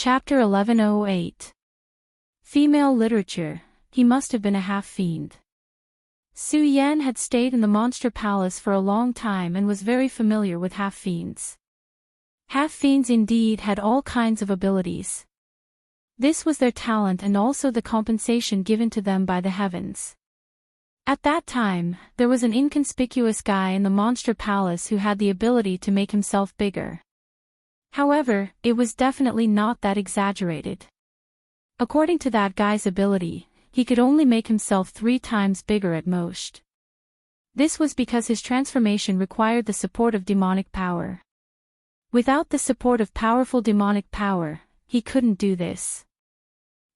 Chapter 1108. Female Literature. He must have been a half-fiend. Su Yan had stayed in the Monster Palace for a long time and was very familiar with half-fiends. Half-fiends indeed had all kinds of abilities. This was their talent and also the compensation given to them by the heavens. At that time, there was an inconspicuous guy in the Monster Palace who had the ability to make himself bigger. However, it was definitely not that exaggerated. According to that guy's ability, he could only make himself 3 times bigger at most. This was because his transformation required the support of demonic power. Without the support of powerful demonic power, he couldn't do this.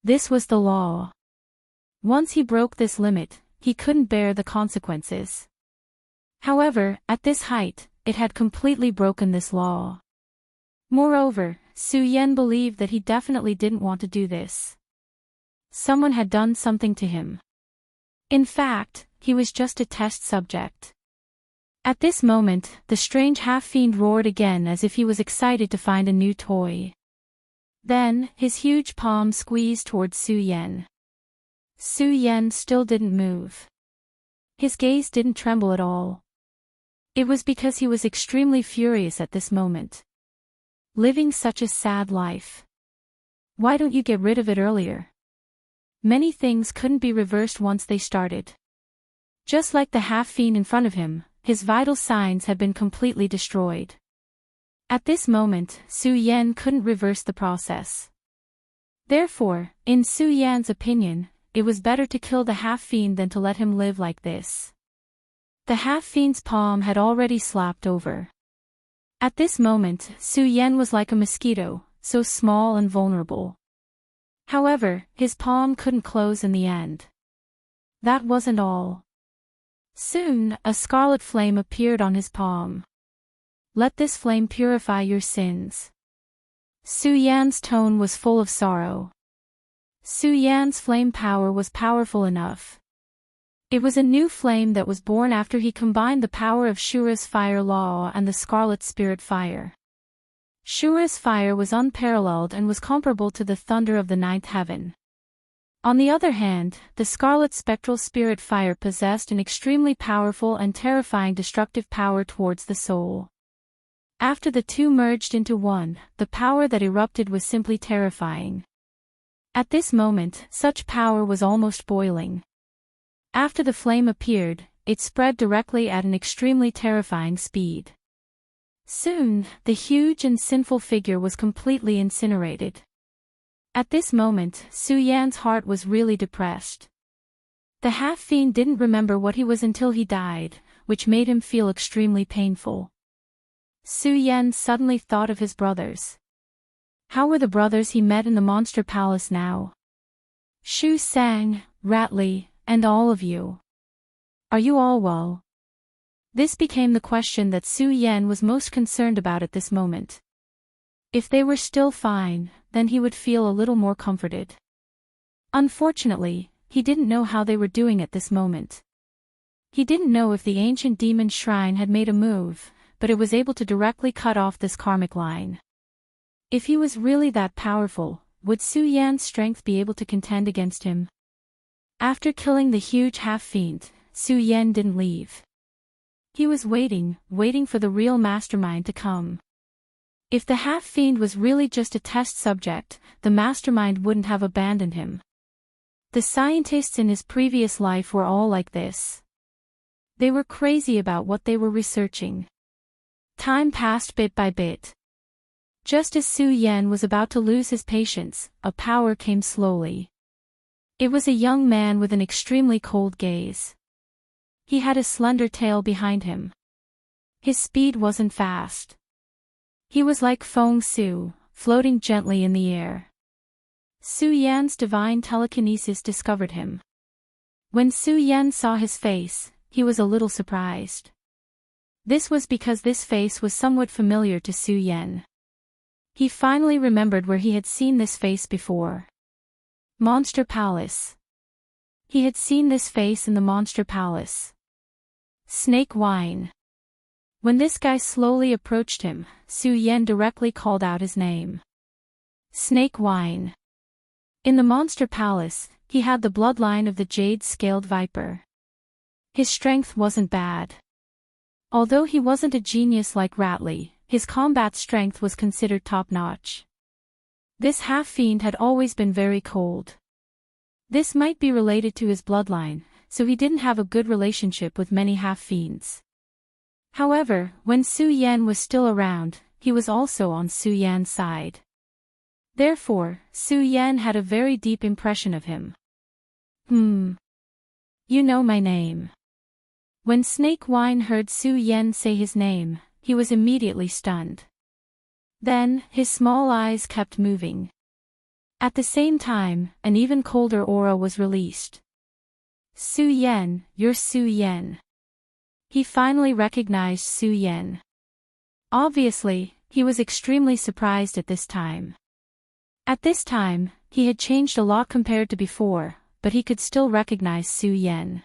This was the law. Once he broke this limit, he couldn't bear the consequences. However, at this height, it had completely broken this law. Moreover, Su Yan believed that he definitely didn't want to do this. Someone had done something to him. In fact, he was just a test subject. At this moment, the strange half-fiend roared again as if he was excited to find a new toy. Then, his huge palm squeezed towards Su Yan. Su Yan still didn't move. His gaze didn't tremble at all. It was because he was extremely furious at this moment. Living such a sad life. Why don't you get rid of it earlier? Many things couldn't be reversed once they started. Just like the half-fiend in front of him, his vital signs had been completely destroyed. At this moment, Su Yan couldn't reverse the process. Therefore, in Su Yan's opinion, it was better to kill the half-fiend than to let him live like this. The half-fiend's palm had already slapped over. At this moment, Su Yan was like a mosquito, so small and vulnerable. However, his palm couldn't close in the end. That wasn't all. Soon, a scarlet flame appeared on his palm. Let this flame purify your sins. Su Yan's tone was full of sorrow. Su Yan's flame power was powerful enough. It was a new flame that was born after he combined the power of Shura's fire law and the scarlet spirit fire. Shura's fire was unparalleled and was comparable to the thunder of the ninth heaven. On the other hand, the scarlet spectral spirit fire possessed an extremely powerful and terrifying destructive power towards the soul. After the two merged into one, the power that erupted was simply terrifying. At this moment, such power was almost boiling. After the flame appeared, it spread directly at an extremely terrifying speed. Soon, the huge and sinful figure was completely incinerated. At this moment, Su Yan's heart was really depressed. The half-fiend didn't remember what he was until he died, which made him feel extremely painful. Su Yan suddenly thought of his brothers. How were the brothers he met in the Monster Palace now? Shu Sang, Ratley, and all of you. Are you all well? This became the question that Su Yan was most concerned about at this moment. If they were still fine, then he would feel a little more comforted. Unfortunately, he didn't know how they were doing at this moment. He didn't know if the ancient demon shrine had made a move, but it was able to directly cut off this karmic line. If he was really that powerful, would Su Yan's strength be able to contend against him? After killing the huge half-fiend, Su Yan didn't leave. He was waiting for the real mastermind to come. If the half-fiend was really just a test subject, the mastermind wouldn't have abandoned him. The scientists in his previous life were all like this. They were crazy about what they were researching. Time passed bit by bit. Just as Su Yan was about to lose his patience, a power came slowly. It was a young man with an extremely cold gaze. He had a slender tail behind him. His speed wasn't fast. He was like Feng Su, floating gently in the air. Su Yan's divine telekinesis discovered him. When Su Yan saw his face, he was a little surprised. This was because this face was somewhat familiar to Su Yan. He finally remembered where he had seen this face before. Monster Palace. He had seen this face in the Monster Palace. Snake Wine. When this guy slowly approached him, Su Yan directly called out his name. Snake Wine. In the monster palace, he had the bloodline of the jade-scaled viper. His strength wasn't bad. Although he wasn't a genius like Ratley, his combat strength was considered top-notch. This half-fiend had always been very cold. This might be related to his bloodline, so he didn't have a good relationship with many half-fiends. However, when Su Yan was still around, he was also on Su Yan's side. Therefore, Su Yan had a very deep impression of him. You know my name. When Snake Wine heard Su Yan say his name, he was immediately stunned. Then, his small eyes kept moving. At the same time, an even colder aura was released. Su Yan, you're Su Yan. He finally recognized Su Yan. Obviously, he was extremely surprised at this time. At this time, he had changed a lot compared to before, but he could still recognize Su Yan.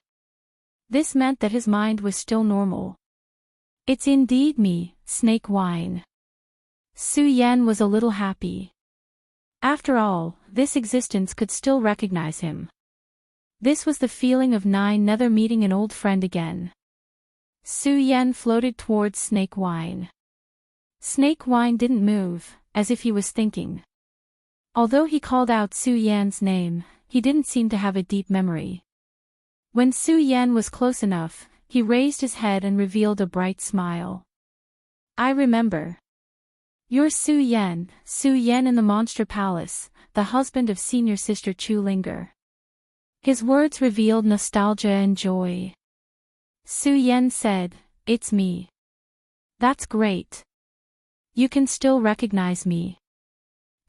This meant that his mind was still normal. It's indeed me, Snake Wine. Su Yan was a little happy. After all, this existence could still recognize him. This was the feeling of never meeting an old friend again. Su Yan floated towards Snake Wine. Snake Wine didn't move, as if he was thinking. Although he called out Su Yan's name, he didn't seem to have a deep memory. When Su Yan was close enough, he raised his head and revealed a bright smile. I remember. You're Su Yan in the Monster Palace, the husband of senior sister Chu Linger. His words revealed nostalgia and joy. Su Yan said, it's me. That's great. You can still recognize me.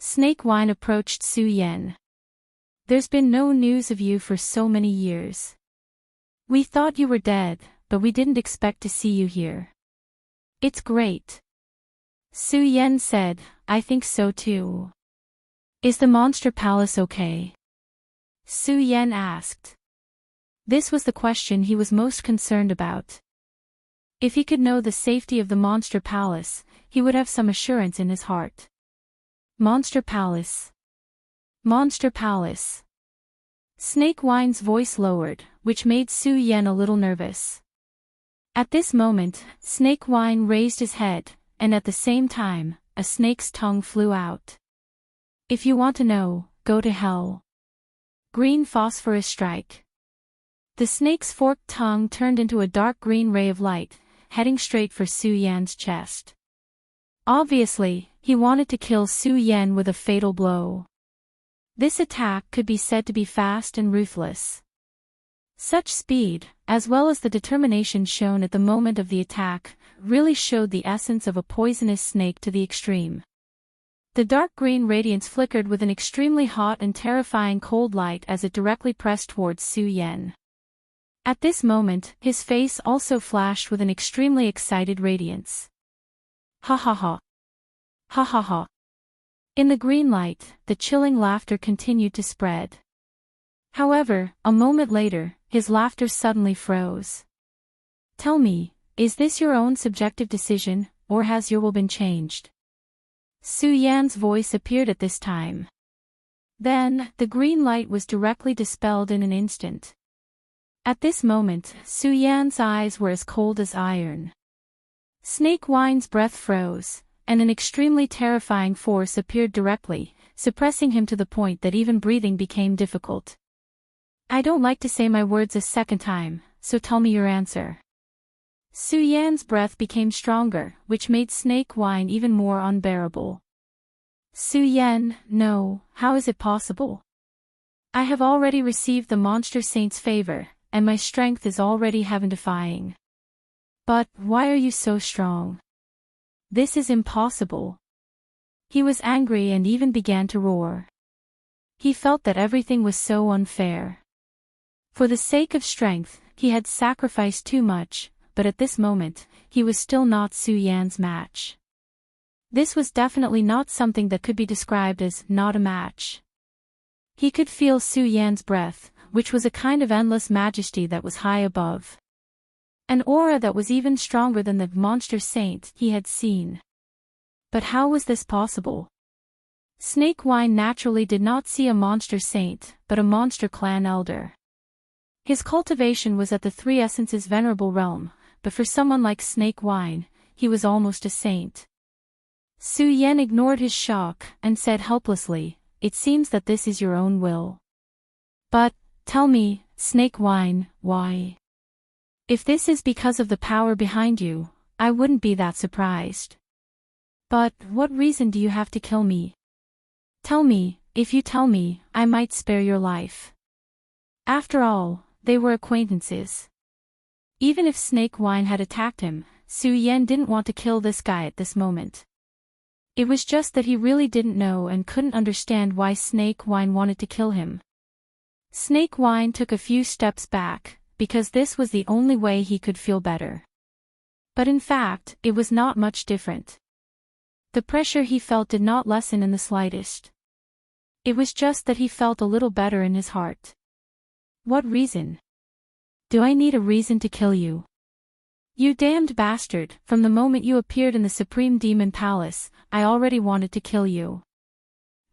Snake Wine approached Su Yan. There's been no news of you for so many years. We thought you were dead, but we didn't expect to see you here. It's great. Su Yan said, I think so too. Is the Monster Palace okay? Su Yan asked. This was the question he was most concerned about. If he could know the safety of the Monster Palace, he would have some assurance in his heart. Monster Palace. Monster Palace. Snake Wine's voice lowered, which made Su Yan a little nervous. At this moment, Snake Wine raised his head, and at the same time, a snake's tongue flew out. If you want to know, go to hell. Green phosphorus strike. The snake's forked tongue turned into a dark green ray of light, heading straight for Su Yan's chest. Obviously, he wanted to kill Su Yan with a fatal blow. This attack could be said to be fast and ruthless. Such speed, as well as the determination shown at the moment of the attack, really showed the essence of a poisonous snake to the extreme. The dark green radiance flickered with an extremely hot and terrifying cold light as it directly pressed towards Su Yan. At this moment, his face also flashed with an extremely excited radiance. Ha ha ha. Ha ha ha. In the green light, the chilling laughter continued to spread. However, a moment later, his laughter suddenly froze. Tell me, is this your own subjective decision, or has your will been changed? Su Yan's voice appeared at this time. Then, the green light was directly dispelled in an instant. At this moment, Su Yan's eyes were as cold as iron. Snake Wine's breath froze, and an extremely terrifying force appeared directly, suppressing him to the point that even breathing became difficult. I don't like to say my words a second time, so tell me your answer. Su Yan's breath became stronger, which made Snake Wine even more unbearable. Su Yan, no, how is it possible? I have already received the Monster Saint's favor, and my strength is already heaven-defying. But, why are you so strong? This is impossible. He was angry and even began to roar. He felt that everything was so unfair. For the sake of strength, he had sacrificed too much, but at this moment, he was still not Su Yan's match. This was definitely not something that could be described as not a match. He could feel Su Yan's breath, which was a kind of endless majesty that was high above. An aura that was even stronger than the monster saint he had seen. But how was this possible? Snake Wine naturally did not see a monster saint, but a monster clan elder. His cultivation was at the Three Essences venerable realm, but for someone like Snake Wine, he was almost a saint. Su Yan ignored his shock and said helplessly, "It seems that this is your own will. But, tell me, Snake Wine, why? If this is because of the power behind you, I wouldn't be that surprised. But, what reason do you have to kill me? Tell me, if you tell me, I might spare your life." After all, they were acquaintances. Even if Snake Wine had attacked him, Su Yan didn't want to kill this guy at this moment. It was just that he really didn't know and couldn't understand why Snake Wine wanted to kill him. Snake Wine took a few steps back, because this was the only way he could feel better. But in fact, it was not much different. The pressure he felt did not lessen in the slightest. It was just that he felt a little better in his heart. What reason? Do I need a reason to kill you? You damned bastard, from the moment you appeared in the Supreme Demon Palace, I already wanted to kill you.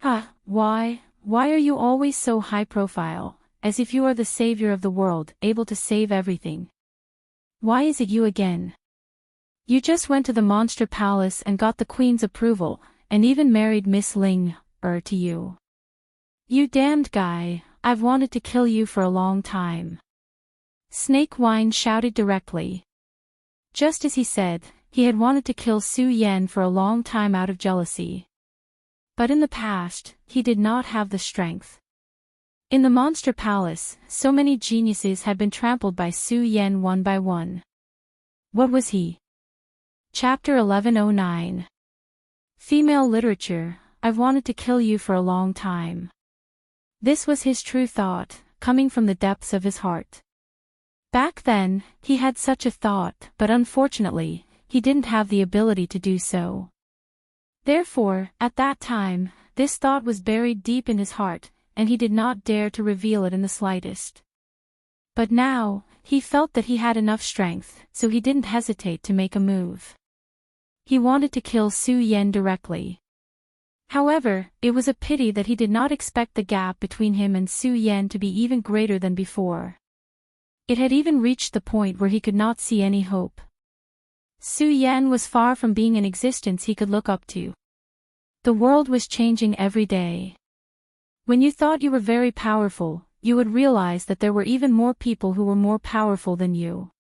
Why are you always so high profile, as if you are the savior of the world, able to save everything? Why is it you again? You just went to the Monster Palace and got the Queen's approval, and even married Miss Ling, to you. You damned guy, I've wanted to kill you for a long time. Snake Wine shouted directly. Just as he said, he had wanted to kill Su Yan for a long time out of jealousy. But in the past, he did not have the strength. In the Monster Palace, so many geniuses had been trampled by Su Yan one by one. What was he? Chapter 1109. Female Literature, I've wanted to kill you for a long time. This was his true thought, coming from the depths of his heart. Back then, he had such a thought, but unfortunately, he didn't have the ability to do so. Therefore, at that time, this thought was buried deep in his heart, and he did not dare to reveal it in the slightest. But now, he felt that he had enough strength, so he didn't hesitate to make a move. He wanted to kill Su Yan directly. However, it was a pity that he did not expect the gap between him and Su Yan to be even greater than before. It had even reached the point where he could not see any hope. Su Yan was far from being an existence he could look up to. The world was changing every day. When you thought you were very powerful, you would realize that there were even more people who were more powerful than you.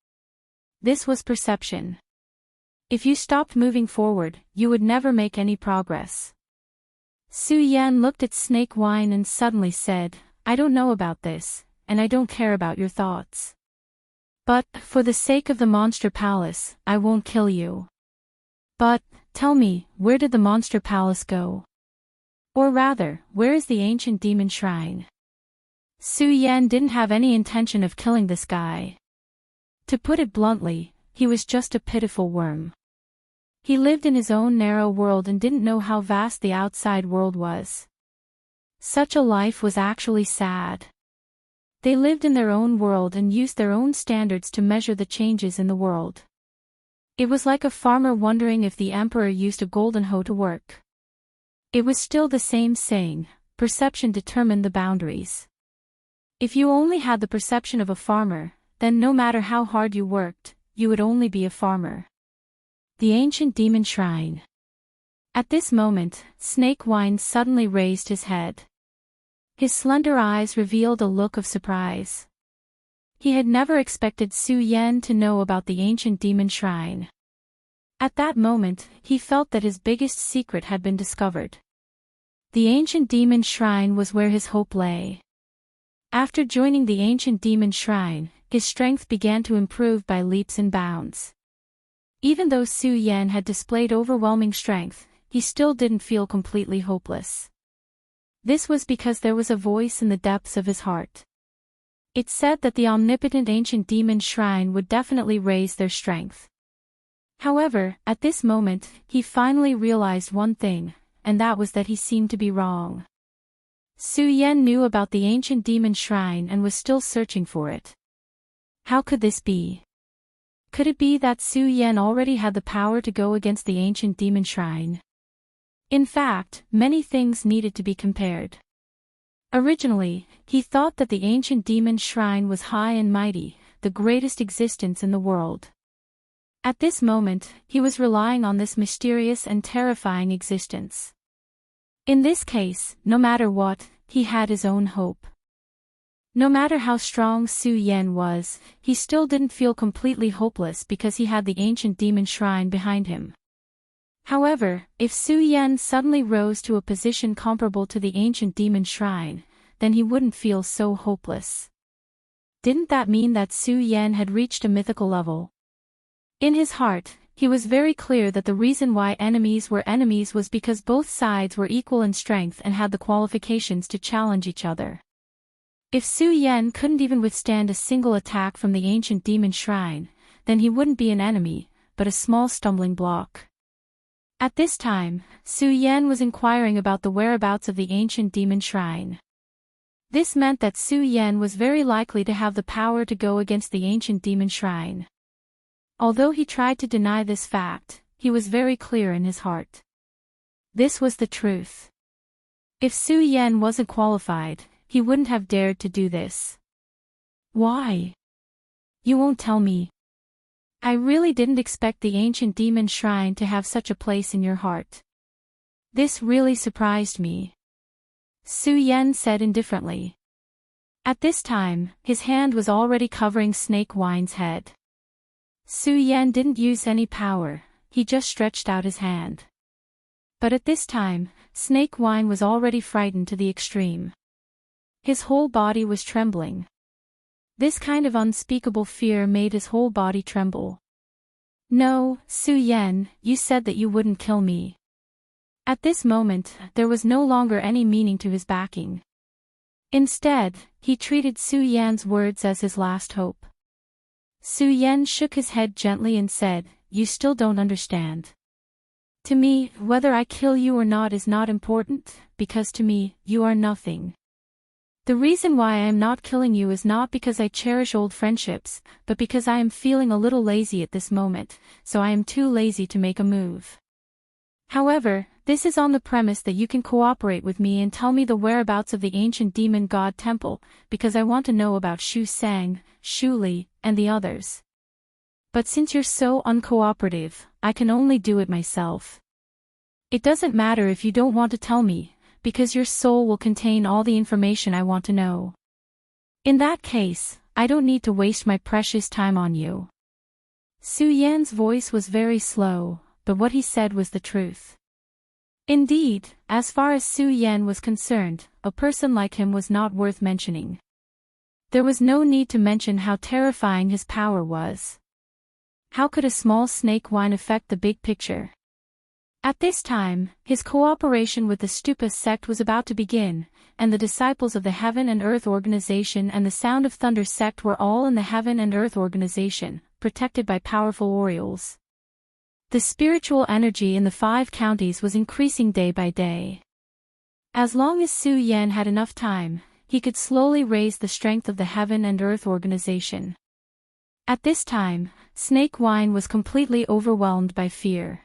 This was perception. If you stopped moving forward, you would never make any progress. Su Yan looked at Snake Wine and suddenly said, "I don't know about this, and I don't care about your thoughts. But, for the sake of the Monster Palace, I won't kill you. But, tell me, where did the Monster Palace go? Or rather, where is the ancient demon shrine?" Su Yan didn't have any intention of killing this guy. To put it bluntly, he was just a pitiful worm. He lived in his own narrow world and didn't know how vast the outside world was. Such a life was actually sad. They lived in their own world and used their own standards to measure the changes in the world. It was like a farmer wondering if the emperor used a golden hoe to work. It was still the same saying, perception determined the boundaries. If you only had the perception of a farmer, then no matter how hard you worked, you would only be a farmer. The ancient demon shrine. At this moment, Snake Wine suddenly raised his head. His slender eyes revealed a look of surprise. He had never expected Su Yan to know about the ancient demon shrine. At that moment, he felt that his biggest secret had been discovered. The ancient demon shrine was where his hope lay. After joining the ancient demon shrine, his strength began to improve by leaps and bounds. Even though Su Yan had displayed overwhelming strength, he still didn't feel completely hopeless. This was because there was a voice in the depths of his heart. It said that the omnipotent ancient demon shrine would definitely raise their strength. However, at this moment, he finally realized one thing, and that was that he seemed to be wrong. Su Yan knew about the ancient demon shrine and was still searching for it. How could this be? Could it be that Su Yan already had the power to go against the ancient demon shrine? In fact, many things needed to be compared. Originally, he thought that the ancient demon shrine was high and mighty, the greatest existence in the world. At this moment, he was relying on this mysterious and terrifying existence. In this case, no matter what, he had his own hope. No matter how strong Su Yan was, he still didn't feel completely hopeless because he had the ancient demon shrine behind him. However, if Su Yan suddenly rose to a position comparable to the ancient demon shrine, then he wouldn't feel so hopeless. Didn't that mean that Su Yan had reached a mythical level? In his heart, he was very clear that the reason why enemies were enemies was because both sides were equal in strength and had the qualifications to challenge each other. If Su Yan couldn't even withstand a single attack from the ancient demon shrine, then he wouldn't be an enemy, but a small stumbling block. At this time, Su Yan was inquiring about the whereabouts of the ancient demon shrine. This meant that Su Yan was very likely to have the power to go against the ancient demon shrine. Although he tried to deny this fact, he was very clear in his heart. This was the truth. If Su Yan wasn't qualified, he wouldn't have dared to do this. Why? You won't tell me. I really didn't expect the ancient demon shrine to have such a place in your heart. This really surprised me. Su Yan said indifferently. At this time, his hand was already covering Snake Wine's head. Su Yan didn't use any power, he just stretched out his hand. But at this time, Snake Wine was already frightened to the extreme. His whole body was trembling. This kind of unspeakable fear made his whole body tremble. No, Su Yan, you said that you wouldn't kill me. At this moment, there was no longer any meaning to his backing. Instead, he treated Su Yan's words as his last hope. Su Yan shook his head gently and said, "You still don't understand. To me, whether I kill you or not is not important, because to me, you are nothing. The reason why I am not killing you is not because I cherish old friendships, but because I am feeling a little lazy at this moment, so I am too lazy to make a move. However, this is on the premise that you can cooperate with me and tell me the whereabouts of the ancient demon god temple, because I want to know about Shu Sang, Shu Li, and the others. But since you're so uncooperative, I can only do it myself. It doesn't matter if you don't want to tell me, because your soul will contain all the information I want to know. In that case, I don't need to waste my precious time on you." Su Yan's voice was very slow, but what he said was the truth. Indeed, as far as Su Yan was concerned, a person like him was not worth mentioning. There was no need to mention how terrifying his power was. How could a small snake wine affect the big picture? At this time, his cooperation with the Stupa sect was about to begin, and the disciples of the Heaven and Earth Organization and the Sound of Thunder sect were all in the Heaven and Earth Organization, protected by powerful Orioles. The spiritual energy in the 5 counties was increasing day by day. As long as Su Yan had enough time, he could slowly raise the strength of the Heaven and Earth Organization. At this time, Snake Wine was completely overwhelmed by fear.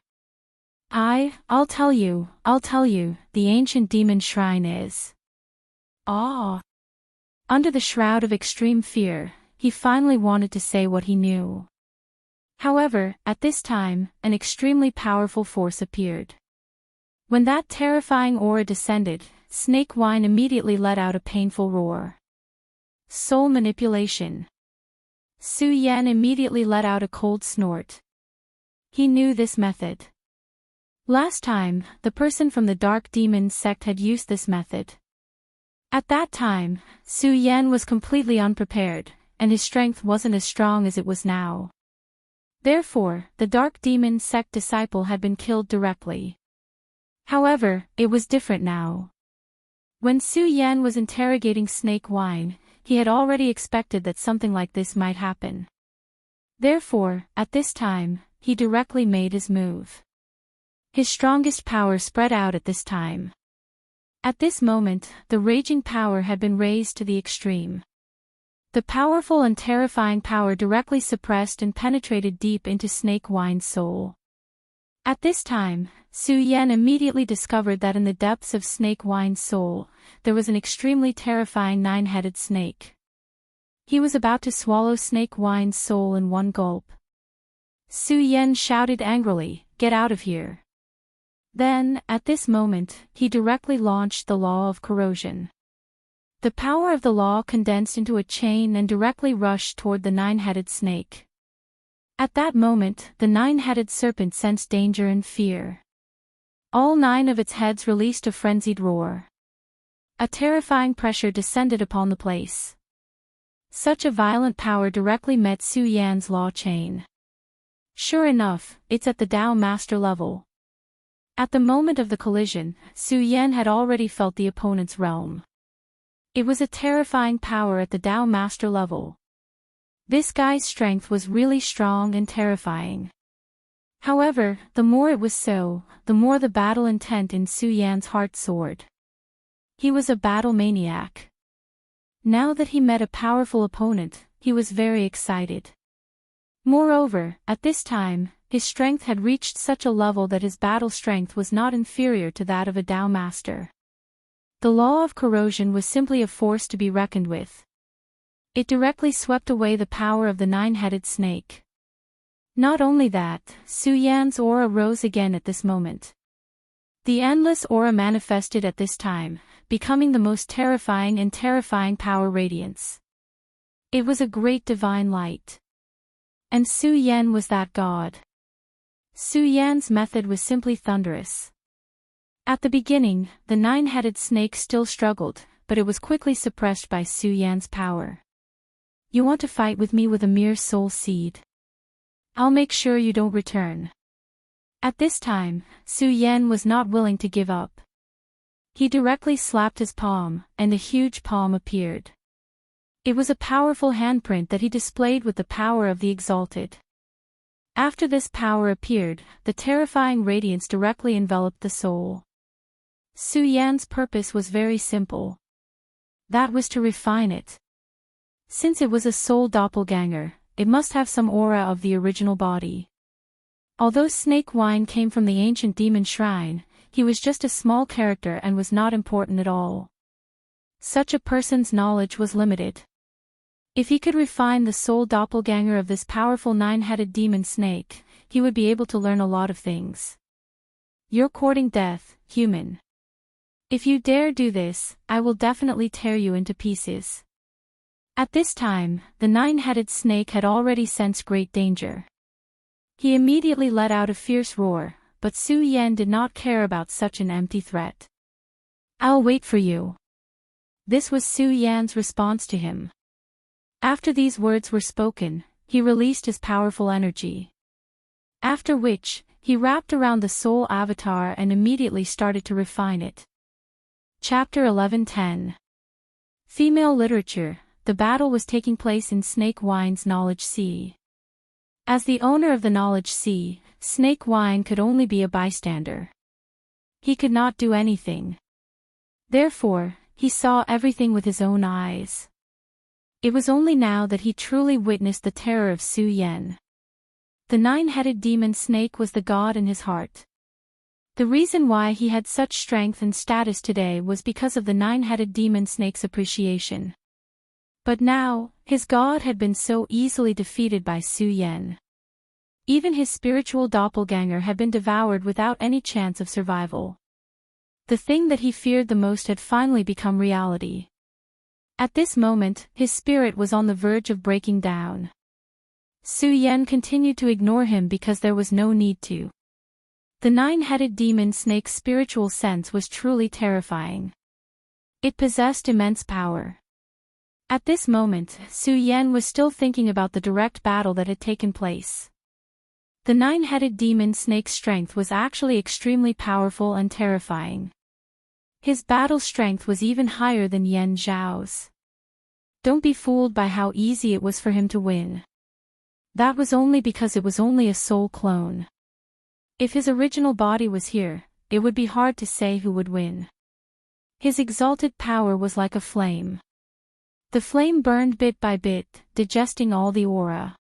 I'll tell you, the ancient demon shrine is. Under the shroud of extreme fear, he finally wanted to say what he knew. However, at this time, an extremely powerful force appeared. When that terrifying aura descended, Snake Wine immediately let out a painful roar. Soul manipulation. Su Yan immediately let out a cold snort. He knew this method. Last time, the person from the Dark Demon sect had used this method. At that time, Su Yan was completely unprepared, and his strength wasn't as strong as it was now. Therefore, the Dark Demon sect disciple had been killed directly. However, it was different now. When Su Yan was interrogating Snake Wine, he had already expected that something like this might happen. Therefore, at this time, he directly made his move. His strongest power spread out at this time. At this moment, the raging power had been raised to the extreme. The powerful and terrifying power directly suppressed and penetrated deep into Snake Wine's soul. At this time, Su Yan immediately discovered that in the depths of Snake Wine's soul, there was an extremely terrifying nine-headed snake. He was about to swallow Snake Wine's soul in one gulp. Su Yan shouted angrily, "Get out of here!" Then, at this moment, he directly launched the law of corrosion. The power of the law condensed into a chain and directly rushed toward the nine-headed snake. At that moment, the nine-headed serpent sensed danger and fear. All 9 of its heads released a frenzied roar. A terrifying pressure descended upon the place. Such a violent power directly met Su Yan's law chain. Sure enough, it's at the Tao Master level. At the moment of the collision, Su Yan had already felt the opponent's realm. It was a terrifying power at the Tao Master level. This guy's strength was really strong and terrifying. However, the more it was so, the more the battle intent in Su Yan's heart soared. He was a battle maniac. Now that he met a powerful opponent, he was very excited. Moreover, at this time, his strength had reached such a level that his battle strength was not inferior to that of a Tao Master. The law of corrosion was simply a force to be reckoned with. It directly swept away the power of the nine-headed snake. Not only that, Su Yan's aura rose again at this moment. The endless aura manifested at this time, becoming the most terrifying power radiance. It was a great divine light. And Su Yan was that god. Su Yan's method was simply thunderous. At the beginning, the nine-headed snake still struggled, but it was quickly suppressed by Su Yan's power. You want to fight with me with a mere soul seed? I'll make sure you don't return. At this time, Su Yan was not willing to give up. He directly slapped his palm, and a huge palm appeared. It was a powerful handprint that he displayed with the power of the Exalted. After this power appeared, the terrifying radiance directly enveloped the soul. Su Yan's purpose was very simple. That was to refine it. Since it was a soul doppelganger, it must have some aura of the original body. Although Snake Wine came from the ancient demon shrine, he was just a small character and was not important at all. Such a person's knowledge was limited. If he could refine the soul doppelganger of this powerful nine-headed demon snake, he would be able to learn a lot of things. You're courting death, human. If you dare do this, I will definitely tear you into pieces. At this time, the nine-headed snake had already sensed great danger. He immediately let out a fierce roar, but Su Yan did not care about such an empty threat. I'll wait for you. This was Su Yan's response to him. After these words were spoken, he released his powerful energy. After which, he wrapped around the soul avatar and immediately started to refine it. Chapter 11:10. Female Literature. The battle was taking place in Snake Wine's Knowledge Sea. As the owner of the Knowledge Sea, Snake Wine could only be a bystander. He could not do anything. Therefore, he saw everything with his own eyes. It was only now that he truly witnessed the terror of Su Yan. The nine-headed demon snake was the god in his heart. The reason why he had such strength and status today was because of the nine-headed demon snake's appreciation. But now, his god had been so easily defeated by Su Yan. Even his spiritual doppelganger had been devoured without any chance of survival. The thing that he feared the most had finally become reality. At this moment, his spirit was on the verge of breaking down. Su Yan continued to ignore him because there was no need to. The nine-headed demon snake's spiritual sense was truly terrifying. It possessed immense power. At this moment, Su Yan was still thinking about the direct battle that had taken place. The nine-headed demon snake's strength was actually extremely powerful and terrifying. His battle strength was even higher than Yan Zhao's. Don't be fooled by how easy it was for him to win. That was only because it was only a soul clone. If his original body was here, it would be hard to say who would win. His exalted power was like a flame. The flame burned bit by bit, digesting all the aura.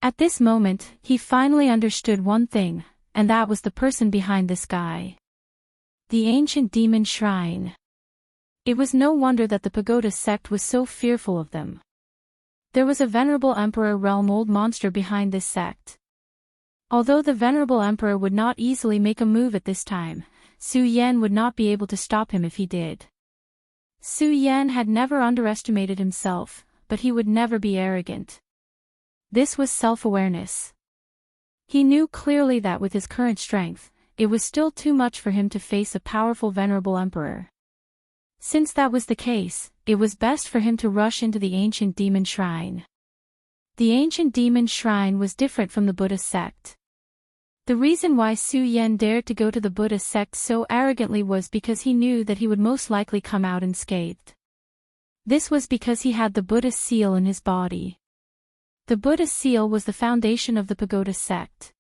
At this moment, he finally understood one thing, and that was the person behind this guy. The ancient demon shrine. It was no wonder that the pagoda sect was so fearful of them. There was a venerable emperor realm old monster behind this sect. Although the venerable emperor would not easily make a move at this time, Su Yan would not be able to stop him if he did. Su Yan had never underestimated himself, but he would never be arrogant. This was self-awareness. He knew clearly that with his current strength, it was still too much for him to face a powerful venerable emperor. Since that was the case, it was best for him to rush into the ancient demon shrine. The ancient demon shrine was different from the Buddha sect. The reason why Su Yan dared to go to the Buddha sect so arrogantly was because he knew that he would most likely come out unscathed. This was because he had the Buddha seal in his body. The Buddha seal was the foundation of the pagoda sect.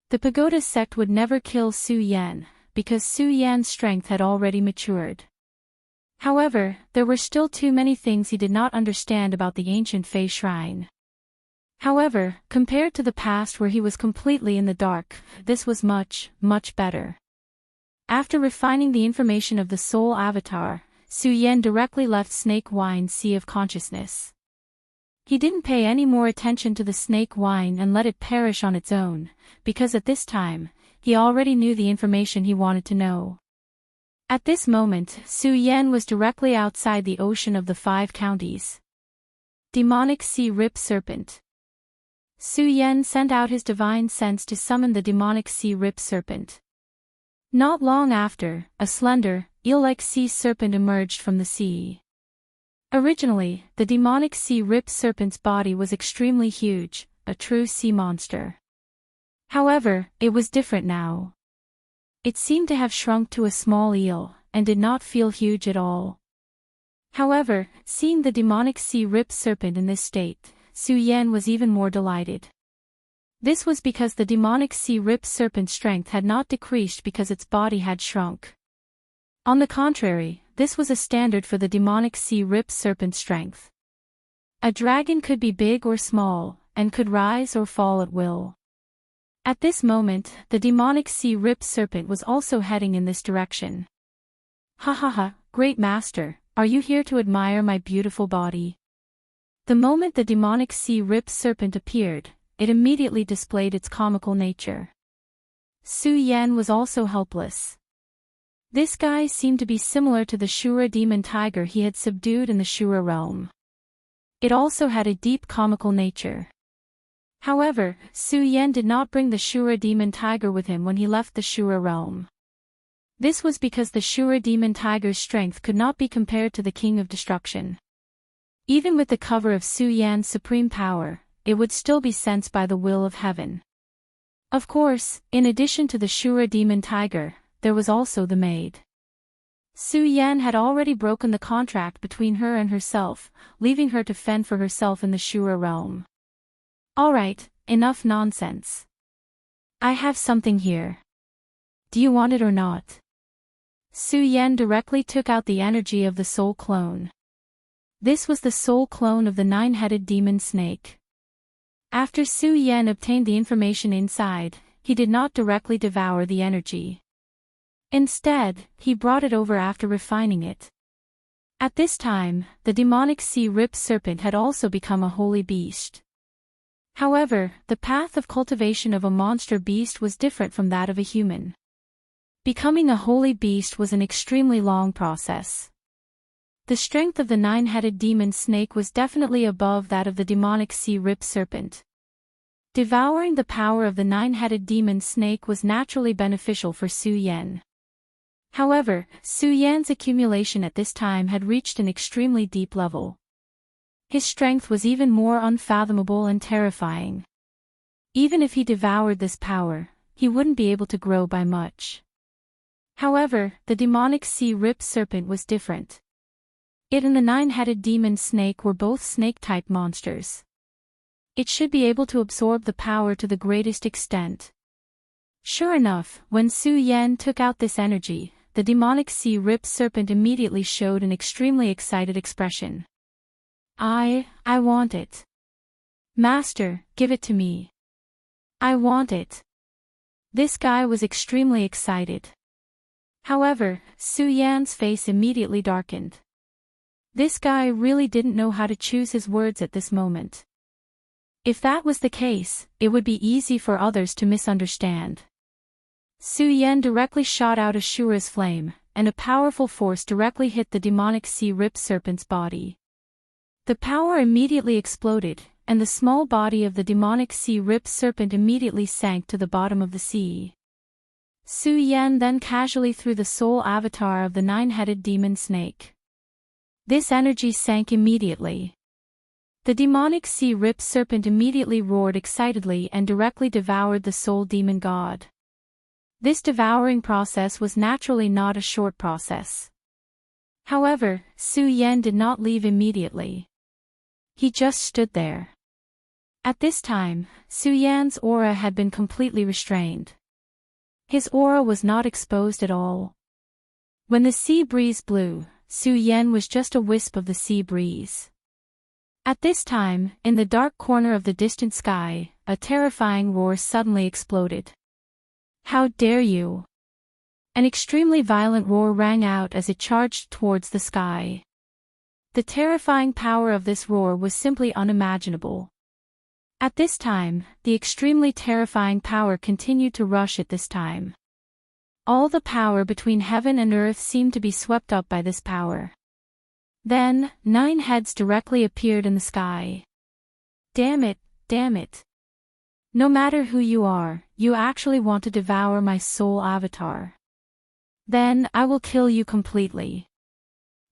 The pagoda sect would never kill Su Yan, because Su Yan's strength had already matured. However, there were still too many things he did not understand about the ancient Fei shrine. However, compared to the past where he was completely in the dark, this was much, much better. After refining the information of the soul avatar, Su Yan directly left Snake Wine Sea of Consciousness. He didn't pay any more attention to the snake wine and let it perish on its own, because at this time, he already knew the information he wanted to know. At this moment, Su Yan was directly outside the ocean of the 5 counties. Demonic Sea Rip Serpent. Su Yan sent out his divine sense to summon the demonic sea rip serpent. Not long after, a slender, eel-like sea serpent emerged from the sea. Originally, the demonic sea rip serpent's body was extremely huge, a true sea monster. However, it was different now. It seemed to have shrunk to a small eel, and did not feel huge at all. However, seeing the demonic sea rip serpent in this state, Su Yan was even more delighted. This was because the demonic sea rip serpent's strength had not decreased because its body had shrunk. On the contrary, this was a standard for the demonic sea rip serpent's strength. A dragon could be big or small, and could rise or fall at will. At this moment, the demonic sea rip serpent was also heading in this direction. Ha ha ha, great master, are you here to admire my beautiful body? The moment the demonic sea rip serpent appeared, it immediately displayed its comical nature. Su Yan was also helpless. This guy seemed to be similar to the Shura demon tiger he had subdued in the Shura realm. It also had a deep comical nature. However, Su Yan did not bring the Shura demon tiger with him when he left the Shura realm. This was because the Shura demon tiger's strength could not be compared to the King of Destruction. Even with the cover of Su Yan's supreme power, it would still be sensed by the will of heaven. Of course, in addition to the Shura demon tiger, there was also the maid. Su Yan had already broken the contract between her and herself, leaving her to fend for herself in the Shura realm. Alright, enough nonsense. I have something here. Do you want it or not? Su Yan directly took out the energy of the soul clone. This was the soul clone of the 9-headed demon snake. After Su Yan obtained the information inside, he did not directly devour the energy. Instead, he brought it over after refining it. At this time, the demonic sea rip serpent had also become a holy beast. However, the path of cultivation of a monster beast was different from that of a human. Becoming a holy beast was an extremely long process. The strength of the 9-headed demon snake was definitely above that of the demonic sea rip serpent. Devouring the power of the 9-headed demon snake was naturally beneficial for Su Yan. However, Su Yan's accumulation at this time had reached an extremely deep level. His strength was even more unfathomable and terrifying. Even if he devoured this power, he wouldn't be able to grow by much. However, the demonic sea rip serpent was different. It and the 9-headed demon snake were both snake-type monsters. It should be able to absorb the power to the greatest extent. Sure enough, when Su Yan took out this energy, the demonic sea rip serpent immediately showed an extremely excited expression. I want it. Master, give it to me. I want it. This guy was extremely excited. However, Su Yan's face immediately darkened. This guy really didn't know how to choose his words at this moment. If that was the case, it would be easy for others to misunderstand. Su Yan directly shot out Ashura's flame, and a powerful force directly hit the demonic sea-ripped serpent's body. The power immediately exploded, and the small body of the demonic sea-ripped serpent immediately sank to the bottom of the sea. Su Yan then casually threw the soul avatar of the nine-headed demon snake. This energy sank immediately. The demonic sea-ripped serpent immediately roared excitedly and directly devoured the soul demon god. This devouring process was naturally not a short process. However, Su Yan did not leave immediately. He just stood there. At this time, Su Yan's aura had been completely restrained. His aura was not exposed at all. When the sea breeze blew, Su Yan was just a wisp of the sea breeze. At this time, in the dark corner of the distant sky, a terrifying roar suddenly exploded. "How dare you!" An extremely violent roar rang out as it charged towards the sky. The terrifying power of this roar was simply unimaginable. At this time, the extremely terrifying power continued to rush at this time. All the power between heaven and earth seemed to be swept up by this power. Then, 9 heads directly appeared in the sky. Damn it, damn it. No matter who you are, you actually want to devour my soul avatar. Then, I will kill you completely.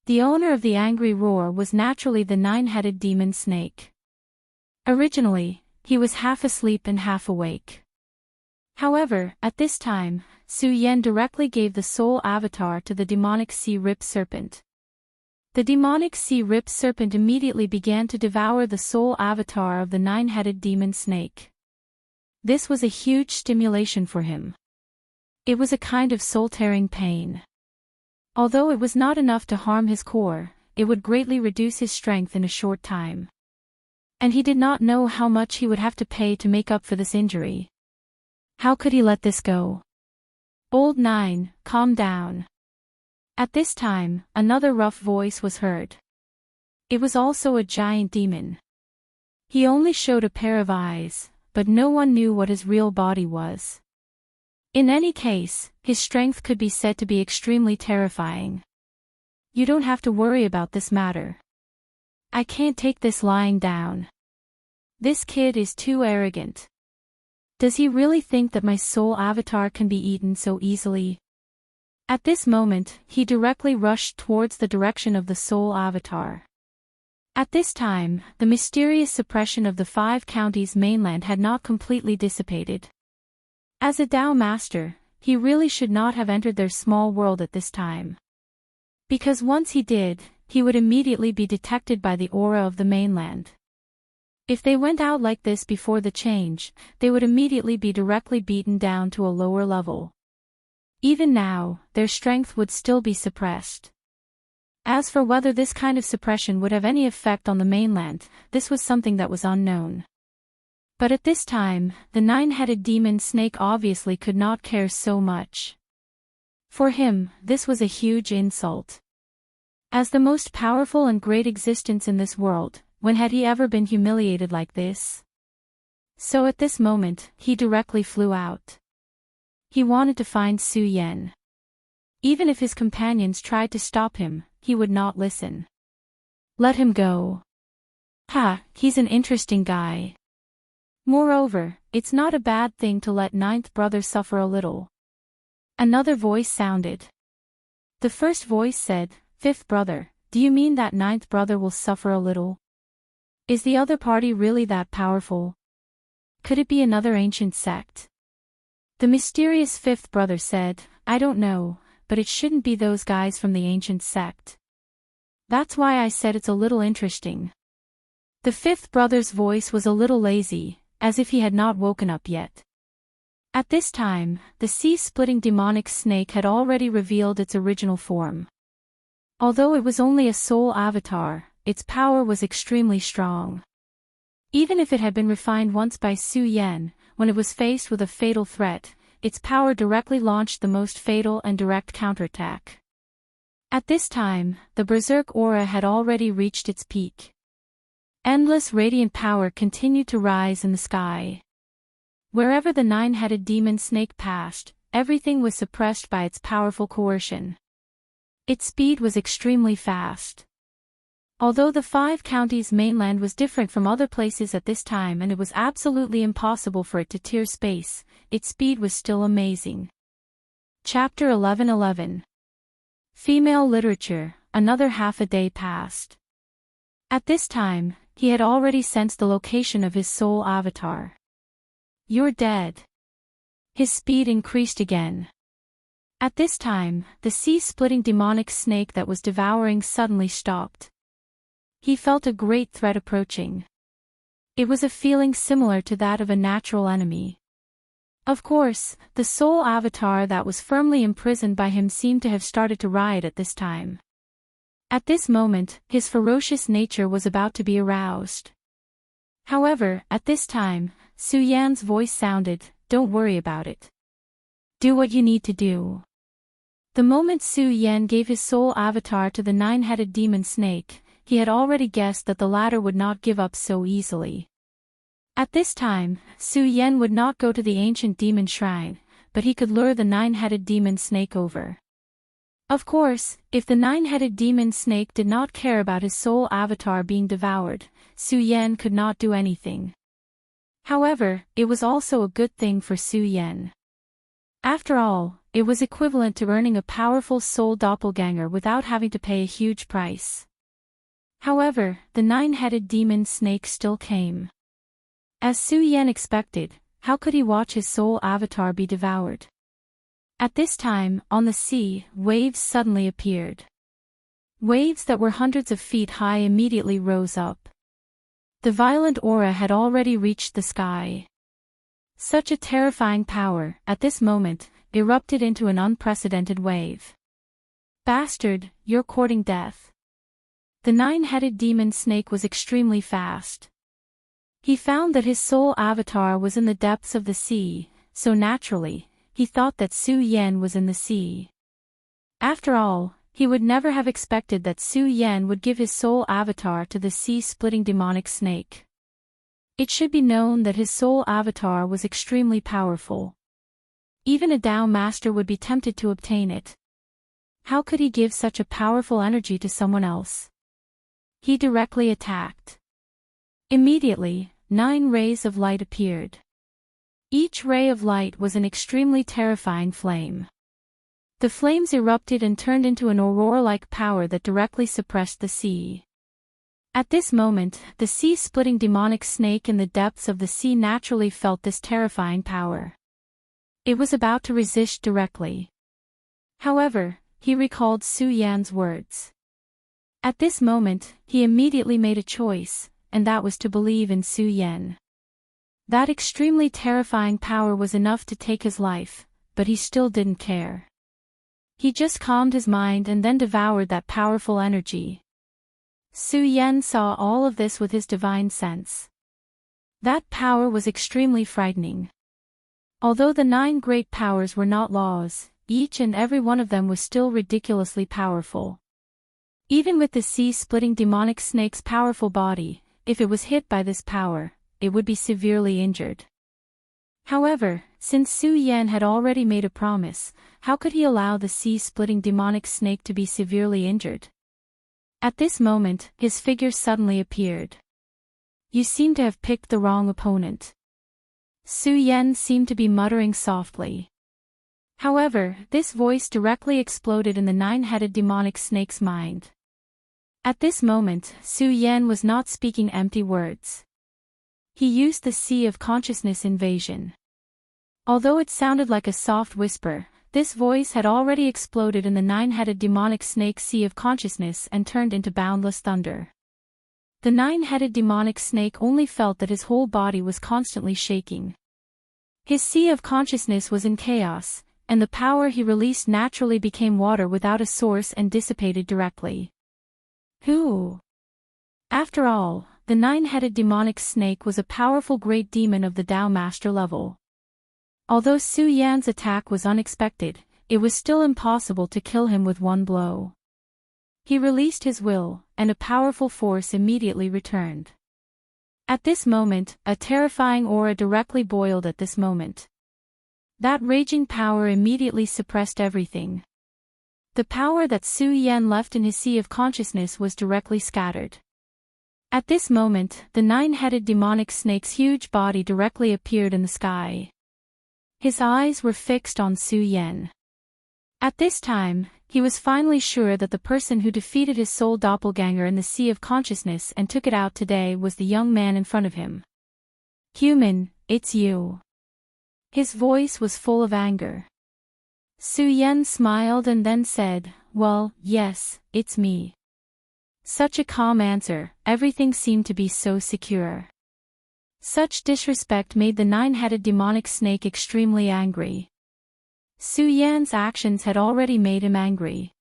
The owner of the angry roar was naturally the 9-headed demon snake. Originally, he was half asleep and half awake. However, at this time, Su Yan directly gave the soul avatar to the demonic sea-ripped serpent. The demonic sea-ripped serpent immediately began to devour the soul avatar of the 9-headed demon snake. This was a huge stimulation for him. It was a kind of soul-tearing pain. Although it was not enough to harm his core, it would greatly reduce his strength in a short time. And he did not know how much he would have to pay to make up for this injury. How could he let this go? "Old 9, calm down." At this time, another rough voice was heard. It was also a giant demon. He only showed a pair of eyes, but no one knew what his real body was. In any case, his strength could be said to be extremely terrifying. "You don't have to worry about this matter. I can't take this lying down. This kid is too arrogant. Does he really think that my soul avatar can be eaten so easily?" At this moment, he directly rushed towards the direction of the soul avatar. At this time, the mysterious suppression of the 5 counties mainland had not completely dissipated. As a Dao master, he really should not have entered their small world at this time. Because once he did, he would immediately be detected by the aura of the mainland. If they went out like this before the change, they would immediately be directly beaten down to a lower level. Even now, their strength would still be suppressed. As for whether this kind of suppression would have any effect on the mainland, this was something that was unknown. But at this time, the 9-headed demon snake obviously could not care so much. For him, this was a huge insult. As the most powerful and great existence in this world, when had he ever been humiliated like this? So at this moment, he directly flew out. He wanted to find Su Yan. Even if his companions tried to stop him, he would not listen. Let him go. Ha, he's an interesting guy. Moreover, it's not a bad thing to let 9th brother suffer a little. Another voice sounded. The first voice said, 5th brother, do you mean that 9th brother will suffer a little? Is the other party really that powerful? Could it be another ancient sect? The mysterious 5th brother said, I don't know, but it shouldn't be those guys from the ancient sect. That's why I said it's a little interesting. The 5th brother's voice was a little lazy, as if he had not woken up yet. At this time, the sea-splitting demonic snake had already revealed its original form. Although it was only a soul avatar, its power was extremely strong. Even if it had been refined once by Su Yan, when it was faced with a fatal threat, its power directly launched the most fatal and direct counterattack. At this time, the berserk aura had already reached its peak. Endless radiant power continued to rise in the sky. Wherever the nine-headed demon snake passed, everything was suppressed by its powerful coercion. Its speed was extremely fast. Although the Five Counties mainland was different from other places at this time and it was absolutely impossible for it to tear space, its speed was still amazing. Chapter 11:11. Female Literature. Another half a day passed. At this time, he had already sensed the location of his soul avatar. "You're dead." His speed increased again. At this time, the sea-splitting demonic snake that was devouring suddenly stopped. He felt a great threat approaching. It was a feeling similar to that of a natural enemy. Of course, the soul avatar that was firmly imprisoned by him seemed to have started to riot at this time. At this moment, his ferocious nature was about to be aroused. However, at this time, Su Yan's voice sounded, "Don't worry about it. Do what you need to do." The moment Su Yan gave his soul avatar to the nine-headed demon snake, he had already guessed that the latter would not give up so easily. At this time, Su Yan would not go to the ancient demon shrine, but he could lure the nine-headed demon snake over. Of course, if the nine-headed demon snake did not care about his soul avatar being devoured, Su Yan could not do anything. However, it was also a good thing for Su Yan. After all, it was equivalent to earning a powerful soul doppelganger without having to pay a huge price. However, the nine-headed demon snake still came. As Su Yan expected, how could he watch his soul avatar be devoured? At this time, on the sea, waves suddenly appeared. Waves that were hundreds of feet high immediately rose up. The violent aura had already reached the sky. Such a terrifying power, at this moment, erupted into an unprecedented wave. "Bastard, you're courting death." The nine-headed demon snake was extremely fast. He found that his soul avatar was in the depths of the sea, so naturally, he thought that Su Yan was in the sea. After all, he would never have expected that Su Yan would give his soul avatar to the sea-splitting demonic snake. It should be known that his soul avatar was extremely powerful. Even a Tao master would be tempted to obtain it. How could he give such a powerful energy to someone else? He directly attacked. Immediately, 9 rays of light appeared. Each ray of light was an extremely terrifying flame. The flames erupted and turned into an aurora-like power that directly suppressed the sea. At this moment, the sea-splitting demonic snake in the depths of the sea naturally felt this terrifying power. It was about to resist directly. However, he recalled Su Yan's words. At this moment, he immediately made a choice, and that was to believe in Su Yan. That extremely terrifying power was enough to take his life, but he still didn't care. He just calmed his mind and then devoured that powerful energy. Su Yan saw all of this with his divine sense. That power was extremely frightening. Although the 9 great powers were not laws, each and every one of them was still ridiculously powerful. Even with the sea-splitting demonic snake's powerful body, if it was hit by this power, it would be severely injured. However, since Su Yan had already made a promise, how could he allow the sea-splitting demonic snake to be severely injured? At this moment, his figure suddenly appeared. "You seem to have picked the wrong opponent." Su Yan seemed to be muttering softly. However, this voice directly exploded in the 9-headed demonic snake's mind. At this moment, Su Yan was not speaking empty words. He used the Sea of Consciousness invasion. Although it sounded like a soft whisper, this voice had already exploded in the 9-headed demonic snake's Sea of Consciousness and turned into boundless thunder. The 9-headed demonic snake only felt that his whole body was constantly shaking. His Sea of Consciousness was in chaos, and the power he released naturally became water without a source and dissipated directly. Who? After all, the 9-headed demonic snake was a powerful great demon of the Tao master level. Although Su Yan's attack was unexpected, it was still impossible to kill him with one blow. He released his will, and a powerful force immediately returned. At this moment, a terrifying aura directly boiled at this moment. That raging power immediately suppressed everything. The power that Su Yan left in his sea of consciousness was directly scattered. At this moment, the nine-headed demonic snake's huge body directly appeared in the sky. His eyes were fixed on Su Yan. At this time, he was finally sure that the person who defeated his soul doppelganger in the sea of consciousness and took it out today was the young man in front of him. "Human, it's you." His voice was full of anger. Su Yan smiled and then said, "Well, yes, it's me." Such a calm answer, everything seemed to be so secure. Such disrespect made the nine-headed demonic snake extremely angry. Su Yan's actions had already made him angry.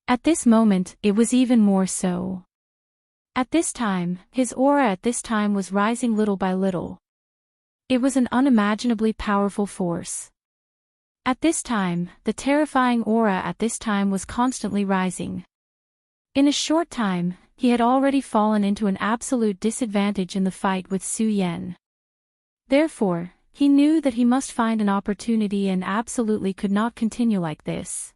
At this moment, it was even more so. At this time, his aura at this time was rising little by little. It was an unimaginably powerful force. At this time, the terrifying aura at this time was constantly rising. In a short time, he had already fallen into an absolute disadvantage in the fight with Su Yan. Therefore, he knew that he must find an opportunity and absolutely could not continue like this.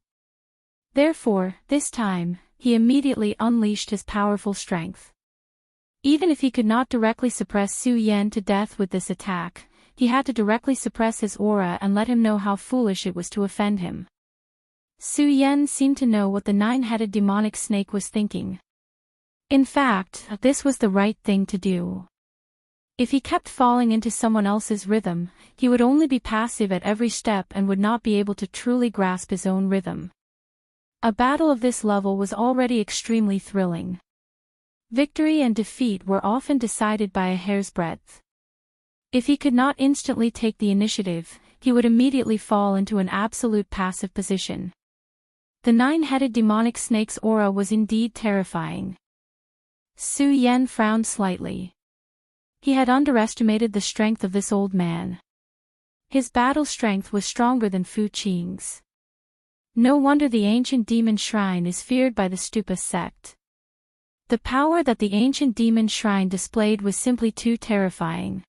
Therefore, this time, he immediately unleashed his powerful strength. Even if he could not directly suppress Su Yan to death with this attack, he had to directly suppress his aura and let him know how foolish it was to offend him. Su Yan seemed to know what the nine-headed demonic snake was thinking. In fact, this was the right thing to do. If he kept falling into someone else's rhythm, he would only be passive at every step and would not be able to truly grasp his own rhythm. A battle of this level was already extremely thrilling. Victory and defeat were often decided by a hair's breadth. If he could not instantly take the initiative, he would immediately fall into an absolute passive position. The nine-headed demonic snake's aura was indeed terrifying. Su Yan frowned slightly. He had underestimated the strength of this old man. His battle strength was stronger than Fu Qing's. No wonder the ancient demon shrine is feared by the Stupa sect. The power that the ancient demon shrine displayed was simply too terrifying.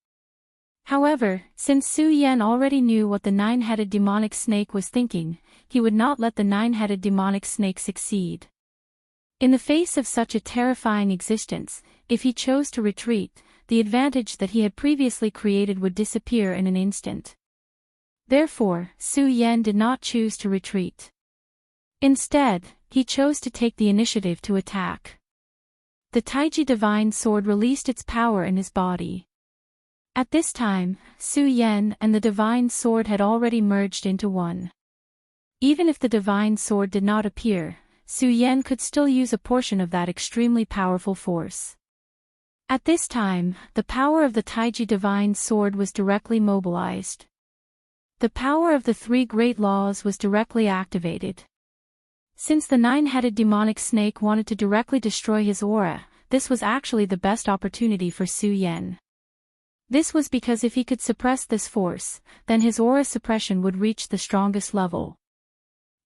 However, since Su Yan already knew what the nine-headed demonic snake was thinking, he would not let the nine-headed demonic snake succeed. In the face of such a terrifying existence, if he chose to retreat, the advantage that he had previously created would disappear in an instant. Therefore, Su Yan did not choose to retreat. Instead, he chose to take the initiative to attack. The Taiji divine sword released its power in his body. At this time, Su Yan and the divine sword had already merged into one. Even if the divine sword did not appear, Su Yan could still use a portion of that extremely powerful force. At this time, the power of the Taiji divine sword was directly mobilized. The power of the three great laws was directly activated. Since the nine-headed demonic snake wanted to directly destroy his aura, this was actually the best opportunity for Su Yan. This was because if he could suppress this force, then his aura suppression would reach the strongest level.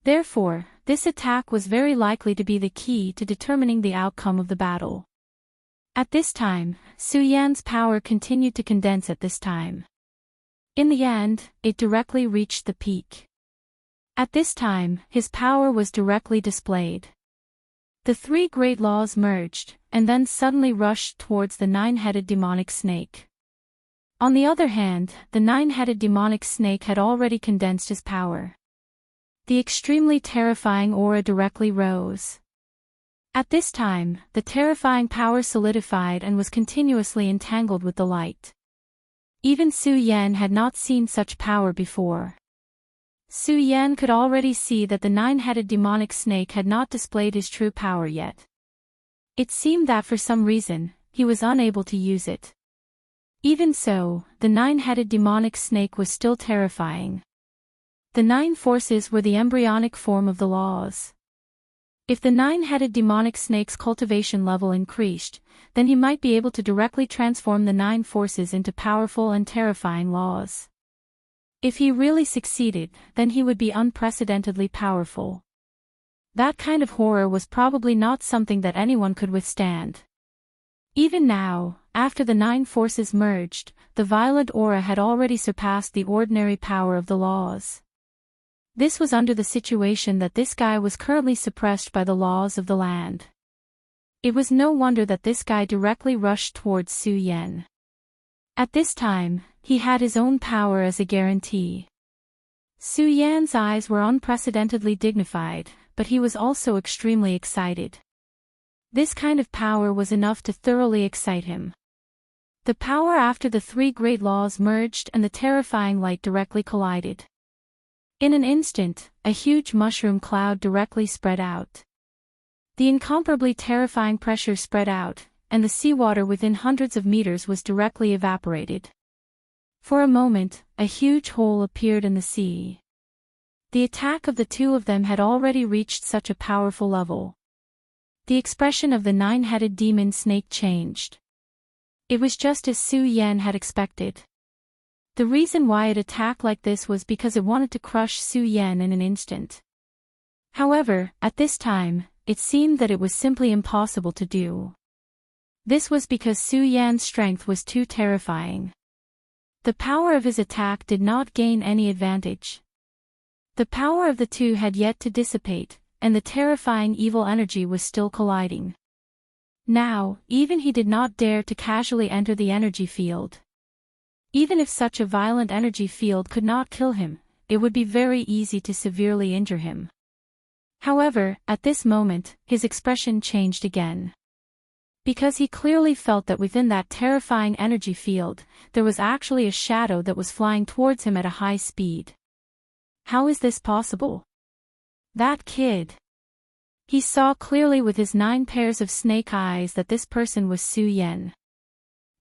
Therefore, this attack was very likely to be the key to determining the outcome of the battle. At this time, Su Yan's power continued to condense at this time. In the end, it directly reached the peak. At this time, his power was directly displayed. The three great laws merged, and then suddenly rushed towards the nine-headed demonic snake. On the other hand, the nine-headed demonic snake had already condensed his power. The extremely terrifying aura directly rose. At this time, the terrifying power solidified and was continuously entangled with the light. Even Su Yan had not seen such power before. Su Yan could already see that the nine-headed demonic snake had not displayed his true power yet. It seemed that for some reason, he was unable to use it. Even so, the nine-headed demonic snake was still terrifying. The nine forces were the embryonic form of the laws. If the nine-headed demonic snake's cultivation level increased, then he might be able to directly transform the nine forces into powerful and terrifying laws. If he really succeeded, then he would be unprecedentedly powerful. That kind of horror was probably not something that anyone could withstand. Even now, after the 9 forces merged, the violent aura had already surpassed the ordinary power of the laws. This was under the situation that this guy was currently suppressed by the laws of the land. It was no wonder that this guy directly rushed towards Su Yan. At this time, he had his own power as a guarantee. Su Yan's eyes were unprecedentedly dignified, but he was also extremely excited. This kind of power was enough to thoroughly excite him. The power after the 3 great laws merged and the terrifying light directly collided. In an instant, a huge mushroom cloud directly spread out. The incomparably terrifying pressure spread out, and the seawater within hundreds of meters was directly evaporated. For a moment, a huge hole appeared in the sea. The attack of the 2 of them had already reached such a powerful level. The expression of the 9-headed demon snake changed. It was just as Su Yan had expected. The reason why it attacked like this was because it wanted to crush Su Yan in an instant. However, at this time, it seemed that it was simply impossible to do. This was because Su Yan's strength was too terrifying. The power of his attack did not gain any advantage. The power of the 2 had yet to dissipate, and the terrifying evil energy was still colliding. Now, even he did not dare to casually enter the energy field. Even if such a violent energy field could not kill him, it would be very easy to severely injure him. However, at this moment, his expression changed again. Because he clearly felt that within that terrifying energy field, there was actually a shadow that was flying towards him at a high speed. How is this possible? That kid. He saw clearly with his 9 pairs of snake eyes that this person was Su Yan.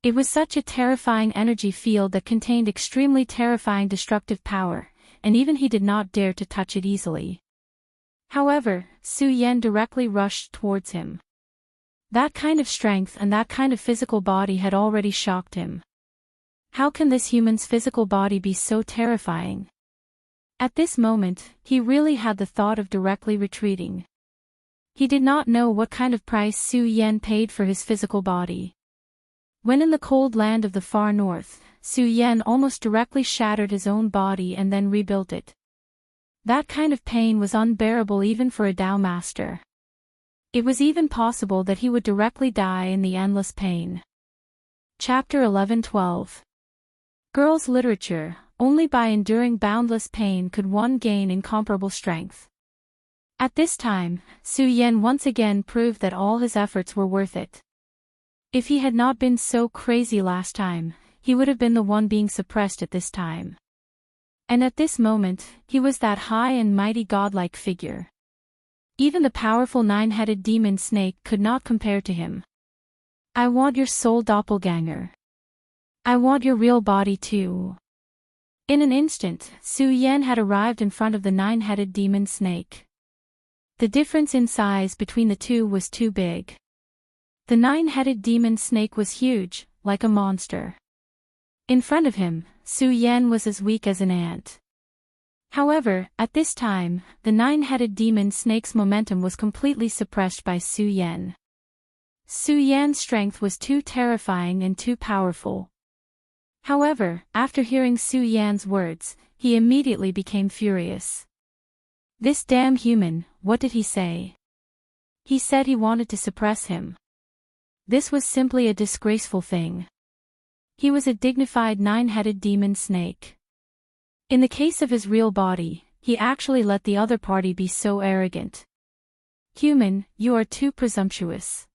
It was such a terrifying energy field that contained extremely terrifying destructive power, and even he did not dare to touch it easily. However, Su Yan directly rushed towards him. That kind of strength and that kind of physical body had already shocked him. How can this human's physical body be so terrifying? At this moment, he really had the thought of directly retreating. He did not know what kind of price Su Yan paid for his physical body. When in the cold land of the far north, Su Yan almost directly shattered his own body and then rebuilt it. That kind of pain was unbearable even for a Tao master. It was even possible that he would directly die in the endless pain. Chapter 11-12. Girls' Literature. Only by enduring boundless pain could one gain incomparable strength. At this time, Su Yan once again proved that all his efforts were worth it. If he had not been so crazy last time, he would have been the one being suppressed at this time. And at this moment, he was that high and mighty godlike figure. Even the powerful 9-headed demon snake could not compare to him. I want your soul doppelganger. I want your real body too. In an instant, Su Yan had arrived in front of the 9-headed demon snake. The difference in size between the 2 was too big. The 9-headed demon snake was huge, like a monster. In front of him, Su Yan was as weak as an ant. However, at this time, the 9-headed demon snake's momentum was completely suppressed by Su Yan. Su Yan's strength was too terrifying and too powerful. However, after hearing Su Yan's words, he immediately became furious. This damn human, what did he say? He said he wanted to suppress him. This was simply a disgraceful thing. He was a dignified 9-headed demon snake. In the case of his real body, he actually let the other party be so arrogant. Human, you are too presumptuous.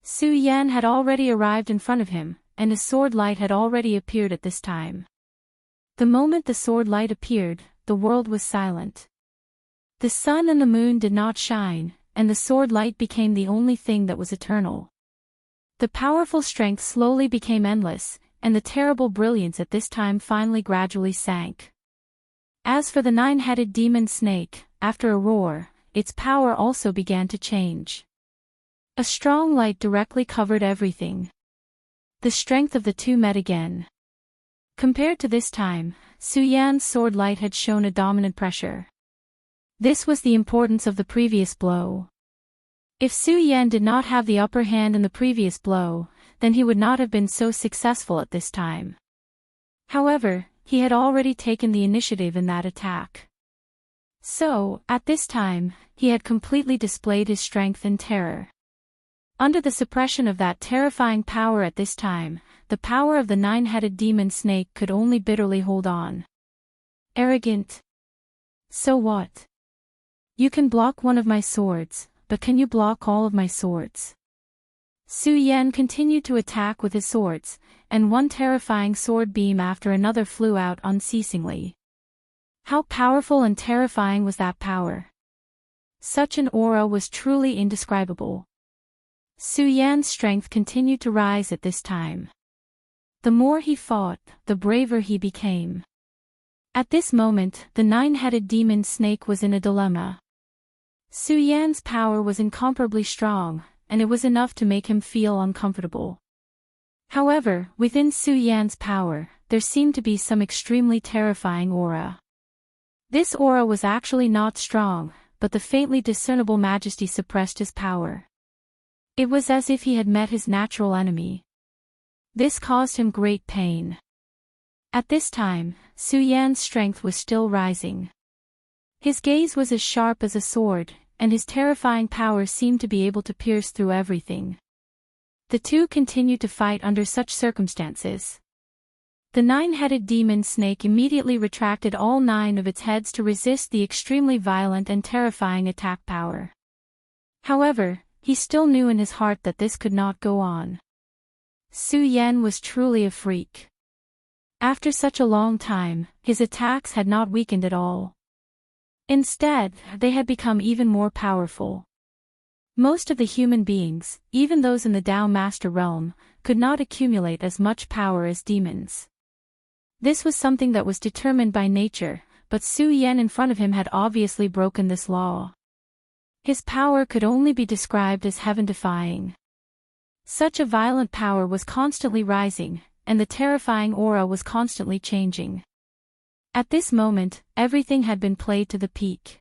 Su Yan had already arrived in front of him, and a sword light had already appeared at this time. The moment the sword light appeared, the world was silent. The sun and the moon did not shine, and the sword light became the only thing that was eternal. The powerful strength slowly became endless, and the terrible brilliance at this time finally gradually sank. As for the 9-headed demon snake, after a roar, its power also began to change. A strong light directly covered everything. The strength of the 2 met again. Compared to this time, Su Yan's sword light had shown a dominant pressure. This was the importance of the previous blow. If Su Yan did not have the upper hand in the previous blow, then he would not have been so successful at this time. However, he had already taken the initiative in that attack. So, at this time, he had completely displayed his strength and terror. Under the suppression of that terrifying power at this time, the power of the nine-headed demon snake could only bitterly hold on. Arrogant. So what? You can block one of my swords, but can you block all of my swords? Su Yan continued to attack with his swords, and one terrifying sword beam after another flew out unceasingly. How powerful and terrifying was that power? Such an aura was truly indescribable. Su Yan's strength continued to rise at this time. The more he fought, the braver he became. At this moment, the nine-headed demon snake was in a dilemma. Su Yan's power was incomparably strong, and it was enough to make him feel uncomfortable. However, within Su Yan's power, there seemed to be some extremely terrifying aura. This aura was actually not strong, but the faintly discernible majesty suppressed his power. It was as if he had met his natural enemy. This caused him great pain. At this time, Su Yan's strength was still rising. His gaze was as sharp as a sword, and his terrifying power seemed to be able to pierce through everything. The two continued to fight under such circumstances. The nine-headed demon snake immediately retracted all 9 of its heads to resist the extremely violent and terrifying attack power. However, he still knew in his heart that this could not go on. Su Yan was truly a freak. After such a long time, his attacks had not weakened at all. Instead, they had become even more powerful. Most of the human beings, even those in the Tao Master realm, could not accumulate as much power as demons. This was something that was determined by nature, but Su Yan in front of him had obviously broken this law. His power could only be described as heaven-defying. Such a violent power was constantly rising, and the terrifying aura was constantly changing. At this moment, everything had been played to the peak.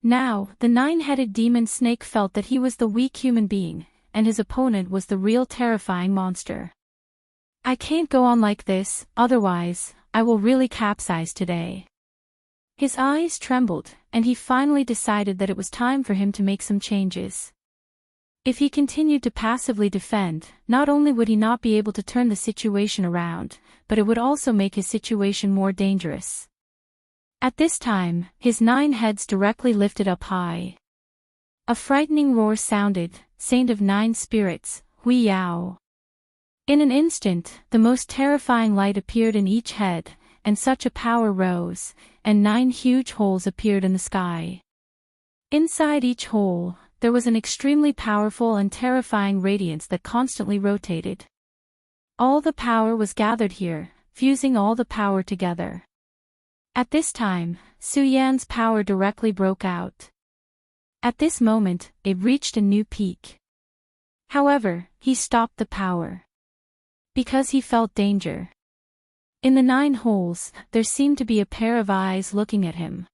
Now, the nine-headed demon snake felt that he was the weak human being, and his opponent was the real terrifying monster. I can't go on like this, otherwise, I will really capsize today. His eyes trembled, and he finally decided that it was time for him to make some changes. If he continued to passively defend, not only would he not be able to turn the situation around, but it would also make his situation more dangerous. At this time, his 9 heads directly lifted up high. A frightening roar sounded, Saint of 9 spirits, Hui Yao. In an instant, the most terrifying light appeared in each head, and such a power rose, and 9 huge holes appeared in the sky. Inside each hole, there was an extremely powerful and terrifying radiance that constantly rotated. All the power was gathered here, fusing all the power together. At this time, Su Yan's power directly broke out. At this moment, it reached a new peak. However, he stopped the power. Because he felt danger. In the 9 holes, there seemed to be a pair of eyes looking at him.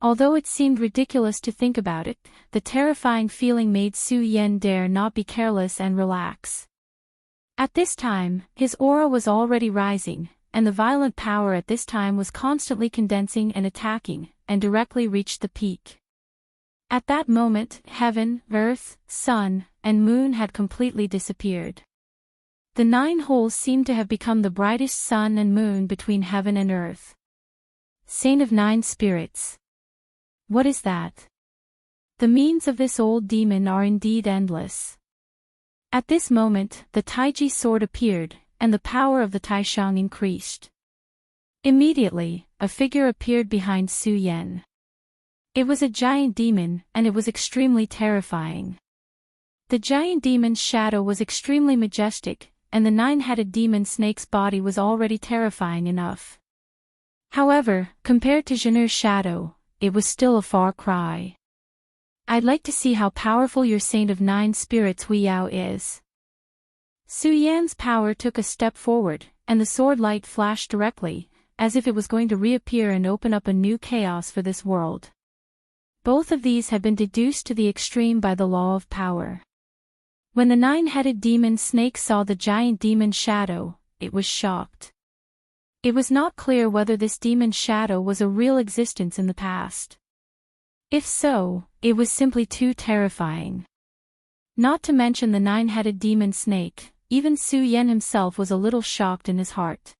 Although it seemed ridiculous to think about it, the terrifying feeling made Su Yan dare not be careless and relax. At this time, his aura was already rising, and the violent power at this time was constantly condensing and attacking, and directly reached the peak. At that moment, heaven, earth, sun, and moon had completely disappeared. The 9 holes seemed to have become the brightest sun and moon between heaven and earth. Saint of 9 spirits. What is that? The means of this old demon are indeed endless. At this moment, the Taiji sword appeared, and the power of the Taishang increased. Immediately, a figure appeared behind Su Yan. It was a giant demon, and it was extremely terrifying. The giant demon's shadow was extremely majestic, and the 9-headed demon snake's body was already terrifying enough. However, compared to Zhen'er's shadow, it was still a far cry. I'd like to see how powerful your Saint of 9 spirits Hui Yao is. Su Yan's power took a step forward, and the sword light flashed directly, as if it was going to reappear and open up a new chaos for this world. Both of these had been deduced to the extreme by the law of power. When the nine-headed demon snake saw the giant demon shadow, it was shocked. It was not clear whether this demon shadow was a real existence in the past. If so, it was simply too terrifying. Not to mention the nine-headed demon snake, even Su Yan himself was a little shocked in his heart.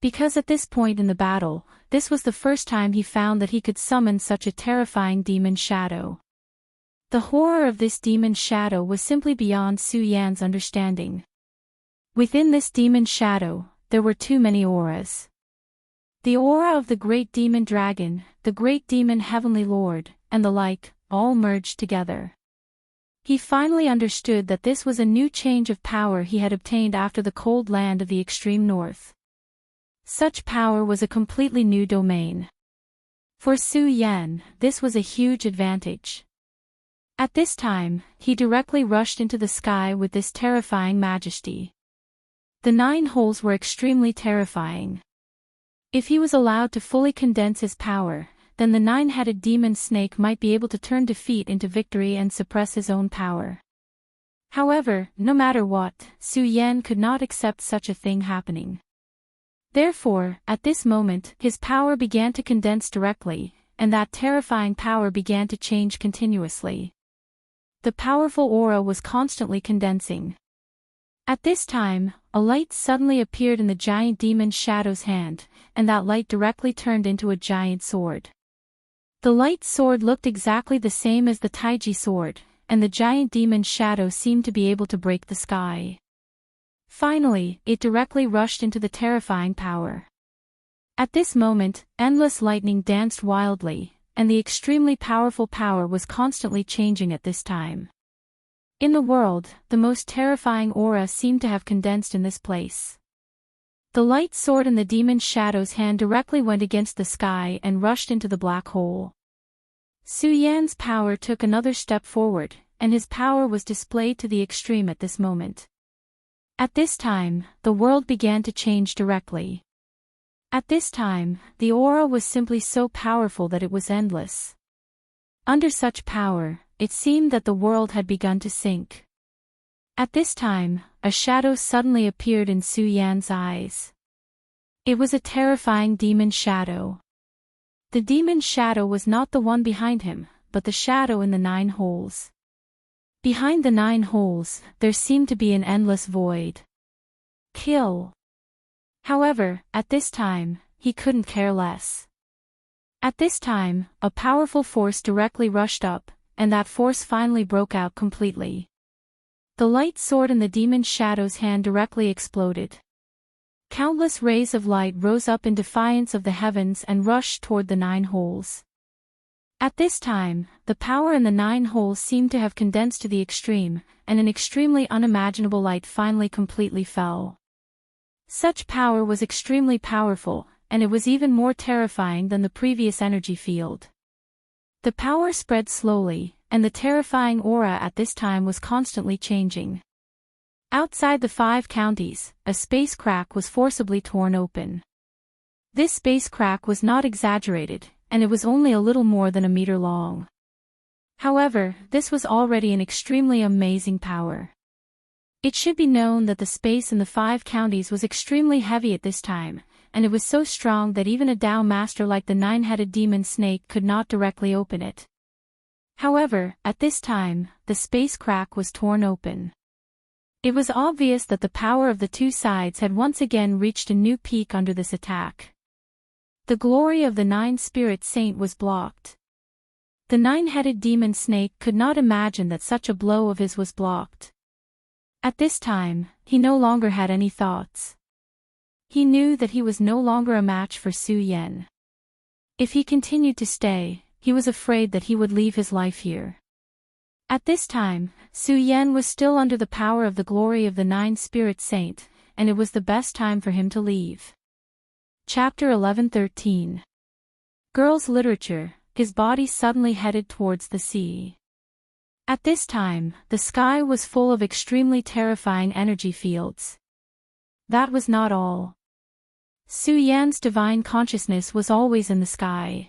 Because at this point in the battle, this was the first time he found that he could summon such a terrifying demon shadow. The horror of this demon shadow was simply beyond Su Yan's understanding. Within this demon shadow, there were too many auras. The aura of the great demon dragon, the great demon heavenly lord, and the like, all merged together. He finally understood that this was a new change of power he had obtained after the cold land of the extreme north. Such power was a completely new domain. For Su Yan, this was a huge advantage. At this time, he directly rushed into the sky with this terrifying majesty. The 9 holes were extremely terrifying. If he was allowed to fully condense his power, then the 9-headed demon snake might be able to turn defeat into victory and suppress his own power. However, no matter what, Su Yan could not accept such a thing happening. Therefore, at this moment, his power began to condense directly, and that terrifying power began to change continuously. The powerful aura was constantly condensing. At this time, a light suddenly appeared in the giant demon shadow's hand, and that light directly turned into a giant sword. The light sword looked exactly the same as the Taiji sword, and the giant demon shadow seemed to be able to break the sky. Finally, it directly rushed into the terrifying power. At this moment, endless lightning danced wildly, and the extremely powerful power was constantly changing at this time. In the world, the most terrifying aura seemed to have condensed in this place. The light sword in the demon shadow's hand directly went against the sky and rushed into the black hole. Su Yan's power took another step forward, and his power was displayed to the extreme at this moment. At this time, the world began to change directly. At this time, the aura was simply so powerful that it was endless. Under such power, it seemed that the world had begun to sink. At this time, a shadow suddenly appeared in Su Yan's eyes. It was a terrifying demon shadow. The demon shadow was not the one behind him, but the shadow in the 9 holes. Behind the 9 holes, there seemed to be an endless void. Kill. However, at this time, he couldn't care less. At this time, a powerful force directly rushed up, and that force finally broke out completely. The light sword in the demon shadow's hand directly exploded. Countless rays of light rose up in defiance of the heavens and rushed toward the 9 holes. At this time, the power in the 9 holes seemed to have condensed to the extreme, and an extremely unimaginable light finally completely fell. Such power was extremely powerful, and it was even more terrifying than the previous energy field. The power spread slowly, and the terrifying aura at this time was constantly changing. Outside the 5 counties, a space crack was forcibly torn open. This space crack was not exaggerated, and it was only a little more than a meter long. However, this was already an extremely amazing power. It should be known that the space in the 5 counties was extremely heavy at this time, and it was so strong that even a Tao master like the 9-headed demon snake could not directly open it. However, at this time, the space crack was torn open. It was obvious that the power of the 2 sides had once again reached a new peak under this attack. The glory of the 9-spirit saint was blocked. The 9-headed demon snake could not imagine that such a blow of his was blocked. At this time, he no longer had any thoughts. He knew that he was no longer a match for Su Yan. If he continued to stay, he was afraid that he would leave his life here. At this time, Su Yan was still under the power of the glory of the 9-spirit saint, and it was the best time for him to leave. Chapter 11:13. Girls' Literature. His body suddenly headed towards the sea. At this time, the sky was full of extremely terrifying energy fields. That was not all. Su Yan's divine consciousness was always in the sky.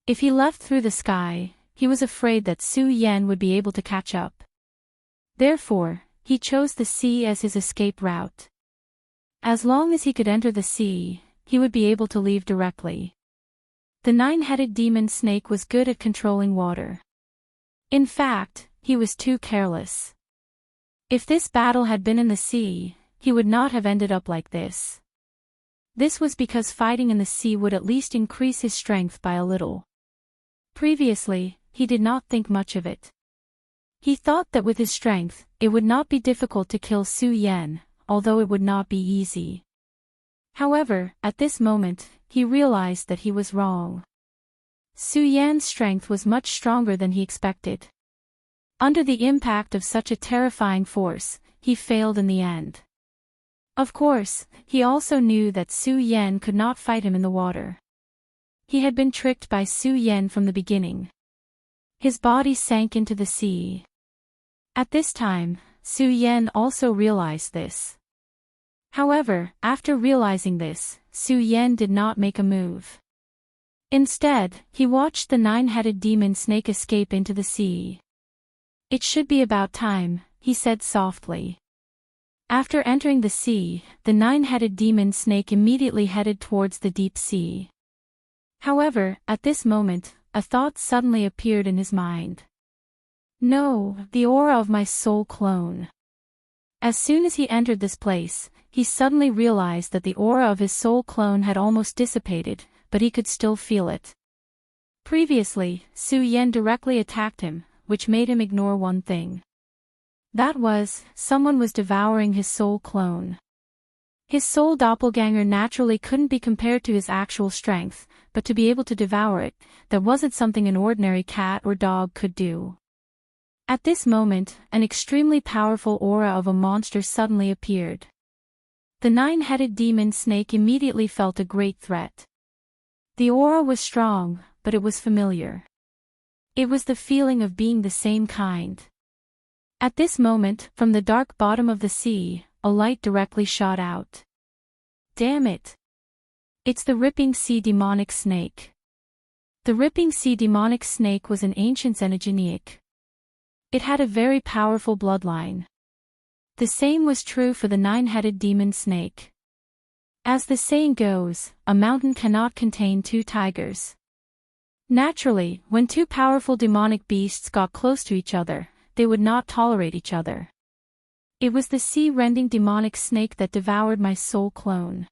If he left through the sky, he was afraid that Su Yan would be able to catch up. Therefore, he chose the sea as his escape route. As long as he could enter the sea, he would be able to leave directly. The nine-headed demon snake was good at controlling water. In fact, he was too careless. If this battle had been in the sea, he would not have ended up like this. This was because fighting in the sea would at least increase his strength by a little. Previously, he did not think much of it. He thought that with his strength, it would not be difficult to kill Su Yan, although it would not be easy. However, at this moment, he realized that he was wrong. Su Yan's strength was much stronger than he expected. Under the impact of such a terrifying force, he failed in the end. Of course, he also knew that Su Yan could not fight him in the water. He had been tricked by Su Yan from the beginning. His body sank into the sea. At this time, Su Yan also realized this. However, after realizing this, Su Yan did not make a move. Instead, he watched the nine-headed demon snake escape into the sea. "It should be about time," he said softly. After entering the sea, the nine-headed demon snake immediately headed towards the deep sea. However, at this moment, a thought suddenly appeared in his mind. No, the aura of my soul clone. As soon as he entered this place, he suddenly realized that the aura of his soul clone had almost dissipated, but he could still feel it. Previously, Su Yan directly attacked him, which made him ignore one thing. That was, someone was devouring his soul clone. His soul doppelganger naturally couldn't be compared to his actual strength, but to be able to devour it, that wasn't something an ordinary cat or dog could do. At this moment, an extremely powerful aura of a monster suddenly appeared. The nine-headed demon snake immediately felt a great threat. The aura was strong, but it was familiar. It was the feeling of being the same kind. At this moment, from the dark bottom of the sea, a light directly shot out. Damn it! It's the Ripping Sea Demonic Snake. The Ripping Sea Demonic Snake was an ancient xenogeneic. It had a very powerful bloodline. The same was true for the nine-headed demon snake. As the saying goes, a mountain cannot contain two tigers. Naturally, when two powerful demonic beasts got close to each other, they would not tolerate each other. It was the sea-rending demonic snake that devoured my soul clone.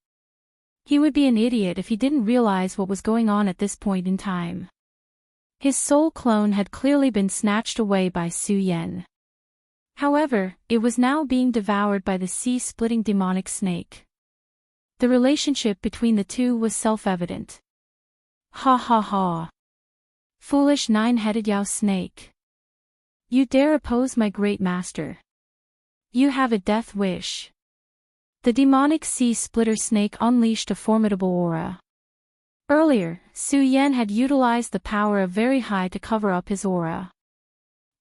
He would be an idiot if he didn't realize what was going on at this point in time. His soul clone had clearly been snatched away by Su Yan. However, it was now being devoured by the sea-splitting demonic snake. The relationship between the two was self-evident. Ha ha ha! Foolish nine-headed Yao snake! You dare oppose my great master? You have a death wish. The demonic sea-splitter snake unleashed a formidable aura. Earlier, Su Yan had utilized the power of Very High to cover up his aura.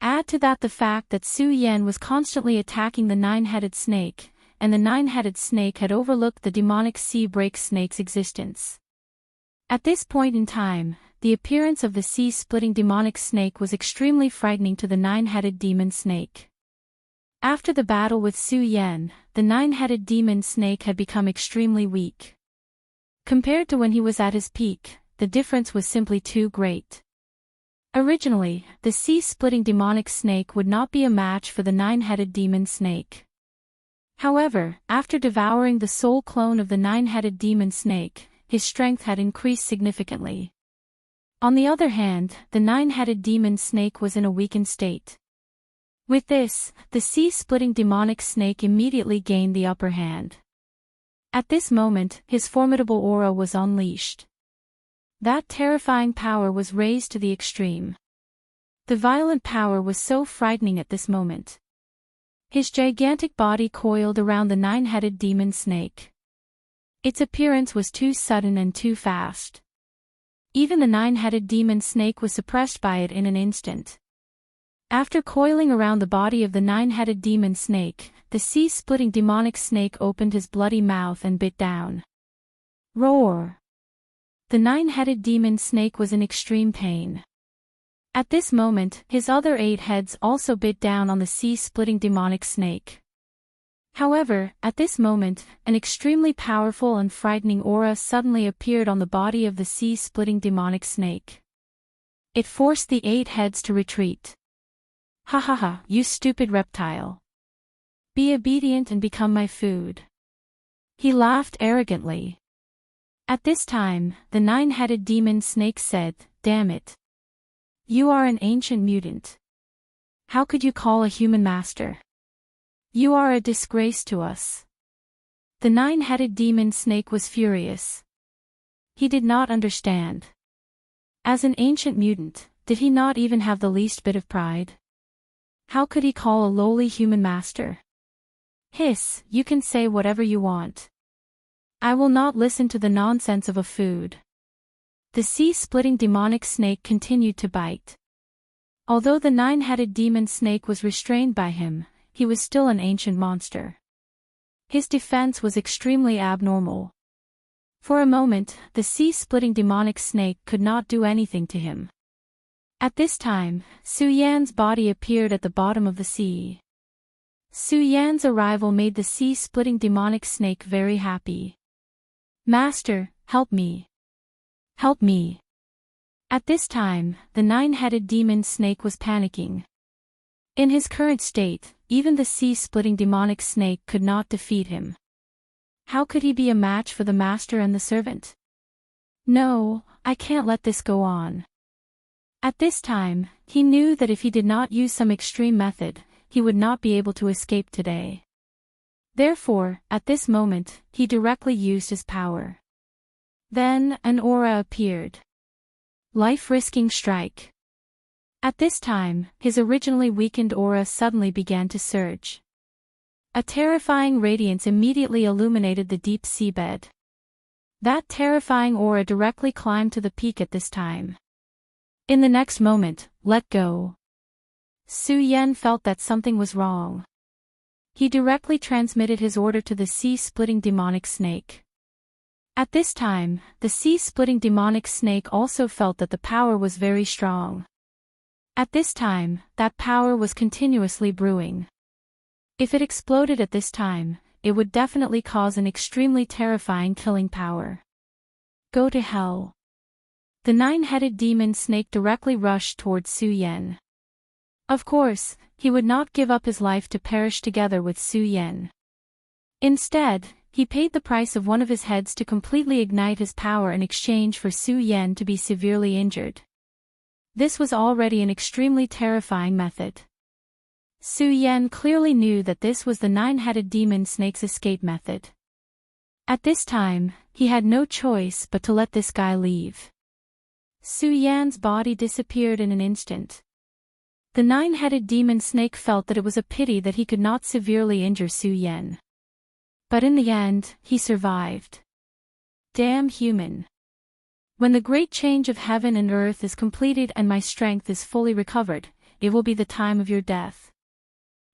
Add to that the fact that Su Yan was constantly attacking the nine-headed snake, and the nine-headed snake had overlooked the demonic sea-break snake's existence. At this point in time, the appearance of the sea-splitting demonic snake was extremely frightening to the nine-headed demon snake. After the battle with Su Yan, the nine-headed demon snake had become extremely weak. Compared to when he was at his peak, the difference was simply too great. Originally, the sea-splitting demonic snake would not be a match for the nine-headed demon snake. However, after devouring the soul clone of the nine-headed demon snake, his strength had increased significantly. On the other hand, the nine-headed demon snake was in a weakened state. With this, the sea-splitting demonic snake immediately gained the upper hand. At this moment, his formidable aura was unleashed. That terrifying power was raised to the extreme. The violent power was so frightening at this moment. His gigantic body coiled around the nine-headed demon snake. Its appearance was too sudden and too fast. Even the nine-headed demon snake was suppressed by it in an instant. After coiling around the body of the nine-headed demon snake, the sea-splitting demonic snake opened his bloody mouth and bit down. Roar! The nine-headed demon snake was in extreme pain. At this moment, his other 8 heads also bit down on the sea-splitting demonic snake. However, at this moment, an extremely powerful and frightening aura suddenly appeared on the body of the sea-splitting demonic snake. It forced the 8 heads to retreat. Ha ha ha, you stupid reptile. Be obedient and become my food. He laughed arrogantly. At this time, the 9-headed demon snake said, "Damn it. You are an ancient mutant. How could you call a human master? You are a disgrace to us." The 9-headed demon snake was furious. He did not understand. As an ancient mutant, did he not even have the least bit of pride? How could he call a lowly human master? Hiss, you can say whatever you want. I will not listen to the nonsense of a food. The sea-splitting demonic snake continued to bite. Although the 9-headed demon snake was restrained by him, he was still an ancient monster. His defense was extremely abnormal. For a moment, the sea-splitting demonic snake could not do anything to him. At this time, Su Yan's body appeared at the bottom of the sea. Su Yan's arrival made the sea-splitting demonic snake very happy. "Master, help me. Help me." At this time, the 9-headed demon snake was panicking. In his current state, even the sea-splitting demonic snake could not defeat him. How could he be a match for the master and the servant? No, I can't let this go on. At this time, he knew that if he did not use some extreme method, he would not be able to escape today. Therefore, at this moment, he directly used his power. Then, an aura appeared. Life-risking strike. At this time, his originally weakened aura suddenly began to surge. A terrifying radiance immediately illuminated the deep seabed. That terrifying aura directly climbed to the peak at this time. In the next moment, let go. Su Yan felt that something was wrong. He directly transmitted his order to the sea-splitting demonic snake. At this time, the sea-splitting demonic snake also felt that the power was very strong. At this time, that power was continuously brewing. If it exploded at this time, it would definitely cause an extremely terrifying killing power. Go to hell. The 9-headed demon snake directly rushed towards Su Yan. Of course, he would not give up his life to perish together with Su Yan. Instead, he paid the price of one of his heads to completely ignite his power in exchange for Su Yan to be severely injured. This was already an extremely terrifying method. Su Yan clearly knew that this was the 9-headed demon snake's escape method. At this time, he had no choice but to let this guy leave. Su Yan's body disappeared in an instant. The 9-headed demon snake felt that it was a pity that he could not severely injure Su Yan. But in the end, he survived. Damn human. When the great change of heaven and earth is completed and my strength is fully recovered, it will be the time of your death.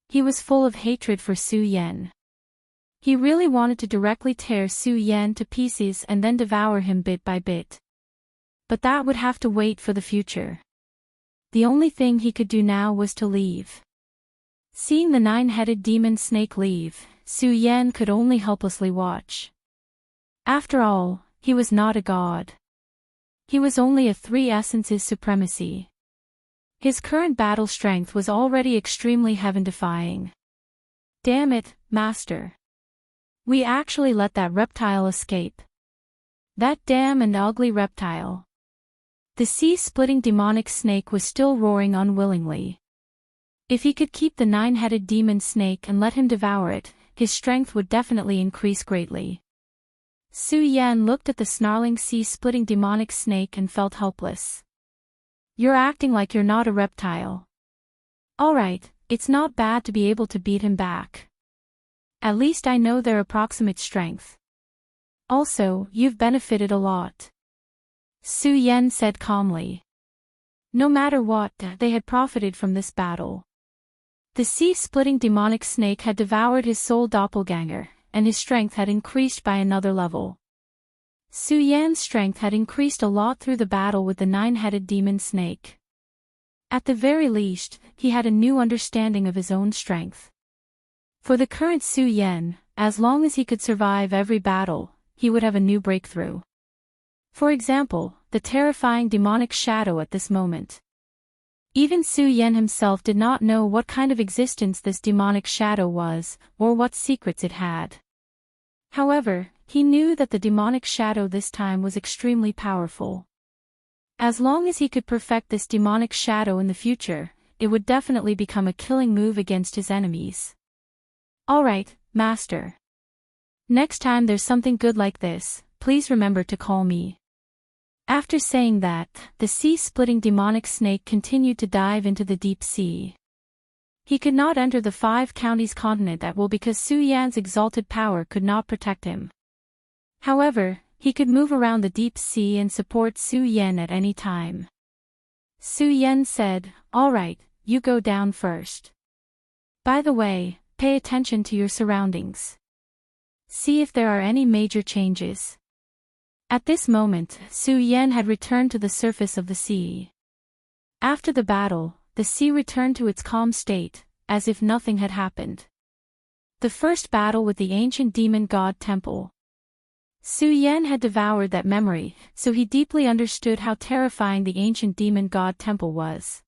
He was full of hatred for Su Yan. He really wanted to directly tear Su Yan to pieces and then devour him bit by bit. But that would have to wait for the future. The only thing he could do now was to leave. Seeing the 9-headed demon snake leave, Su Yan could only helplessly watch. After all, he was not a god. He was only a 3 essences supremacy. His current battle strength was already extremely heaven-defying. Damn it, master. We actually let that reptile escape. That damn and ugly reptile. The sea-splitting demonic snake was still roaring unwillingly. If he could keep the 9-headed demon snake and let him devour it, his strength would definitely increase greatly. Su Yan looked at the snarling sea-splitting demonic snake and felt helpless. You're acting like you're not a reptile. Alright, it's not bad to be able to beat him back. At least I know their approximate strength. Also, you've benefited a lot. Su Yan said calmly. No matter what, they had profited from this battle. The sea-splitting demonic snake had devoured his soul doppelganger, and his strength had increased by another level. Su Yan's strength had increased a lot through the battle with the nine-headed demon snake. At the very least, he had a new understanding of his own strength. For the current Su Yan, as long as he could survive every battle, he would have a new breakthrough. For example, the terrifying demonic shadow at this moment. Even Su Yan himself did not know what kind of existence this demonic shadow was, or what secrets it had. However, he knew that the demonic shadow this time was extremely powerful. As long as he could perfect this demonic shadow in the future, it would definitely become a killing move against his enemies. Alright, Master. Next time there's something good like this, please remember to call me. After saying that, the sea-splitting demonic snake continued to dive into the deep sea. He could not enter the 5 counties continent at will because Su Yan's exalted power could not protect him. However, he could move around the deep sea and support Su Yan at any time. Su Yan said, "Alright, you go down first. By the way, pay attention to your surroundings. See if there are any major changes." At this moment, Su Yan had returned to the surface of the sea. After the battle, the sea returned to its calm state, as if nothing had happened. The first battle with the ancient demon god temple. Su Yan had devoured that memory, so he deeply understood how terrifying the ancient demon god temple was.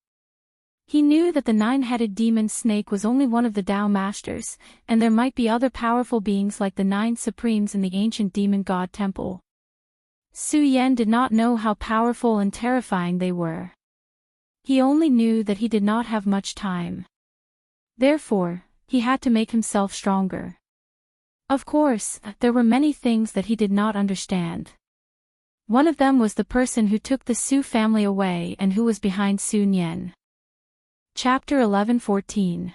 He knew that the 9-headed demon snake was only one of the Tao masters, and there might be other powerful beings like the 9 supremes in the ancient demon god temple. Su Yan did not know how powerful and terrifying they were. He only knew that he did not have much time. Therefore, he had to make himself stronger. Of course, there were many things that he did not understand. One of them was the person who took the Su family away and who was behind Su Yan. Chapter 11-14.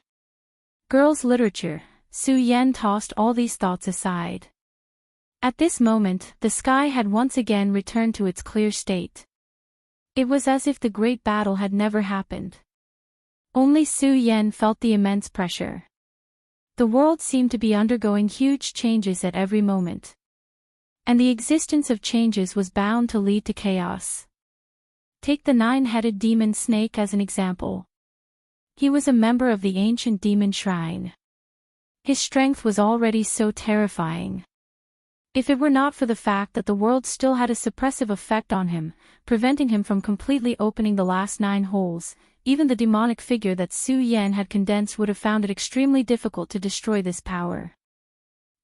Girls' Literature. Su Yan tossed all these thoughts aside. At this moment, the sky had once again returned to its clear state. It was as if the great battle had never happened. Only Su Yan felt the immense pressure. The world seemed to be undergoing huge changes at every moment. And the existence of changes was bound to lead to chaos. Take the 9-headed demon snake as an example. He was a member of the ancient demon shrine. His strength was already so terrifying. If it were not for the fact that the world still had a suppressive effect on him, preventing him from completely opening the last 9 holes, even the demonic figure that Su Yan had condensed would have found it extremely difficult to destroy this power.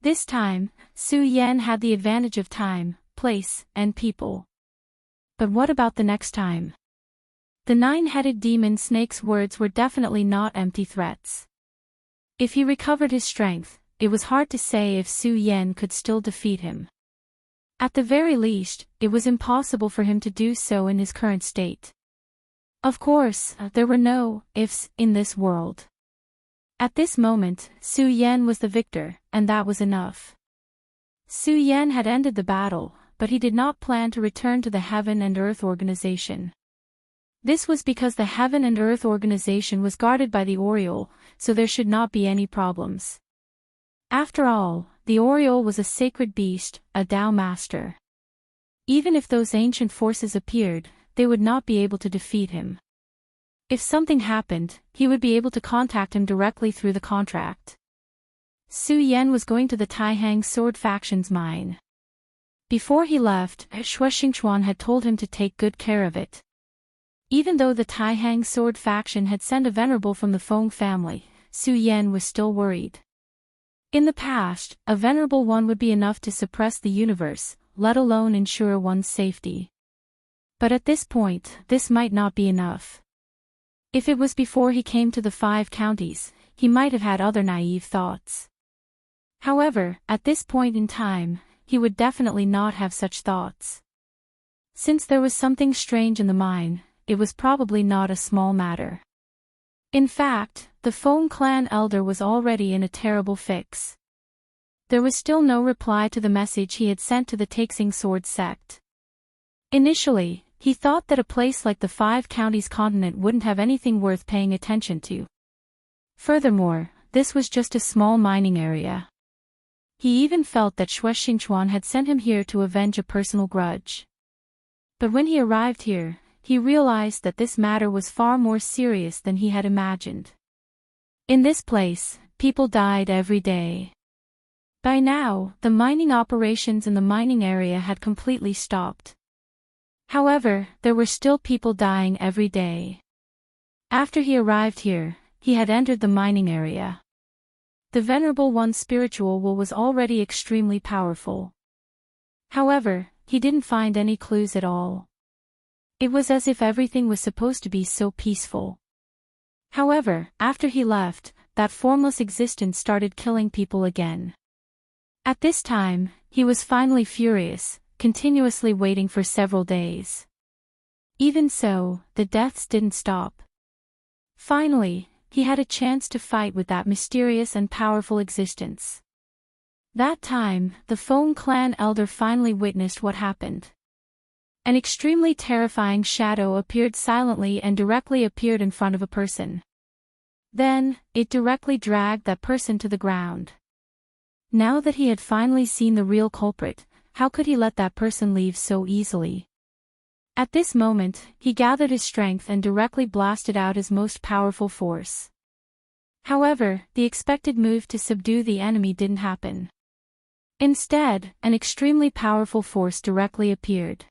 This time, Su Yan had the advantage of time, place, and people. But what about the next time? The 9-headed demon snake's words were definitely not empty threats. If he recovered his strength, it was hard to say if Su Yan could still defeat him. At the very least, it was impossible for him to do so in his current state. Of course, there were no ifs in this world. At this moment, Su Yan was the victor, and that was enough. Su Yan had ended the battle, but he did not plan to return to the Heaven and Earth organization. This was because the Heaven and Earth organization was guarded by the Oriole, so there should not be any problems. After all, the Oriole was a sacred beast, a Tao master. Even if those ancient forces appeared, they would not be able to defeat him. If something happened, he would be able to contact him directly through the contract. Su Yan was going to the Taihang sword faction's mine. Before he left, Shui Xingchuan had told him to take good care of it. Even though the Taihang sword faction had sent a venerable from the Feng family, Su Yan was still worried. In the past, a venerable one would be enough to suppress the universe, let alone ensure one's safety. But at this point, this might not be enough. If it was before he came to the 5 counties, he might have had other naive thoughts. However, at this point in time, he would definitely not have such thoughts. Since there was something strange in the mine, it was probably not a small matter. In fact, the Feng clan elder was already in a terrible fix. There was still no reply to the message he had sent to the Taixing sword sect. Initially, he thought that a place like the 5 counties continent wouldn't have anything worth paying attention to. Furthermore, this was just a small mining area. He even felt that Xue Xingchuan had sent him here to avenge a personal grudge. But when he arrived here, he realized that this matter was far more serious than he had imagined. In this place, people died every day. By now, the mining operations in the mining area had completely stopped. However, there were still people dying every day. After he arrived here, he had entered the mining area. The Venerable One's spiritual will was already extremely powerful. However, he didn't find any clues at all. It was as if everything was supposed to be so peaceful. However, after he left, that formless existence started killing people again. At this time, he was finally furious, continuously waiting for several days. Even so, the deaths didn't stop. Finally, he had a chance to fight with that mysterious and powerful existence. That time, the Feng clan elder finally witnessed what happened. An extremely terrifying shadow appeared silently and directly appeared in front of a person. Then, it directly dragged that person to the ground. Now that he had finally seen the real culprit, how could he let that person leave so easily? At this moment, he gathered his strength and directly blasted out his most powerful force. However, the expected move to subdue the enemy didn't happen. Instead, an extremely powerful force directly appeared.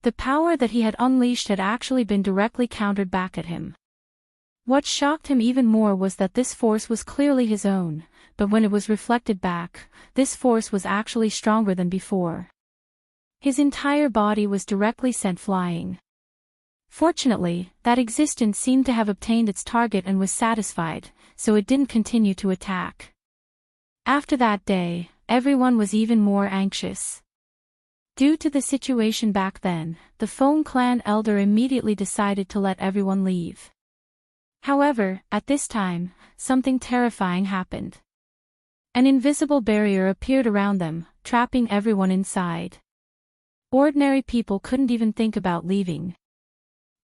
The power that he had unleashed had actually been directly countered back at him. What shocked him even more was that this force was clearly his own, but when it was reflected back, this force was actually stronger than before. His entire body was directly sent flying. Fortunately, that existence seemed to have obtained its target and was satisfied, so it didn't continue to attack. After that day, everyone was even more anxious. Due to the situation back then, the Feng clan elder immediately decided to let everyone leave. However, at this time, something terrifying happened. An invisible barrier appeared around them, trapping everyone inside. Ordinary people couldn't even think about leaving.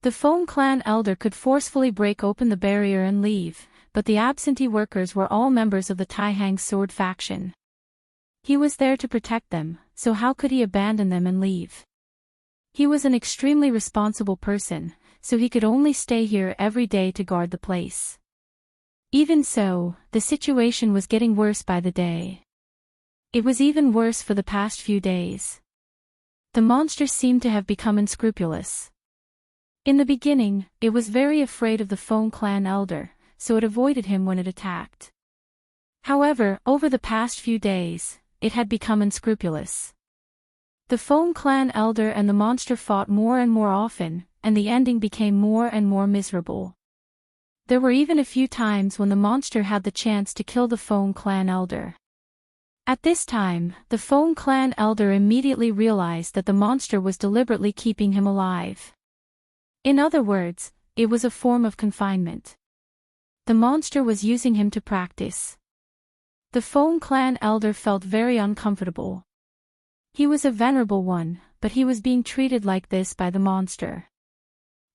The Feng clan elder could forcefully break open the barrier and leave, but the absentee workers were all members of the Taihang sword faction. He was there to protect them, so how could he abandon them and leave? He was an extremely responsible person, so he could only stay here every day to guard the place. Even so, the situation was getting worse by the day. It was even worse for the past few days. The monster seemed to have become unscrupulous. In the beginning, it was very afraid of the Feng clan elder, so it avoided him when it attacked. However, over the past few days, it had become unscrupulous. The Feng clan elder and the monster fought more and more often, and the ending became more and more miserable. There were even a few times when the monster had the chance to kill the Feng clan elder. At this time, the Feng clan elder immediately realized that the monster was deliberately keeping him alive. In other words, it was a form of confinement. The monster was using him to practice. The Feng clan elder felt very uncomfortable. He was a venerable one, but he was being treated like this by the monster.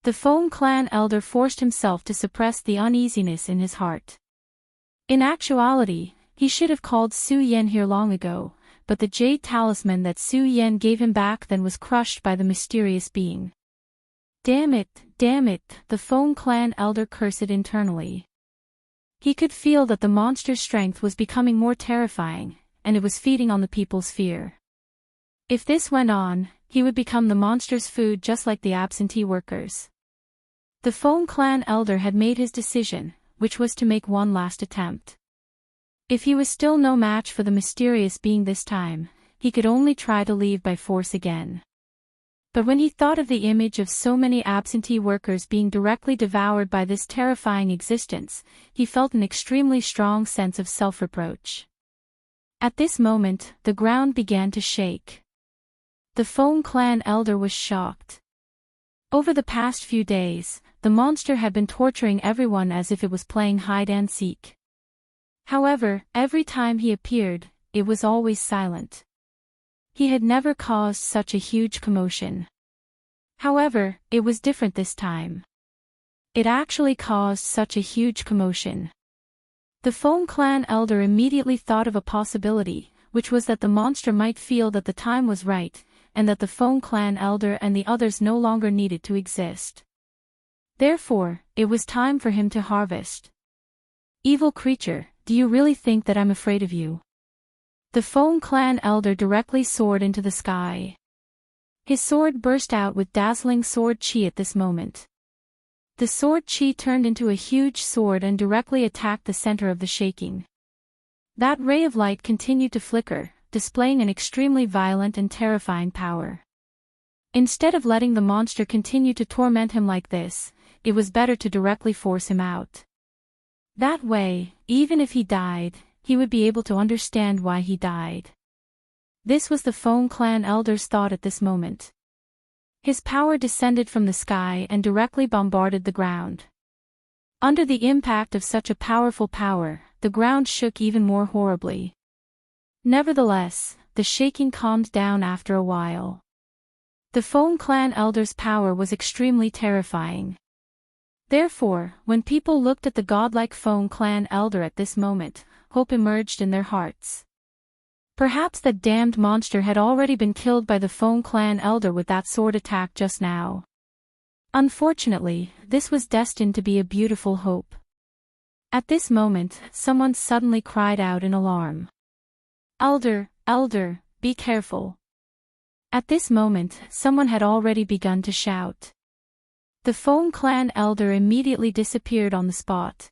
The Feng clan elder forced himself to suppress the uneasiness in his heart. In actuality, he should have called Su Yan here long ago, but the jade talisman that Su Yan gave him back then was crushed by the mysterious being. Damn it, the Feng clan elder cursed internally. He could feel that the monster's strength was becoming more terrifying, and it was feeding on the people's fear. If this went on, he would become the monster's food just like the absentee workers. The Feng clan elder had made his decision, which was to make one last attempt. If he was still no match for the mysterious being this time, he could only try to leave by force again. But when he thought of the image of so many absentee workers being directly devoured by this terrifying existence, he felt an extremely strong sense of self-reproach. At this moment, the ground began to shake. The Feng clan elder was shocked. Over the past few days, the monster had been torturing everyone as if it was playing hide and seek. However, every time he appeared, it was always silent. He had never caused such a huge commotion. However, it was different this time. It actually caused such a huge commotion. The Feng clan elder immediately thought of a possibility, which was that the monster might feel that the time was right, and that the Feng clan elder and the others no longer needed to exist. Therefore, it was time for him to harvest. Evil creature, do you really think that I'm afraid of you? The Feng clan elder directly soared into the sky. His sword burst out with dazzling sword chi at this moment. The sword chi turned into a huge sword and directly attacked the center of the shaking. That ray of light continued to flicker, displaying an extremely violent and terrifying power. Instead of letting the monster continue to torment him like this, it was better to directly force him out. That way, even if he died, he would be able to understand why he died. This was the Feng clan elder's thought at this moment. His power descended from the sky and directly bombarded the ground. Under the impact of such a powerful power, the ground shook even more horribly. Nevertheless, the shaking calmed down after a while. The Feng clan elder's power was extremely terrifying. Therefore, when people looked at the godlike Feng clan elder at this moment, hope emerged in their hearts. Perhaps that damned monster had already been killed by the Feng clan elder with that sword attack just now. Unfortunately, this was destined to be a beautiful hope. At this moment, someone suddenly cried out in alarm. "Elder, elder, be careful." At this moment, someone had already begun to shout. The Feng clan elder immediately disappeared on the spot.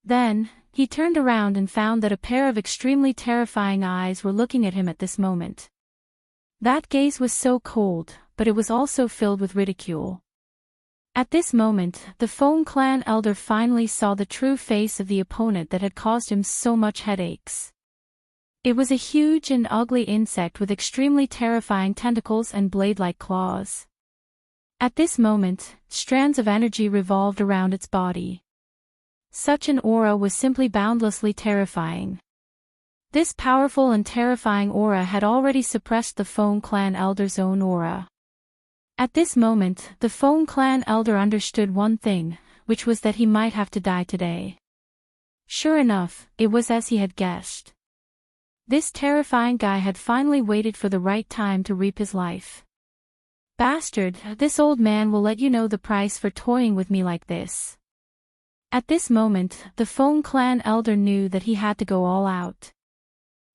Then, he turned around and found that a pair of extremely terrifying eyes were looking at him at this moment. That gaze was so cold, but it was also filled with ridicule. At this moment, the Feng clan elder finally saw the true face of the opponent that had caused him so much headaches. It was a huge and ugly insect with extremely terrifying tentacles and blade-like claws. At this moment, strands of energy revolved around its body. Such an aura was simply boundlessly terrifying. This powerful and terrifying aura had already suppressed the Feng clan elder's own aura. At this moment, the Feng clan elder understood one thing, which was that he might have to die today. Sure enough, it was as he had guessed. This terrifying guy had finally waited for the right time to reap his life. "Bastard, this old man will let you know the price for toying with me like this." At this moment, the Feng clan elder knew that he had to go all out.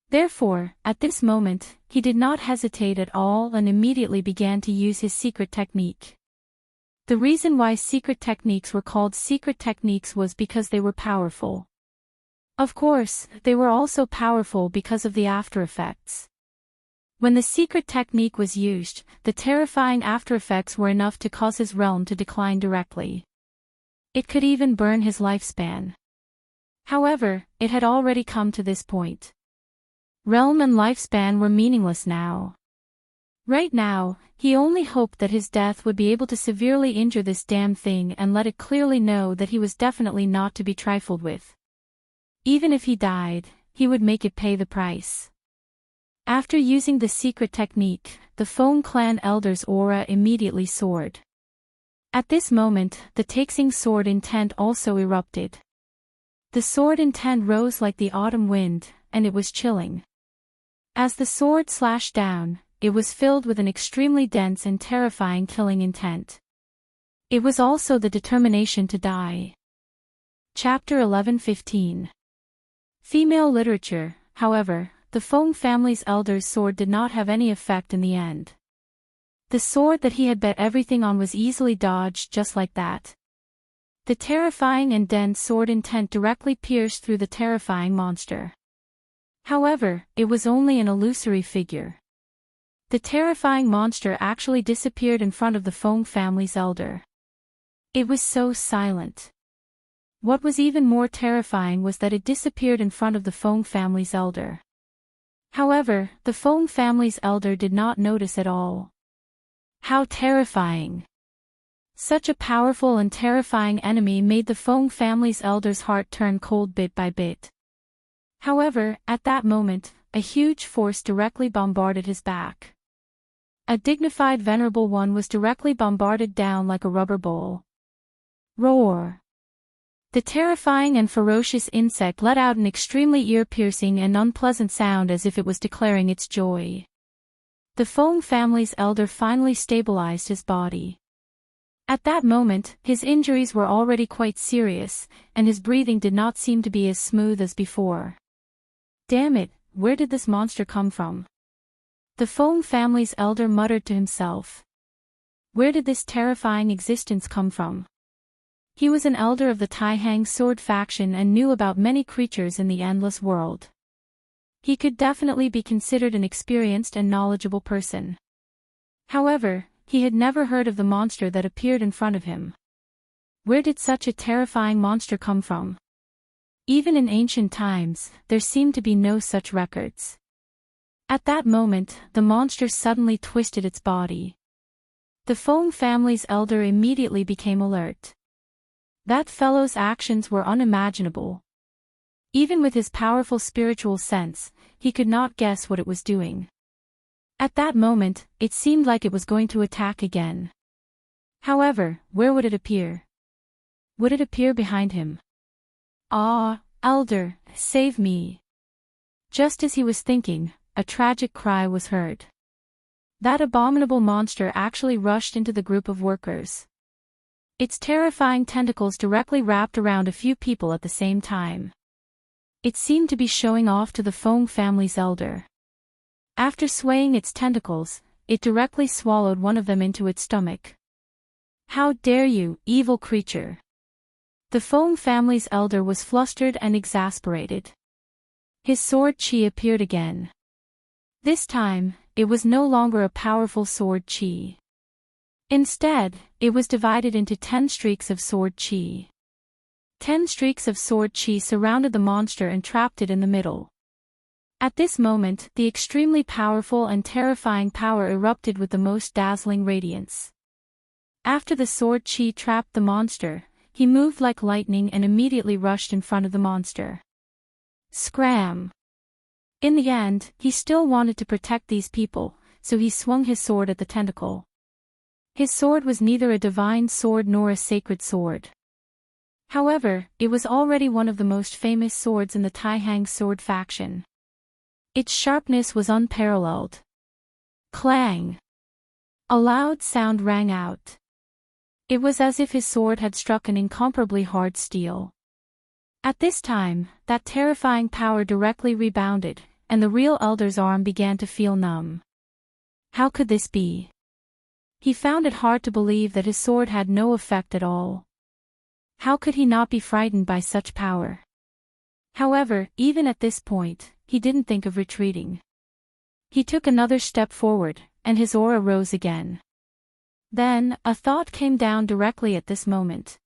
Therefore, at this moment, he did not hesitate at all and immediately began to use his secret technique. The reason why secret techniques were called secret techniques was because they were powerful. Of course, they were also powerful because of the after effects. When the secret technique was used, the terrifying after effects were enough to cause his realm to decline directly. It could even burn his lifespan. However, it had already come to this point. Realm and lifespan were meaningless now. Right now, he only hoped that his death would be able to severely injure this damn thing and let it clearly know that he was definitely not to be trifled with. Even if he died, he would make it pay the price. After using the secret technique, the Feng clan elder's aura immediately soared. At this moment, the Taxing sword intent also erupted. The sword intent rose like the autumn wind, and it was chilling. As the sword slashed down, it was filled with an extremely dense and terrifying killing intent. It was also the determination to die. Chapter 11:15. Female literature. However, the Feng family's elder's sword did not have any effect in the end. The sword that he had bet everything on was easily dodged just like that. The terrifying and dense sword intent directly pierced through the terrifying monster. However, it was only an illusory figure. The terrifying monster actually disappeared in front of the Feng family's elder. It was so silent. What was even more terrifying was that it disappeared in front of the Feng family's elder. However, the Feng family's elder did not notice at all. How terrifying! Such a powerful and terrifying enemy made the Feng family's elder's heart turn cold bit by bit. However, at that moment, a huge force directly bombarded his back. A dignified venerable one was directly bombarded down like a rubber ball. Roar! The terrifying and ferocious insect let out an extremely ear-piercing and unpleasant sound as if it was declaring its joy. The Fong family's elder finally stabilized his body. At that moment, his injuries were already quite serious, and his breathing did not seem to be as smooth as before. Damn it, where did this monster come from? The Fong family's elder muttered to himself. Where did this terrifying existence come from? He was an elder of the Taihang sword faction and knew about many creatures in the endless world. He could definitely be considered an experienced and knowledgeable person. However, he had never heard of the monster that appeared in front of him. Where did such a terrifying monster come from? Even in ancient times, there seemed to be no such records. At that moment, the monster suddenly twisted its body. The Fong family's elder immediately became alert. That fellow's actions were unimaginable. Even with his powerful spiritual sense, he could not guess what it was doing. At that moment, it seemed like it was going to attack again. However, where would it appear? Would it appear behind him? Ah, elder, save me. Just as he was thinking, a tragic cry was heard. That abominable monster actually rushed into the group of workers. Its terrifying tentacles directly wrapped around a few people at the same time. It seemed to be showing off to the Fong family's elder. After swaying its tentacles, it directly swallowed one of them into its stomach. How dare you, evil creature! The Fong family's elder was flustered and exasperated. His sword chi appeared again. This time, it was no longer a powerful sword chi. Instead, it was divided into 10 streaks of sword chi. 10 streaks of sword chi surrounded the monster and trapped it in the middle. At this moment, the extremely powerful and terrifying power erupted with the most dazzling radiance. After the sword chi trapped the monster, he moved like lightning and immediately rushed in front of the monster. Scram! In the end, he still wanted to protect these people, so he swung his sword at the tentacle. His sword was neither a divine sword nor a sacred sword. However, it was already one of the most famous swords in the Taihang sword faction. Its sharpness was unparalleled. Clang! A loud sound rang out. It was as if his sword had struck an incomparably hard steel. At this time, that terrifying power directly rebounded, and the real elder's arm began to feel numb. How could this be? He found it hard to believe that his sword had no effect at all. How could he not be frightened by such power? However, even at this point, he didn't think of retreating. He took another step forward, and his aura rose again. Then, a thought came down directly at this moment.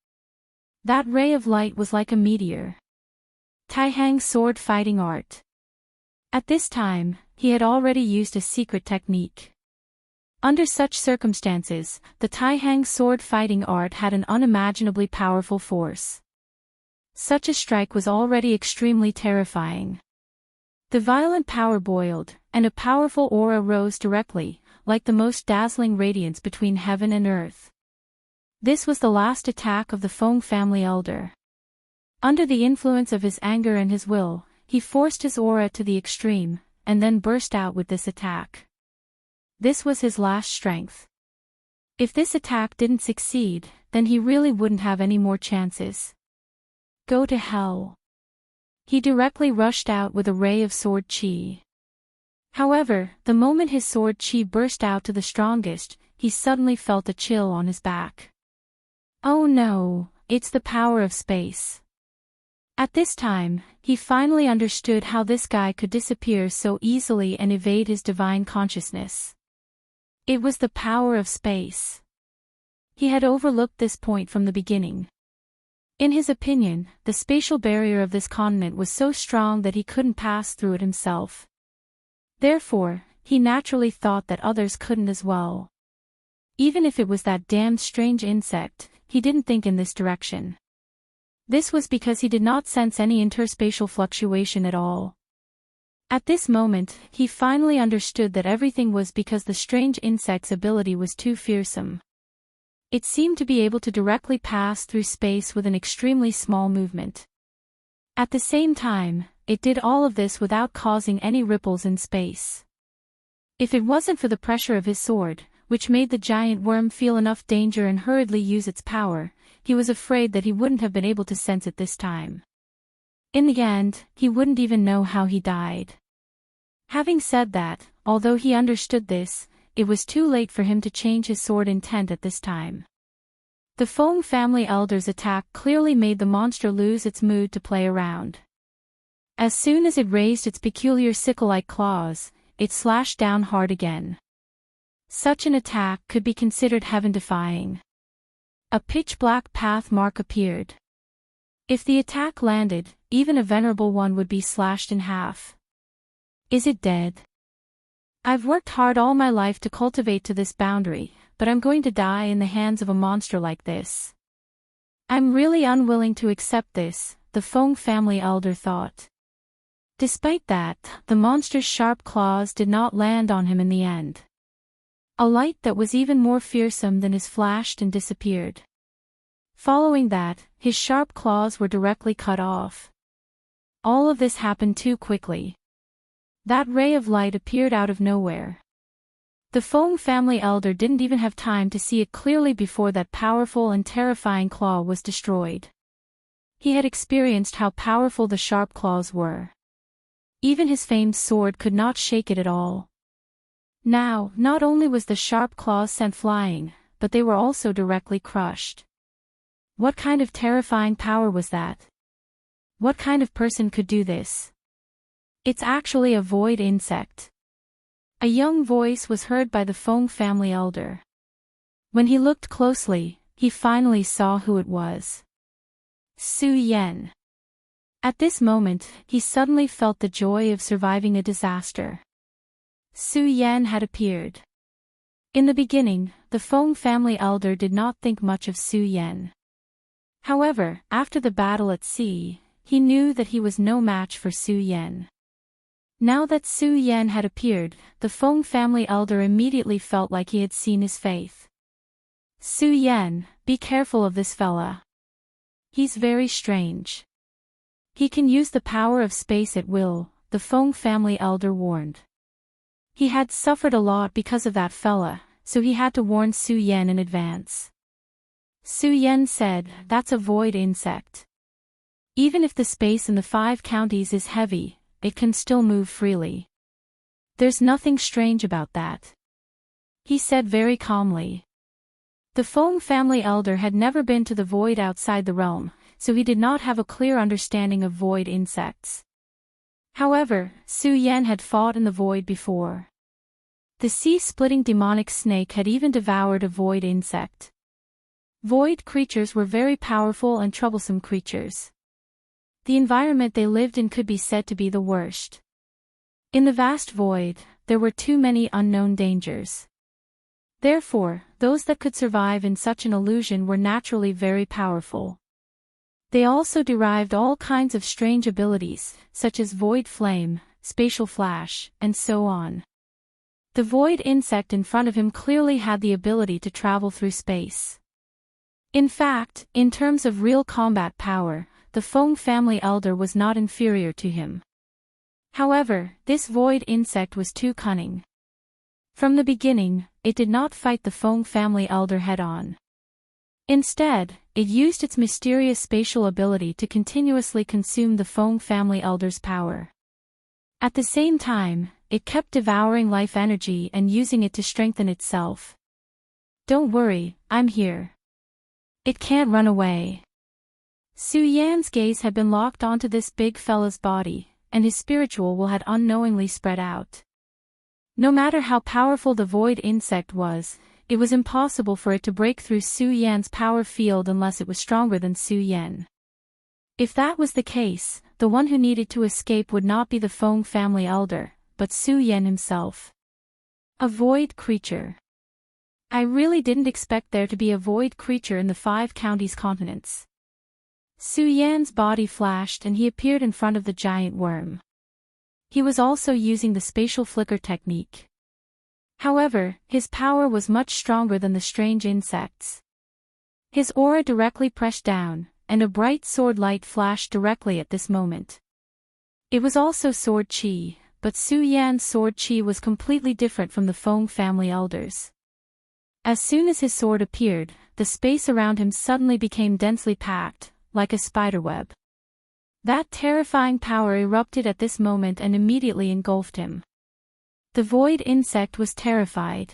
That ray of light was like a meteor. Taihang sword fighting art. At this time, he had already used a secret technique. Under such circumstances, the Taihang sword fighting art had an unimaginably powerful force. Such a strike was already extremely terrifying. The violent power boiled, and a powerful aura rose directly, like the most dazzling radiance between heaven and earth. This was the last attack of the Fong family elder. Under the influence of his anger and his will, he forced his aura to the extreme, and then burst out with this attack. This was his last strength. If this attack didn't succeed, then he really wouldn't have any more chances. Go to hell. He directly rushed out with a ray of sword chi. However, the moment his sword chi burst out to the strongest, he suddenly felt a chill on his back. Oh no, it's the power of space. At this time, he finally understood how this guy could disappear so easily and evade his divine consciousness. It was the power of space. He had overlooked this point from the beginning. In his opinion, the spatial barrier of this continent was so strong that he couldn't pass through it himself. Therefore, he naturally thought that others couldn't as well. Even if it was that damned strange insect, he didn't think in this direction. This was because he did not sense any interspatial fluctuation at all. At this moment, he finally understood that everything was because the strange insect's ability was too fearsome. It seemed to be able to directly pass through space with an extremely small movement. At the same time, it did all of this without causing any ripples in space. If it wasn't for the pressure of his sword, which made the giant worm feel enough danger and hurriedly use its power, he was afraid that he wouldn't have been able to sense it this time. In the end, he wouldn't even know how he died. Having said that, although he understood this, it was too late for him to change his sword intent at this time. The Feng family elder's attack clearly made the monster lose its mood to play around. As soon as it raised its peculiar sickle-like claws, it slashed down hard again. Such an attack could be considered heaven-defying. A pitch-black path mark appeared. If the attack landed, even a venerable one would be slashed in half. Is it dead? I've worked hard all my life to cultivate to this boundary, but I'm going to die in the hands of a monster like this. I'm really unwilling to accept this, the Feng family elder thought. Despite that, the monster's sharp claws did not land on him in the end. A light that was even more fearsome than his flashed and disappeared. Following that, his sharp claws were directly cut off. All of this happened too quickly. That ray of light appeared out of nowhere. The Feng family elder didn't even have time to see it clearly before that powerful and terrifying claw was destroyed. He had experienced how powerful the sharp claws were. Even his famed sword could not shake it at all. Now, not only was the sharp claws sent flying, but they were also directly crushed. What kind of terrifying power was that? What kind of person could do this? It's actually a void insect. A young voice was heard by the Feng family elder. When he looked closely, he finally saw who it was. Su Yan. At this moment, he suddenly felt the joy of surviving a disaster. Su Yan had appeared. In the beginning, the Feng family elder did not think much of Su Yan. However, after the battle at sea, he knew that he was no match for Su Yan. Now that Su Yan had appeared, the Feng family elder immediately felt like he had seen his faith. Su Yan, be careful of this fella. He's very strange. He can use the power of space at will, the Feng family elder warned. He had suffered a lot because of that fella, so he had to warn Su Yan in advance. Su Yan said, "That's a void insect. Even if the space in the 5 counties is heavy, it can still move freely. There's nothing strange about that," he said very calmly. The Feng family elder had never been to the void outside the realm, so he did not have a clear understanding of void insects. However, Su Yan had fought in the void before. The sea-splitting demonic snake had even devoured a void insect. Void creatures were very powerful and troublesome creatures. The environment they lived in could be said to be the worst. In the vast void, there were too many unknown dangers. Therefore, those that could survive in such an illusion were naturally very powerful. They also derived all kinds of strange abilities, such as void flame, spatial flash, and so on. The void insect in front of him clearly had the ability to travel through space. In fact, in terms of real combat power, the Feng family elder was not inferior to him. However, this void insect was too cunning. From the beginning, it did not fight the Feng family elder head-on. Instead, it used its mysterious spatial ability to continuously consume the Feng family elder's power. At the same time, it kept devouring life energy and using it to strengthen itself. "Don't worry, I'm here. It can't run away." Su Yan's gaze had been locked onto this big fella's body, and his spiritual will had unknowingly spread out. No matter how powerful the void insect was, it was impossible for it to break through Su Yan's power field unless it was stronger than Su Yan. If that was the case, the one who needed to escape would not be the Feng family elder, but Su Yan himself. A void creature. I really didn't expect there to be a void creature in the 5 counties continents. Su Yan's body flashed and he appeared in front of the giant worm. He was also using the spatial flicker technique. However, his power was much stronger than the strange insect's. His aura directly pressed down, and a bright sword light flashed directly at this moment. It was also sword chi, but Su Yan's sword chi was completely different from the Feng family elders. As soon as his sword appeared, the space around him suddenly became densely packed, like a spiderweb. That terrifying power erupted at this moment and immediately engulfed him. The void insect was terrified.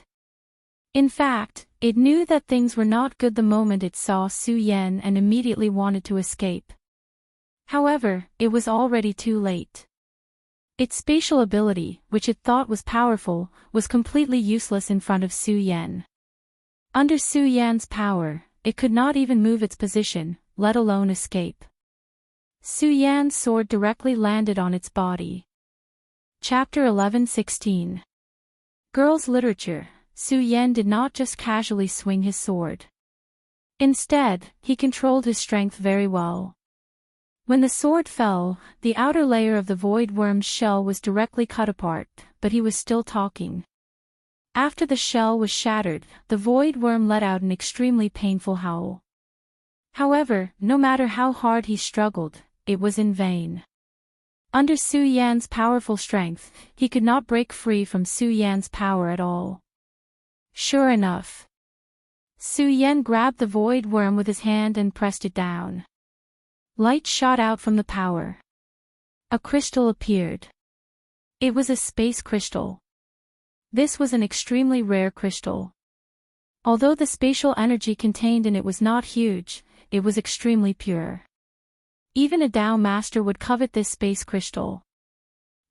In fact, it knew that things were not good the moment it saw Su Yan and immediately wanted to escape. However, it was already too late. Its spatial ability, which it thought was powerful, was completely useless in front of Su Yan. Under Su Yan's power, it could not even move its position, let alone escape. Su Yan's sword directly landed on its body. Chapter 11:16. Girls' Literature. Su Yan did not just casually swing his sword. Instead, he controlled his strength very well. When the sword fell, the outer layer of the void worm's shell was directly cut apart, but he was still talking. After the shell was shattered, the void worm let out an extremely painful howl. However, no matter how hard he struggled, it was in vain. Under Su Yan's powerful strength, he could not break free from Su Yan's power at all. Sure enough, Su Yan grabbed the void worm with his hand and pressed it down. Light shot out from the power. A crystal appeared. It was a space crystal. This was an extremely rare crystal. Although the spatial energy contained in it was not huge, it was extremely pure. Even a Tao master would covet this space crystal.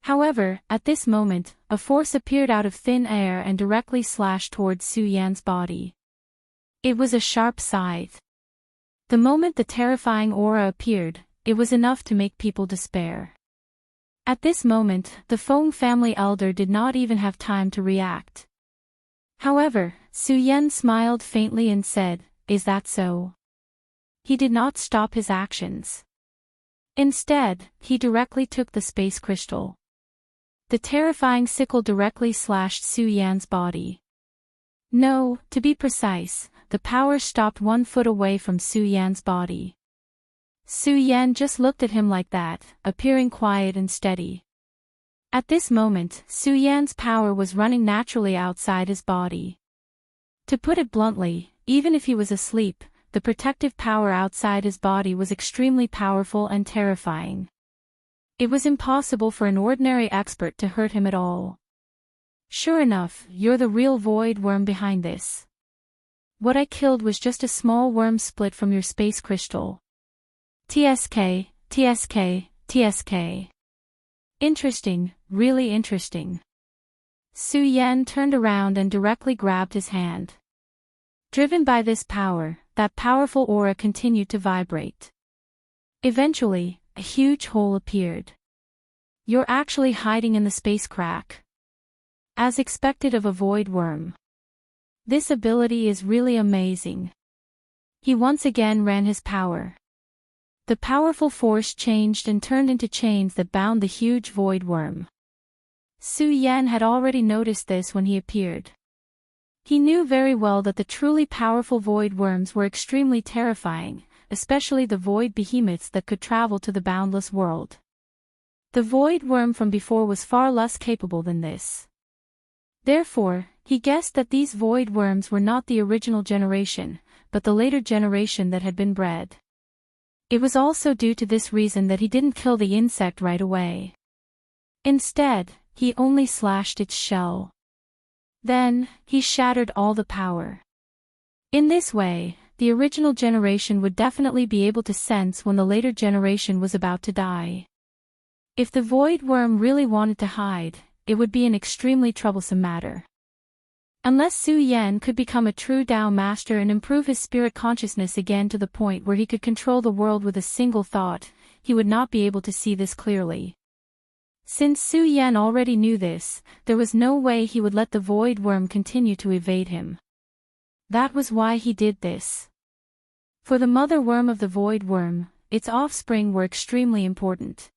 However, at this moment, a force appeared out of thin air and directly slashed towards Su Yan's body. It was a sharp scythe. The moment the terrifying aura appeared, it was enough to make people despair. At this moment, the Feng family elder did not even have time to react. However, Su Yan smiled faintly and said, "Is that so?" He did not stop his actions. Instead, he directly took the space crystal. The terrifying sickle directly slashed Su Yan's body. No, to be precise, the power stopped 1 foot away from Su Yan's body. Su Yan just looked at him like that, appearing quiet and steady. At this moment, Su Yan's power was running naturally outside his body. To put it bluntly, even if he was asleep, the protective power outside his body was extremely powerful and terrifying. It was impossible for an ordinary expert to hurt him at all. Sure enough, you're the real void worm behind this. What I killed was just a small worm split from your space crystal. TSK, TSK, TSK. Interesting, really interesting. Su Yan turned around and directly grabbed his hand. Driven by this power, that powerful aura continued to vibrate. Eventually, a huge hole appeared. You're actually hiding in the space crack. As expected of a void worm. This ability is really amazing. He once again ran his power. The powerful force changed and turned into chains that bound the huge void worm. Su Yan had already noticed this when he appeared. He knew very well that the truly powerful void worms were extremely terrifying, especially the void behemoths that could travel to the boundless world. The void worm from before was far less capable than this. Therefore, he guessed that these void worms were not the original generation, but the later generation that had been bred. It was also due to this reason that he didn't kill the insect right away. Instead, he only slashed its shell. Then, he shattered all the power. In this way, the original generation would definitely be able to sense when the later generation was about to die. If the void worm really wanted to hide, it would be an extremely troublesome matter. Unless Su Yan could become a true Tao master and improve his spirit consciousness again to the point where he could control the world with a single thought, he would not be able to see this clearly. Since Su Yan already knew this, there was no way he would let the void worm continue to evade him. That was why he did this. For the mother worm of the void worm, its offspring were extremely important.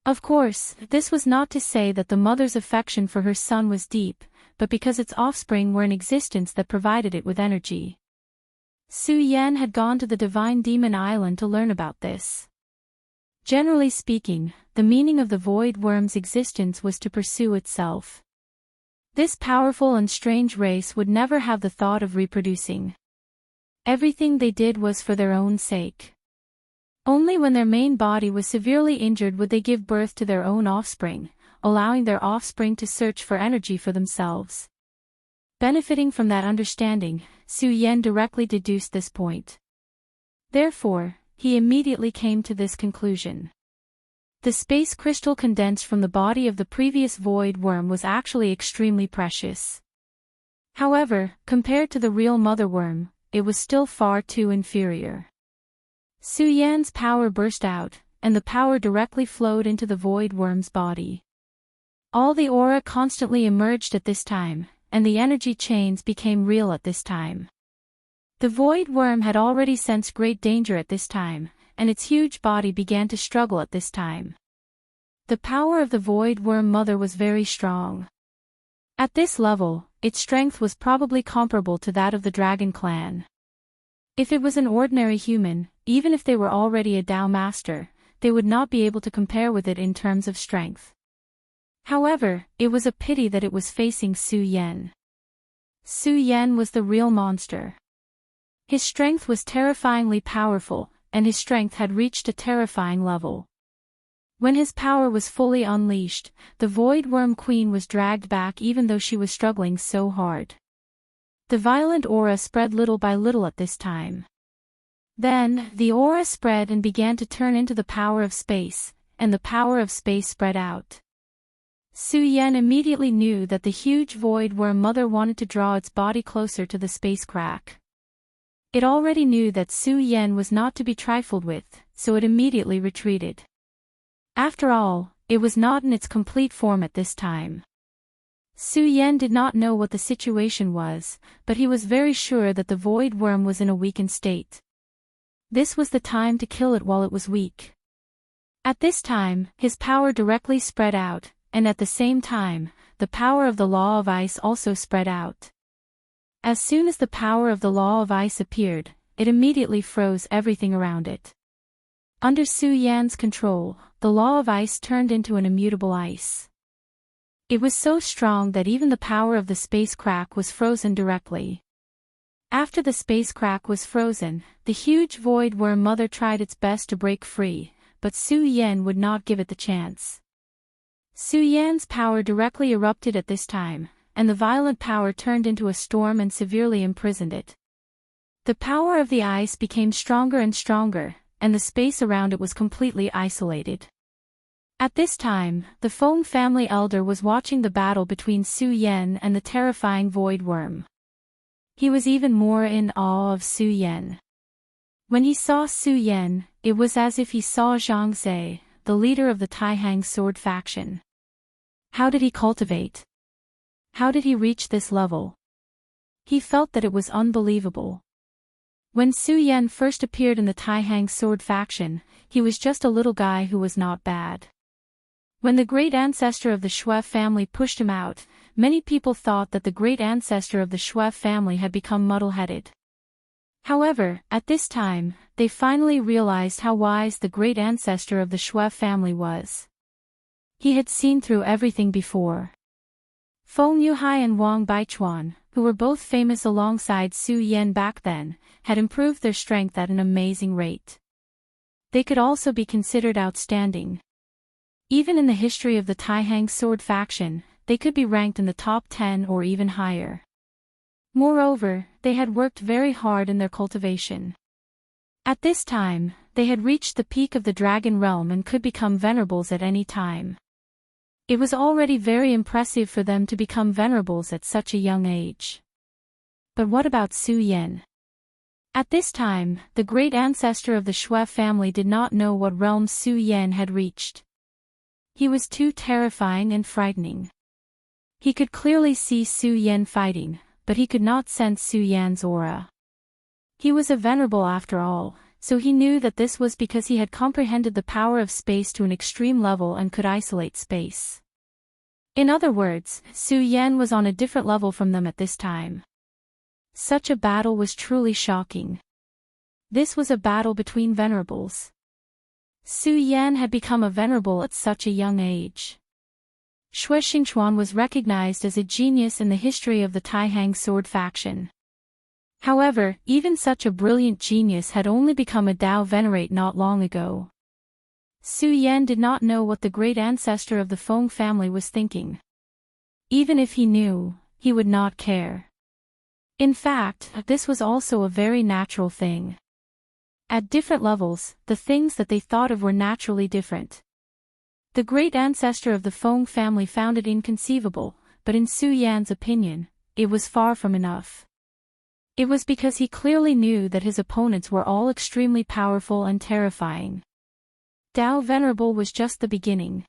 Of course, this was not to say that the mother's affection for her son was deep, but because its offspring were in existence that provided it with energy. Su Yan had gone to the Divine Demon Island to learn about this. Generally speaking, the meaning of the Void Worm's existence was to pursue itself. This powerful and strange race would never have the thought of reproducing. Everything they did was for their own sake. Only when their main body was severely injured would they give birth to their own offspring, allowing their offspring to search for energy for themselves. Benefiting from that understanding, Su Yan directly deduced this point. Therefore, he immediately came to this conclusion. The space crystal condensed from the body of the previous void worm was actually extremely precious. However, compared to the real mother worm, it was still far too inferior. Su Yan's power burst out, and the power directly flowed into the void worm's body. All the aura constantly emerged at this time, and the energy chains became real at this time. The void worm had already sensed great danger at this time, and its huge body began to struggle at this time. The power of the void worm mother was very strong. At this level, its strength was probably comparable to that of the dragon clan. If it was an ordinary human, even if they were already a Tao master, they would not be able to compare with it in terms of strength. However, it was a pity that it was facing Su Yan. Su Yan was the real monster. His strength was terrifyingly powerful, and his strength had reached a terrifying level. When his power was fully unleashed, the Void Worm Queen was dragged back even though she was struggling so hard. The violent aura spread little by little at this time. Then, the aura spread and began to turn into the power of space, and the power of space spread out. Su Yan immediately knew that the huge Void Worm Mother wanted to draw its body closer to the space crack. It already knew that Su Yan was not to be trifled with, so it immediately retreated. After all, it was not in its complete form at this time. Su Yan did not know what the situation was, but he was very sure that the Void Worm was in a weakened state. This was the time to kill it while it was weak. At this time, his power directly spread out, and at the same time, the power of the Law of Ice also spread out. As soon as the power of the Law of Ice appeared, it immediately froze everything around it. Under Su Yan's control, the Law of Ice turned into an immutable ice. It was so strong that even the power of the space crack was frozen directly. After the space crack was frozen, the huge Void Worm Mother tried its best to break free, but Su Yan would not give it the chance. Su Yan's power directly erupted at this time, and the violent power turned into a storm and severely imprisoned it. The power of the ice became stronger and stronger, and the space around it was completely isolated. At this time, the Feng family elder was watching the battle between Su Yan and the terrifying Void Worm. He was even more in awe of Su Yan. When he saw Su Yan, it was as if he saw Zhang Ze, the leader of the Taihang sword faction. How did he cultivate? How did he reach this level? He felt that it was unbelievable. When Su Yan first appeared in the Taihang sword faction, he was just a little guy who was not bad. When the great ancestor of the Shui family pushed him out, many people thought that the great ancestor of the Shui family had become muddle-headed. However, at this time, they finally realized how wise the great ancestor of the Shui family was. He had seen through everything before. Feng Yuhai and Wang Baichuan, who were both famous alongside Su Yan back then, had improved their strength at an amazing rate. They could also be considered outstanding. Even in the history of the Taihang sword faction, they could be ranked in the top 10 or even higher. Moreover, they had worked very hard in their cultivation. At this time, they had reached the peak of the dragon realm and could become venerables at any time. It was already very impressive for them to become venerables at such a young age. But what about Su Yan? At this time, the great ancestor of the Shui family did not know what realm Su Yan had reached. He was too terrifying and frightening. He could clearly see Su Yan fighting, but he could not sense Su Yan's aura. He was a venerable after all, so he knew that this was because he had comprehended the power of space to an extreme level and could isolate space. In other words, Su Yan was on a different level from them at this time. Such a battle was truly shocking. This was a battle between venerables. Su Yan had become a venerable at such a young age. Xue Xingchuan was recognized as a genius in the history of the Taihang sword faction. However, even such a brilliant genius had only become a Dao venerate not long ago. Su Yan did not know what the great ancestor of the Feng family was thinking. Even if he knew, he would not care. In fact, this was also a very natural thing. At different levels, the things that they thought of were naturally different. The great ancestor of the Feng family found it inconceivable, but in Su Yan's opinion, it was far from enough. It was because he clearly knew that his opponents were all extremely powerful and terrifying. Dao Venerable was just the beginning.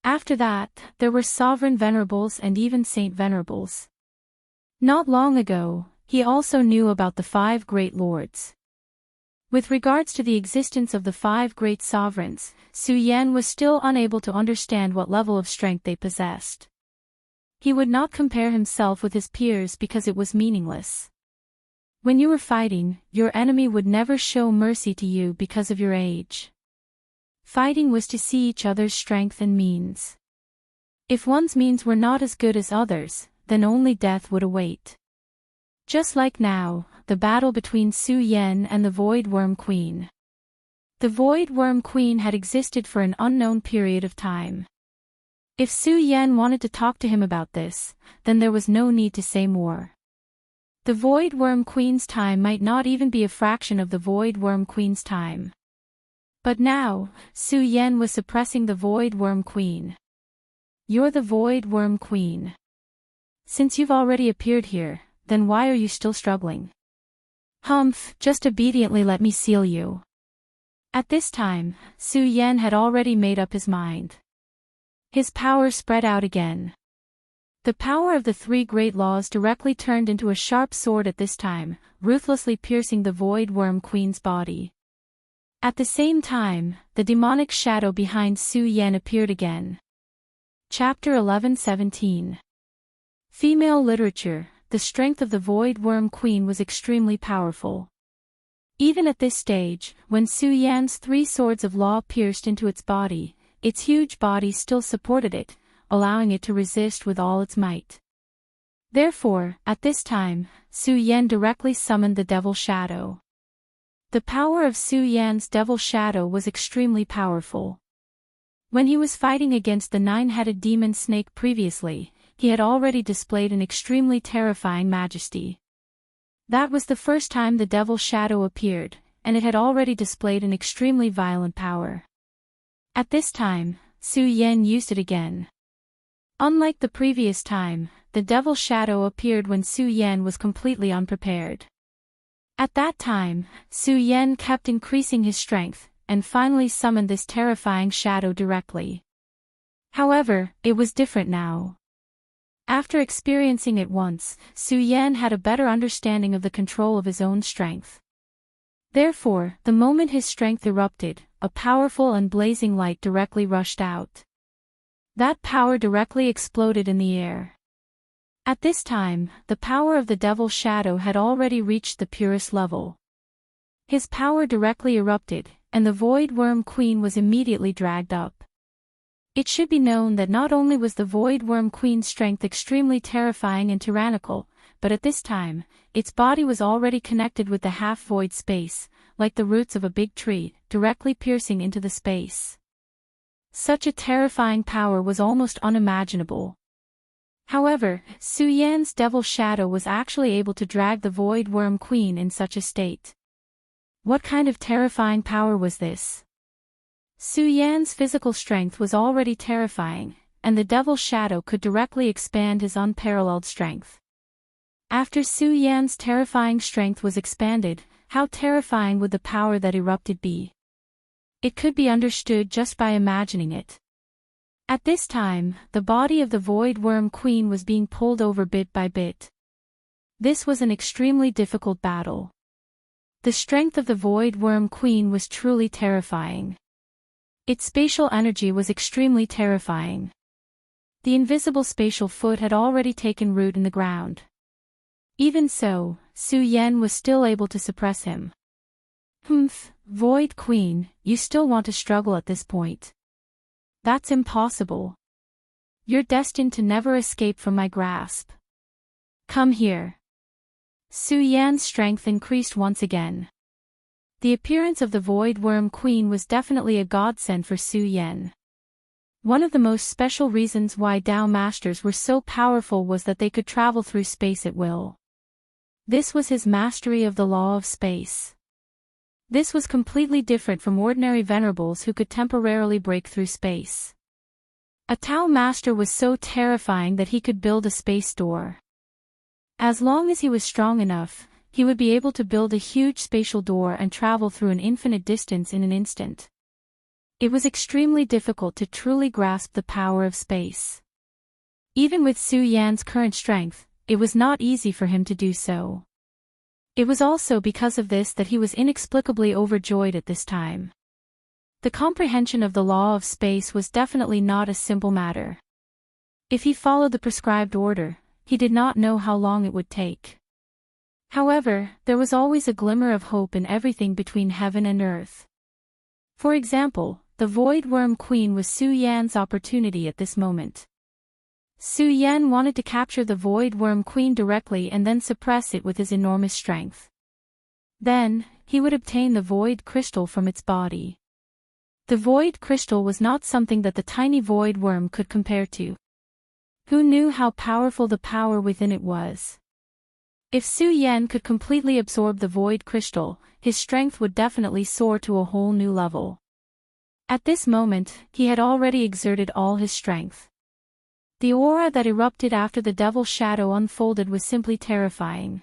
After that, there were Sovereign Venerables and even Saint Venerables. Not long ago, he also knew about the 5 great lords. With regards to the existence of the 5 great sovereigns, Su Yan was still unable to understand what level of strength they possessed. He would not compare himself with his peers because it was meaningless. When you were fighting, your enemy would never show mercy to you because of your age. Fighting was to see each other's strength and means. If one's means were not as good as others, then only death would await. Just like now, the battle between Su Yan and the Void Worm Queen. The Void Worm Queen had existed for an unknown period of time. If Su Yan wanted to talk to him about this, then there was no need to say more. The Void Worm Queen's time might not even be a fraction of the Void Worm Queen's time. But now, Su Yan was suppressing the Void Worm Queen. You're the Void Worm Queen. Since you've already appeared here, then why are you still struggling? Humph, just obediently let me seal you. At this time, Su Yan had already made up his mind. His power spread out again. The power of the 3 great laws directly turned into a sharp sword at this time, ruthlessly piercing the Void Worm Queen's body. At the same time, the demonic shadow behind Su Yan appeared again. Chapter 11-17. Female literature. The strength of the Void Worm Queen was extremely powerful. Even at this stage, when Su Yan's 3 swords of law pierced into its body, its huge body still supported it, allowing it to resist with all its might. Therefore, at this time, Su Yan directly summoned the Devil Shadow. The power of Su Yan's Devil Shadow was extremely powerful. When he was fighting against the 9-headed demon snake previously, he had already displayed an extremely terrifying majesty. That was the first time the Devil Shadow appeared, and it had already displayed an extremely violent power. At this time, Su Yan used it again. Unlike the previous time, the Devil Shadow appeared when Su Yan was completely unprepared. At that time, Su Yan kept increasing his strength, and finally summoned this terrifying shadow directly. However, it was different now. After experiencing it once, Su Yan had a better understanding of the control of his own strength. Therefore, the moment his strength erupted, a powerful and blazing light directly rushed out. That power directly exploded in the air. At this time, the power of the Devil Shadow had already reached the purest level. His power directly erupted, and the Void Worm Queen was immediately dragged up. It should be known that not only was the Void Worm Queen's strength extremely terrifying and tyrannical, but at this time, its body was already connected with the half-void space, like the roots of a big tree, directly piercing into the space. Such a terrifying power was almost unimaginable. However, Su Yan's Devil Shadow was actually able to drag the Void Worm Queen in such a state. What kind of terrifying power was this? Su Yan's physical strength was already terrifying, and the Devil Shadow could directly expand his unparalleled strength. After Su Yan's terrifying strength was expanded, how terrifying would the power that erupted be? It could be understood just by imagining it. At this time, the body of the Void Worm Queen was being pulled over bit by bit. This was an extremely difficult battle. The strength of the Void Worm Queen was truly terrifying. Its spatial energy was extremely terrifying. The invisible spatial foot had already taken root in the ground. Even so, Su Yan was still able to suppress him. "Humph, Void Queen, you still want to struggle at this point. That's impossible. You're destined to never escape from my grasp. Come here." Su Yan's strength increased once again. The appearance of the Void Worm Queen was definitely a godsend for Su Yan. One of the most special reasons why Tao Masters were so powerful was that they could travel through space at will. This was his mastery of the law of space. This was completely different from ordinary venerables who could temporarily break through space. A Tao Master was so terrifying that he could build a space door. As long as he was strong enough, he would be able to build a huge spatial door and travel through an infinite distance in an instant. It was extremely difficult to truly grasp the power of space. Even with Su Yan's current strength, it was not easy for him to do so. It was also because of this that he was inexplicably overjoyed at this time. The comprehension of the law of space was definitely not a simple matter. If he followed the prescribed order, he did not know how long it would take. However, there was always a glimmer of hope in everything between heaven and earth. For example, the Void Worm Queen was Su Yan's opportunity at this moment. Su Yan wanted to capture the Void Worm Queen directly and then suppress it with his enormous strength. Then, he would obtain the Void Crystal from its body. The Void Crystal was not something that the tiny Void Worm could compare to. Who knew how powerful the power within it was? If Su Yan could completely absorb the Void Crystal, his strength would definitely soar to a whole new level. At this moment, he had already exerted all his strength. The aura that erupted after the Devil's Shadow unfolded was simply terrifying.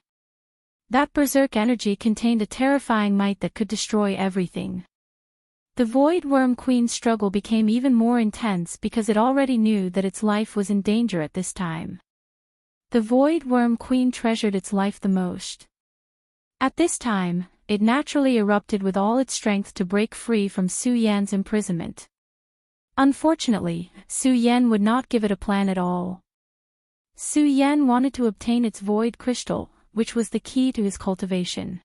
That berserk energy contained a terrifying might that could destroy everything. The Void Worm Queen's struggle became even more intense because it already knew that its life was in danger at this time. The Void Worm Queen treasured its life the most. At this time, it naturally erupted with all its strength to break free from Su Yan's imprisonment. Unfortunately, Su Yan would not give it a plan at all. Su Yan wanted to obtain its Void Crystal, which was the key to his cultivation.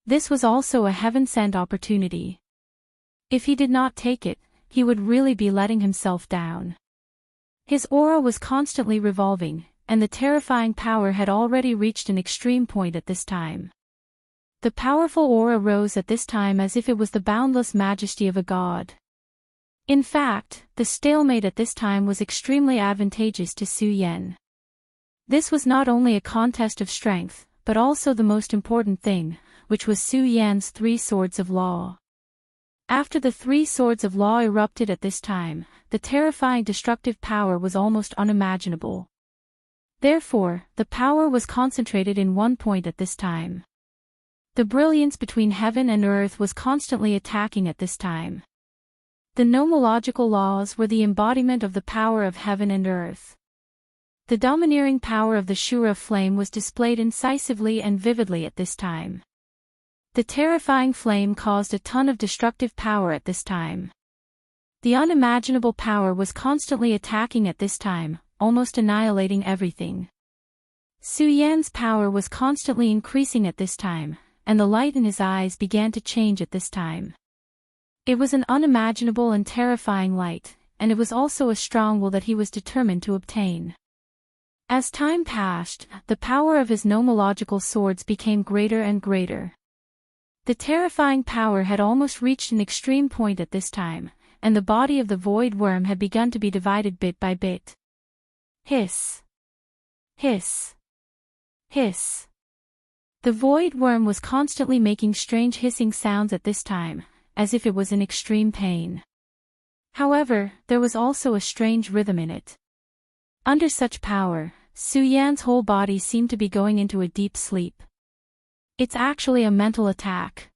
This was also a heaven-sent opportunity. If he did not take it, he would really be letting himself down. His aura was constantly revolving, and the terrifying power had already reached an extreme point at this time. The powerful aura rose at this time as if it was the boundless majesty of a god. In fact, the stalemate at this time was extremely advantageous to Su Yan. This was not only a contest of strength, but also the most important thing, which was Su Yan's 3 swords of law. After the 3 swords of law erupted at this time, the terrifying destructive power was almost unimaginable. Therefore, the power was concentrated in one point at this time. The brilliance between heaven and earth was constantly attacking at this time. The nomological laws were the embodiment of the power of heaven and earth. The domineering power of the Shura flame was displayed incisively and vividly at this time. The terrifying flame caused a ton of destructive power at this time. The unimaginable power was constantly attacking at this time, almost annihilating everything. Su Yan's power was constantly increasing at this time, and the light in his eyes began to change at this time. It was an unimaginable and terrifying light, and it was also a strong will that he was determined to obtain. As time passed, the power of his nomological swords became greater and greater. The terrifying power had almost reached an extreme point at this time, and the body of the Void Worm had begun to be divided bit by bit. Hiss! Hiss! Hiss! The Void Worm was constantly making strange hissing sounds at this time, as if it was in extreme pain. However, there was also a strange rhythm in it. Under such power, Su Yan's whole body seemed to be going into a deep sleep. It's actually a mental attack.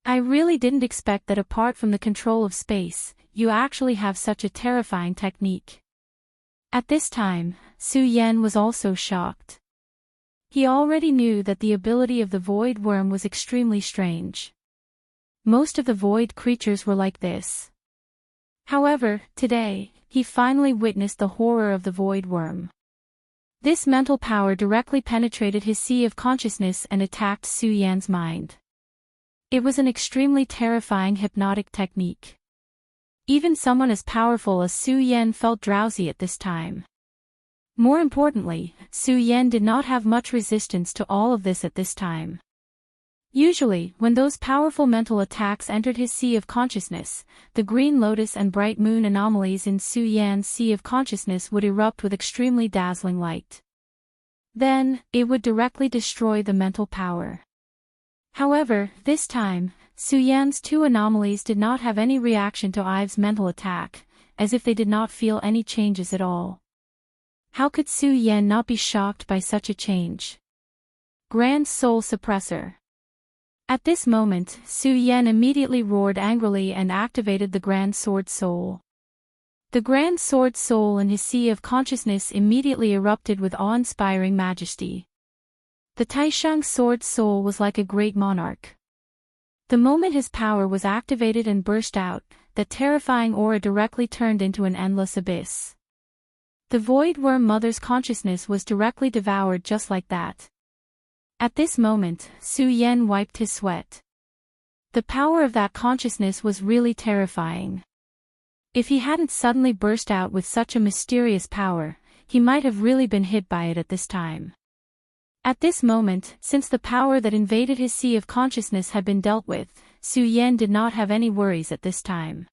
I really didn't expect that apart from the control of space, you actually have such a terrifying technique. At this time, Su Yan was also shocked. He already knew that the ability of the Void Worm was extremely strange. Most of the Void creatures were like this. However, today, he finally witnessed the horror of the Void Worm. This mental power directly penetrated his sea of consciousness and attacked Su Yan's mind. It was an extremely terrifying hypnotic technique. Even someone as powerful as Su Yan felt drowsy at this time. More importantly, Su Yan did not have much resistance to all of this at this time. Usually, when those powerful mental attacks entered his sea of consciousness, the green lotus and bright moon anomalies in Su Yan's sea of consciousness would erupt with extremely dazzling light. Then, it would directly destroy the mental power. However, this time, Su Yan's two anomalies did not have any reaction to Ive's mental attack, as if they did not feel any changes at all. How could Su Yan not be shocked by such a change? Grand Soul Suppressor. At this moment, Su Yan immediately roared angrily and activated the Grand Sword Soul. The Grand Sword Soul in his sea of consciousness immediately erupted with awe-inspiring majesty. The Taishang Sword Soul was like a great monarch. The moment his power was activated and burst out, that terrifying aura directly turned into an endless abyss. The Void Worm Mother's consciousness was directly devoured just like that. At this moment, Su Yan wiped his sweat. The power of that consciousness was really terrifying. If he hadn't suddenly burst out with such a mysterious power, he might have really been hit by it at this time. At this moment, since the power that invaded his sea of consciousness had been dealt with, Su Yan did not have any worries at this time.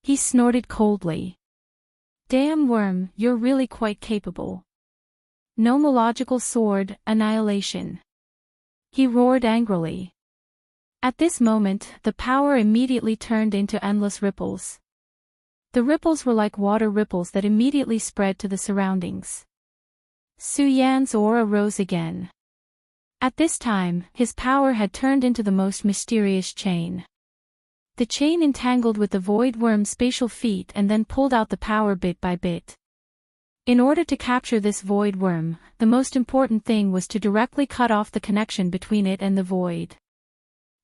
He snorted coldly. "Damn worm, you're really quite capable. Nomological sword, annihilation." He roared angrily. At this moment, the power immediately turned into endless ripples. The ripples were like water ripples that immediately spread to the surroundings. Su Yan's aura rose again. At this time, his power had turned into the most mysterious chain. The chain entangled with the Void Worm's spatial feet and then pulled out the power bit by bit. In order to capture this Void Worm, the most important thing was to directly cut off the connection between it and the Void.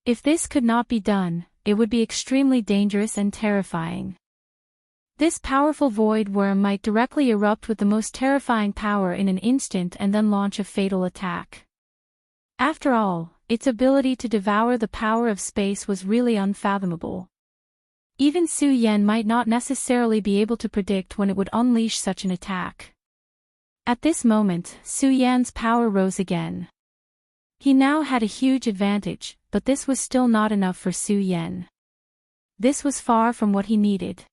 If this could not be done, it would be extremely dangerous and terrifying. This powerful Void Worm might directly erupt with the most terrifying power in an instant and then launch a fatal attack. After all, its ability to devour the power of space was really unfathomable. Even Su Yan might not necessarily be able to predict when it would unleash such an attack. At this moment, Su Yan's power rose again. He now had a huge advantage, but this was still not enough for Su Yan. This was far from what he needed.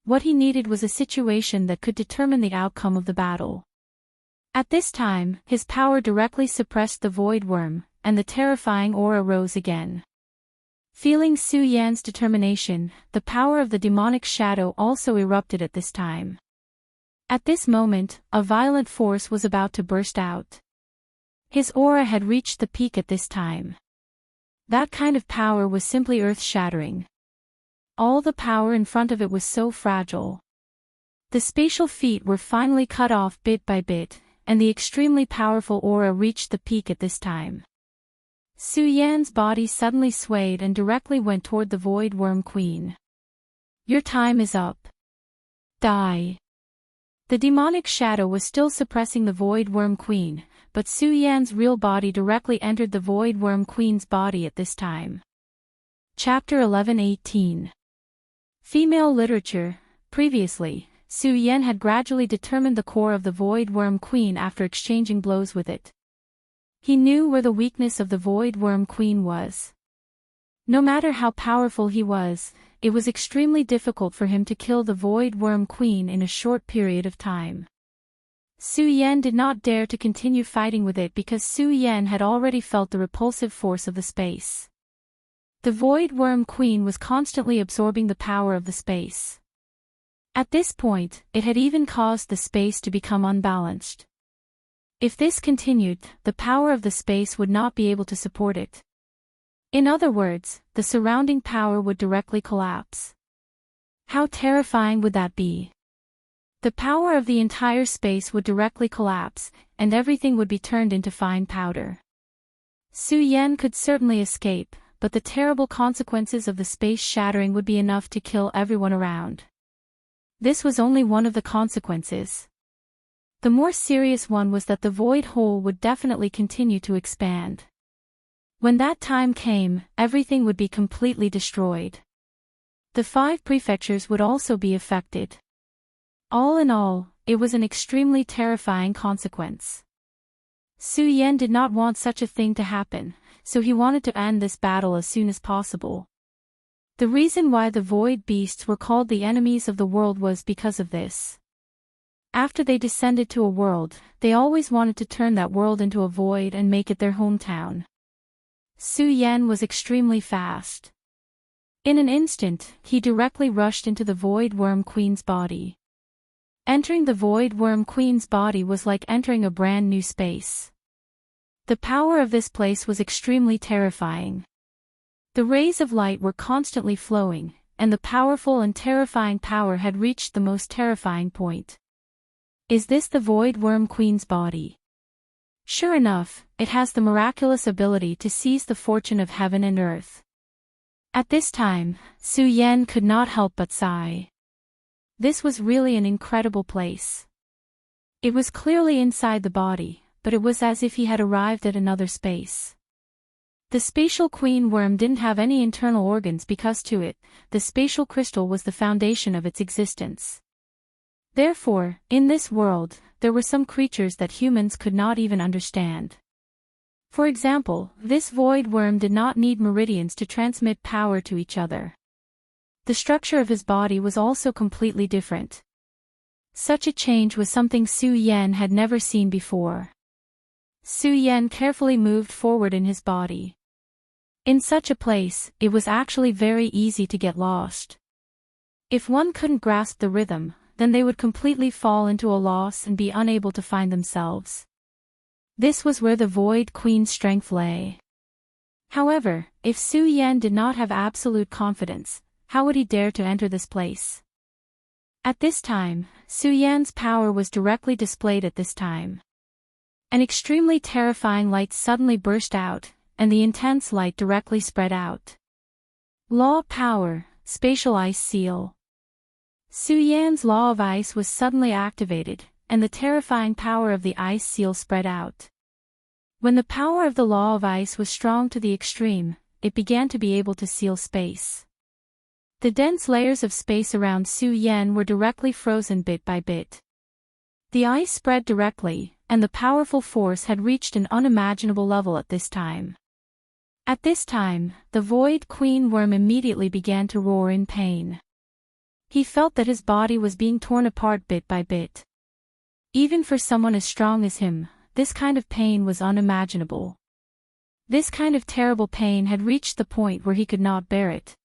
What he needed was a situation that could determine the outcome of the battle. At this time, his power directly suppressed the Void Worm, and the terrifying aura rose again. Feeling Su Yan's determination, the power of the demonic shadow also erupted at this time. At this moment, a violent force was about to burst out. His aura had reached the peak at this time. That kind of power was simply earth-shattering. All the power in front of it was so fragile. The spatial feet were finally cut off bit by bit, and the extremely powerful aura reached the peak at this time. Su Yan's body suddenly swayed and directly went toward the Void Worm Queen. "Your time is up. Die." The demonic shadow was still suppressing the Void Worm Queen, but Su Yan's real body directly entered the Void Worm Queen's body at this time. Chapter 11:18. Female Literature. Previously, Su Yan had gradually determined the core of the Void Worm Queen after exchanging blows with it. He knew where the weakness of the Void Worm Queen was. No matter how powerful he was, it was extremely difficult for him to kill the Void Worm Queen in a short period of time. Su Yan did not dare to continue fighting with it because Su Yan had already felt the repulsive force of the space. The Void Worm Queen was constantly absorbing the power of the space. At this point, it had even caused the space to become unbalanced. If this continued, the power of the space would not be able to support it. In other words, the surrounding power would directly collapse. How terrifying would that be? The power of the entire space would directly collapse, and everything would be turned into fine powder. Su Yan could certainly escape, but the terrible consequences of the space shattering would be enough to kill everyone around. This was only one of the consequences. The more serious one was that the void hole would definitely continue to expand. When that time came, everything would be completely destroyed. The 5 prefectures would also be affected. All in all, it was an extremely terrifying consequence. Su Yan did not want such a thing to happen, so he wanted to end this battle as soon as possible. The reason why the void beasts were called the enemies of the world was because of this. After they descended to a world, they always wanted to turn that world into a void and make it their hometown. Su Yan was extremely fast. In an instant, he directly rushed into the Void Worm Queen's body. Entering the Void Worm Queen's body was like entering a brand new space. The power of this place was extremely terrifying. The rays of light were constantly flowing, and the powerful and terrifying power had reached the most terrifying point. Is this the Void Worm Queen's body? Sure enough, it has the miraculous ability to seize the fortune of heaven and earth. At this time, Su Yan could not help but sigh. This was really an incredible place. It was clearly inside the body, but it was as if he had arrived at another space. The spatial queen worm didn't have any internal organs because to it, the spatial crystal was the foundation of its existence. Therefore, in this world, there were some creatures that humans could not even understand. For example, this void worm did not need meridians to transmit power to each other. The structure of his body was also completely different. Such a change was something Su Yan had never seen before. Su Yan carefully moved forward in his body. In such a place, it was actually very easy to get lost. If one couldn't grasp the rhythm, then they would completely fall into a loss and be unable to find themselves. This was where the Void Queen's strength lay. However, if Su Yan did not have absolute confidence, how would he dare to enter this place? At this time, Su Yan's power was directly displayed at this time. An extremely terrifying light suddenly burst out, and the intense light directly spread out. Law Power, Spatial Ice Seal. Su Yan's Law of Ice was suddenly activated, and the terrifying power of the ice seal spread out. When the power of the Law of Ice was strong to the extreme, it began to be able to seal space. The dense layers of space around Su Yan were directly frozen bit by bit. The ice spread directly, and the powerful force had reached an unimaginable level at this time. At this time, the Void Queen Worm immediately began to roar in pain. He felt that his body was being torn apart bit by bit. Even for someone as strong as him, this kind of pain was unimaginable. This kind of terrible pain had reached the point where he could not bear it.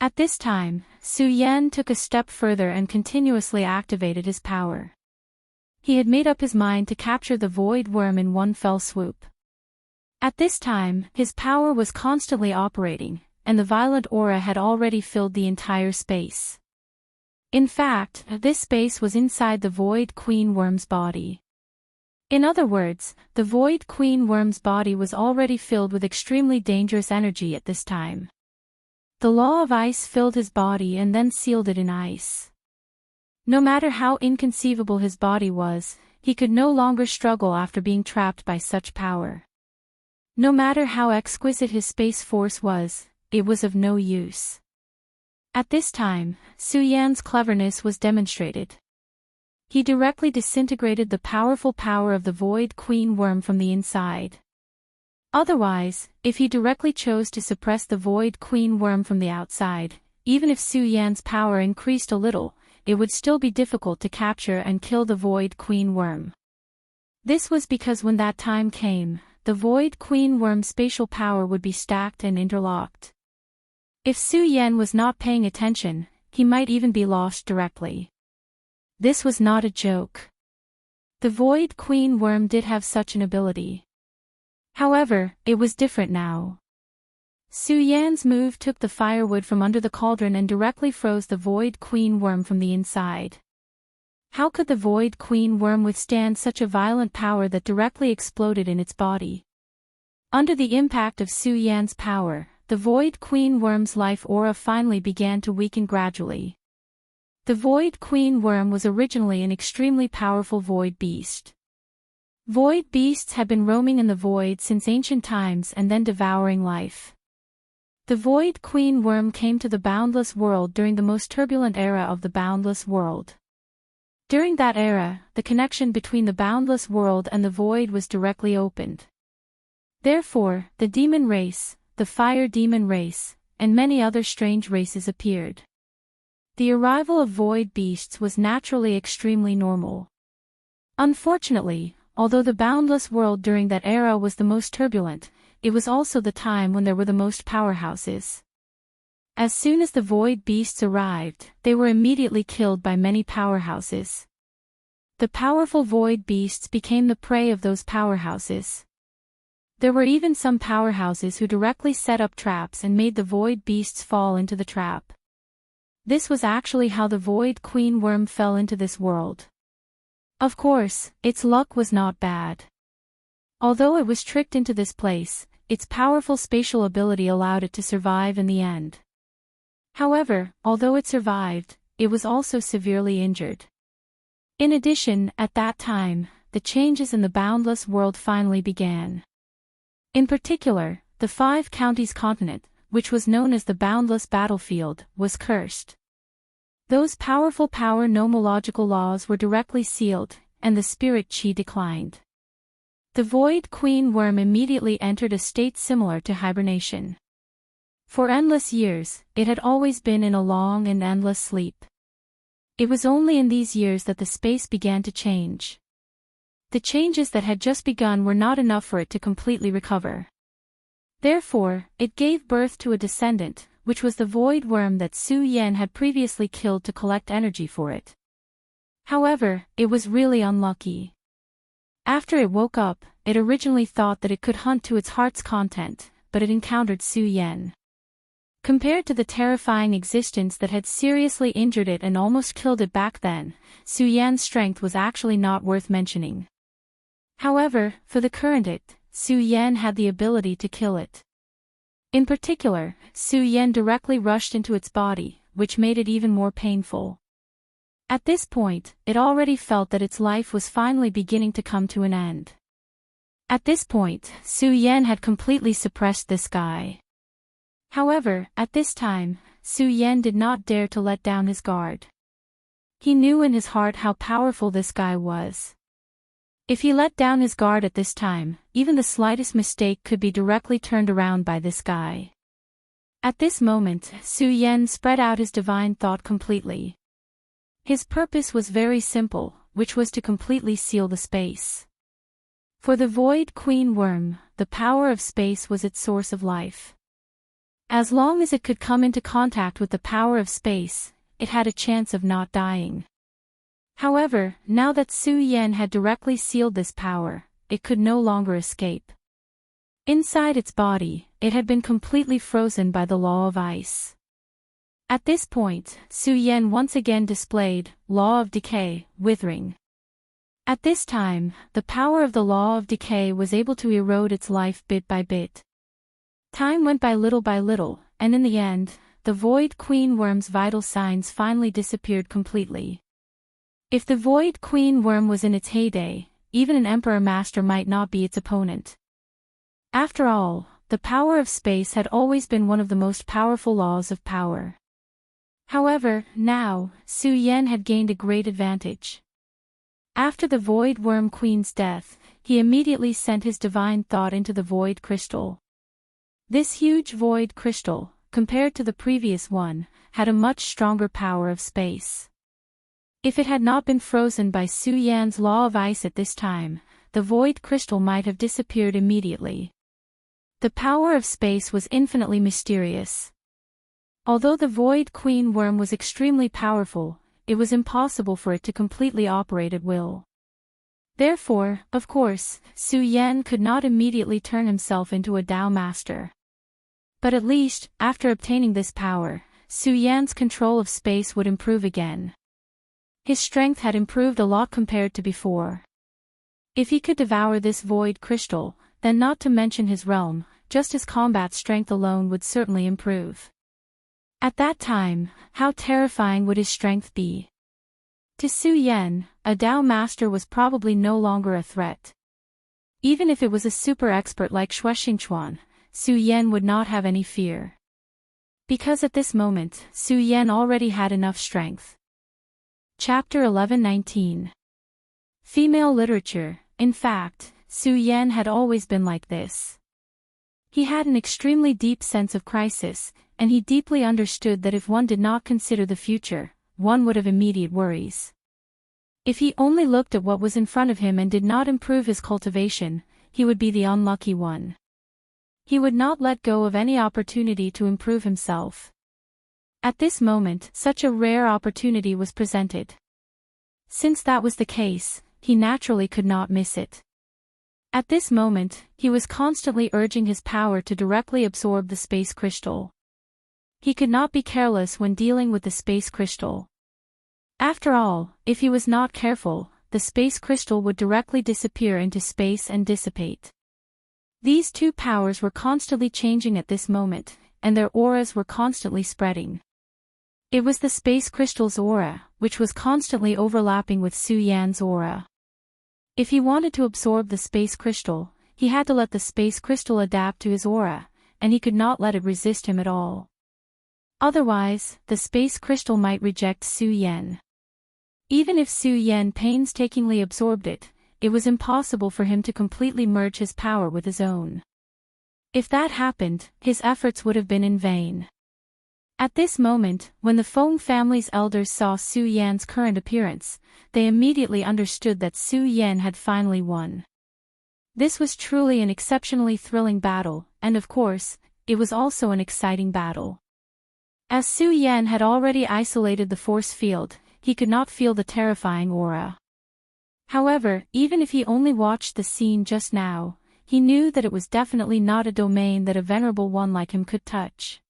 At this time, Su Yan took a step further and continuously activated his power. He had made up his mind to capture the Void Worm in one fell swoop. At this time, his power was constantly operating, and the violent aura had already filled the entire space. In fact, this space was inside the Void Queen Worm's body. In other words, the Void Queen Worm's body was already filled with extremely dangerous energy at this time. The Law of Ice filled his body and then sealed it in ice. No matter how inconceivable his body was, he could no longer struggle after being trapped by such power. No matter how exquisite his space force was, it was of no use. At this time, Su Yan's cleverness was demonstrated. He directly disintegrated the powerful power of the Void Queen Worm from the inside. Otherwise, if he directly chose to suppress the Void Queen Worm from the outside, even if Su Yan's power increased a little, it would still be difficult to capture and kill the Void Queen Worm. This was because when that time came, the Void Queen Worm's spatial power would be stacked and interlocked. If Su Yan was not paying attention, he might even be lost directly. This was not a joke. The Void Queen Worm did have such an ability. However, it was different now. Su Yan's move took the firewood from under the cauldron and directly froze the Void Queen Worm from the inside. How could the Void Queen Worm withstand such a violent power that directly exploded in its body? Under the impact of Su Yan's power, the Void Queen Worm's life aura finally began to weaken gradually. The Void Queen Worm was originally an extremely powerful void beast. Void beasts had been roaming in the void since ancient times and then devouring life. The Void Queen Worm came to the boundless world during the most turbulent era of the boundless world. During that era, the connection between the boundless world and the void was directly opened. Therefore, the demon race, the fire demon race, and many other strange races appeared. The arrival of void beasts was naturally extremely normal. Unfortunately, although the boundless world during that era was the most turbulent, it was also the time when there were the most powerhouses. As soon as the void beasts arrived, they were immediately killed by many powerhouses. The powerful void beasts became the prey of those powerhouses. There were even some powerhouses who directly set up traps and made the void beasts fall into the trap. This was actually how the Void Queen Worm fell into this world. Of course, its luck was not bad. Although it was tricked into this place, its powerful spatial ability allowed it to survive in the end. However, although it survived, it was also severely injured. In addition, at that time, the changes in the boundless world finally began. In particular, the 5 counties continent, which was known as the boundless battlefield, was cursed. Those powerful power nomological laws were directly sealed, and the spirit chi declined. The Void Queen Worm immediately entered a state similar to hibernation. For endless years, it had always been in a long and endless sleep. It was only in these years that the space began to change. The changes that had just begun were not enough for it to completely recover. Therefore, it gave birth to a descendant, which was the void worm that Su Yan had previously killed to collect energy for it. However, it was really unlucky. After it woke up, it originally thought that it could hunt to its heart's content, but it encountered Su Yan. Compared to the terrifying existence that had seriously injured it and almost killed it back then, Su Yan's strength was actually not worth mentioning. However, for the current it, Su Yan had the ability to kill it. In particular, Su Yan directly rushed into its body, which made it even more painful. At this point, it already felt that its life was finally beginning to come to an end. At this point, Su Yan had completely suppressed this guy. However, at this time, Su Yan did not dare to let down his guard. He knew in his heart how powerful this guy was. If he let down his guard at this time, even the slightest mistake could be directly turned around by this guy. At this moment, Su Yan spread out his divine thought completely. His purpose was very simple, which was to completely seal the space. For the Void Queen Worm, the power of space was its source of life. As long as it could come into contact with the power of space, it had a chance of not dying. However, now that Su Yan had directly sealed this power, it could no longer escape. Inside its body, it had been completely frozen by the law of ice. At this point, Su Yan once again displayed law of decay, withering. At this time, the power of the law of decay was able to erode its life bit by bit. Time went by little, and in the end, the Void Queen Worm's vital signs finally disappeared completely. If the Void Queen Worm was in its heyday, even an Emperor Master might not be its opponent. After all, the power of space had always been one of the most powerful laws of power. However, now, Su Yan had gained a great advantage. After the Void Worm Queen's death, he immediately sent his divine thought into the Void Crystal. This huge Void Crystal, compared to the previous one, had a much stronger power of space. If it had not been frozen by Su Yan's law of ice at this time, the Void Crystal might have disappeared immediately. The power of space was infinitely mysterious. Although the Void Queen Worm was extremely powerful, it was impossible for it to completely operate at will. Therefore, of course, Su Yan could not immediately turn himself into a Tao Master. But at least, after obtaining this power, Su Yan's control of space would improve again. His strength had improved a lot compared to before. If he could devour this Void Crystal, then not to mention his realm, just his combat strength alone would certainly improve. At that time, how terrifying would his strength be? To Su Yan, a Dao master was probably no longer a threat. Even if it was a super expert like Shuexingchuan, Su Yan would not have any fear. Because at this moment, Su Yan already had enough strength. Chapter 11-19. Female literature. In fact, Su Yan had always been like this. He had an extremely deep sense of crisis, and he deeply understood that if one did not consider the future, one would have immediate worries. If he only looked at what was in front of him and did not improve his cultivation, he would be the unlucky one. He would not let go of any opportunity to improve himself. At this moment, such a rare opportunity was presented. Since that was the case, he naturally could not miss it. At this moment, he was constantly urging his power to directly absorb the space crystal. He could not be careless when dealing with the space crystal. After all, if he was not careful, the space crystal would directly disappear into space and dissipate. These two powers were constantly changing at this moment, and their auras were constantly spreading. It was the space crystal's aura, which was constantly overlapping with Su Yan's aura. If he wanted to absorb the space crystal, he had to let the space crystal adapt to his aura, and he could not let it resist him at all. Otherwise, the space crystal might reject Su Yan. Even if Su Yan painstakingly absorbed it, it was impossible for him to completely merge his power with his own. If that happened, his efforts would have been in vain. At this moment, when the Feng family's elders saw Su Yan's current appearance, they immediately understood that Su Yan had finally won. This was truly an exceptionally thrilling battle, and of course, it was also an exciting battle. As Su Yan had already isolated the force field, he could not feel the terrifying aura. However, even if he only watched the scene just now, he knew that it was definitely not a domain that a venerable one like him could touch.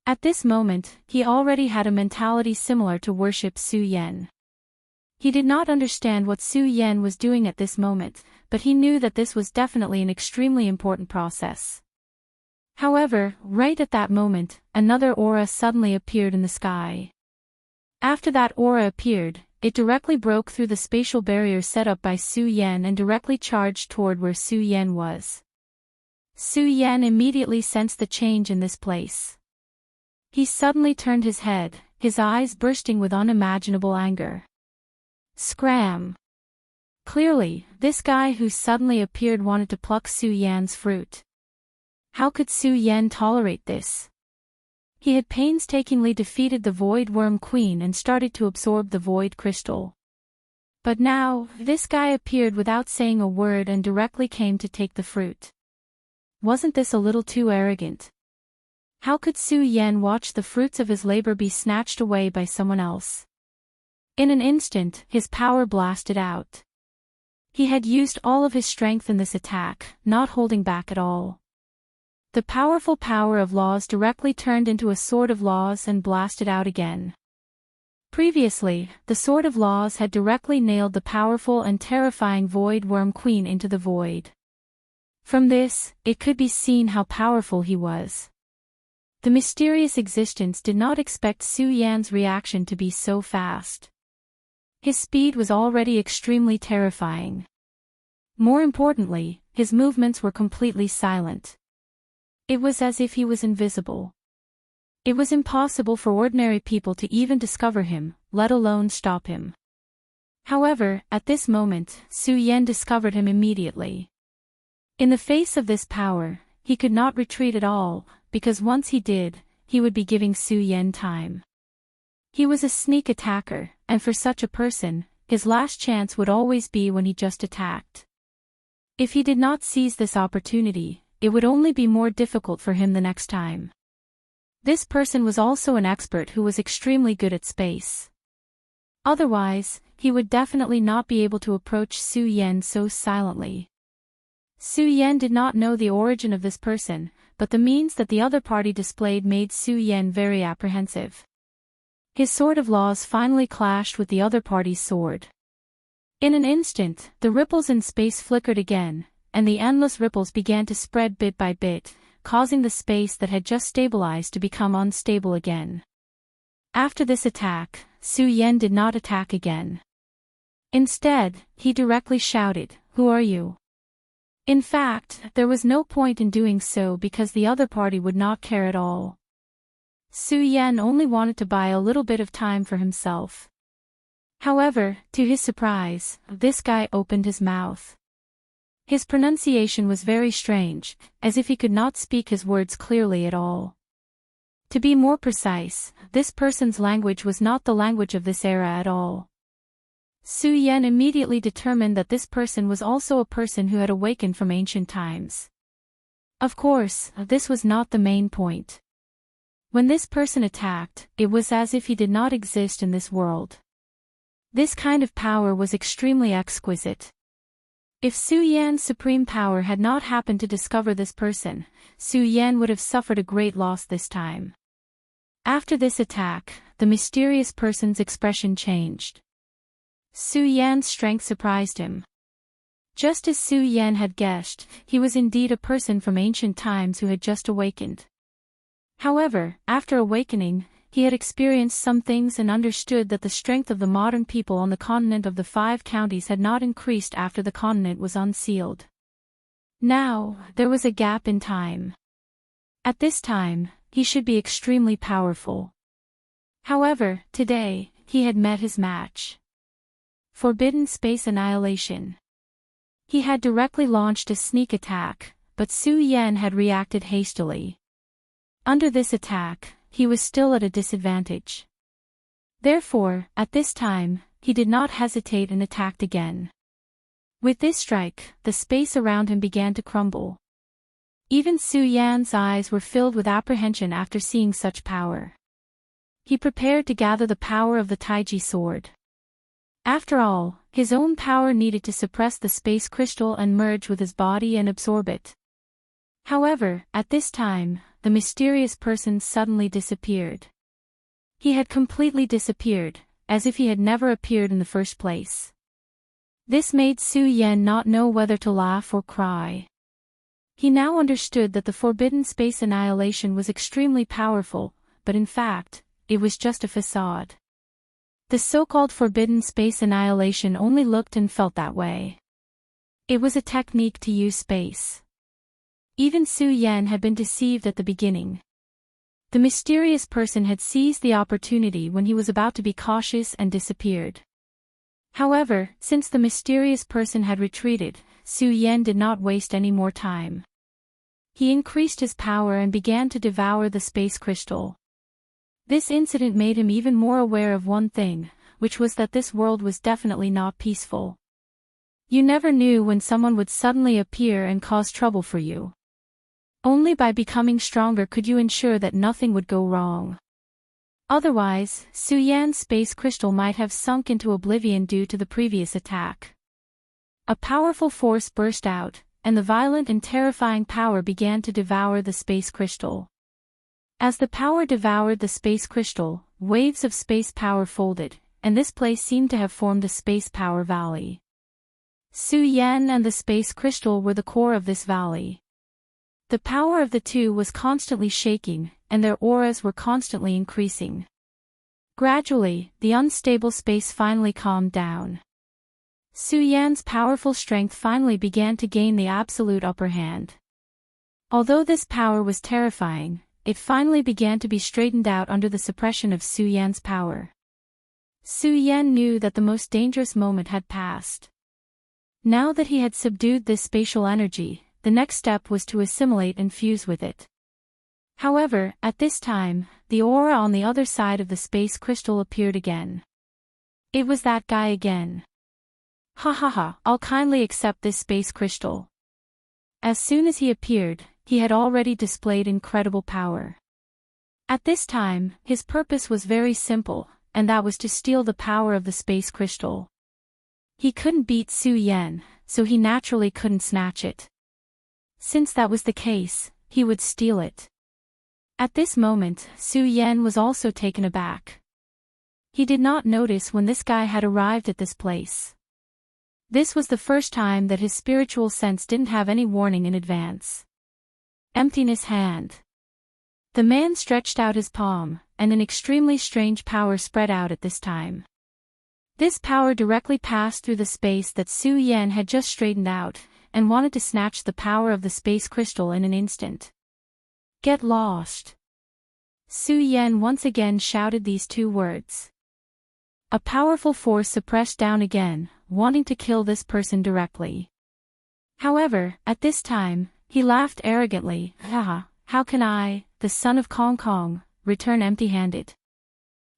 At this moment, he already had a mentality similar to worship Su Yan. He did not understand what Su Yan was doing at this moment, but he knew that this was definitely an extremely important process. However, right at that moment, another aura suddenly appeared in the sky. After that aura appeared, it directly broke through the spatial barrier set up by Su Yan and directly charged toward where Su Yan was. Su Yan immediately sensed the change in this place. He suddenly turned his head, his eyes bursting with unimaginable anger. Scram! Clearly, this guy who suddenly appeared wanted to pluck Su Yan's fruit. How could Su Yan tolerate this? He had painstakingly defeated the Void Worm Queen and started to absorb the Void Crystal. But now, this guy appeared without saying a word and directly came to take the fruit. Wasn't this a little too arrogant? How could Su Yan watch the fruits of his labor be snatched away by someone else? In an instant, his power blasted out. He had used all of his strength in this attack, not holding back at all. The powerful power of laws directly turned into a sword of laws and blasted out again. Previously, the sword of laws had directly nailed the powerful and terrifying Void Worm Queen into the void. From this, it could be seen how powerful he was. The mysterious existence did not expect Su Yan's reaction to be so fast. His speed was already extremely terrifying. More importantly, his movements were completely silent. It was as if he was invisible. It was impossible for ordinary people to even discover him, let alone stop him. However, at this moment, Su Yan discovered him immediately. In the face of this power, he could not retreat at all, because once he did, he would be giving Su Yan time. He was a sneak attacker, and for such a person, his last chance would always be when he just attacked. If he did not seize this opportunity, it would only be more difficult for him the next time. This person was also an expert who was extremely good at space. Otherwise, he would definitely not be able to approach Su Yan so silently. Su Yan did not know the origin of this person, but the means that the other party displayed made Su Yan very apprehensive. His sword of laws finally clashed with the other party's sword. In an instant, the ripples in space flickered again, and the endless ripples began to spread bit by bit, causing the space that had just stabilized to become unstable again. After this attack, Su Yan did not attack again. Instead, he directly shouted, "Who are you?" In fact, there was no point in doing so because the other party would not care at all. Su Yan only wanted to buy a little bit of time for himself. However, to his surprise, this guy opened his mouth. His pronunciation was very strange, as if he could not speak his words clearly at all. To be more precise, this person's language was not the language of this era at all. Su Yan immediately determined that this person was also a person who had awakened from ancient times. Of course, this was not the main point. When this person attacked, it was as if he did not exist in this world. This kind of power was extremely exquisite. If Su Yan's supreme power had not happened to discover this person, Su Yan would have suffered a great loss this time. After this attack, the mysterious person's expression changed. Su Yan's strength surprised him. Just as Su Yan had guessed, he was indeed a person from ancient times who had just awakened. However, after awakening, he had experienced some things and understood that the strength of the modern people on the continent of the 5 counties had not increased after the continent was unsealed. Now, there was a gap in time. At this time, he should be extremely powerful. However, today, he had met his match. Forbidden Space Annihilation. He had directly launched a sneak attack, but Su Yan had reacted hastily. Under this attack, he was still at a disadvantage. Therefore, at this time, he did not hesitate and attacked again. With this strike, the space around him began to crumble. Even Su Yan's eyes were filled with apprehension after seeing such power. He prepared to gather the power of the Taiji sword. After all, his own power needed to suppress the space crystal and merge with his body and absorb it. However, at this time, the mysterious person suddenly disappeared. He had completely disappeared, as if he had never appeared in the first place. This made Su Yan not know whether to laugh or cry. He now understood that the Forbidden Space Annihilation was extremely powerful, but in fact, it was just a facade. The so-called Forbidden Space Annihilation only looked and felt that way. It was a technique to use space. Even Su Yan had been deceived at the beginning. The mysterious person had seized the opportunity when he was about to be cautious and disappeared. However, since the mysterious person had retreated, Su Yan did not waste any more time. He increased his power and began to devour the space crystal. This incident made him even more aware of one thing, which was that this world was definitely not peaceful. You never knew when someone would suddenly appear and cause trouble for you. Only by becoming stronger could you ensure that nothing would go wrong. Otherwise, Su Yan's space crystal might have sunk into oblivion due to the previous attack. A powerful force burst out, and the violent and terrifying power began to devour the space crystal. As the power devoured the space crystal, waves of space power folded, and this place seemed to have formed a space power valley. Su Yan and the space crystal were the core of this valley. The power of the two was constantly shaking, and their auras were constantly increasing. Gradually, the unstable space finally calmed down. Su Yan's powerful strength finally began to gain the absolute upper hand. Although this power was terrifying, it finally began to be straightened out under the suppression of Su Yan's power. Su Yan knew that the most dangerous moment had passed. Now that he had subdued this spatial energy, the next step was to assimilate and fuse with it. However, at this time, the aura on the other side of the space crystal appeared again. It was that guy again. Ha ha ha, I'll kindly accept this space crystal. As soon as he appeared, he had already displayed incredible power. At this time, his purpose was very simple, and that was to steal the power of the space crystal. He couldn't beat Su Yan, so he naturally couldn't snatch it. Since that was the case, he would steal it. At this moment, Su Yan was also taken aback. He did not notice when this guy had arrived at this place. This was the first time that his spiritual sense didn't have any warning in advance. Emptiness hand. The man stretched out his palm, and an extremely strange power spread out at this time. This power directly passed through the space that Su Yan had just straightened out, and wanted to snatch the power of the space crystal in an instant. Get lost. Su Yan once again shouted these two words. A powerful force suppressed down again, wanting to kill this person directly. However, at this time, he laughed arrogantly. Haha, how can I, the son of Kong Kong, return empty-handed?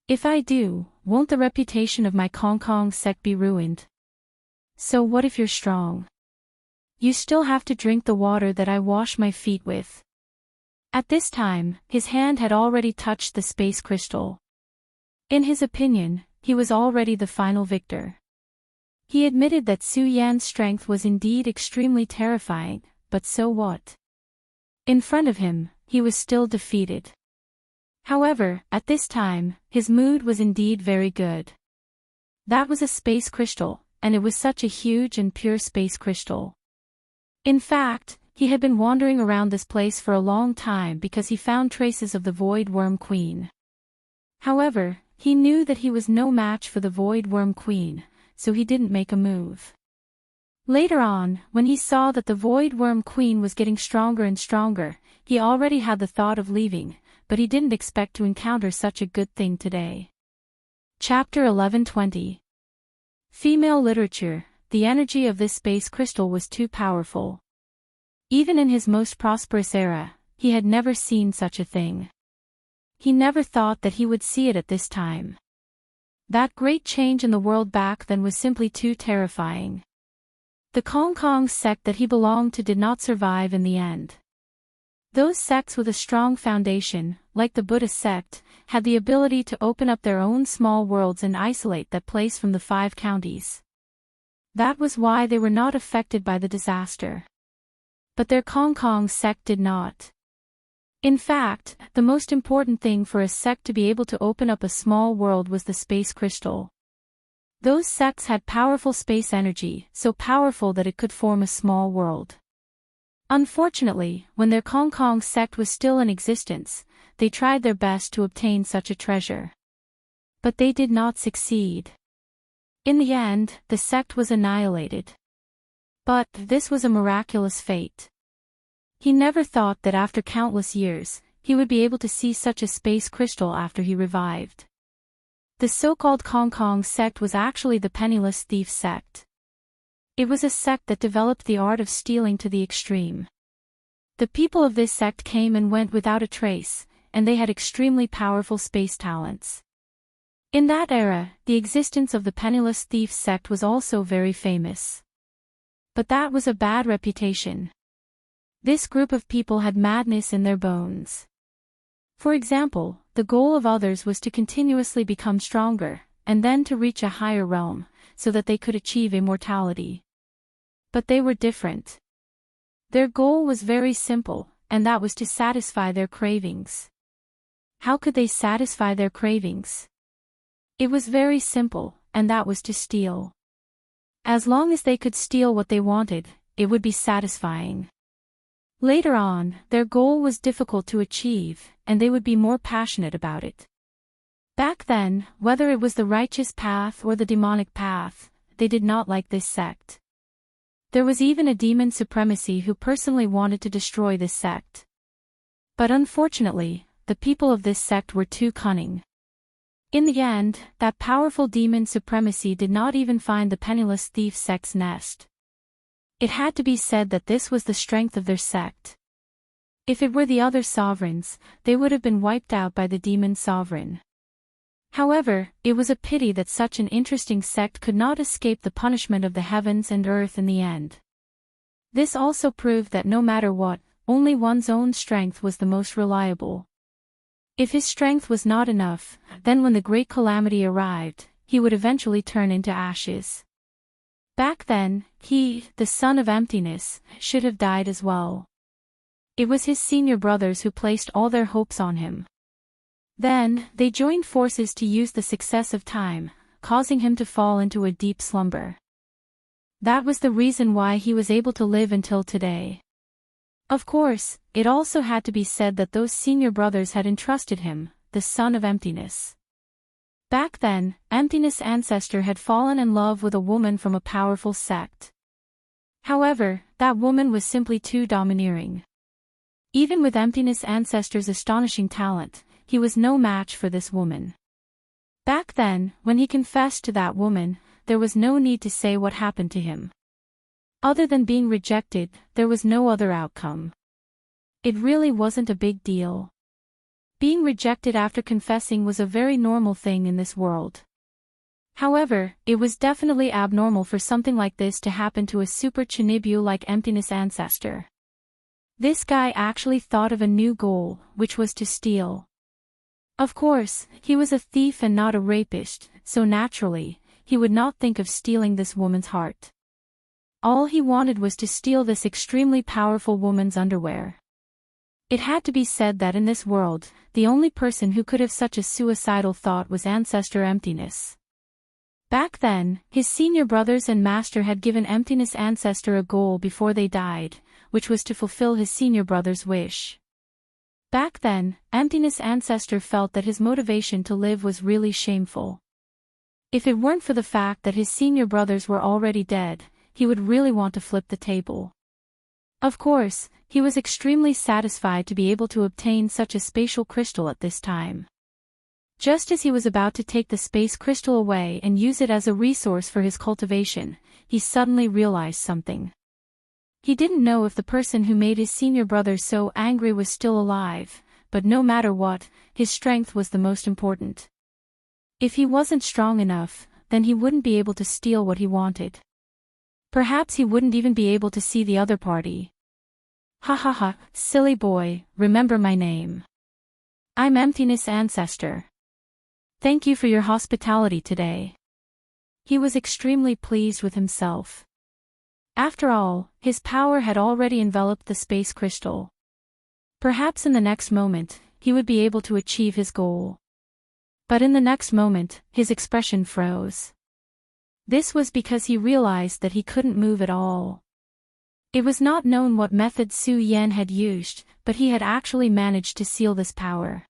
If I do, won't the reputation of my Kong Kong sect be ruined? So what if you're strong? You still have to drink the water that I wash my feet with. At this time, his hand had already touched the space crystal. In his opinion, he was already the final victor. He admitted that Su Yan's strength was indeed extremely terrifying, but so what? In front of him, he was still defeated. However, at this time, his mood was indeed very good. That was a space crystal, and it was such a huge and pure space crystal. In fact, he had been wandering around this place for a long time because he found traces of the Void Worm Queen. However, he knew that he was no match for the Void Worm Queen, so he didn't make a move. Later on, when he saw that the Void Worm Queen was getting stronger and stronger, he already had the thought of leaving, but he didn't expect to encounter such a good thing today. Chapter 11:20. Female literature. The energy of this space crystal was too powerful. Even in his most prosperous era, he had never seen such a thing. He never thought that he would see it at this time. That great change in the world back then was simply too terrifying. The Kong Kong sect that he belonged to did not survive in the end. Those sects with a strong foundation, like the Buddhist sect, had the ability to open up their own small worlds and isolate that place from the 5 counties. That was why they were not affected by the disaster. But their Kong Kong sect did not. In fact, the most important thing for a sect to be able to open up a small world was the space crystal. Those sects had powerful space energy, so powerful that it could form a small world. Unfortunately, when their Kong Kong sect was still in existence, they tried their best to obtain such a treasure. But they did not succeed. In the end, the sect was annihilated. But this was a miraculous fate. He never thought that after countless years, he would be able to see such a space crystal after he revived. The so-called Kong Kong sect was actually the penniless thief sect. It was a sect that developed the art of stealing to the extreme. The people of this sect came and went without a trace, and they had extremely powerful space talents. In that era, the existence of the penniless thief sect was also very famous. But that was a bad reputation. This group of people had madness in their bones. For example, the goal of others was to continuously become stronger, and then to reach a higher realm, so that they could achieve immortality. But they were different. Their goal was very simple, and that was to satisfy their cravings. How could they satisfy their cravings? It was very simple, and that was to steal. As long as they could steal what they wanted, it would be satisfying. Later on, their goal was difficult to achieve, and they would be more passionate about it. Back then, whether it was the righteous path or the demonic path, they did not like this sect. There was even a demon supremacy who personally wanted to destroy this sect. But unfortunately, the people of this sect were too cunning. In the end, that powerful demon supremacy did not even find the penniless thief sect's nest. It had to be said that this was the strength of their sect. If it were the other sovereigns, they would have been wiped out by the demon sovereign. However, it was a pity that such an interesting sect could not escape the punishment of the heavens and earth in the end. This also proved that no matter what, only one's own strength was the most reliable. If his strength was not enough, then when the great calamity arrived, he would eventually turn into ashes. Back then, he, the son of emptiness, should have died as well. It was his senior brothers who placed all their hopes on him. Then, they joined forces to use the success of time, causing him to fall into a deep slumber. That was the reason why he was able to live until today. Of course, it also had to be said that those senior brothers had entrusted him, the son of emptiness. Back then, Emptiness' ancestor had fallen in love with a woman from a powerful sect. However, that woman was simply too domineering. Even with Emptiness' ancestor's astonishing talent, he was no match for this woman. Back then, when he confessed to that woman, there was no need to say what happened to him. Other than being rejected, there was no other outcome. It really wasn't a big deal. Being rejected after confessing was a very normal thing in this world. However, it was definitely abnormal for something like this to happen to a super Chinibu like Emptiness' ancestor. This guy actually thought of a new goal, which was to steal. Of course, he was a thief and not a rapist, so naturally, he would not think of stealing this woman's heart. All he wanted was to steal this extremely powerful woman's underwear. It had to be said that in this world, the only person who could have such a suicidal thought was Ancestor Emptiness. Back then, his senior brothers and master had given Emptiness' ancestor a goal before they died, which was to fulfill his senior brother's wish. Back then, Emptiness' ancestor felt that his motivation to live was really shameful. If it weren't for the fact that his senior brothers were already dead, he would really want to flip the table. Of course, he was extremely satisfied to be able to obtain such a spatial crystal at this time. Just as he was about to take the space crystal away and use it as a resource for his cultivation, he suddenly realized something. He didn't know if the person who made his senior brother so angry was still alive, but no matter what, his strength was the most important. If he wasn't strong enough, then he wouldn't be able to steal what he wanted. Perhaps he wouldn't even be able to see the other party. Ha ha ha, silly boy, remember my name. I'm Emptiness' ancestor. Thank you for your hospitality today. He was extremely pleased with himself. After all, his power had already enveloped the space crystal. Perhaps in the next moment, he would be able to achieve his goal. But in the next moment, his expression froze. This was because he realized that he couldn't move at all. It was not known what method Su Yan had used, but he had actually managed to seal this power.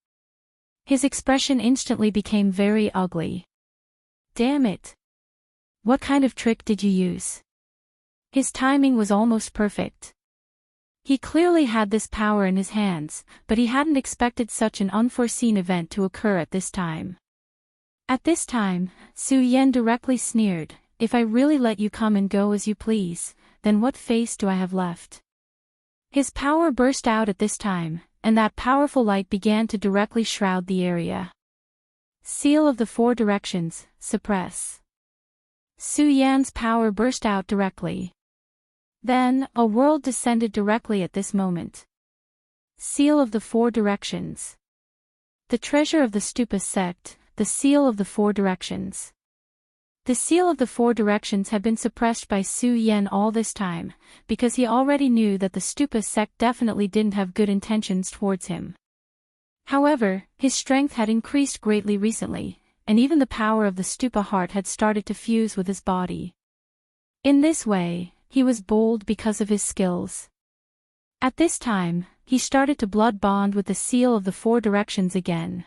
His expression instantly became very ugly. Damn it! What kind of trick did you use? His timing was almost perfect. He clearly had this power in his hands, but he hadn't expected such an unforeseen event to occur at this time. At this time, Su Yan directly sneered, "If I really let you come and go as you please, then what face do I have left?" His power burst out at this time, and that powerful light began to directly shroud the area. Seal of the Four Directions, suppress. Su Yan's power burst out directly. Then, a world descended directly at this moment. Seal of the Four Directions. The treasure of the Stupa sect, the Seal of the Four Directions. The Seal of the Four Directions had been suppressed by Su Yan all this time, because he already knew that the Stupa sect definitely didn't have good intentions towards him. However, his strength had increased greatly recently, and even the power of the Stupa heart had started to fuse with his body. In this way, he was bold because of his skills. At this time, he started to blood bond with the Seal of the Four Directions again.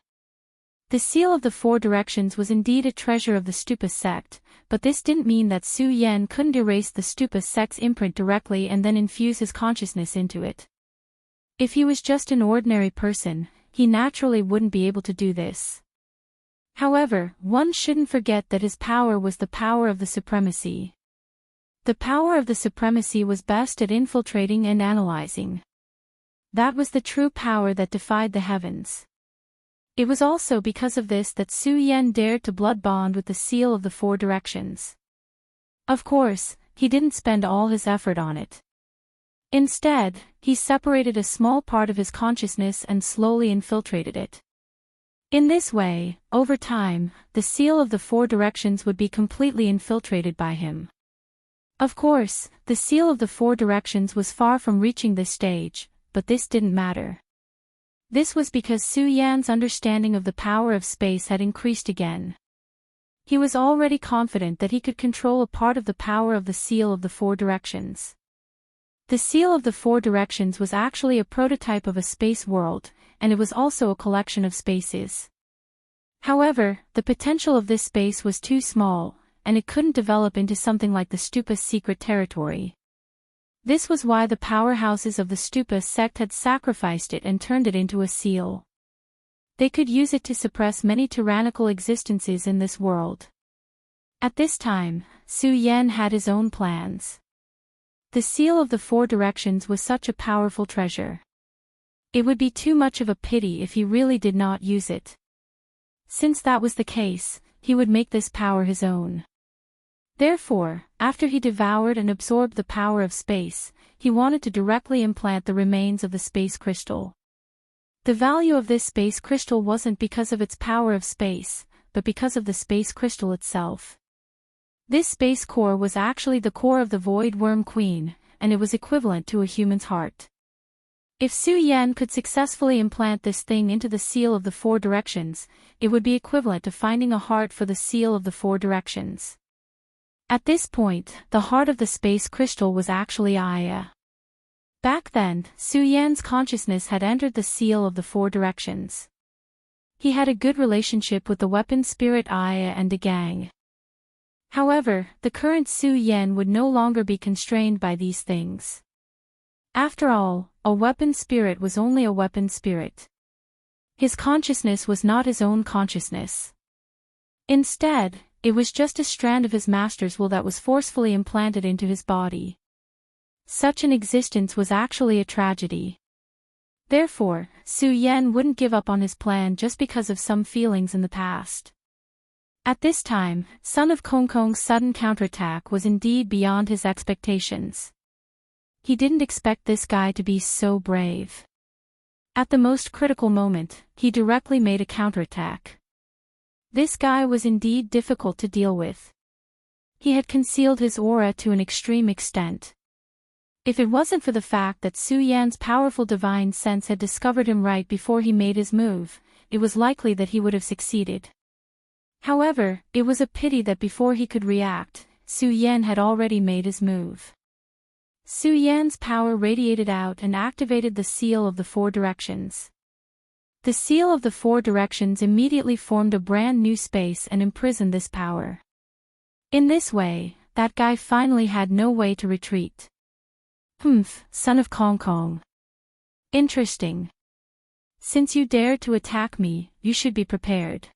The Seal of the Four Directions was indeed a treasure of the Stupa sect, but this didn't mean that Su Yan couldn't erase the Stupa sect's imprint directly and then infuse his consciousness into it. If he was just an ordinary person, he naturally wouldn't be able to do this. However, one shouldn't forget that his power was the power of the supremacy. The power of the supremacy was best at infiltrating and analyzing. That was the true power that defied the heavens. It was also because of this that Su Yan dared to blood bond with the Seal of the Four Directions. Of course, he didn't spend all his effort on it. Instead, he separated a small part of his consciousness and slowly infiltrated it. In this way, over time, the Seal of the Four Directions would be completely infiltrated by him. Of course, the Seal of the Four Directions was far from reaching this stage, but this didn't matter. This was because Su Yan's understanding of the power of space had increased again. He was already confident that he could control a part of the power of the Seal of the Four Directions. The Seal of the Four Directions was actually a prototype of a space world, and it was also a collection of spaces. However, the potential of this space was too small, and it couldn't develop into something like the Stupa's secret territory. This was why the powerhouses of the Stupa sect had sacrificed it and turned it into a seal. They could use it to suppress many tyrannical existences in this world. At this time, Su Yan had his own plans. The Seal of the Four Directions was such a powerful treasure. It would be too much of a pity if he really did not use it. Since that was the case, he would make this power his own. Therefore, after he devoured and absorbed the power of space, he wanted to directly implant the remains of the space crystal. The value of this space crystal wasn't because of its power of space, but because of the space crystal itself. This space core was actually the core of the Void Worm Queen, and it was equivalent to a human's heart. If Su Yan could successfully implant this thing into the Seal of the Four Directions, it would be equivalent to finding a heart for the Seal of the Four Directions. At this point, the heart of the space crystal was actually Aya. Back then, Su Yan's consciousness had entered the Seal of the Four Directions. He had a good relationship with the weapon spirit Aya and the gang. However, the current Su Yan would no longer be constrained by these things. After all, a weapon spirit was only a weapon spirit. His consciousness was not his own consciousness. Instead, it was just a strand of his master's will that was forcefully implanted into his body. Such an existence was actually a tragedy. Therefore, Su Yan wouldn't give up on his plan just because of some feelings in the past. At this time, Son of Kongkong's sudden counterattack was indeed beyond his expectations. He didn't expect this guy to be so brave. At the most critical moment, he directly made a counterattack. This guy was indeed difficult to deal with. He had concealed his aura to an extreme extent. If it wasn't for the fact that Su Yan's powerful divine sense had discovered him right before he made his move, it was likely that he would have succeeded. However, it was a pity that before he could react, Su Yan had already made his move. Su Yan's power radiated out and activated the Seal of the Four Directions. The Seal of the Four Directions immediately formed a brand new space and imprisoned this power. In this way, that guy finally had no way to retreat. Son of Kongkong. Interesting. Since you dared to attack me, you should be prepared.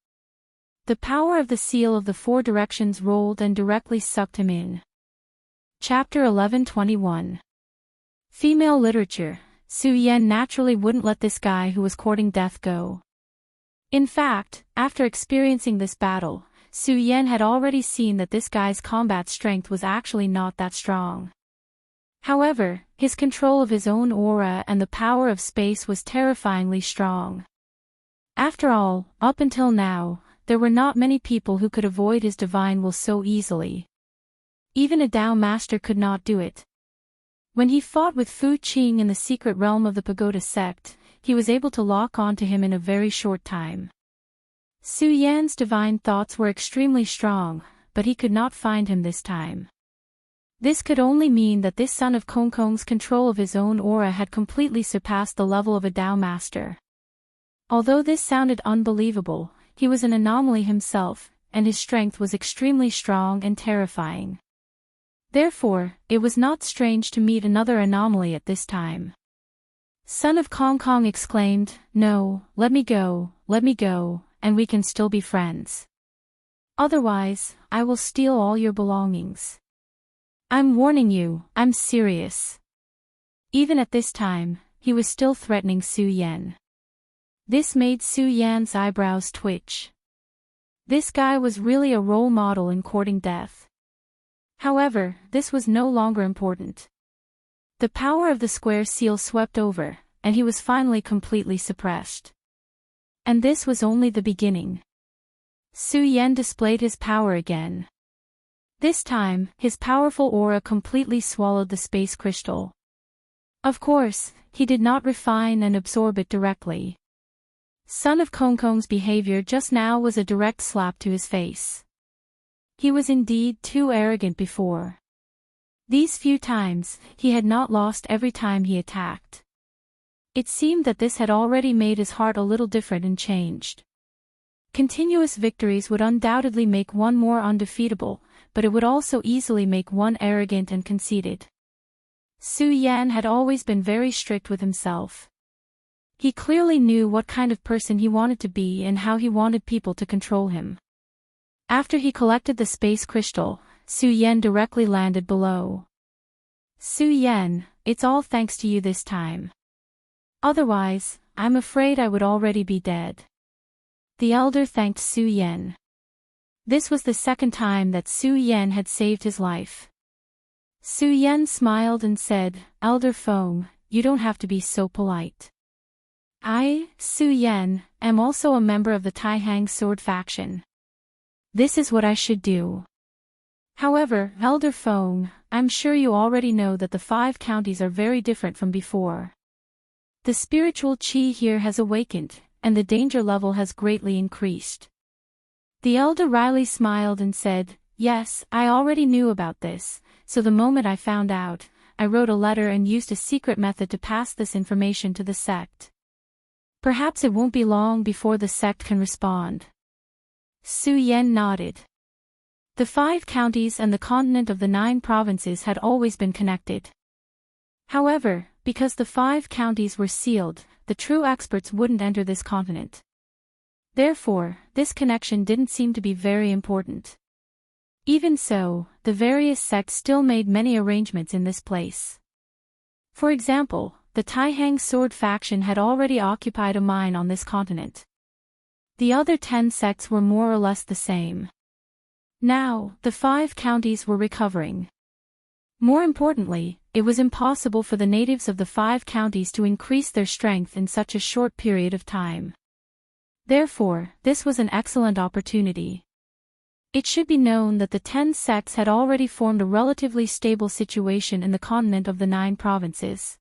The power of the Seal of the Four Directions rolled and directly sucked him in. Chapter 11:21. Female Literature. Su Yan naturally wouldn't let this guy who was courting death go. In fact, after experiencing this battle, Su Yan had already seen that this guy's combat strength was actually not that strong. However, his control of his own aura and the power of space was terrifyingly strong. After all, up until now, there were not many people who could avoid his divine will so easily. Even a Dao master could not do it. When he fought with Fu Qing in the secret realm of the Pagoda sect, he was able to lock onto him in a very short time. Su Yan's divine thoughts were extremely strong, but he could not find him this time. This could only mean that this son of Kongkong's control of his own aura had completely surpassed the level of a Dao master. Although this sounded unbelievable, he was an anomaly himself, and his strength was extremely strong and terrifying. Therefore, it was not strange to meet another anomaly at this time. Son of Kongkong exclaimed, "No, let me go, and we can still be friends. Otherwise, I will steal all your belongings. I'm warning you, I'm serious." Even at this time, he was still threatening Su Yan. This made Su Yan's eyebrows twitch. This guy was really a role model in courting death. However, this was no longer important. The power of the square seal swept over, and he was finally completely suppressed. And this was only the beginning. Su Yan displayed his power again. This time, his powerful aura completely swallowed the space crystal. Of course, he did not refine and absorb it directly. Son of Kongkong's behavior just now was a direct slap to his face. He was indeed too arrogant before. These few times, he had not lost every time he attacked. It seemed that this had already made his heart a little different and changed. Continuous victories would undoubtedly make one more undefeatable, but it would also easily make one arrogant and conceited. Su Yan had always been very strict with himself. He clearly knew what kind of person he wanted to be and how he wanted people to control him. After he collected the space crystal, Su Yan directly landed below. Su Yan, it's all thanks to you this time. Otherwise, I'm afraid I would already be dead. The elder thanked Su Yan. This was the second time that Su Yan had saved his life. Su Yan smiled and said, Elder Feng, you don't have to be so polite. I, Su Yan, am also a member of the Taihang sword faction. This is what I should do. However, Elder Feng, I'm sure you already know that the 5 counties are very different from before. The spiritual qi here has awakened, and the danger level has greatly increased. The elder Riley smiled and said, Yes, I already knew about this, so the moment I found out, I wrote a letter and used a secret method to pass this information to the sect. Perhaps it won't be long before the sect can respond. Su Yan nodded. The 5 counties and the continent of the 9 provinces had always been connected. However, because the 5 counties were sealed, the true experts wouldn't enter this continent. Therefore, this connection didn't seem to be very important. Even so, the various sects still made many arrangements in this place. For example, the Taihang sword faction had already occupied a mine on this continent. The other 10 sects were more or less the same. Now, the 5 counties were recovering. More importantly, it was impossible for the natives of the 5 counties to increase their strength in such a short period of time. Therefore, this was an excellent opportunity. It should be known that the 10 sects had already formed a relatively stable situation in the continent of the 9 provinces.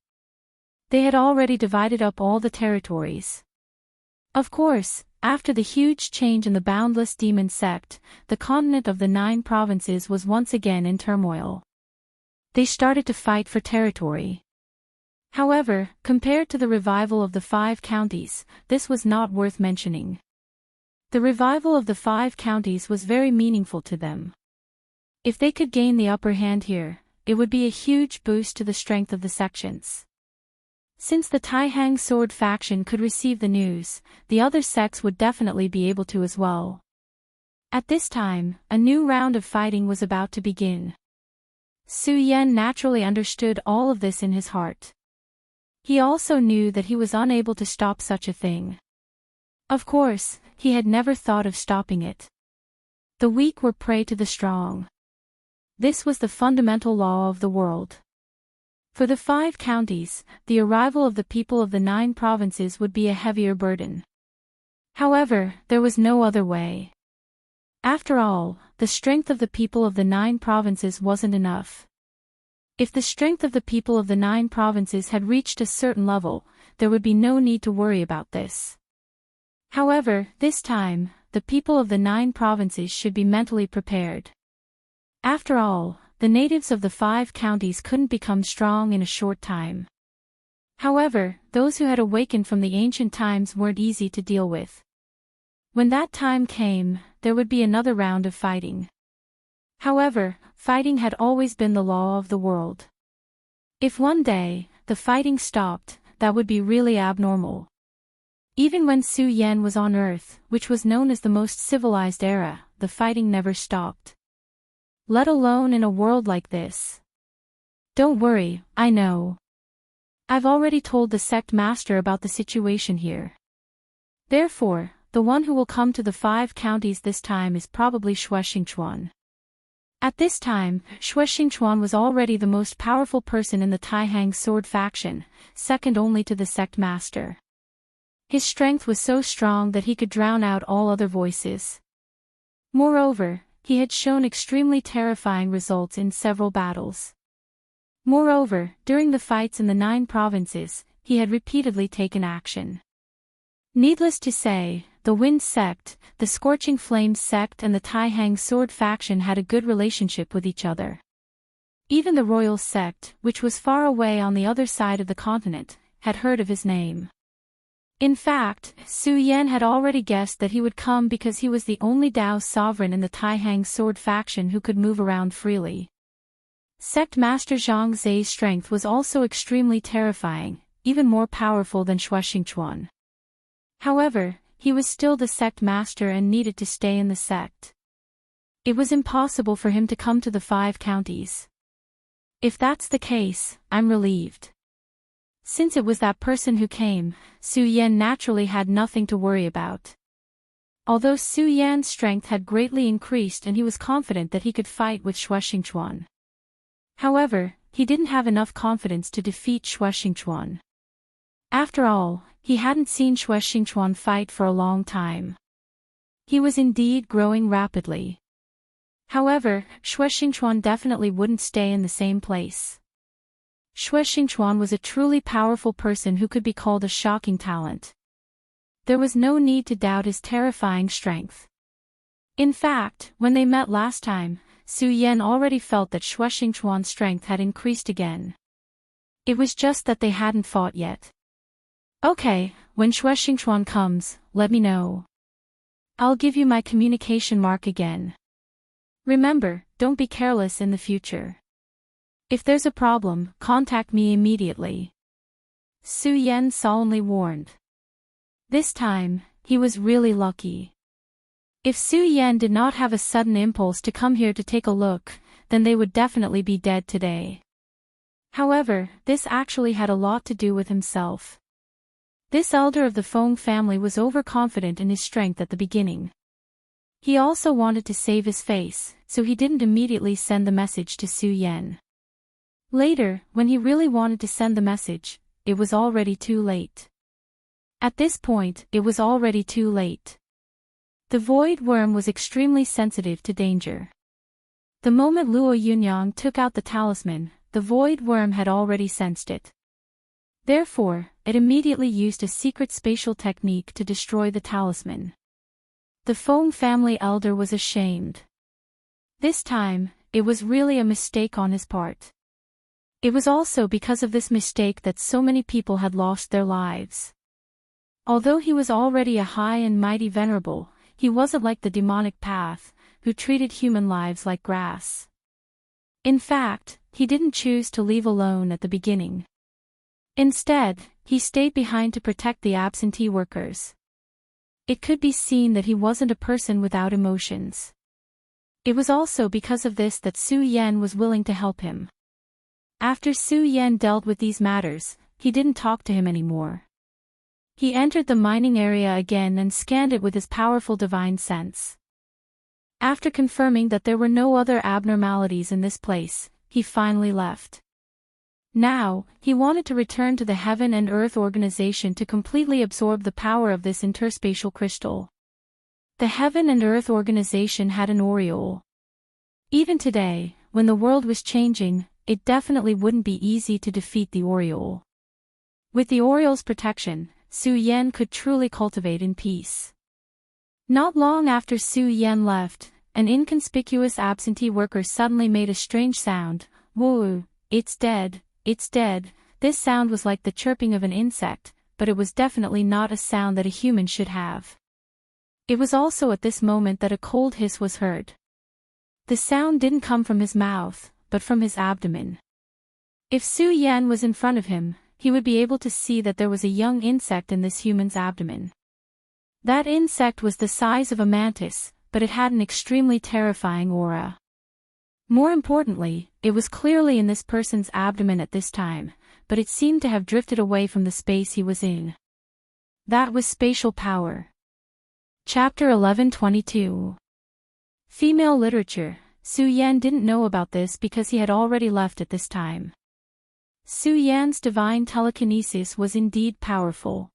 They had already divided up all the territories. Of course, after the huge change in the boundless demon sect, the continent of the 9 provinces was once again in turmoil. They started to fight for territory. However, compared to the revival of the 5 counties, this was not worth mentioning. The revival of the 5 counties was very meaningful to them. If they could gain the upper hand here, it would be a huge boost to the strength of the sections. Since the Taihang sword faction could receive the news, the other sects would definitely be able to as well. At this time, a new round of fighting was about to begin. Su Yan naturally understood all of this in his heart. He also knew that he was unable to stop such a thing. Of course, he had never thought of stopping it. The weak were prey to the strong. This was the fundamental law of the world. For the 5 counties, the arrival of the people of the 9 provinces would be a heavier burden. However, there was no other way. After all, the strength of the people of the 9 provinces wasn't enough. If the strength of the people of the 9 provinces had reached a certain level, there would be no need to worry about this. However, this time, the people of the 9 provinces should be mentally prepared. After all, the natives of the 5 counties couldn't become strong in a short time. However, those who had awakened from the ancient times weren't easy to deal with. When that time came, there would be another round of fighting. However, fighting had always been the law of the world. If one day, the fighting stopped, that would be really abnormal. Even when Su Yan was on Earth, which was known as the most civilized era, the fighting never stopped. Let alone in a world like this. Don't worry, I know. I've already told the sect master about the situation here. Therefore, the one who will come to the 5 counties this time is probably Xue Xingchuan. At this time, Xue Xingchuan was already the most powerful person in the Taihang sword faction, second only to the sect master. His strength was so strong that he could drown out all other voices. Moreover, he had shown extremely terrifying results in several battles. Moreover, during the fights in the 9 provinces, he had repeatedly taken action. Needless to say, the Wind sect, the Scorching Flames sect and the Taihang sword faction had a good relationship with each other. Even the royal sect, which was far away on the other side of the continent, had heard of his name. In fact, Su Yan had already guessed that he would come because he was the only Dao sovereign in the Taihang sword faction who could move around freely. Sect Master Zhang Zai's strength was also extremely terrifying, even more powerful than Shuashingchuan. However, he was still the sect master and needed to stay in the sect. It was impossible for him to come to the 5 counties. If that's the case, I'm relieved. Since it was that person who came, Su Yan naturally had nothing to worry about. Although Su Yan's strength had greatly increased and he was confident that he could fight with Shuashingchuan. However, he didn't have enough confidence to defeat Shuashingchuan. After all, he hadn't seen Shuashingchuan fight for a long time. He was indeed growing rapidly. However, Shuashingchuan definitely wouldn't stay in the same place. Shuashingchuan was a truly powerful person who could be called a shocking talent. There was no need to doubt his terrifying strength. In fact, when they met last time, Su Yan already felt that Shuashingchuan's strength had increased again. It was just that they hadn't fought yet. Okay, when Shuashingchuan comes, let me know. I'll give you my communication mark again. Remember, don't be careless in the future. If there's a problem, contact me immediately. Su Yan solemnly warned. This time, he was really lucky. If Su Yan did not have a sudden impulse to come here to take a look, then they would definitely be dead today. However, this actually had a lot to do with himself. This elder of the Feng family was overconfident in his strength at the beginning. He also wanted to save his face, so he didn't immediately send the message to Su Yan. Later, when he really wanted to send the message, it was already too late. At this point, it was already too late. The void worm was extremely sensitive to danger. The moment Luo Yunyang took out the talisman, the void worm had already sensed it. Therefore, it immediately used a secret spatial technique to destroy the talisman. The Feng family elder was ashamed. This time, it was really a mistake on his part. It was also because of this mistake that so many people had lost their lives. Although he was already a high and mighty venerable, he wasn't like the demonic path, who treated human lives like grass. In fact, he didn't choose to leave alone at the beginning. Instead, he stayed behind to protect the absentee workers. It could be seen that he wasn't a person without emotions. It was also because of this that Su Yan was willing to help him. After Su Yan dealt with these matters, he didn't talk to him anymore. He entered the mining area again and scanned it with his powerful divine sense. After confirming that there were no other abnormalities in this place, he finally left. Now, he wanted to return to the Heaven and Earth organization to completely absorb the power of this interspatial crystal. The Heaven and Earth organization had an aureole. Even today, when the world was changing, it definitely wouldn't be easy to defeat the aureole. With the aureole's protection, Su Yan could truly cultivate in peace. Not long after Su Yan left, an inconspicuous absentee worker suddenly made a strange sound. Woo, it's dead, it's dead. This sound was like the chirping of an insect, but it was definitely not a sound that a human should have. It was also at this moment that a cold hiss was heard. The sound didn't come from his mouth, but from his abdomen. If Su Yan was in front of him, he would be able to see that there was a young insect in this human's abdomen. That insect was the size of a mantis, but it had an extremely terrifying aura. More importantly, it was clearly in this person's abdomen at this time, but it seemed to have drifted away from the space he was in. That was spatial power. Chapter 11:22. Female literature. Su Yan didn't know about this because he had already left at this time. Su Yan's divine telekinesis was indeed powerful.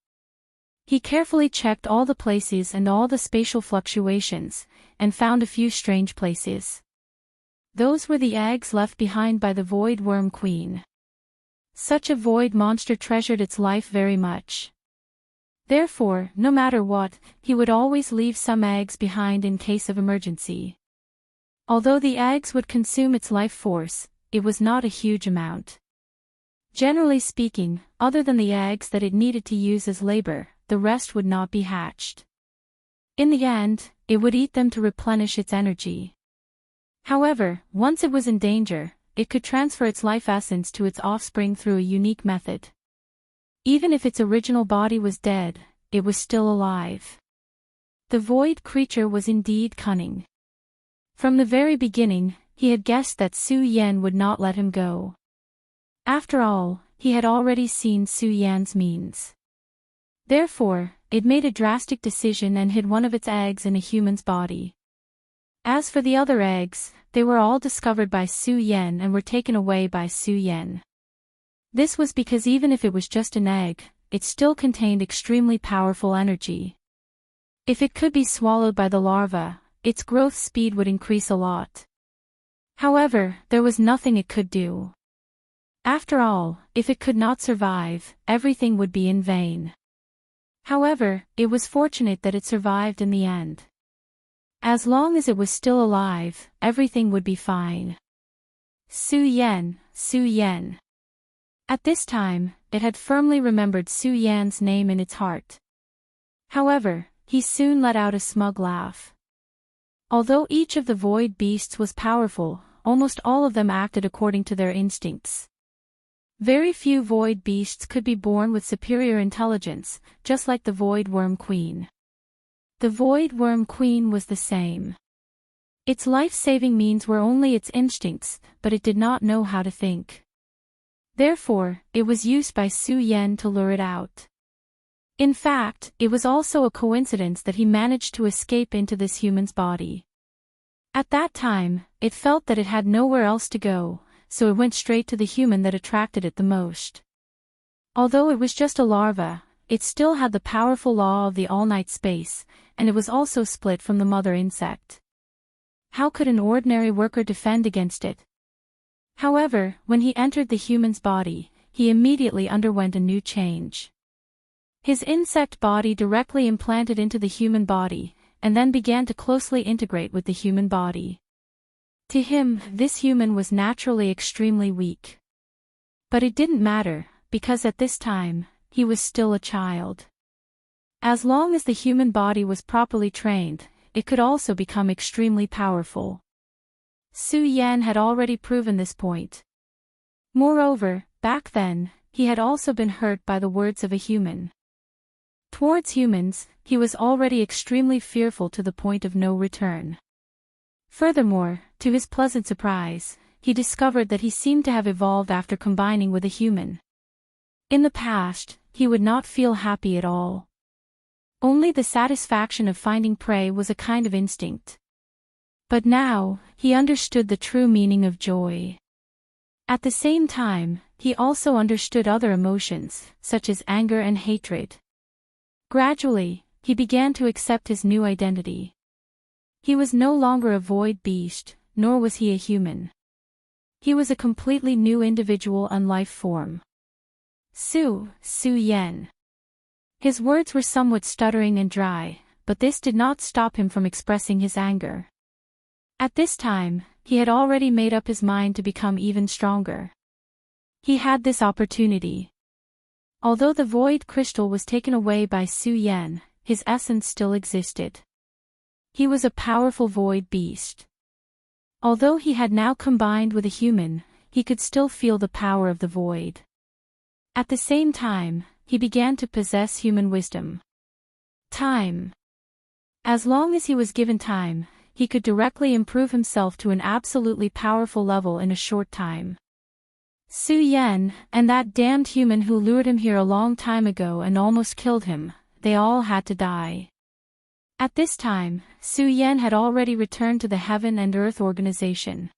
He carefully checked all the places and all the spatial fluctuations, and found a few strange places. Those were the eggs left behind by the Void Worm Queen. Such a void monster treasured its life very much. Therefore, no matter what, he would always leave some eggs behind in case of emergency. Although the eggs would consume its life force, it was not a huge amount. Generally speaking, other than the eggs that it needed to use as labor, the rest would not be hatched. In the end, it would eat them to replenish its energy. However, once it was in danger, it could transfer its life essence to its offspring through a unique method. Even if its original body was dead, it was still alive. The void creature was indeed cunning. From the very beginning, he had guessed that Su Yan would not let him go. After all, he had already seen Su Yan's means. Therefore, it made a drastic decision and hid one of its eggs in a human's body. As for the other eggs, they were all discovered by Su Yan and were taken away by Su Yan. This was because even if it was just an egg, it still contained extremely powerful energy. If it could be swallowed by the larva, its growth speed would increase a lot. However, there was nothing it could do. After all, if it could not survive, everything would be in vain. However, it was fortunate that it survived in the end. As long as it was still alive, everything would be fine. Su Yan, Su Yan. At this time, it had firmly remembered Su Yan's name in its heart. However, he soon let out a smug laugh. Although each of the void beasts was powerful, almost all of them acted according to their instincts. Very few void beasts could be born with superior intelligence, just like the Void Worm Queen. The Void Worm Queen was the same. Its life-saving means were only its instincts, but it did not know how to think. Therefore, it was used by Su Yan to lure it out. In fact, it was also a coincidence that he managed to escape into this human's body. At that time, it felt that it had nowhere else to go, so it went straight to the human that attracted it the most. Although it was just a larva, it still had the powerful law of the all-night space, and it was also split from the mother insect. How could an ordinary worker defend against it? However, when he entered the human's body, he immediately underwent a new change. His insect body directly implanted into the human body, and then began to closely integrate with the human body. To him, this human was naturally extremely weak. But it didn't matter, because at this time, he was still a child. As long as the human body was properly trained, it could also become extremely powerful. Su Yan had already proven this point. Moreover, back then, he had also been hurt by the words of a human. Towards humans, he was already extremely fearful to the point of no return. Furthermore, to his pleasant surprise, he discovered that he seemed to have evolved after combining with a human. In the past, he would not feel happy at all. Only the satisfaction of finding prey was a kind of instinct. But now, he understood the true meaning of joy. At the same time, he also understood other emotions, such as anger and hatred. Gradually, he began to accept his new identity. He was no longer a void beast, nor was he a human. He was a completely new individual and life form. Su Yan. His words were somewhat stuttering and dry, but this did not stop him from expressing his anger. At this time, he had already made up his mind to become even stronger. He had this opportunity. Although the void crystal was taken away by Su Yan, his essence still existed. He was a powerful void beast. Although he had now combined with a human, he could still feel the power of the void. At the same time, he began to possess human wisdom. Time. As long as he was given time, he could directly improve himself to an absolutely powerful level in a short time. Su Yan, and that damned human who lured him here a long time ago and almost killed him, they all had to die. At this time, Su Yan had already returned to the Heaven and Earth Organization.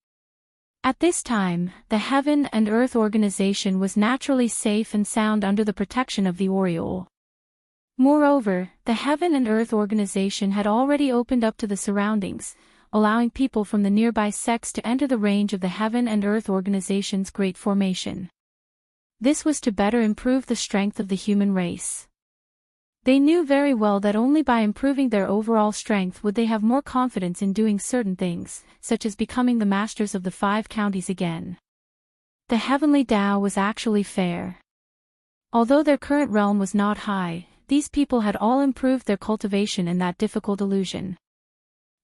At this time, the Heaven and Earth Organization was naturally safe and sound under the protection of the Oriole. Moreover, the Heaven and Earth Organization had already opened up to the surroundings, allowing people from the nearby sects to enter the range of the Heaven and Earth Organization's Great Formation. This was to better improve the strength of the human race. They knew very well that only by improving their overall strength would they have more confidence in doing certain things, such as becoming the masters of the 5 counties again. The heavenly Tao was actually fair. Although their current realm was not high, these people had all improved their cultivation in that difficult illusion.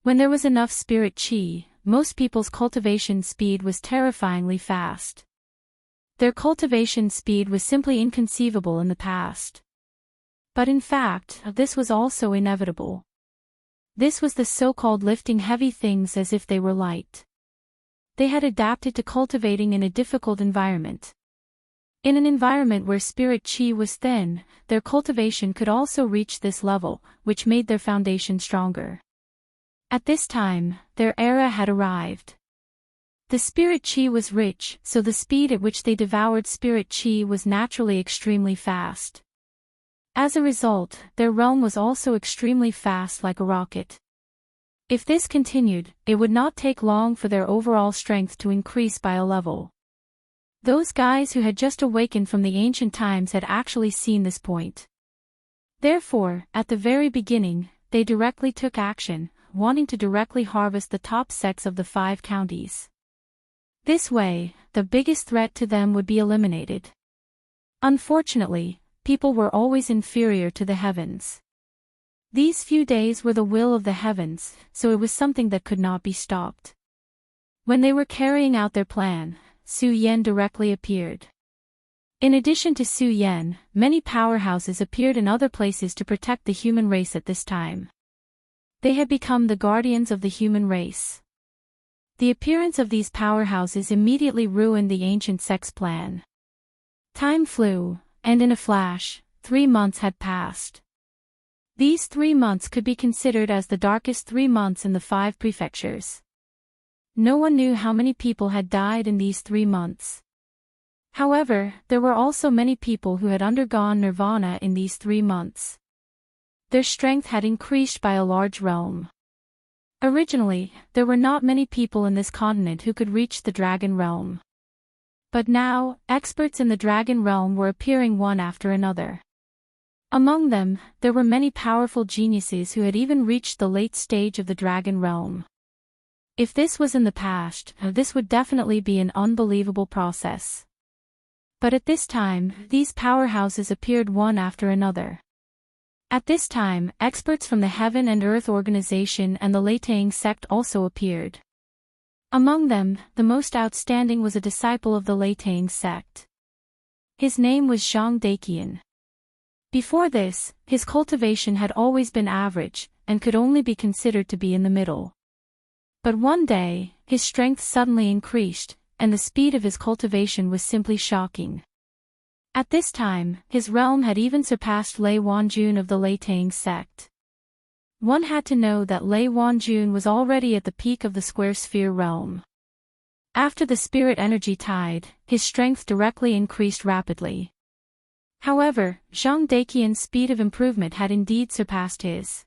When there was enough spirit chi, most people's cultivation speed was terrifyingly fast. Their cultivation speed was simply inconceivable in the past. But in fact, this was also inevitable. This was the so-called lifting heavy things as if they were light. They had adapted to cultivating in a difficult environment. In an environment where spirit chi was thin, their cultivation could also reach this level, which made their foundation stronger. At this time, their era had arrived. The spirit chi was rich, so the speed at which they devoured spirit chi was naturally extremely fast. As a result, their realm was also extremely fast like a rocket. If this continued, it would not take long for their overall strength to increase by a level. Those guys who had just awakened from the ancient times had actually seen this point. Therefore, at the very beginning, they directly took action, wanting to directly harvest the top sects of the 5 counties. This way, the biggest threat to them would be eliminated. Unfortunately, people were always inferior to the heavens. These few days were the will of the heavens, so it was something that could not be stopped. When they were carrying out their plan, Su Yan directly appeared. In addition to Su Yan, many powerhouses appeared in other places to protect the human race at this time. They had become the guardians of the human race. The appearance of these powerhouses immediately ruined the ancient sect's plan. Time flew, and in a flash, 3 months had passed. These 3 months could be considered as the darkest 3 months in the 5 prefectures. No one knew how many people had died in these 3 months. However, there were also many people who had undergone nirvana in these 3 months. Their strength had increased by a large realm. Originally, there were not many people in this continent who could reach the dragon realm. But now, experts in the dragon realm were appearing one after another. Among them, there were many powerful geniuses who had even reached the late stage of the dragon realm. If this was in the past, this would definitely be an unbelievable process. But at this time, these powerhouses appeared one after another. At this time, experts from the Heaven and Earth Organization and the Leitang sect also appeared. Among them, the most outstanding was a disciple of the Leitang sect. His name was Zhang Daqian. Before this, his cultivation had always been average, and could only be considered to be in the middle. But one day, his strength suddenly increased, and the speed of his cultivation was simply shocking. At this time, his realm had even surpassed Lei Wanjun of the Leitang sect. One had to know that Lei Wanjun was already at the peak of the square sphere realm. After the spirit energy tide, his strength directly increased rapidly. However, Zhang Daqian's speed of improvement had indeed surpassed his.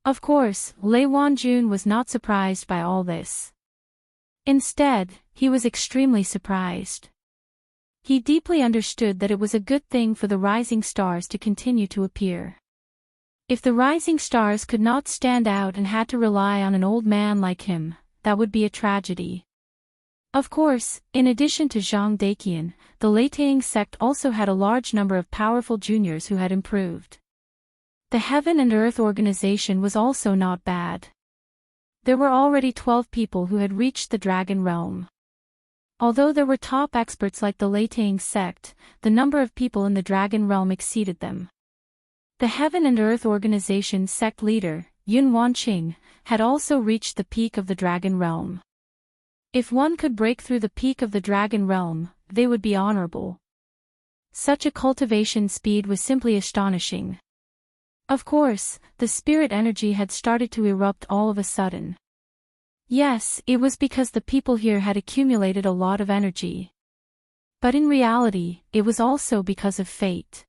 Of course, Lei Wanjun was not surprised by all this. Instead, he was extremely surprised. He deeply understood that it was a good thing for the rising stars to continue to appear. If the rising stars could not stand out and had to rely on an old man like him, that would be a tragedy. Of course, in addition to Zhang Daqian, the Leitang sect also had a large number of powerful juniors who had improved. The Heaven and Earth Organization was also not bad. There were already 12 people who had reached the dragon realm. Although there were top experts like the Leitang sect, the number of people in the dragon realm exceeded them. The Heaven and Earth Organization sect leader, Yun Wanqing, had also reached the peak of the dragon realm. If one could break through the peak of the dragon realm, they would be honorable. Such a cultivation speed was simply astonishing. Of course, the spirit energy had started to erupt all of a sudden. Yes, it was because the people here had accumulated a lot of energy. But in reality, it was also because of fate.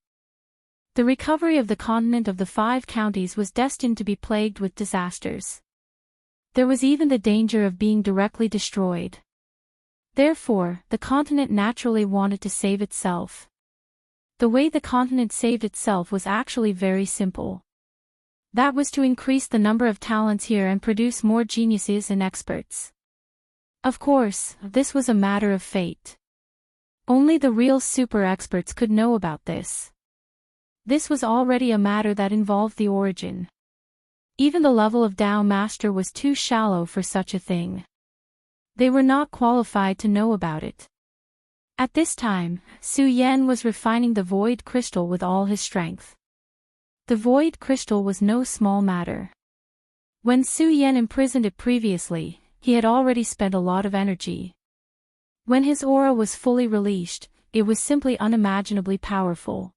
The recovery of the continent of the 5 counties was destined to be plagued with disasters. There was even the danger of being directly destroyed. Therefore, the continent naturally wanted to save itself. The way the continent saved itself was actually very simple. That was to increase the number of talents here and produce more geniuses and experts. Of course, this was a matter of fate. Only the real super experts could know about this. This was already a matter that involved the origin. Even the level of Tao Master was too shallow for such a thing. They were not qualified to know about it. At this time, Su Yan was refining the void crystal with all his strength. The void crystal was no small matter. When Su Yan imprisoned it previously, he had already spent a lot of energy. When his aura was fully released, it was simply unimaginably powerful.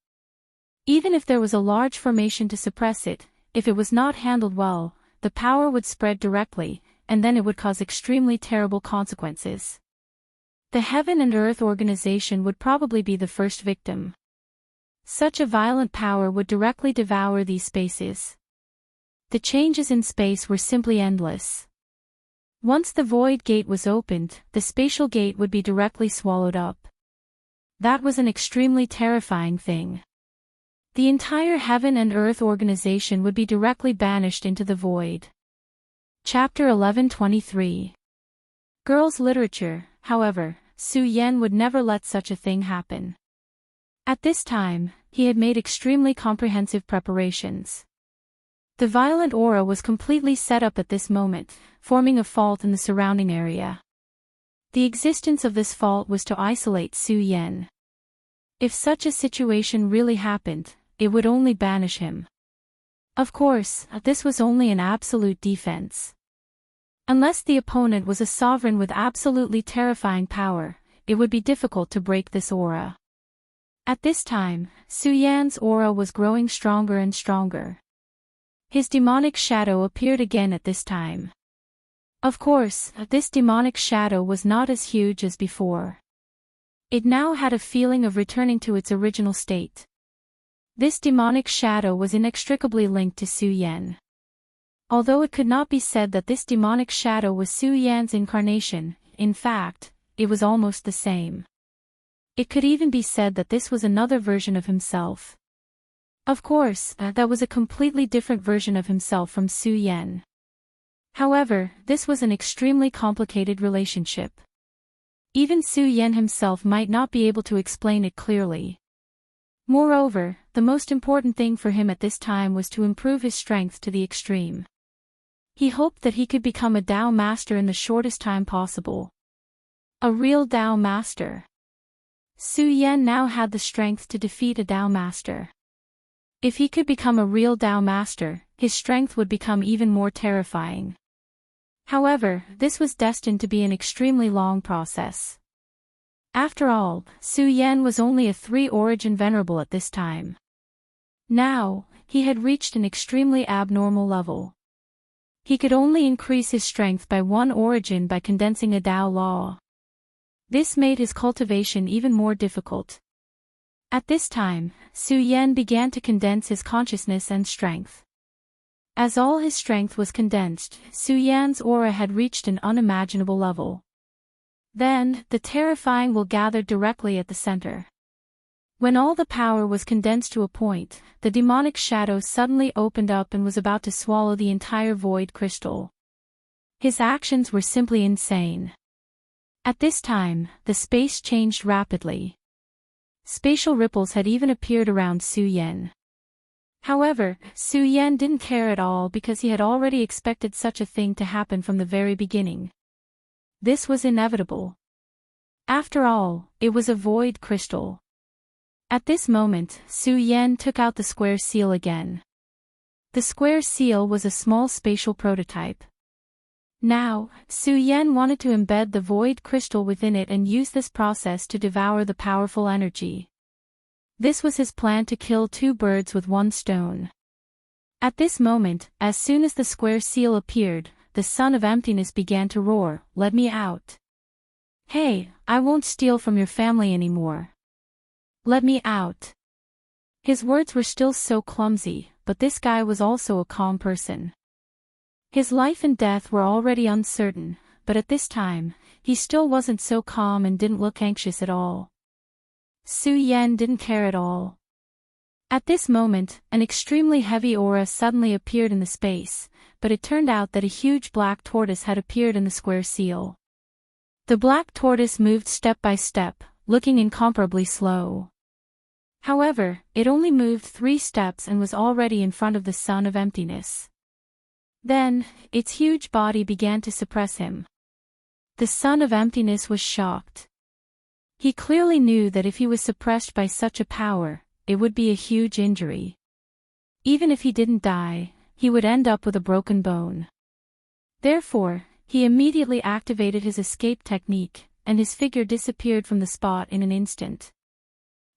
Even if there was a large formation to suppress it, if it was not handled well, the power would spread directly, and then it would cause extremely terrible consequences. The Heaven and Earth organization would probably be the first victim. Such a violent power would directly devour these spaces. The changes in space were simply endless. Once the void gate was opened, the spatial gate would be directly swallowed up. That was an extremely terrifying thing. The entire Heaven and Earth organization would be directly banished into the void. Chapter 1123. Girls' literature. However, Su Yan would never let such a thing happen. At this time, he had made extremely comprehensive preparations. The violent aura was completely set up at this moment, forming a fault in the surrounding area. The existence of this fault was to isolate Su Yan. If such a situation really happened, it would only banish him. Of course, this was only an absolute defense. Unless the opponent was a sovereign with absolutely terrifying power, it would be difficult to break this aura. At this time, Su Yan's aura was growing stronger and stronger. His demonic shadow appeared again at this time. Of course, this demonic shadow was not as huge as before. It now had a feeling of returning to its original state. This demonic shadow was inextricably linked to Su Yan. Although it could not be said that this demonic shadow was Su Yan's incarnation, in fact, it was almost the same. It could even be said that this was another version of himself. Of course, that was a completely different version of himself from Su Yan. However, this was an extremely complicated relationship. Even Su Yan himself might not be able to explain it clearly. Moreover, the most important thing for him at this time was to improve his strength to the extreme. He hoped that he could become a Tao Master in the shortest time possible. A real Tao Master. Su Yan now had the strength to defeat a Tao Master. If he could become a real Tao Master, his strength would become even more terrifying. However, this was destined to be an extremely long process. After all, Su Yan was only a 3-origin venerable at this time. Now, he had reached an extremely abnormal level. He could only increase his strength by 1 origin by condensing a Tao law. This made his cultivation even more difficult. At this time, Su Yan began to condense his consciousness and strength. As all his strength was condensed, Su Yan's aura had reached an unimaginable level. Then, the terrifying will gathered directly at the center. When all the power was condensed to a point, the demonic shadow suddenly opened up and was about to swallow the entire void crystal. His actions were simply insane. At this time, the space changed rapidly. Spatial ripples had even appeared around Su Yan. However, Su Yan didn't care at all because he had already expected such a thing to happen from the very beginning. This was inevitable. After all, it was a void crystal. At this moment, Su Yan took out the square seal again. The square seal was a small spatial prototype. Now, Su Yan wanted to embed the void crystal within it and use this process to devour the powerful energy. This was his plan to kill 2 birds with 1 stone. At this moment, as soon as the square seal appeared, the son of emptiness began to roar, "Let me out. Hey, I won't steal from your family anymore. Let me out." His words were still so clumsy, but this guy was also a calm person. His life and death were already uncertain, but at this time, he still wasn't so calm and didn't look anxious at all. Su Yan didn't care at all. At this moment, an extremely heavy aura suddenly appeared in the space, but it turned out that a huge black tortoise had appeared in the square seal. The black tortoise moved step by step, looking incomparably slow. However, it only moved 3 steps and was already in front of the Son of Emptiness. Then, its huge body began to suppress him. The Son of Emptiness was shocked. He clearly knew that if he was suppressed by such a power, it would be a huge injury. Even if he didn't die, he would end up with a broken bone. Therefore, he immediately activated his escape technique, and his figure disappeared from the spot in an instant.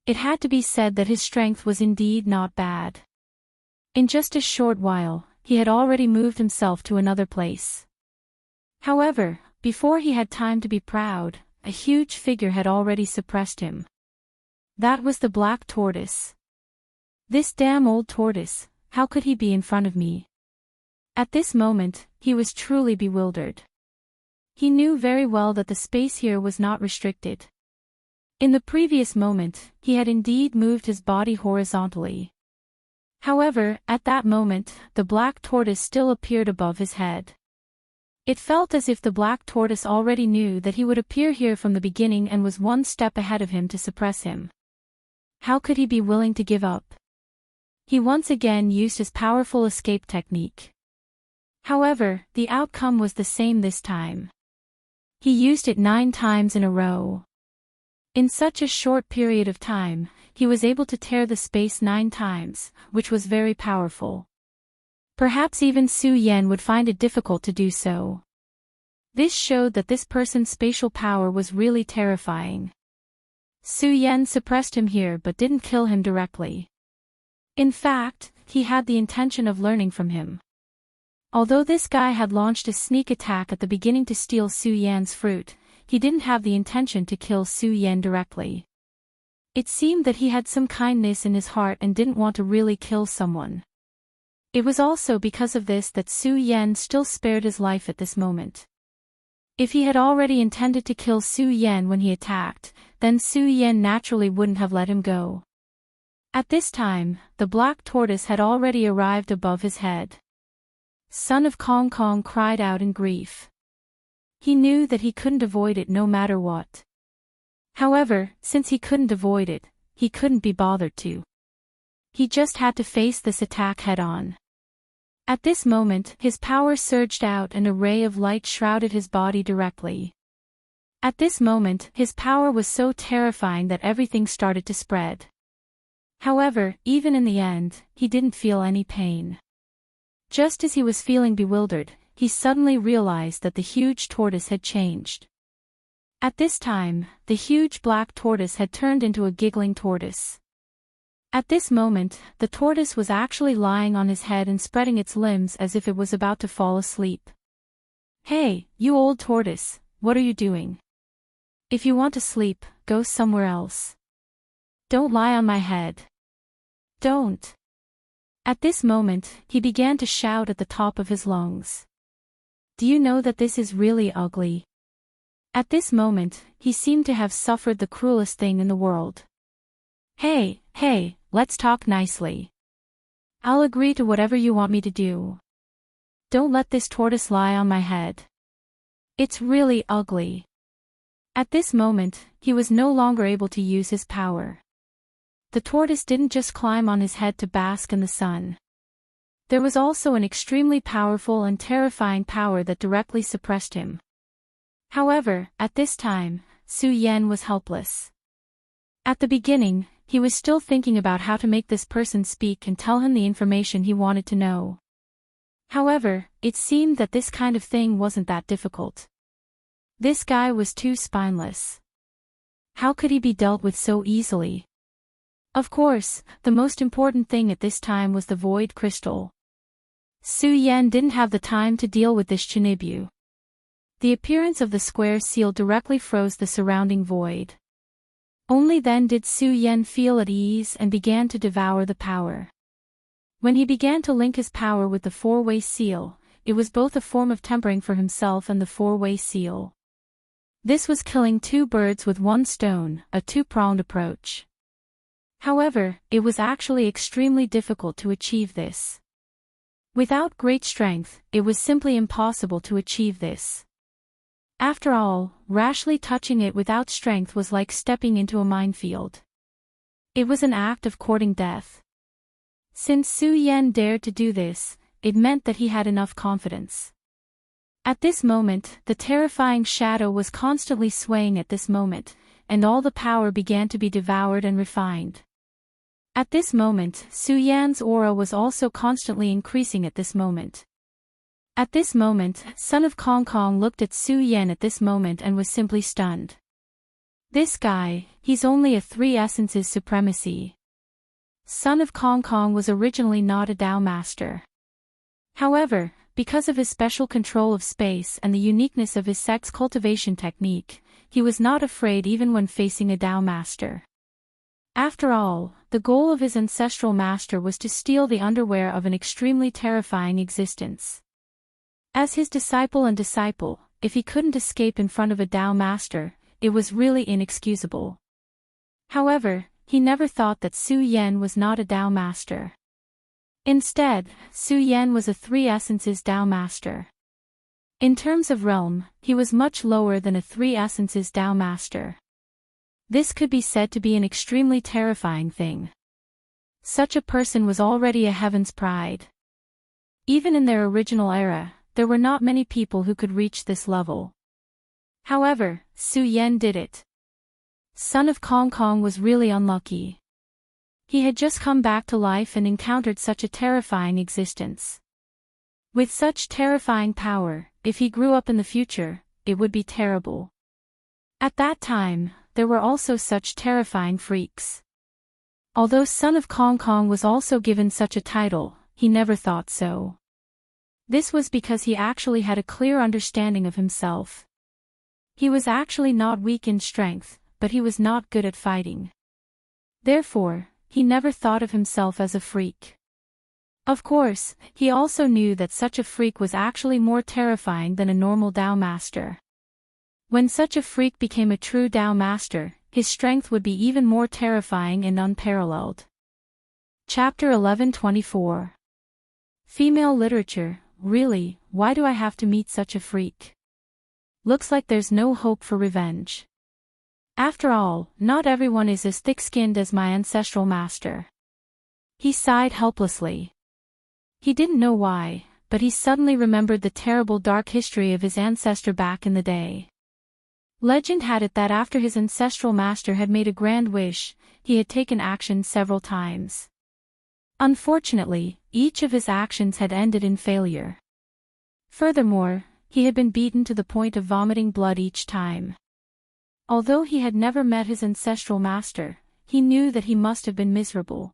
It had to be said that his strength was indeed not bad. In just a short while, he had already moved himself to another place. However, before he had time to be proud, a huge figure had already suppressed him. That was the black tortoise. This damn old tortoise, how could he be in front of me? At this moment, he was truly bewildered. He knew very well that the space here was not restricted. In the previous moment, he had indeed moved his body horizontally. However, at that moment, the black tortoise still appeared above his head. It felt as if the black tortoise already knew that he would appear here from the beginning and was 1 step ahead of him to suppress him. How could he be willing to give up? He once again used his powerful escape technique. However, the outcome was the same this time. He used it 9 times in a row. In such a short period of time, he was able to tear the space 9 times, which was very powerful. Perhaps even Su Yan would find it difficult to do so. This showed that this person's spatial power was really terrifying. Su Yan suppressed him here but didn't kill him directly. In fact, he had the intention of learning from him. Although this guy had launched a sneak attack at the beginning to steal Su Yan's fruit, he didn't have the intention to kill Su Yan directly. It seemed that he had some kindness in his heart and didn't want to really kill someone. It was also because of this that Su Yan still spared his life at this moment. If he had already intended to kill Su Yan when he attacked, then Su Yan naturally wouldn't have let him go. At this time, the black tortoise had already arrived above his head. Son of Kong Kong cried out in grief. He knew that he couldn't avoid it no matter what. However, since he couldn't avoid it, he couldn't be bothered to. He just had to face this attack head-on. At this moment, his power surged out and a ray of light shrouded his body directly. At this moment, his power was so terrifying that everything started to spread. However, even in the end, he didn't feel any pain. Just as he was feeling bewildered, he suddenly realized that the huge tortoise had changed. At this time, the huge black tortoise had turned into a giggling tortoise. At this moment, the tortoise was actually lying on his head and spreading its limbs as if it was about to fall asleep. Hey, you old tortoise, what are you doing? If you want to sleep, go somewhere else. Don't lie on my head. Don't. At this moment, he began to shout at the top of his lungs. Do you know that this is really ugly? At this moment, he seemed to have suffered the cruelest thing in the world. Hey, let's talk nicely. I'll agree to whatever you want me to do. Don't let this tortoise lie on my head. It's really ugly. At this moment, he was no longer able to use his power. The tortoise didn't just climb on his head to bask in the sun. There was also an extremely powerful and terrifying power that directly suppressed him. However, at this time, Su Yan was helpless. At the beginning, he was still thinking about how to make this person speak and tell him the information he wanted to know. However, it seemed that this kind of thing wasn't that difficult. This guy was too spineless. How could he be dealt with so easily? Of course, the most important thing at this time was the void crystal. Su Yan didn't have the time to deal with this Chinibu. The appearance of the square seal directly froze the surrounding void. Only then did Su Yan feel at ease and began to devour the power. When he began to link his power with the four-way seal, it was both a form of tempering for himself and the four-way seal. This was killing 2 birds with 1 stone, a 2-pronged approach. However, it was actually extremely difficult to achieve this. Without great strength, it was simply impossible to achieve this. After all, rashly touching it without strength was like stepping into a minefield. It was an act of courting death. Since Su Yan dared to do this, it meant that he had enough confidence. At this moment, the terrifying shadow was constantly swaying at this moment, and all the power began to be devoured and refined. At this moment, Su Yan's aura was also constantly increasing at this moment. At this moment, Son of Kong Kong looked at Su Yan at this moment and was simply stunned. This guy, he's only a 3 essences supremacy. Son of Kong Kong was originally not a Dao master. However, because of his special control of space and the uniqueness of his sect's cultivation technique, he was not afraid even when facing a Dao master. After all, the goal of his ancestral master was to steal the underwear of an extremely terrifying existence. As his disciple, if he couldn't escape in front of a Dao master, it was really inexcusable. However, he never thought that Su Yan was not a Dao master. Instead, Su Yan was a 3 essences Dao master. In terms of realm, he was much lower than a 3 essences Dao master. This could be said to be an extremely terrifying thing. Such a person was already a heaven's pride. Even in their original era, there were not many people who could reach this level. However, Su Yan did it. Son of Kong Kong was really unlucky. He had just come back to life and encountered such a terrifying existence. With such terrifying power, if he grew up in the future, it would be terrible. At that time, there were also such terrifying freaks. Although Son of Kong Kong was also given such a title, he never thought so. This was because he actually had a clear understanding of himself. He was actually not weak in strength, but he was not good at fighting. Therefore, he never thought of himself as a freak. Of course, he also knew that such a freak was actually more terrifying than a normal Dao master. When such a freak became a true Dao master, his strength would be even more terrifying and unparalleled. Chapter 1124. Female literature. Really, why do I have to meet such a freak? Looks like there's no hope for revenge. After all, not everyone is as thick-skinned as my ancestral master. He sighed helplessly. He didn't know why, but he suddenly remembered the terrible dark history of his ancestor back in the day. Legend had it that after his ancestral master had made a grand wish, he had taken action several times. Unfortunately, each of his actions had ended in failure. Furthermore, he had been beaten to the point of vomiting blood each time. Although he had never met his ancestral master, he knew that he must have been miserable.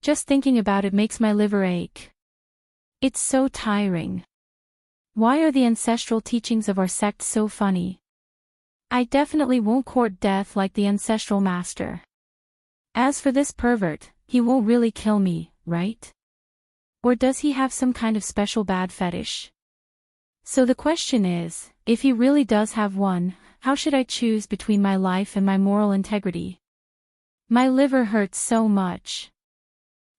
Just thinking about it makes my liver ache. It's so tiring. Why are the ancestral teachings of our sect so funny? I definitely won't court death like the ancestral master. As for this pervert, he won't really kill me, right? Or does he have some kind of special bad fetish? So the question is, if he really does have one, how should I choose between my life and my moral integrity? My liver hurts so much.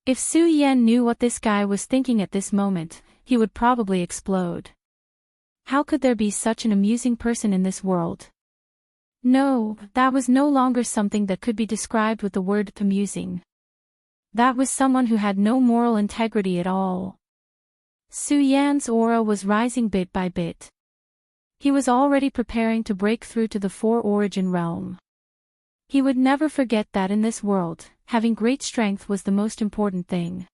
If Su Yan knew what this guy was thinking at this moment, he would probably explode. How could there be such an amusing person in this world? No, that was no longer something that could be described with the word amusing. That was someone who had no moral integrity at all. Su Yan's aura was rising bit by bit. He was already preparing to break through to the 4-origin realm. He would never forget that in this world, having great strength was the most important thing.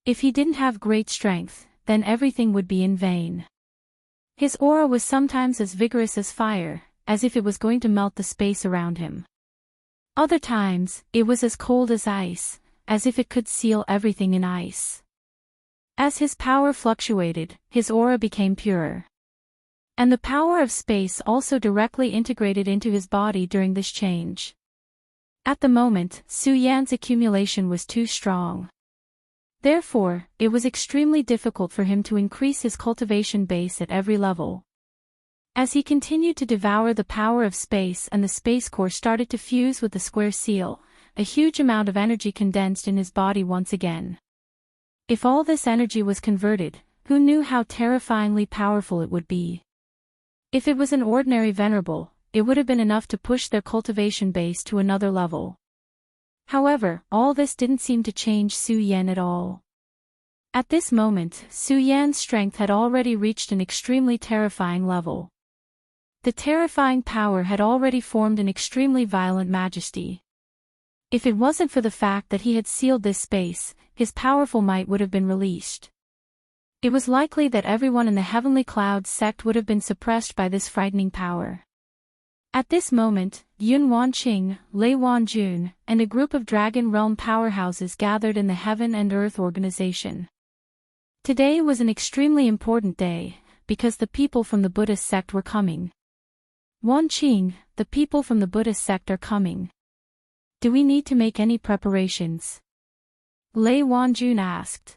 If he didn't have great strength, then everything would be in vain. His aura was sometimes as vigorous as fire, as if it was going to melt the space around him. Other times, it was as cold as ice, as if it could seal everything in ice. As his power fluctuated, his aura became purer. And the power of space also directly integrated into his body during this change. At the moment, Su Yan's accumulation was too strong. Therefore, it was extremely difficult for him to increase his cultivation base at every level. As he continued to devour the power of space and the space core started to fuse with the square seal, a huge amount of energy condensed in his body once again. If all this energy was converted, who knew how terrifyingly powerful it would be? If it was an ordinary venerable, it would have been enough to push their cultivation base to another level. However, all this didn't seem to change Su Yan at all. At this moment, Su Yan's strength had already reached an extremely terrifying level. The terrifying power had already formed an extremely violent majesty. If it wasn't for the fact that he had sealed this space, his powerful might would have been released. It was likely that everyone in the Heavenly Clouds sect would have been suppressed by this frightening power. At this moment, Yun Wanqing, Lei Wanjun, and a group of Dragon Realm powerhouses gathered in the Heaven and Earth organization. Today was an extremely important day, because the people from the Buddhist sect were coming. Wanqing, the people from the Buddhist sect are coming. Do we need to make any preparations? Lei Wanjun asked.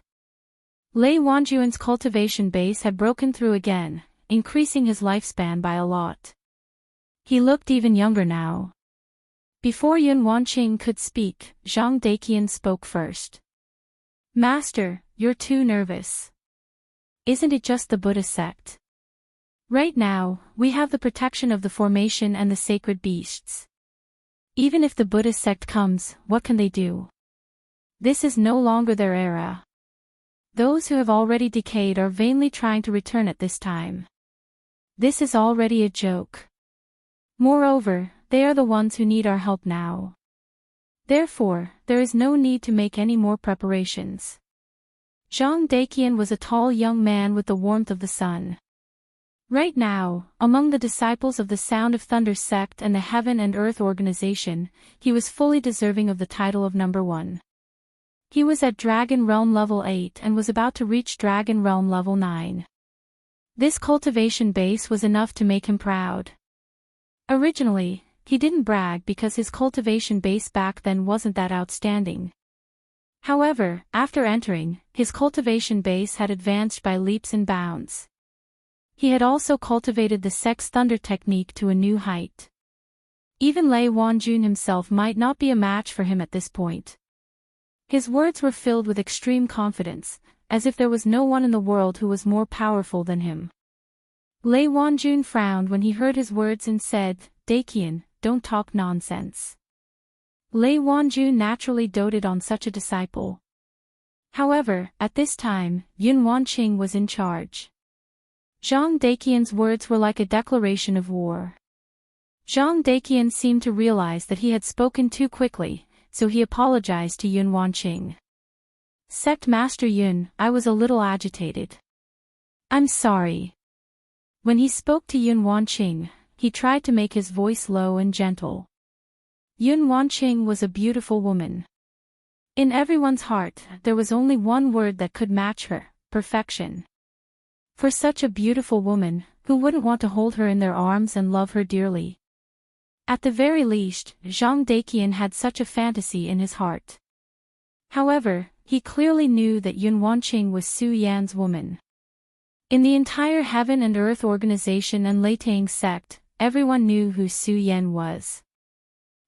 Lei Wanjun's cultivation base had broken through again, increasing his lifespan by a lot. He looked even younger now. Before Yun Wanqing could speak, Zhang Daqian spoke first. Master, you're too nervous. Isn't it just the Buddhist sect? Right now, we have the protection of the formation and the sacred beasts. Even if the Buddhist sect comes, what can they do? This is no longer their era. Those who have already decayed are vainly trying to return at this time. This is already a joke. Moreover, they are the ones who need our help now. Therefore, there is no need to make any more preparations. Zhang Daqian was a tall young man with the warmth of the sun. Right now, among the disciples of the Sound of Thunder sect and the Heaven and Earth organization, he was fully deserving of the title of number 1. He was at Dragon Realm level 8 and was about to reach Dragon Realm level 9. This cultivation base was enough to make him proud. Originally, he didn't brag because his cultivation base back then wasn't that outstanding. However, after entering, his cultivation base had advanced by leaps and bounds. He had also cultivated the Sex Thunder technique to a new height. Even Lei Wanjun himself might not be a match for him at this point. His words were filled with extreme confidence, as if there was no one in the world who was more powerful than him. Lei Wanjun frowned when he heard his words and said, Daqian, don't talk nonsense. Lei Wanjun naturally doted on such a disciple. However, at this time, Yun Wanqing was in charge. Zhang Daqian's words were like a declaration of war. Zhang Daqian seemed to realize that he had spoken too quickly, so he apologized to Yun Wanqing. Sect Master Yun, I was a little agitated. I'm sorry. When he spoke to Yun Wanqing, he tried to make his voice low and gentle. Yun Wanqing was a beautiful woman. In everyone's heart, there was only one word that could match her: perfection. For such a beautiful woman, who wouldn't want to hold her in their arms and love her dearly? At the very least, Zhang Daqian had such a fantasy in his heart. However, he clearly knew that Yun Wanqing was Su Yan's woman. In the entire Heaven and Earth organization and Leitang sect, everyone knew who Su Yan was.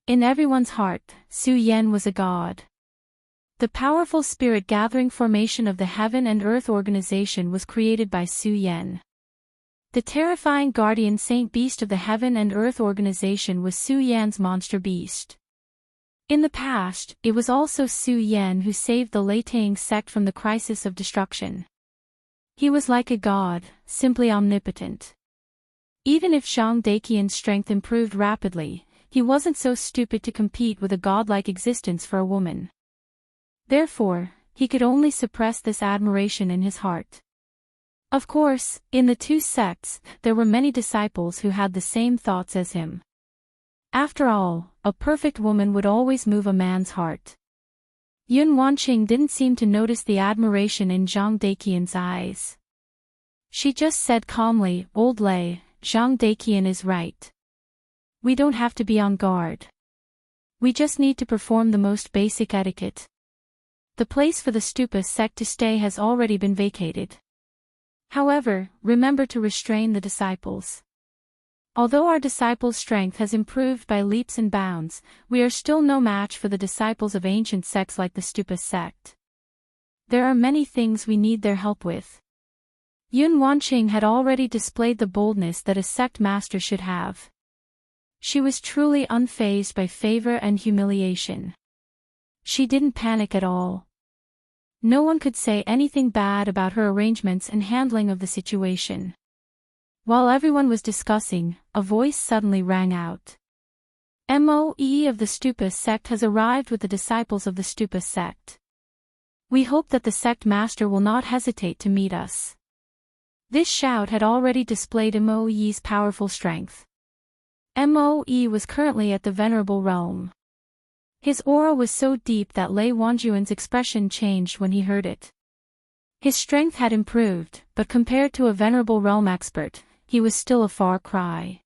In everyone's heart, Su Yan was a god. The powerful spirit-gathering formation of the Heaven and Earth organization was created by Su Yan. The terrifying guardian saint beast of the Heaven and Earth organization was Su Yan's monster beast. In the past, it was also Su Yan who saved the Leitang sect from the crisis of destruction. He was like a god, simply omnipotent. Even if Zhang Daqian's strength improved rapidly, he wasn't so stupid to compete with a godlike existence for a woman. Therefore, he could only suppress this admiration in his heart. Of course, in the two sects, there were many disciples who had the same thoughts as him. After all, a perfect woman would always move a man's heart. Yun Wanqing didn't seem to notice the admiration in Zhang Daqian's eyes. She just said calmly, Old Lei, Zhang Daqian is right. We don't have to be on guard. We just need to perform the most basic etiquette. The place for the Stupa sect to stay has already been vacated. However, remember to restrain the disciples. Although our disciples' strength has improved by leaps and bounds, we are still no match for the disciples of ancient sects like the Stupa sect. There are many things we need their help with. Yun Wanqing had already displayed the boldness that a sect master should have. She was truly unfazed by favor and humiliation. She didn't panic at all. No one could say anything bad about her arrangements and handling of the situation. While everyone was discussing, a voice suddenly rang out. "MOE of the Stupa sect has arrived with the disciples of the Stupa sect. We hope that the sect master will not hesitate to meet us." This shout had already displayed MOE's powerful strength. MOE was currently at the Venerable Realm. His aura was so deep that Lei Wanjuan's expression changed when he heard it. His strength had improved, but compared to a Venerable Realm expert, he was still a far cry.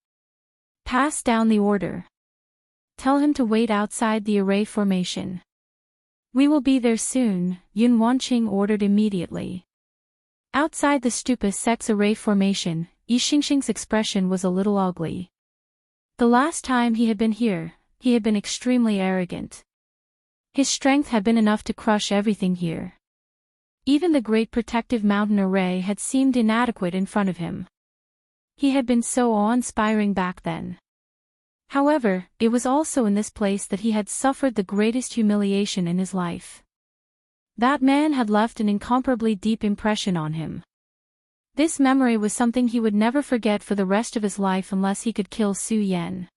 "Pass down the order. Tell him to wait outside the array formation. We will be there soon," Yun Wanqing ordered immediately. Outside the Stupa sect's array formation, Yixingxing's expression was a little ugly. The last time he had been here, he had been extremely arrogant. His strength had been enough to crush everything here. Even the great protective mountain array had seemed inadequate in front of him. He had been so awe-inspiring back then. However, it was also in this place that he had suffered the greatest humiliation in his life. That man had left an incomparably deep impression on him. This memory was something he would never forget for the rest of his life unless he could kill Su Yan.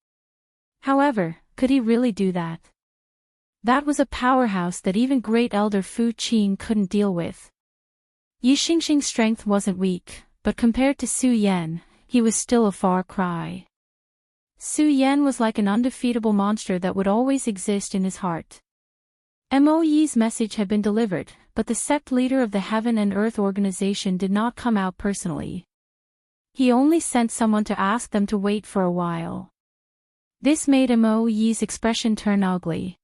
However, could he really do that? That was a powerhouse that even great elder Fu Qing couldn't deal with. Yixingxing's strength wasn't weak, but compared to Su Yan, he was still a far cry. Su Yan was like an undefeatable monster that would always exist in his heart. MOE's message had been delivered, but the sect leader of the Heaven and Earth organization did not come out personally. He only sent someone to ask them to wait for a while. This made MOE's expression turn ugly.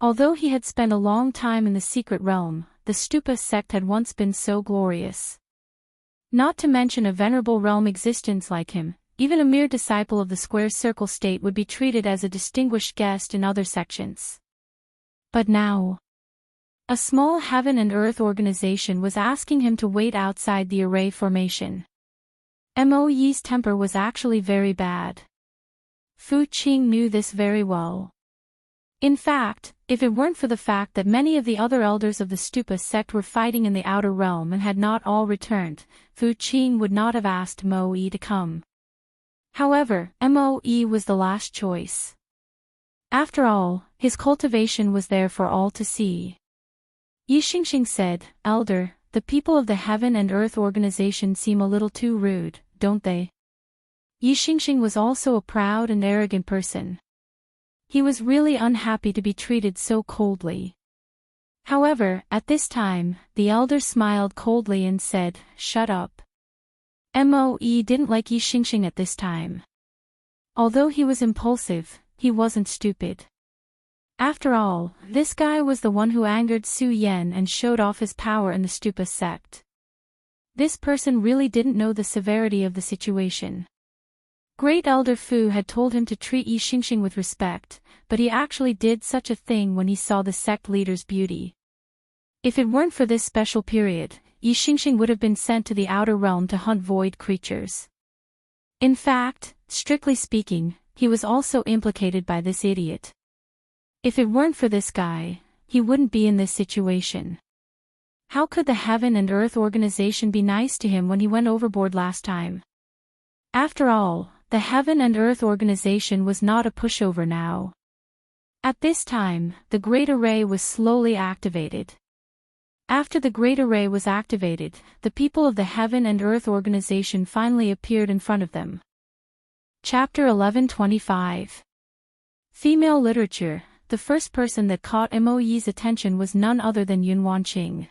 Although he had spent a long time in the secret realm, the Stupa sect had once been so glorious. Not to mention a venerable realm existence like him, even a mere disciple of the square circle state would be treated as a distinguished guest in other sections. But now, a small Heaven and Earth organization was asking him to wait outside the array formation. MOE's temper was actually very bad. Fu Qing knew this very well. In fact, if it weren't for the fact that many of the other elders of the Stupa sect were fighting in the outer realm and had not all returned, Fu Qing would not have asked MOE to come. However, MOE was the last choice. After all, his cultivation was there for all to see. Yixingxing said, "Elder, the people of the Heaven and Earth organization seem a little too rude, don't they?" Yixingxing was also a proud and arrogant person. He was really unhappy to be treated so coldly. However, at this time, the elder smiled coldly and said, "Shut up." MOE didn't like Yixingxing at this time. Although he was impulsive, he wasn't stupid. After all, this guy was the one who angered Su Yan and showed off his power in the Stupa sect. This person really didn't know the severity of the situation. Great Elder Fu had told him to treat Yixingxing with respect, but he actually did such a thing when he saw the sect leader's beauty. If it weren't for this special period, Yixingxing would have been sent to the outer realm to hunt void creatures. In fact, strictly speaking, he was also implicated by this idiot. If it weren't for this guy, he wouldn't be in this situation. How could the Heaven and Earth organization be nice to him when he went overboard last time? After all, the Heaven and Earth organization was not a pushover now. At this time, the Great Array was slowly activated. After the Great Array was activated, the people of the Heaven and Earth organization finally appeared in front of them. Chapter 1125. Female Literature. The first person that caught MOE's attention was none other than Yun Wanqing.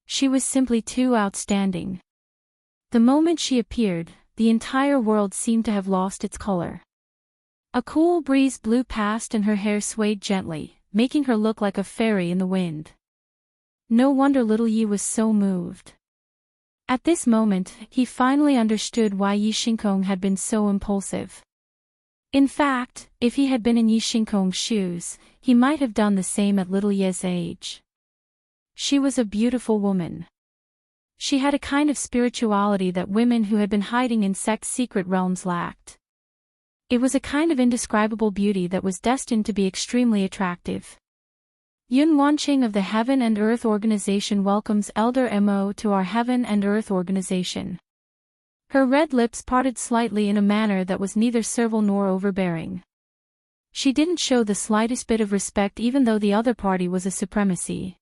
She was simply too outstanding. The moment she appeared, the entire world seemed to have lost its color. A cool breeze blew past and her hair swayed gently, making her look like a fairy in the wind. No wonder little Yi was so moved. At this moment, he finally understood why Yixingkong had been so impulsive. In fact, if he had been in Yixingkong's shoes, he might have done the same at little Ye's age. She was a beautiful woman. She had a kind of spirituality that women who had been hiding in sect secret realms lacked. It was a kind of indescribable beauty that was destined to be extremely attractive. Yun Wanqing of the Heaven and Earth Organization welcomes Elder Mo to our Heaven and Earth Organization. Her red lips parted slightly in a manner that was neither servile nor overbearing. She didn't show the slightest bit of respect even though the other party was a supremacy.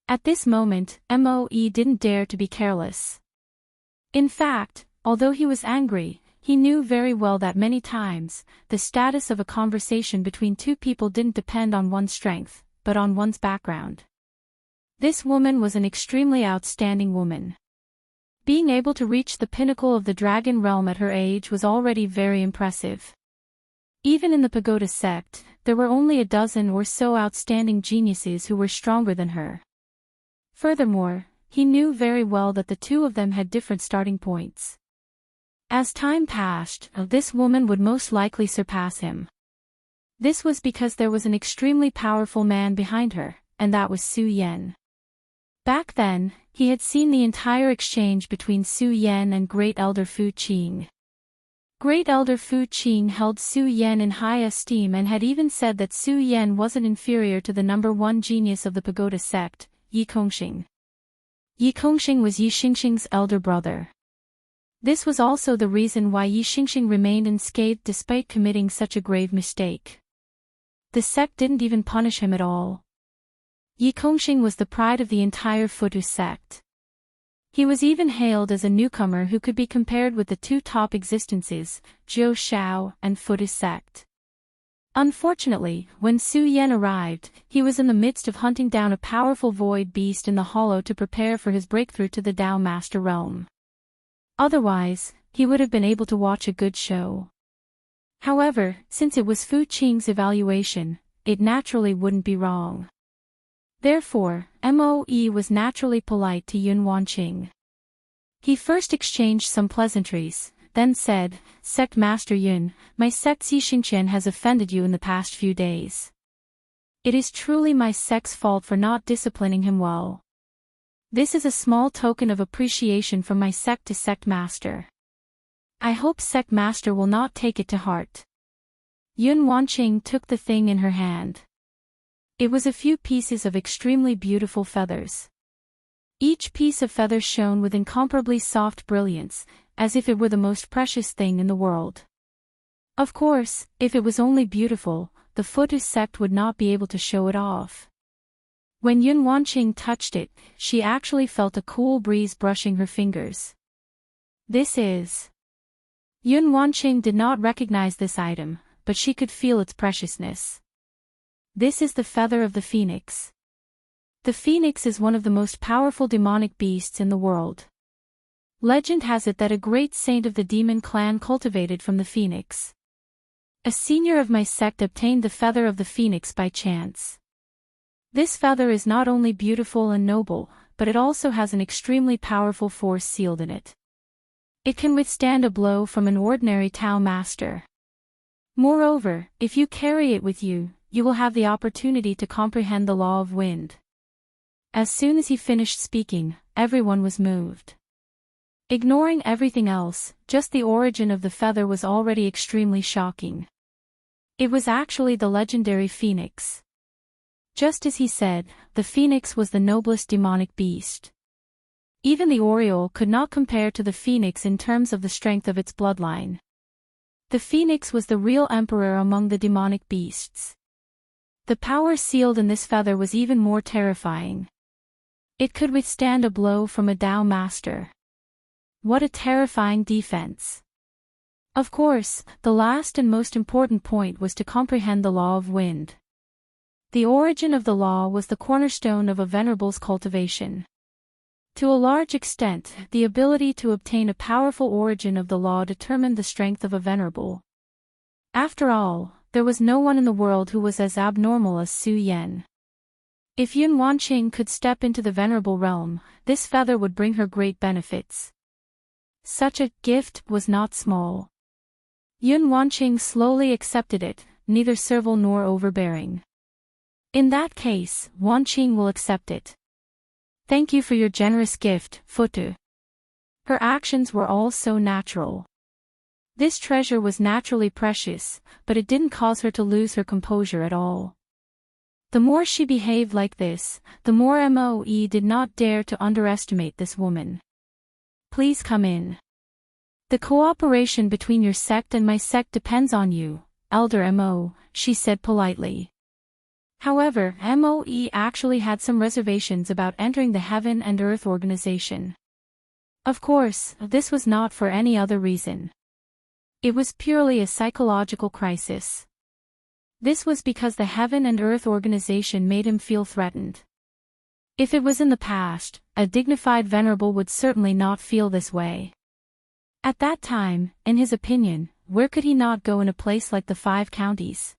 At this moment, Moe didn't dare to be careless. In fact, although he was angry, he knew very well that many times, the status of a conversation between two people didn't depend on one's strength, but on one's background. This woman was an extremely outstanding woman. Being able to reach the pinnacle of the dragon realm at her age was already very impressive. Even in the pagoda sect, there were only a dozen or so outstanding geniuses who were stronger than her. Furthermore, he knew very well that the two of them had different starting points. As time passed, this woman would most likely surpass him. This was because there was an extremely powerful man behind her, and that was Su Yan. Back then, he had seen the entire exchange between Su Yan and Great Elder Fu Qing. Great Elder Fu Qing held Su Yan in high esteem and had even said that Su Yan wasn't inferior to the number one genius of the pagoda sect, Yi Kongxing. Yi Kongxing was Yi Xingxing's elder brother. This was also the reason why Yi Xingxing remained unscathed despite committing such a grave mistake. The sect didn't even punish him at all. Yi Kongxing was the pride of the entire Futu sect. He was even hailed as a newcomer who could be compared with the two top existences, Zhou Shao and Futu sect. Unfortunately, when Su Yan arrived, he was in the midst of hunting down a powerful void beast in the hollow to prepare for his breakthrough to the Dao Master realm. Otherwise, he would have been able to watch a good show. However, since it was Fu Qing's evaluation, it naturally wouldn't be wrong. Therefore, Moe was naturally polite to Yun Wanqing. He first exchanged some pleasantries, then said, "Sect Master Yun, my sect's Yi Xingqian has offended you in the past few days. It is truly my sect's fault for not disciplining him well. This is a small token of appreciation from my sect to Sect Master. I hope Sect Master will not take it to heart." Yun Wanqing took the thing in her hand. It was a few pieces of extremely beautiful feathers. Each piece of feather shone with incomparably soft brilliance, as if it were the most precious thing in the world. Of course, if it was only beautiful, the Futu sect would not be able to show it off. When Yun Wanqing touched it, she actually felt a cool breeze brushing her fingers. This is... Yun Wanqing did not recognize this item, but she could feel its preciousness. This is the feather of the phoenix. The phoenix is one of the most powerful demonic beasts in the world. Legend has it that a great saint of the demon clan cultivated from the phoenix. A senior of my sect obtained the feather of the phoenix by chance. This feather is not only beautiful and noble, but it also has an extremely powerful force sealed in it. It can withstand a blow from an ordinary Tao master. Moreover, if you carry it with you, you will have the opportunity to comprehend the law of wind. As soon as he finished speaking, everyone was moved. Ignoring everything else, just the origin of the feather was already extremely shocking. It was actually the legendary phoenix. Just as he said, the phoenix was the noblest demonic beast. Even the oriole could not compare to the phoenix in terms of the strength of its bloodline. The phoenix was the real emperor among the demonic beasts. The power sealed in this feather was even more terrifying. It could withstand a blow from a Dao master. What a terrifying defense. Of course, the last and most important point was to comprehend the law of wind. The origin of the law was the cornerstone of a venerable's cultivation. To a large extent, the ability to obtain a powerful origin of the law determined the strength of a venerable. After all, there was no one in the world who was as abnormal as Su Yan. If Yun Wanqing could step into the venerable realm, this feather would bring her great benefits. Such a gift was not small. Yun Wanqing slowly accepted it, neither servile nor overbearing. In that case, Wanqing will accept it. Thank you for your generous gift, Futu. Her actions were all so natural. This treasure was naturally precious, but it didn't cause her to lose her composure at all. The more she behaved like this, the more Moe did not dare to underestimate this woman. Please come in. The cooperation between your sect and my sect depends on you, Elder Mo, she said politely. However, Moe actually had some reservations about entering the Heaven and Earth organization. Of course, this was not for any other reason. It was purely a psychological crisis. This was because the Heaven and Earth organization made him feel threatened. If it was in the past, a dignified venerable would certainly not feel this way. At that time, in his opinion, where could he not go in a place like the Five Counties?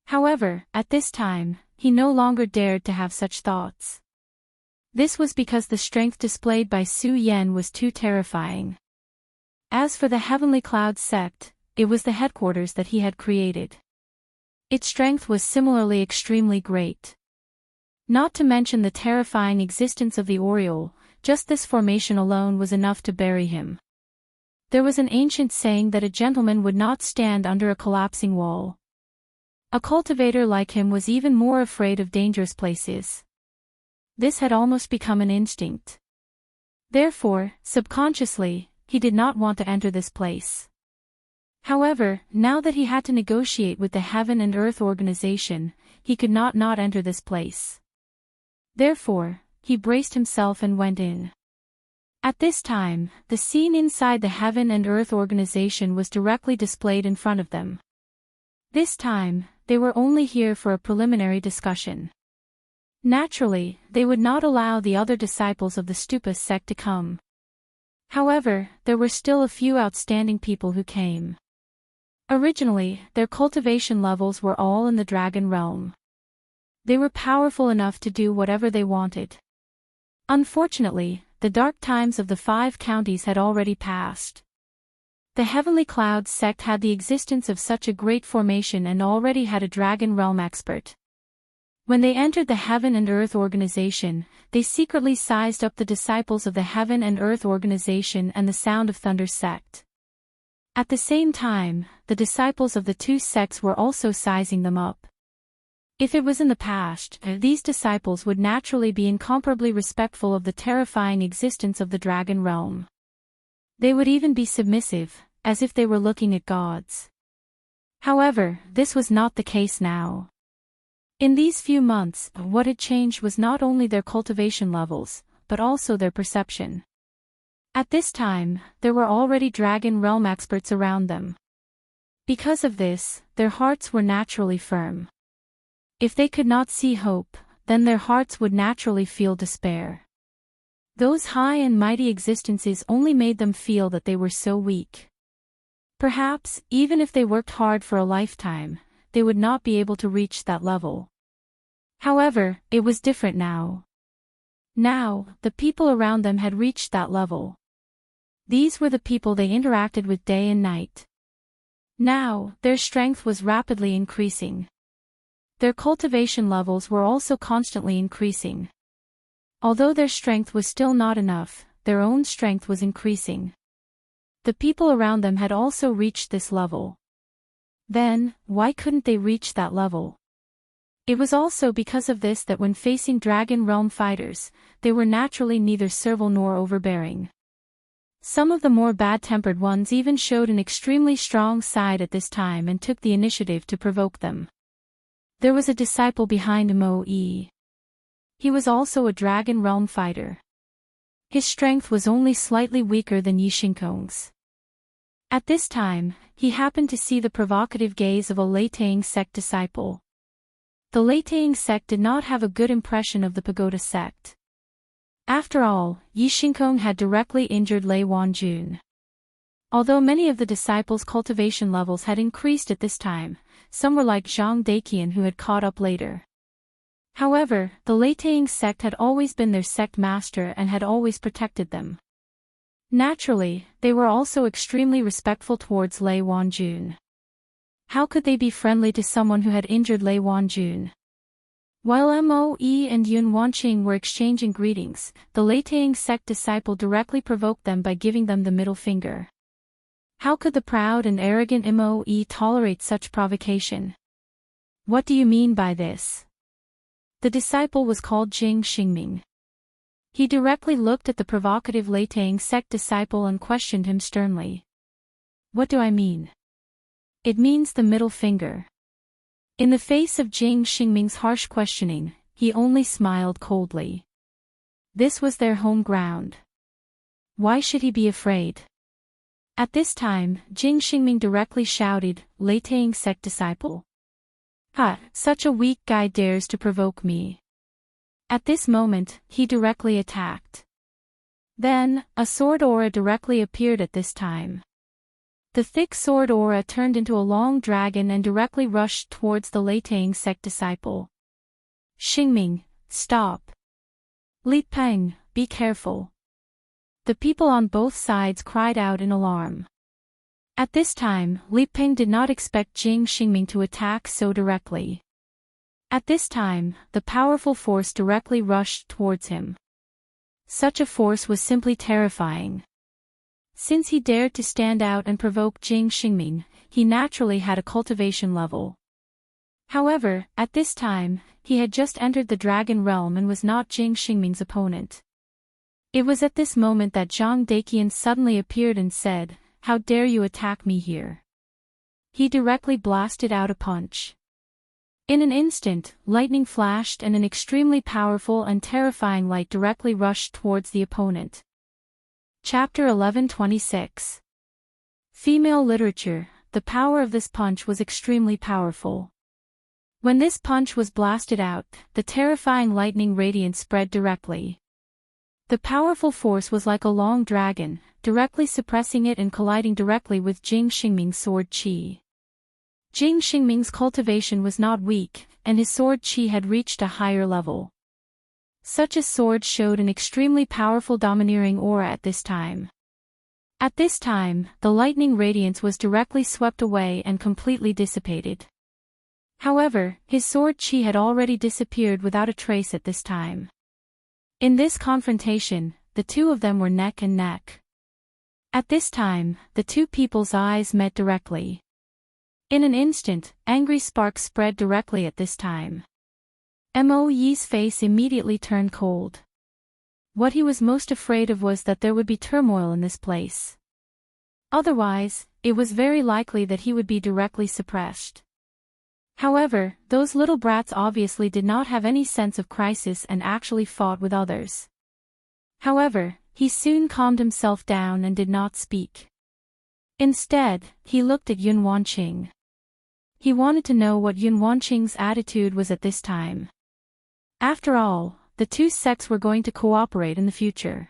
However, at this time, he no longer dared to have such thoughts. This was because the strength displayed by Su Yan was too terrifying. As for the Heavenly Cloud sect, it was the headquarters that he had created. Its strength was similarly extremely great. Not to mention the terrifying existence of the Oriole, just this formation alone was enough to bury him. There was an ancient saying that a gentleman would not stand under a collapsing wall. A cultivator like him was even more afraid of dangerous places. This had almost become an instinct. Therefore, subconsciously, he did not want to enter this place. However, now that he had to negotiate with the Heaven and Earth organization, he could not enter this place. Therefore, he braced himself and went in. At this time, the scene inside the Heaven and Earth organization was directly displayed in front of them. This time, they were only here for a preliminary discussion. Naturally, they would not allow the other disciples of the Stupa sect to come. However, there were still a few outstanding people who came. Originally, their cultivation levels were all in the dragon realm. They were powerful enough to do whatever they wanted. Unfortunately, the dark times of the Five Counties had already passed. The Heavenly Cloud sect had the existence of such a great formation and already had a dragon realm expert. When they entered the Heaven and Earth organization, they secretly sized up the disciples of the Heaven and Earth organization and the Sound of Thunder sect. At the same time, the disciples of the two sects were also sizing them up. If it was in the past, these disciples would naturally be incomparably respectful of the terrifying existence of the dragon realm. They would even be submissive, as if they were looking at gods. However, this was not the case now. In these few months, what had changed was not only their cultivation levels, but also their perception. At this time, there were already dragon realm experts around them. Because of this, their hearts were naturally firm. If they could not see hope, then their hearts would naturally feel despair. Those high and mighty existences only made them feel that they were so weak. Perhaps, even if they worked hard for a lifetime, they would not be able to reach that level. However, it was different now. Now, the people around them had reached that level. These were the people they interacted with day and night. Now, their strength was rapidly increasing. Their cultivation levels were also constantly increasing. Although their strength was still not enough, their own strength was increasing. The people around them had also reached this level. Then, why couldn't they reach that level? It was also because of this that when facing dragon realm fighters, they were naturally neither servile nor overbearing. Some of the more bad-tempered ones even showed an extremely strong side at this time and took the initiative to provoke them. There was a disciple behind Moe. He was also a dragon realm fighter. His strength was only slightly weaker than Yishinkong's. At this time, he happened to see the provocative gaze of a Leitang sect disciple. The Leitang sect did not have a good impression of the Pagoda sect. After all, Yishinkong had directly injured Lei Wanjun. Although many of the disciples' cultivation levels had increased at this time, some were like Zhang Daiqian who had caught up later. However, the Leitang sect had always been their sect master and had always protected them. Naturally, they were also extremely respectful towards Lei Wanjun. How could they be friendly to someone who had injured Lei Wanjun? While Moe and Yun Wanqing were exchanging greetings, the Leitang sect disciple directly provoked them by giving them the middle finger. How could the proud and arrogant Moe tolerate such provocation? What do you mean by this? The disciple was called Jing Xingming. He directly looked at the provocative Leitang sect disciple and questioned him sternly. What do I mean? It means the middle finger. In the face of Jing Xingming's harsh questioning, he only smiled coldly. This was their home ground. Why should he be afraid? At this time, Jing Xingming directly shouted, Leitang sect disciple. Ha, such a weak guy dares to provoke me. At this moment, he directly attacked. Then, a sword aura directly appeared at this time. The thick sword aura turned into a long dragon and directly rushed towards the Leitang sect disciple. Xingming, stop. Li Peng, be careful. The people on both sides cried out in alarm. At this time, Li Peng did not expect Jing Xingming to attack so directly. At this time, the powerful force directly rushed towards him. Such a force was simply terrifying. Since he dared to stand out and provoke Jing Xingming, he naturally had a cultivation level. However, at this time, he had just entered the dragon realm and was not Jing Xingming's opponent. It was at this moment that Zhang Daqian suddenly appeared and said, How dare you attack me here? He directly blasted out a punch. In an instant, lightning flashed and an extremely powerful and terrifying light directly rushed towards the opponent. Chapter 11:26. Female literature. The power of this punch was extremely powerful. When this punch was blasted out, the terrifying lightning radiance spread directly. The powerful force was like a long dragon, directly suppressing it and colliding directly with Jing Xingming's sword qi. Jing Xingming's cultivation was not weak, and his sword qi had reached a higher level. Such a sword showed an extremely powerful domineering aura at this time. At this time, the lightning radiance was directly swept away and completely dissipated. However, his sword qi had already disappeared without a trace at this time. In this confrontation, the two of them were neck and neck. At this time, the two people's eyes met directly. In an instant, angry sparks spread directly at this time. Mo Yi's face immediately turned cold. What he was most afraid of was that there would be turmoil in this place. Otherwise, it was very likely that he would be directly suppressed. However, those little brats obviously did not have any sense of crisis and actually fought with others. However, he soon calmed himself down and did not speak. Instead, he looked at Yun Wanqing. He wanted to know what Yun Wanqing's attitude was at this time. After all, the two sects were going to cooperate in the future.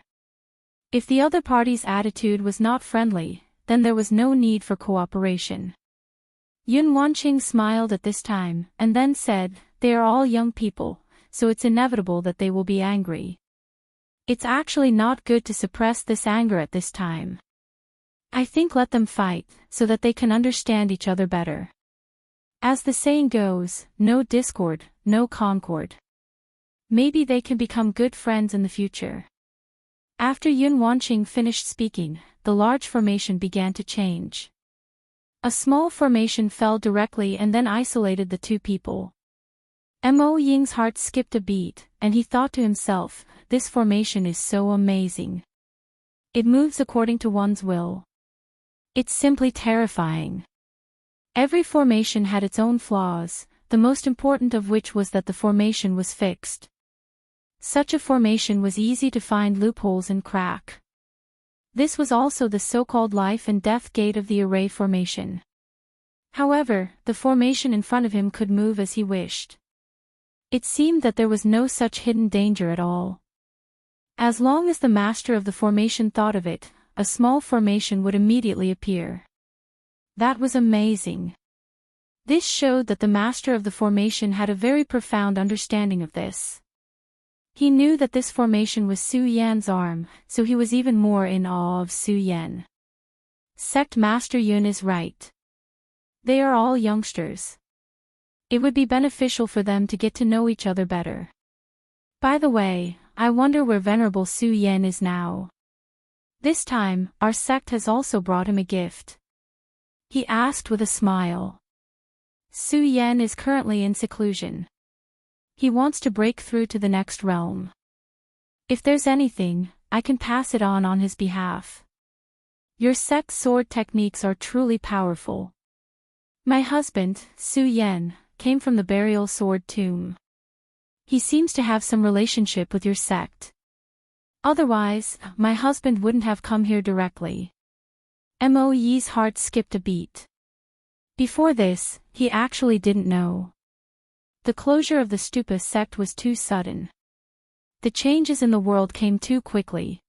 If the other party's attitude was not friendly, then there was no need for cooperation. Yun Wanqing smiled at this time, and then said, They are all young people, so it's inevitable that they will be angry. It's actually not good to suppress this anger at this time. I think let them fight, so that they can understand each other better. As the saying goes, no discord, no concord. Maybe they can become good friends in the future. After Yun Wanqing finished speaking, the large formation began to change. A small formation fell directly and then isolated the two people. Mo Ying's heart skipped a beat, and he thought to himself, this formation is so amazing. It moves according to one's will. It's simply terrifying. Every formation had its own flaws, the most important of which was that the formation was fixed. Such a formation was easy to find loopholes and crack. This was also the so-called life and death gate of the array formation. However, the formation in front of him could move as he wished. It seemed that there was no such hidden danger at all. As long as the master of the formation thought of it, a small formation would immediately appear. That was amazing. This showed that the master of the formation had a very profound understanding of this. He knew that this formation was Su Yan's arm, so he was even more in awe of Su Yan. Sect Master Yun is right. They are all youngsters. It would be beneficial for them to get to know each other better. By the way, I wonder where Venerable Su Yan is now. This time, our sect has also brought him a gift. He asked with a smile. Su Yan is currently in seclusion. He wants to break through to the next realm. If there's anything, I can pass it on his behalf. Your sect's sword techniques are truly powerful. My husband, Su Yan, came from the burial sword tomb. He seems to have some relationship with your sect. Otherwise, my husband wouldn't have come here directly. Mo Yi's heart skipped a beat. Before this, he actually didn't know. The closure of the Stupa sect was too sudden. The changes in the world came too quickly.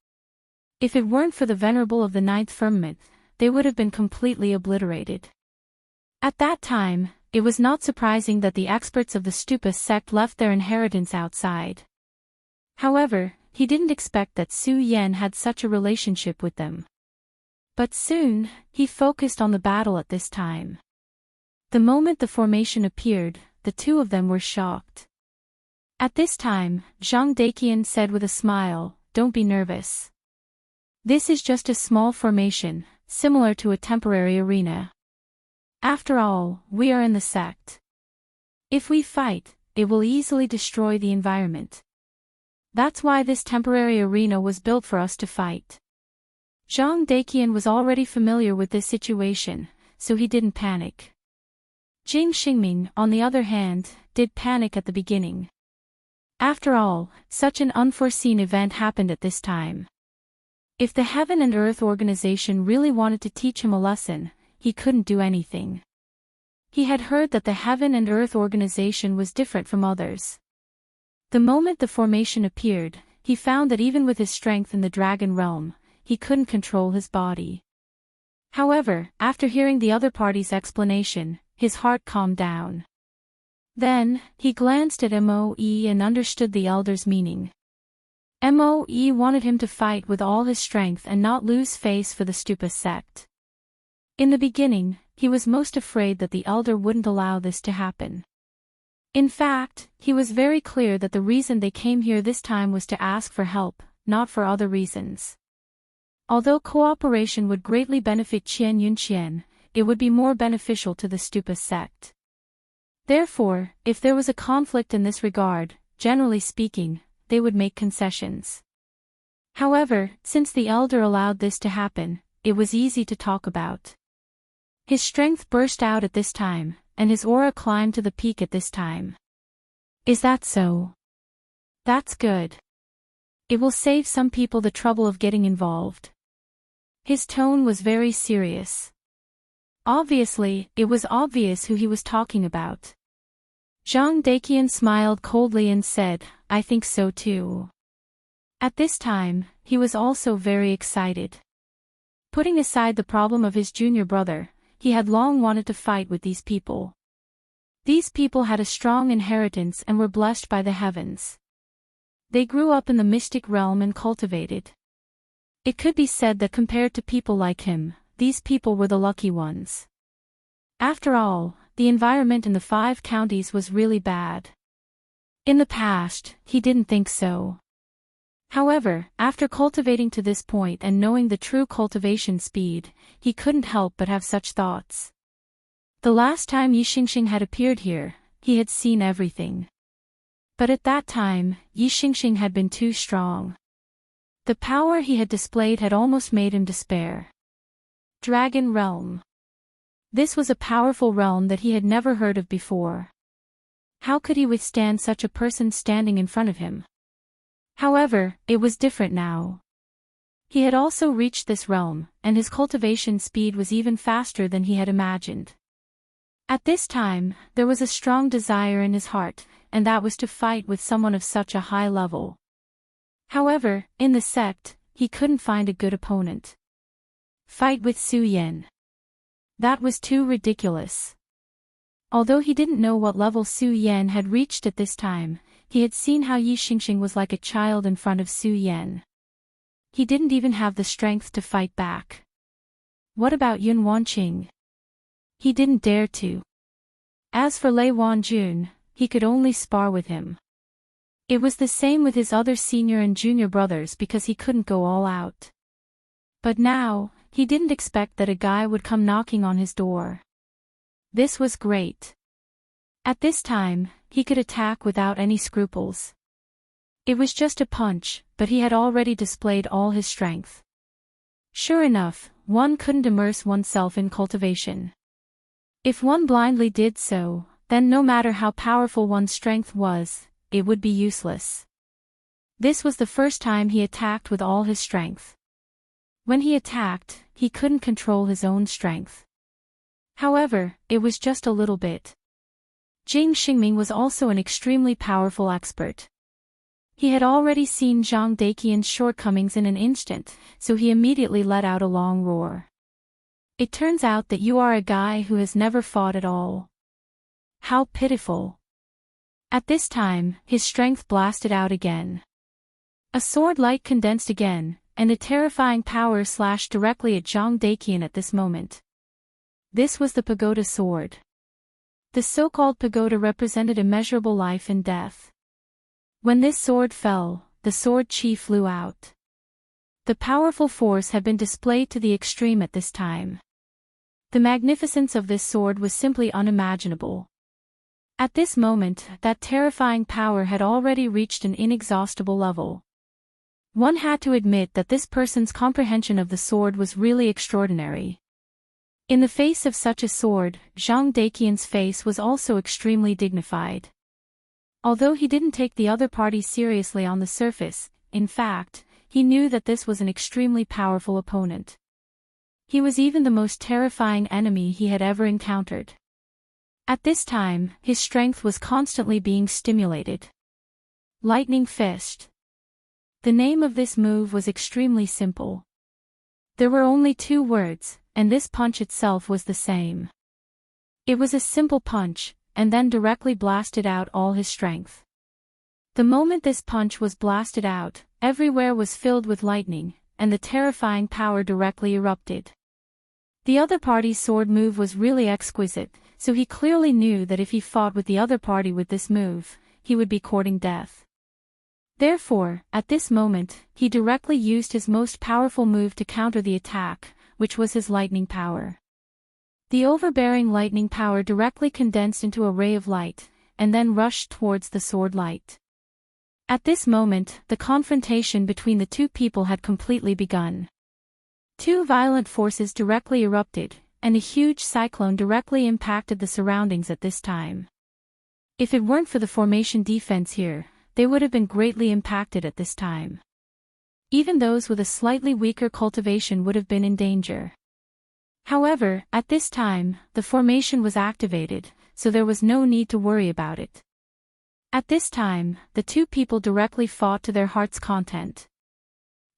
If it weren't for the Venerable of the Ninth Firmament, they would have been completely obliterated. At that time, it was not surprising that the experts of the Stupa sect left their inheritance outside. However, he didn't expect that Su Yan had such a relationship with them. But soon, he focused on the battle at this time. The moment the formation appeared, the two of them were shocked. At this time, Zhang Daqian said with a smile, "Don't be nervous. This is just a small formation, similar to a temporary arena. After all, we are in the sect. If we fight, it will easily destroy the environment. That's why this temporary arena was built for us to fight." Zhang Daqian was already familiar with this situation, so he didn't panic. Jing Xingming, on the other hand, did panic at the beginning. After all, such an unforeseen event happened at this time. If the Heaven and Earth organization really wanted to teach him a lesson, he couldn't do anything. He had heard that the Heaven and Earth organization was different from others. The moment the formation appeared, he found that even with his strength in the Dragon Realm, he couldn't control his body. However, after hearing the other party's explanation, his heart calmed down. Then, he glanced at Moe and understood the elder's meaning. Moe wanted him to fight with all his strength and not lose face for the Stupa sect. In the beginning, he was most afraid that the elder wouldn't allow this to happen. In fact, he was very clear that the reason they came here this time was to ask for help, not for other reasons. Although cooperation would greatly benefit Qian Yunqian, it would be more beneficial to the Stupa sect. Therefore, if there was a conflict in this regard, generally speaking, they would make concessions. However, since the elder allowed this to happen, it was easy to talk about. His strength burst out at this time, and his aura climbed to the peak at this time. Is that so? That's good. It will save some people the trouble of getting involved. His tone was very serious. Obviously, it was obvious who he was talking about. Zhang Daqian smiled coldly and said, "I think so too." At this time, he was also very excited. Putting aside the problem of his junior brother, he had long wanted to fight with these people. These people had a strong inheritance and were blessed by the heavens. They grew up in the mystic realm and cultivated. It could be said that compared to people like him, these people were the lucky ones. After all, the environment in the 5 counties was really bad. In the past, he didn't think so. However, after cultivating to this point and knowing the true cultivation speed, he couldn't help but have such thoughts. The last time Yi Xingxing had appeared here, he had seen everything. But at that time, Yi Xingxing had been too strong. The power he had displayed had almost made him despair. Dragon Realm. This was a powerful realm that he had never heard of before. How could he withstand such a person standing in front of him? However, it was different now. He had also reached this realm, and his cultivation speed was even faster than he had imagined. At this time, there was a strong desire in his heart, and that was to fight with someone of such a high level. However, in the sect, he couldn't find a good opponent. Fight with Su Yan. That was too ridiculous. Although he didn't know what level Su Yan had reached at this time, he had seen how Yi Xingxing was like a child in front of Su Yan. He didn't even have the strength to fight back. What about Yun Wanqing? He didn't dare to. As for Lei Wanjun, he could only spar with him. It was the same with his other senior and junior brothers because he couldn't go all out. But now, he didn't expect that a guy would come knocking on his door. This was great. At this time, he could attack without any scruples. It was just a punch, but he had already displayed all his strength. Sure enough, one couldn't immerse oneself in cultivation. If one blindly did so, then no matter how powerful one's strength was, it would be useless. This was the first time he attacked with all his strength. When he attacked, he couldn't control his own strength. However, it was just a little bit. Jing Xingming was also an extremely powerful expert. He had already seen Zhang Daqian's shortcomings in an instant, so he immediately let out a long roar. It turns out that you are a guy who has never fought at all. How pitiful. At this time, his strength blasted out again. A sword light condensed again, and a terrifying power slashed directly at Zhang Daqian at this moment. This was the pagoda sword. The so-called pagoda represented immeasurable life and death. When this sword fell, the sword chi flew out. The powerful force had been displayed to the extreme at this time. The magnificence of this sword was simply unimaginable. At this moment, that terrifying power had already reached an inexhaustible level. One had to admit that this person's comprehension of the sword was really extraordinary. In the face of such a sword, Zhang Daqian's face was also extremely dignified. Although he didn't take the other party seriously on the surface, in fact, he knew that this was an extremely powerful opponent. He was even the most terrifying enemy he had ever encountered. At this time, his strength was constantly being stimulated. Lightning Fist. The name of this move was extremely simple. There were only 2 words, and this punch itself was the same. It was a simple punch, and then directly blasted out all his strength. The moment this punch was blasted out, everywhere was filled with lightning, and the terrifying power directly erupted. The other party's sword move was really exquisite, so he clearly knew that if he fought with the other party with this move, he would be courting death. Therefore, at this moment, he directly used his most powerful move to counter the attack, which was his lightning power. The overbearing lightning power directly condensed into a ray of light, and then rushed towards the sword light. At this moment, the confrontation between the 2 people had completely begun. 2 violent forces directly erupted, and a huge cyclone directly impacted the surroundings at this time. If it weren't for the formation defense here, they would have been greatly impacted at this time. Even those with a slightly weaker cultivation would have been in danger. However, at this time, the formation was activated, so there was no need to worry about it. At this time, the 2 people directly fought to their heart's content.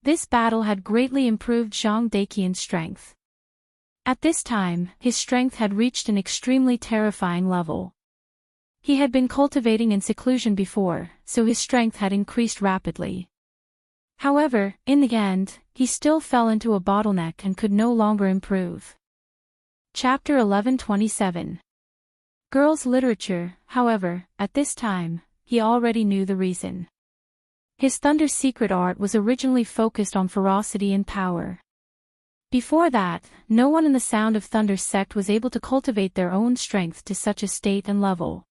This battle had greatly improved Zhang Daqian's strength. At this time, his strength had reached an extremely terrifying level. He had been cultivating in seclusion before, so his strength had increased rapidly. However, in the end, he still fell into a bottleneck and could no longer improve. Chapter 11:27. Girls' literature. However, at this time, he already knew the reason. His Thunder's secret art was originally focused on ferocity and power. Before that, no one in the Sound of Thunder sect was able to cultivate their own strength to such a state and level.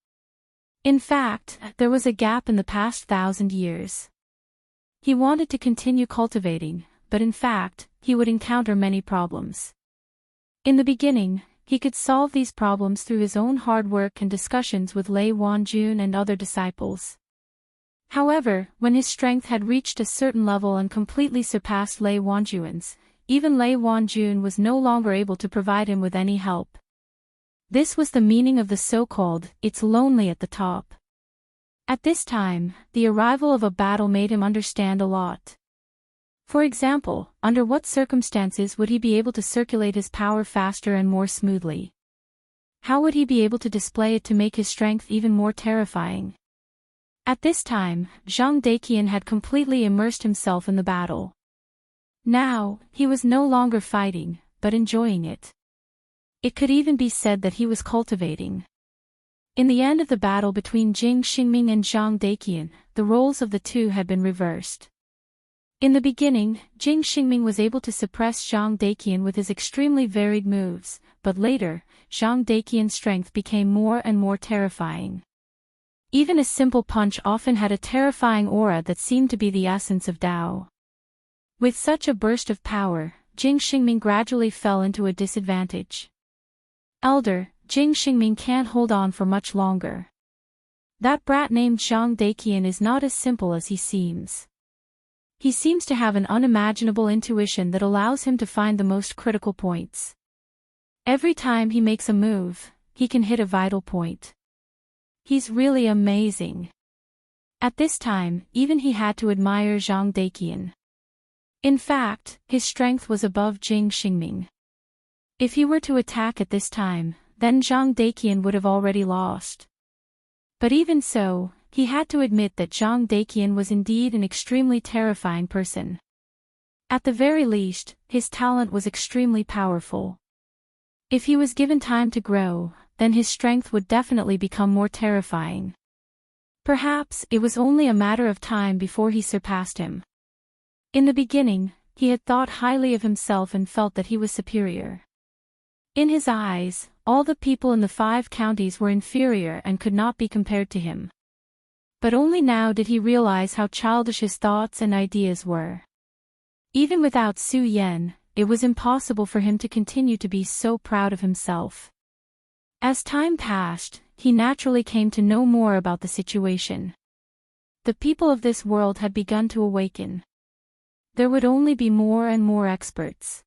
In fact, there was a gap in the past 1,000 years. He wanted to continue cultivating, but in fact, he would encounter many problems. In the beginning, he could solve these problems through his own hard work and discussions with Lei Wanjun and other disciples. However, when his strength had reached a certain level and completely surpassed Lei Wanjun's, even Lei Wanjun was no longer able to provide him with any help. This was the meaning of the so-called, "it's lonely at the top." At this time, the arrival of a battle made him understand a lot. For example, under what circumstances would he be able to circulate his power faster and more smoothly? How would he be able to display it to make his strength even more terrifying? At this time, Zhang Daqian had completely immersed himself in the battle. Now, he was no longer fighting, but enjoying it. It could even be said that he was cultivating. In the end of the battle between Jing Xingming and Zhang Daqian, the roles of the two had been reversed. In the beginning, Jing Xingming was able to suppress Zhang Daqian with his extremely varied moves, but later, Zhang Daqian's strength became more and more terrifying. Even a simple punch often had a terrifying aura that seemed to be the essence of Tao. With such a burst of power, Jing Xingming gradually fell into a disadvantage. Elder, Jing Xingming can't hold on for much longer. That brat named Zhang Daqian is not as simple as he seems. He seems to have an unimaginable intuition that allows him to find the most critical points. Every time he makes a move, he can hit a vital point. He's really amazing. At this time, even he had to admire Zhang Daqian. In fact, his strength was above Jing Xingming. If he were to attack at this time, then Zhang Daqian would have already lost. But even so, he had to admit that Zhang Daqian was indeed an extremely terrifying person. At the very least, his talent was extremely powerful. If he was given time to grow, then his strength would definitely become more terrifying. Perhaps it was only a matter of time before he surpassed him. In the beginning, he had thought highly of himself and felt that he was superior. In his eyes, all the people in the 5 counties were inferior and could not be compared to him. But only now did he realize how childish his thoughts and ideas were. Even without Su Yan, it was impossible for him to continue to be so proud of himself. As time passed, he naturally came to know more about the situation. The people of this world had begun to awaken. There would only be more and more experts.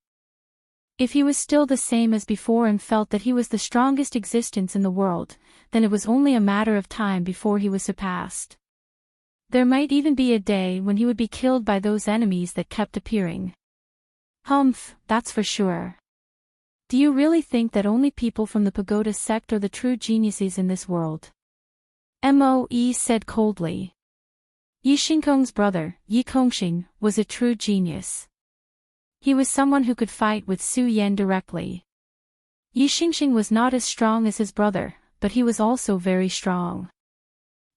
If he was still the same as before and felt that he was the strongest existence in the world, then it was only a matter of time before he was surpassed. There might even be a day when he would be killed by those enemies that kept appearing. Humph, that's for sure. Do you really think that only people from the pagoda sect are the true geniuses in this world? Moe said coldly. Yi Xingkong's brother, Yi Kongxing, was a true genius. He was someone who could fight with Su Yan directly. Yi Xingxing was not as strong as his brother, but he was also very strong.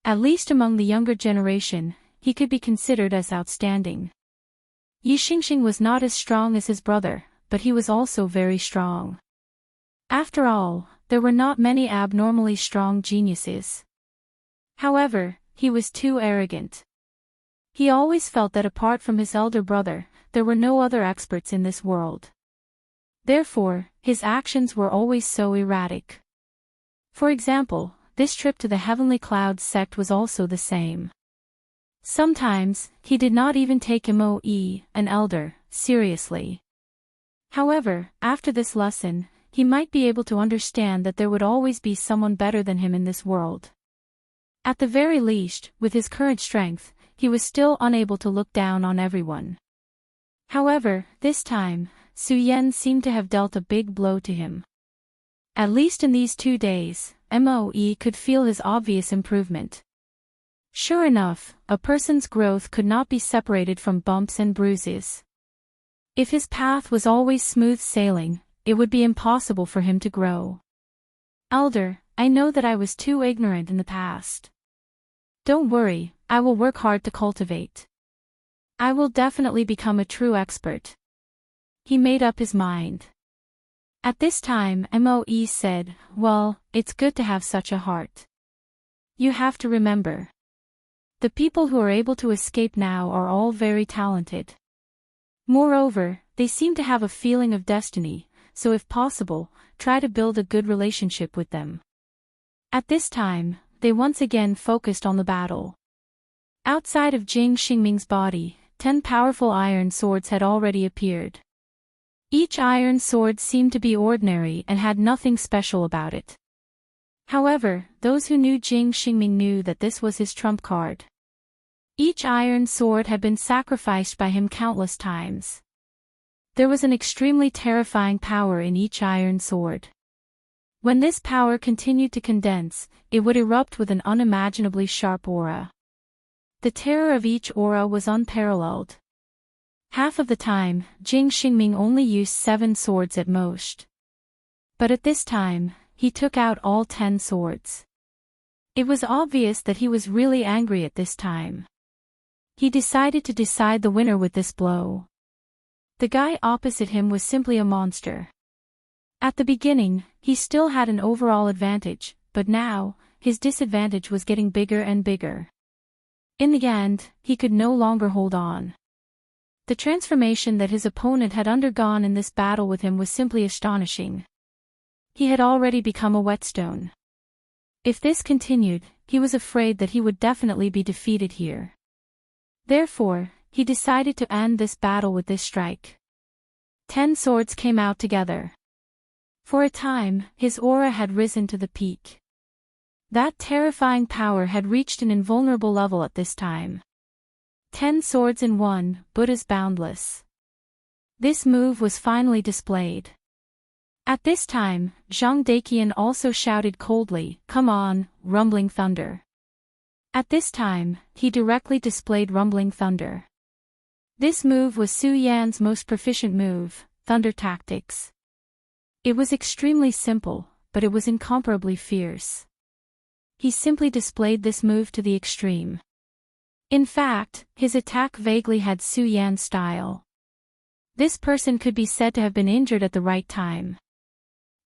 At least among the younger generation, he could be considered as outstanding. Yi Xingxing was not as strong as his brother, but he was also very strong. After all, there were not many abnormally strong geniuses. However, he was too arrogant. He always felt that apart from his elder brother, there were no other experts in this world. Therefore, his actions were always so erratic. For example, this trip to the Heavenly Clouds sect was also the same. Sometimes, he did not even take Moe, an elder, seriously. However, after this lesson, he might be able to understand that there would always be someone better than him in this world. At the very least, with his current strength, he was still unable to look down on everyone. However, this time, Su Yan seemed to have dealt a big blow to him. At least in these 2 days, Moe could feel his obvious improvement. Sure enough, a person's growth could not be separated from bumps and bruises. If his path was always smooth sailing, it would be impossible for him to grow. Elder, I know that I was too ignorant in the past. Don't worry, I will work hard to cultivate. I will definitely become a true expert. He made up his mind. At this time, Moe said, well, it's good to have such a heart. You have to remember. The people who are able to escape now are all very talented. Moreover, they seem to have a feeling of destiny, so if possible, try to build a good relationship with them. At this time, they once again focused on the battle. Outside of Jing Xingming's body, 10 powerful iron swords had already appeared. Each iron sword seemed to be ordinary and had nothing special about it. However, those who knew Jing Xingming knew that this was his trump card. Each iron sword had been sacrificed by him countless times. There was an extremely terrifying power in each iron sword. When this power continued to condense, it would erupt with an unimaginably sharp aura. The terror of each aura was unparalleled. Half of the time, Jing Xingming only used 7 swords at most. But at this time, he took out all 10 swords. It was obvious that he was really angry at this time. He decided to decide the winner with this blow. The guy opposite him was simply a monster. At the beginning, he still had an overall advantage, but now, his disadvantage was getting bigger and bigger. In the end, he could no longer hold on. The transformation that his opponent had undergone in this battle with him was simply astonishing. He had already become a whetstone. If this continued, he was afraid that he would definitely be defeated here. Therefore, he decided to end this battle with this strike. 10 swords came out together. For a time, his aura had risen to the peak. That terrifying power had reached an invulnerable level at this time. 10 swords in one, Buddha's boundless. This move was finally displayed. At this time, Zhang Daqian also shouted coldly, "Come on, rumbling thunder." At this time, he directly displayed rumbling thunder. This move was Su Yan's most proficient move, thunder tactics. It was extremely simple, but it was incomparably fierce. He simply displayed this move to the extreme. In fact, his attack vaguely had Su Yan's style. This person could be said to have been injured at the right time.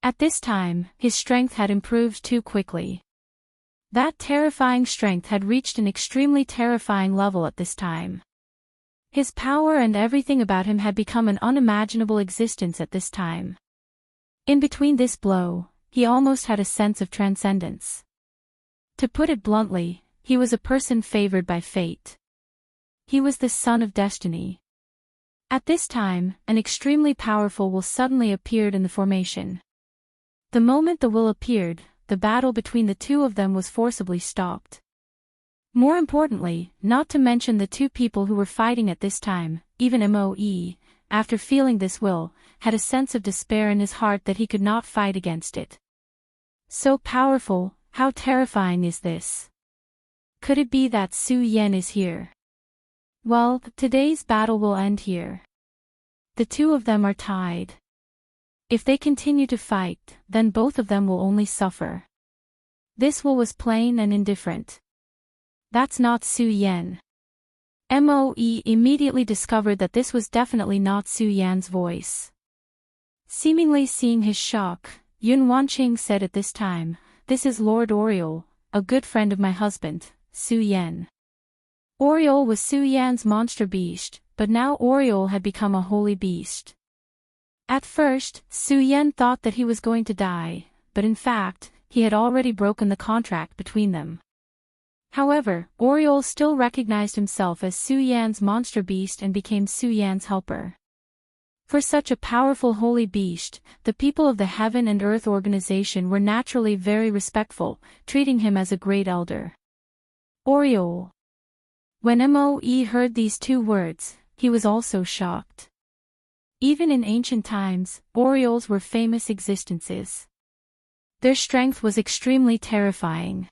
At this time, his strength had improved too quickly. That terrifying strength had reached an extremely terrifying level at this time. His power and everything about him had become an unimaginable existence at this time. In between this blow, he almost had a sense of transcendence. To put it bluntly, he was a person favored by fate. He was the son of destiny. At this time, an extremely powerful will suddenly appeared in the formation. The moment the will appeared, the battle between the two of them was forcibly stopped. More importantly, not to mention the two people who were fighting at this time, even Moe, after feeling this will, had a sense of despair in his heart that he could not fight against it. So powerful, how terrifying is this? Could it be that Su Yan is here? Well, today's battle will end here. The two of them are tied. If they continue to fight, then both of them will only suffer. This will was plain and indifferent. That's not Su Yan. Moe immediately discovered that this was definitely not Su Yan's voice. Seemingly seeing his shock, Yun Wanqing said at this time, "This is Lord Oriole, a good friend of my husband, Su Yan." Oriole was Su Yan's monster beast, but now Oriole had become a holy beast. At first, Su Yan thought that he was going to die, but in fact, he had already broken the contract between them. However, Oriole still recognized himself as Su Yan's monster beast and became Su Yan's helper. For such a powerful holy beast, the people of the Heaven and Earth organization were naturally very respectful, treating him as a great elder. Oriole. When Moe heard these two words, he was also shocked. Even in ancient times, Orioles were famous existences. Their strength was extremely terrifying.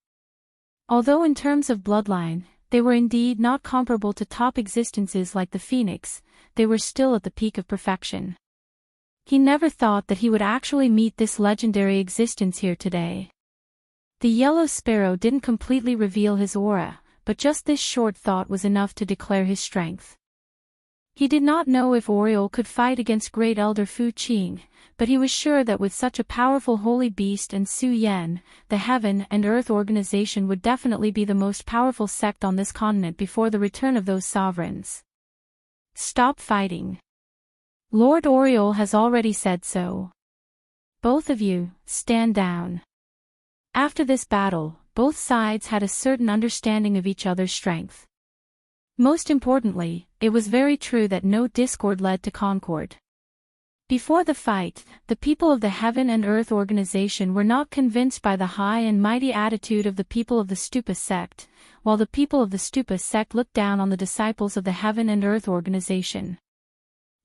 Although in terms of bloodline, they were indeed not comparable to top existences like the Phoenix, they were still at the peak of perfection. He never thought that he would actually meet this legendary existence here today. The yellow sparrow didn't completely reveal his aura, but just this short thought was enough to declare his strength. He did not know if Oriole could fight against Great Elder Fu Qing, but he was sure that with such a powerful holy beast and Su Yan, the Heaven and Earth organization would definitely be the most powerful sect on this continent before the return of those sovereigns. Stop fighting. Lord Oriole has already said so. Both of you, stand down. After this battle, both sides had a certain understanding of each other's strength. Most importantly, it was very true that no discord led to concord. Before the fight, the people of the Heaven and Earth organization were not convinced by the high and mighty attitude of the people of the Stupa sect, while the people of the Stupa sect looked down on the disciples of the Heaven and Earth organization.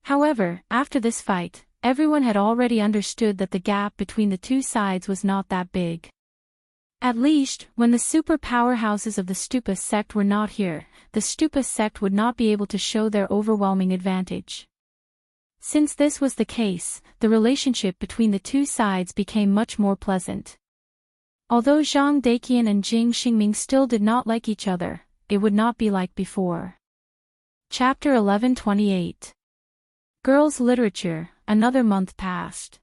However, after this fight, everyone had already understood that the gap between the two sides was not that big. At least, when the super powerhouses of the Stupa sect were not here, the Stupa sect would not be able to show their overwhelming advantage. Since this was the case, the relationship between the two sides became much more pleasant. Although Zhang Daiqian and Jing Xingming still did not like each other, it would not be like before. Chapter 1128. Girls' Literature. Another month passed.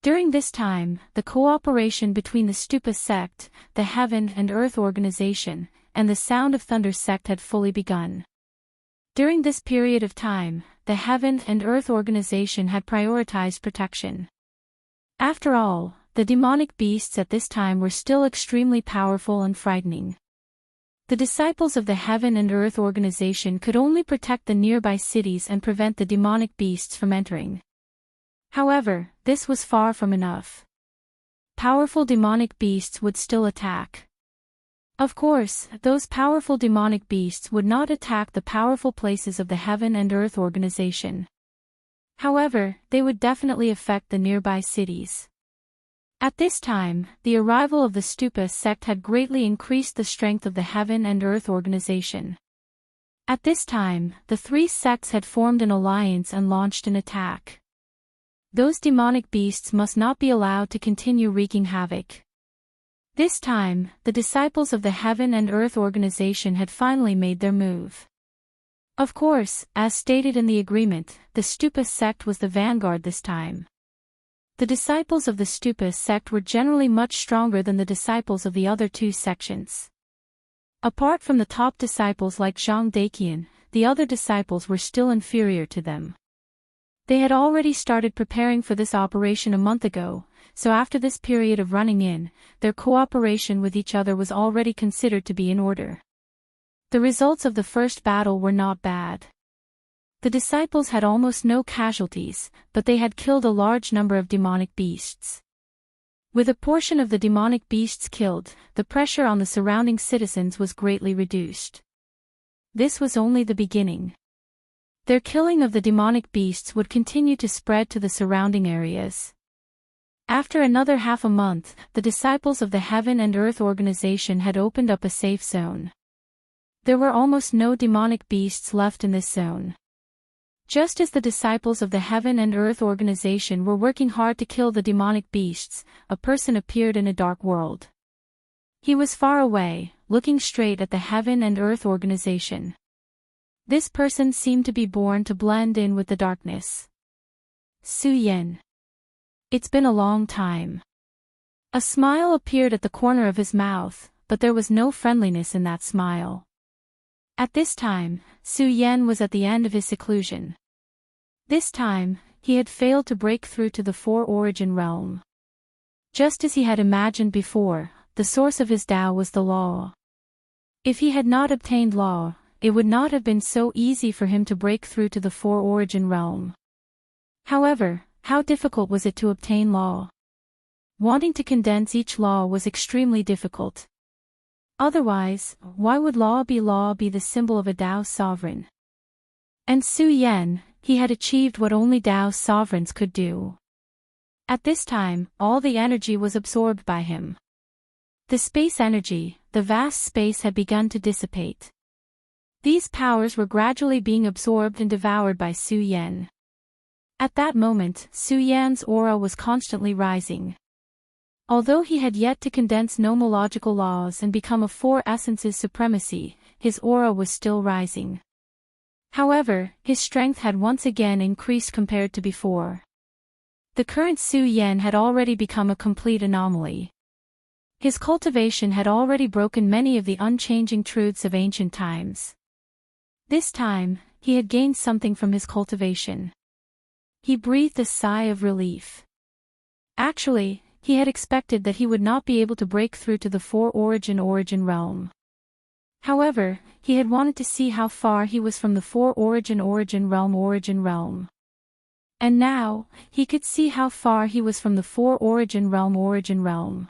During this time, the cooperation between the Stupa sect, the Heaven and Earth organization, and the Sound of Thunder sect had fully begun. During this period of time, the Heaven and Earth organization had prioritized protection. After all, the demonic beasts at this time were still extremely powerful and frightening. The disciples of the Heaven and Earth organization could only protect the nearby cities and prevent the demonic beasts from entering. However, this was far from enough. Powerful demonic beasts would still attack. Of course, those powerful demonic beasts would not attack the powerful places of the Heaven and Earth organization. However, they would definitely affect the nearby cities. At this time, the arrival of the Stupa sect had greatly increased the strength of the Heaven and Earth organization. At this time, the three sects had formed an alliance and launched an attack. Those demonic beasts must not be allowed to continue wreaking havoc. This time, the disciples of the Heaven and Earth organization had finally made their move. Of course, as stated in the agreement, the Stupa sect was the vanguard this time. The disciples of the Stupa sect were generally much stronger than the disciples of the other two sections. Apart from the top disciples like Zhang Daiqian, the other disciples were still inferior to them. They had already started preparing for this operation a month ago, so after this period of running in, their cooperation with each other was already considered to be in order. The results of the first battle were not bad. The disciples had almost no casualties, but they had killed a large number of demonic beasts. With a portion of the demonic beasts killed, the pressure on the surrounding citizens was greatly reduced. This was only the beginning. Their killing of the demonic beasts would continue to spread to the surrounding areas. After another half a month, the disciples of the Heaven and Earth organization had opened up a safe zone. There were almost no demonic beasts left in this zone. Just as the disciples of the Heaven and Earth organization were working hard to kill the demonic beasts, a person appeared in a dark world. He was far away, looking straight at the Heaven and Earth organization. This person seemed to be born to blend in with the darkness. Su Yan. It's been a long time. A smile appeared at the corner of his mouth, but there was no friendliness in that smile. At this time, Su Yan was at the end of his seclusion. This time, he had failed to break through to the four-origin realm. Just as he had imagined before, the source of his Tao was the law. If he had not obtained law, it would not have been so easy for him to break through to the four-origin realm. However, how difficult was it to obtain law? Wanting to condense each law was extremely difficult. Otherwise, why would law be the symbol of a Tao sovereign? And Su Yan, he had achieved what only Tao sovereigns could do. At this time, all the energy was absorbed by him. The space energy, the vast space had begun to dissipate. These powers were gradually being absorbed and devoured by Su Yan. At that moment, Su Yan's aura was constantly rising. Although he had yet to condense nomological laws and become a four essences supremacy, his aura was still rising. However, his strength had once again increased compared to before. The current Su Yan had already become a complete anomaly. His cultivation had already broken many of the unchanging truths of ancient times. This time, he had gained something from his cultivation. He breathed a sigh of relief. Actually, he had expected that he would not be able to break through to the four-origin realm. However, he had wanted to see how far he was from the four-origin realm. And now, he could see how far he was from the four-origin realm.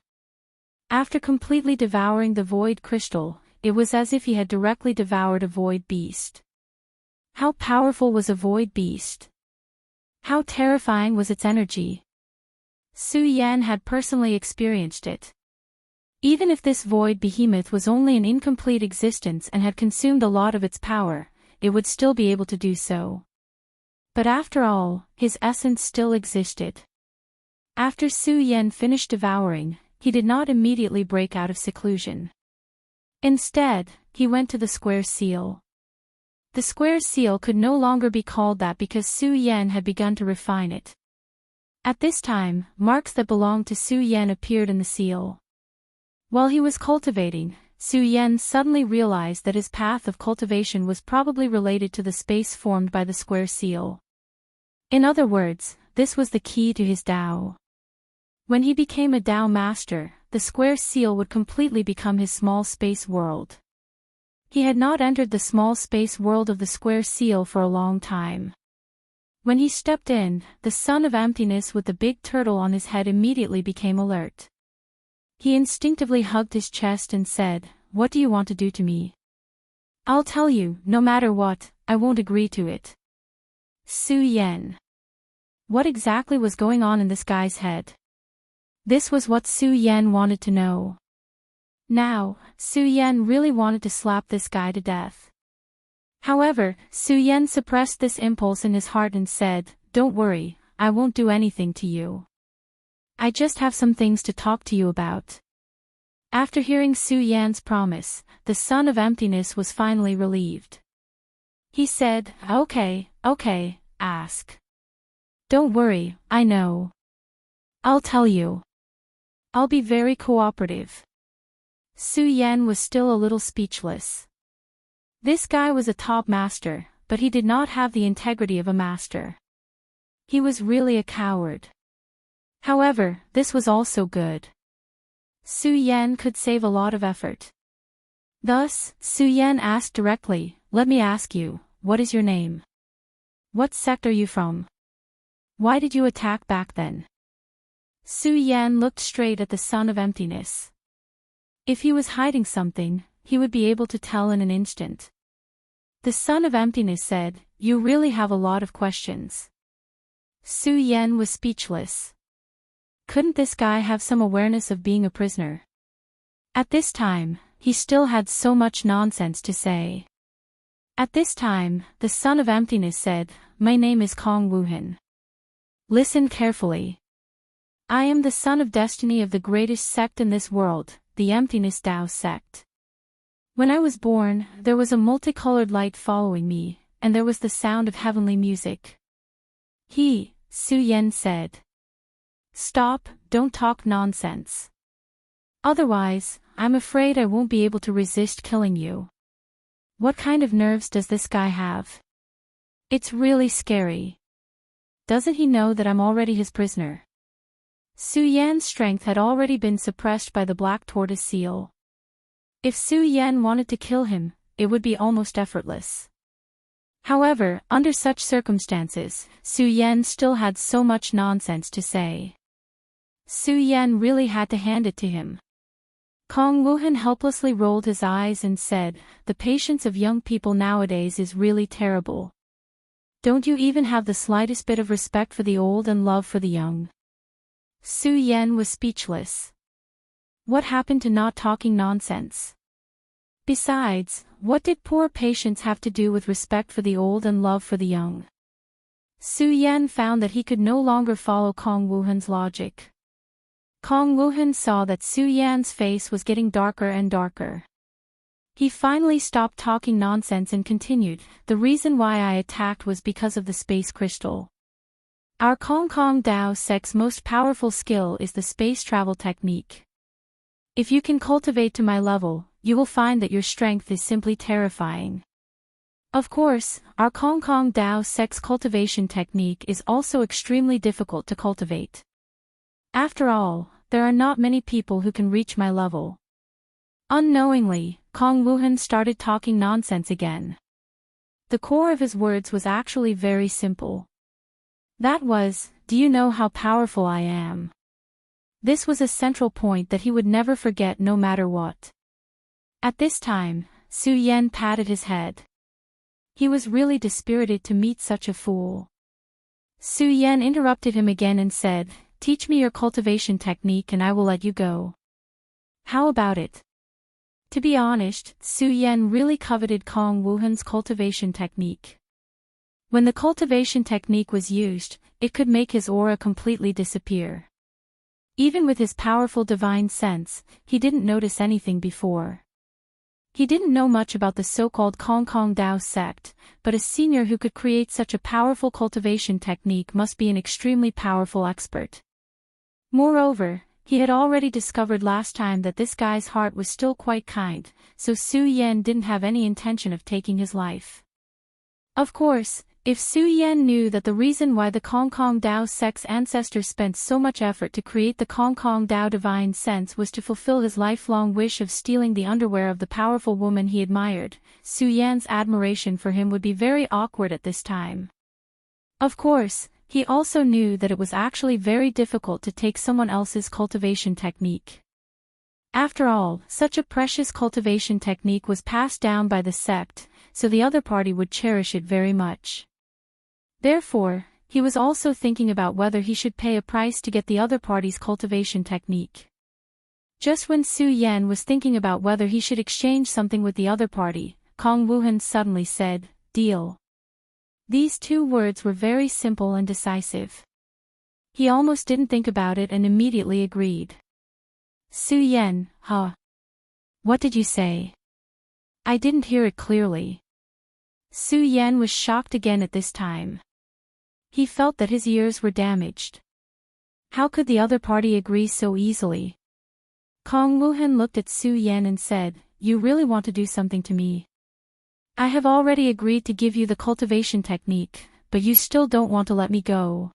After completely devouring the void crystal, it was as if he had directly devoured a void beast. How powerful was a void beast? How terrifying was its energy? Su Yan had personally experienced it. Even if this void behemoth was only an incomplete existence and had consumed a lot of its power, it would still be able to do so. But after all, his essence still existed. After Su Yan finished devouring, he did not immediately break out of seclusion. Instead, he went to the square seal. The square seal could no longer be called that because Su Yan had begun to refine it. At this time, marks that belonged to Su Yan appeared in the seal. While he was cultivating, Su Yan suddenly realized that his path of cultivation was probably related to the space formed by the square seal. In other words, this was the key to his Tao. When he became a Tao master, the square seal would completely become his small space world. He had not entered the small space world of the square seal for a long time. When he stepped in, the son of emptiness with the big turtle on his head immediately became alert. He instinctively hugged his chest and said, "What do you want to do to me?" "I'll tell you, no matter what, I won't agree to it." Su Yan. What exactly was going on in this guy's head? This was what Su Yan wanted to know. Now, Su Yan really wanted to slap this guy to death. However, Su Yan suppressed this impulse in his heart and said, "Don't worry, I won't do anything to you. I just have some things to talk to you about." After hearing Su Yan's promise, the son of emptiness was finally relieved. He said, Okay, ask. "Don't worry, I know. I'll tell you. I'll be very cooperative." Su Yan was still a little speechless. This guy was a top master, but he did not have the integrity of a master. He was really a coward. However, this was also good. Su Yan could save a lot of effort. Thus, Su Yan asked directly, "Let me ask you, what is your name? What sect are you from? Why did you attack back then?" Su Yan looked straight at the son of emptiness. If he was hiding something, he would be able to tell in an instant. The son of emptiness said, "You really have a lot of questions." Su Yan was speechless. Couldn't this guy have some awareness of being a prisoner? At this time, he still had so much nonsense to say. At this time, the son of emptiness said, "My name is Kong Wuhan. Listen carefully. I am the son of destiny of the greatest sect in this world, the Emptiness Tao sect. When I was born, there was a multicolored light following me, and there was the sound of heavenly music." Su Yan said. "Stop, don't talk nonsense. Otherwise, I'm afraid I won't be able to resist killing you. What kind of nerves does this guy have? It's really scary. Doesn't he know that I'm already his prisoner?" Su Yan's strength had already been suppressed by the black tortoise seal. If Su Yan wanted to kill him, it would be almost effortless. However, under such circumstances, Su Yan still had so much nonsense to say. Su Yan really had to hand it to him. Kong Wuhan helplessly rolled his eyes and said, "The patience of young people nowadays is really terrible. Don't you even have the slightest bit of respect for the old and love for the young?" Su Yan was speechless. What happened to not talking nonsense? Besides, what did poor patience have to do with respect for the old and love for the young? Su Yan found that he could no longer follow Kong Wuhan's logic. Kong Wuhan saw that Su Yan's face was getting darker and darker. He finally stopped talking nonsense and continued, "The reason why I attacked was because of the space crystal. Our Kong Dao sect's most powerful skill is the space travel technique. If you can cultivate to my level, you will find that your strength is simply terrifying. Of course, our Kong Dao sect's cultivation technique is also extremely difficult to cultivate. After all, there are not many people who can reach my level." Unknowingly, Kong Wuhan started talking nonsense again. The core of his words was actually very simple. That was, "Do you know how powerful I am?" This was a central point that he would never forget no matter what. At this time, Su Yan patted his head. He was really dispirited to meet such a fool. Su Yan interrupted him again and said, "Teach me your cultivation technique and I will let you go. How about it?" To be honest, Su Yan really coveted Kong Wuhan's cultivation technique. When the cultivation technique was used, it could make his aura completely disappear. Even with his powerful divine sense, he didn't notice anything before. He didn't know much about the so-called Kong Kong Dao sect, but a senior who could create such a powerful cultivation technique must be an extremely powerful expert. Moreover, he had already discovered last time that this guy's heart was still quite kind, so Su Yan didn't have any intention of taking his life. Of course, if Su Yan knew that the reason why the Kong Kong Dao sect's ancestors spent so much effort to create the Kong Kong Dao divine sense was to fulfill his lifelong wish of stealing the underwear of the powerful woman he admired, Su Yan's admiration for him would be very awkward at this time. Of course, he also knew that it was actually very difficult to take someone else's cultivation technique. After all, such a precious cultivation technique was passed down by the sect, so the other party would cherish it very much. Therefore, he was also thinking about whether he should pay a price to get the other party's cultivation technique. Just when Su Yan was thinking about whether he should exchange something with the other party, Kong Wuhan suddenly said, "Deal." These two words were very simple and decisive. He almost didn't think about it and immediately agreed. Su Yan, huh? What did you say? I didn't hear it clearly. Su Yan was shocked again at this time. He felt that his ears were damaged. How could the other party agree so easily? Kong Wuhan looked at Su Yan and said, "You really want to do something to me? I have already agreed to give you the cultivation technique, but you still don't want to let me go.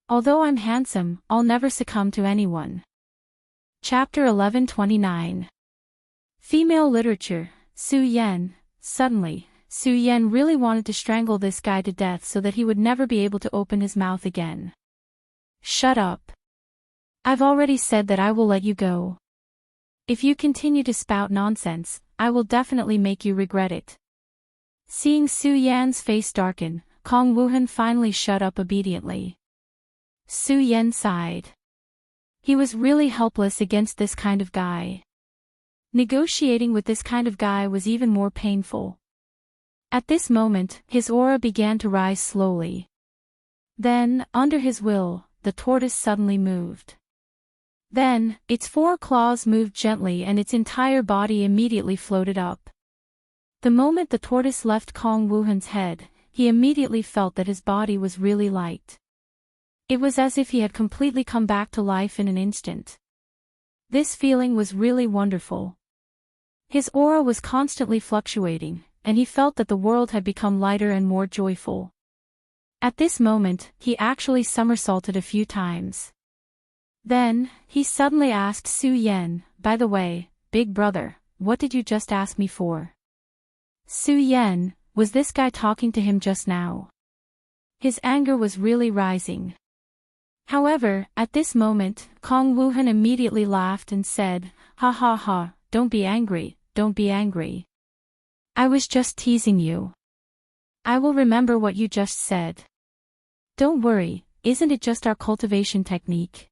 Although I'm handsome, I'll never succumb to anyone." Chapter 1129. Female Literature, Su Yan. Suddenly, Su Yan really wanted to strangle this guy to death so that he would never be able to open his mouth again. Shut up. I've already said that I will let you go. If you continue to spout nonsense, I will definitely make you regret it. Seeing Su Yan's face darken, Kong Wuhan finally shut up obediently. Su Yan sighed. He was really helpless against this kind of guy. Negotiating with this kind of guy was even more painful. At this moment, his aura began to rise slowly. Then, under his will, the tortoise suddenly moved. Then, its four claws moved gently and its entire body immediately floated up. The moment the tortoise left Kong Wuhan's head, he immediately felt that his body was really light. It was as if he had completely come back to life in an instant. This feeling was really wonderful. His aura was constantly fluctuating, and he felt that the world had become lighter and more joyful. At this moment, he actually somersaulted a few times. Then, he suddenly asked Su Yan, "By the way, big brother, what did you just ask me for?" Su Yan, was this guy talking to him just now? His anger was really rising. However, at this moment, Kong Wuhan immediately laughed and said, "Ha ha ha, don't be angry, don't be angry. I was just teasing you. I will remember what you just said. Don't worry, isn't it just our cultivation technique?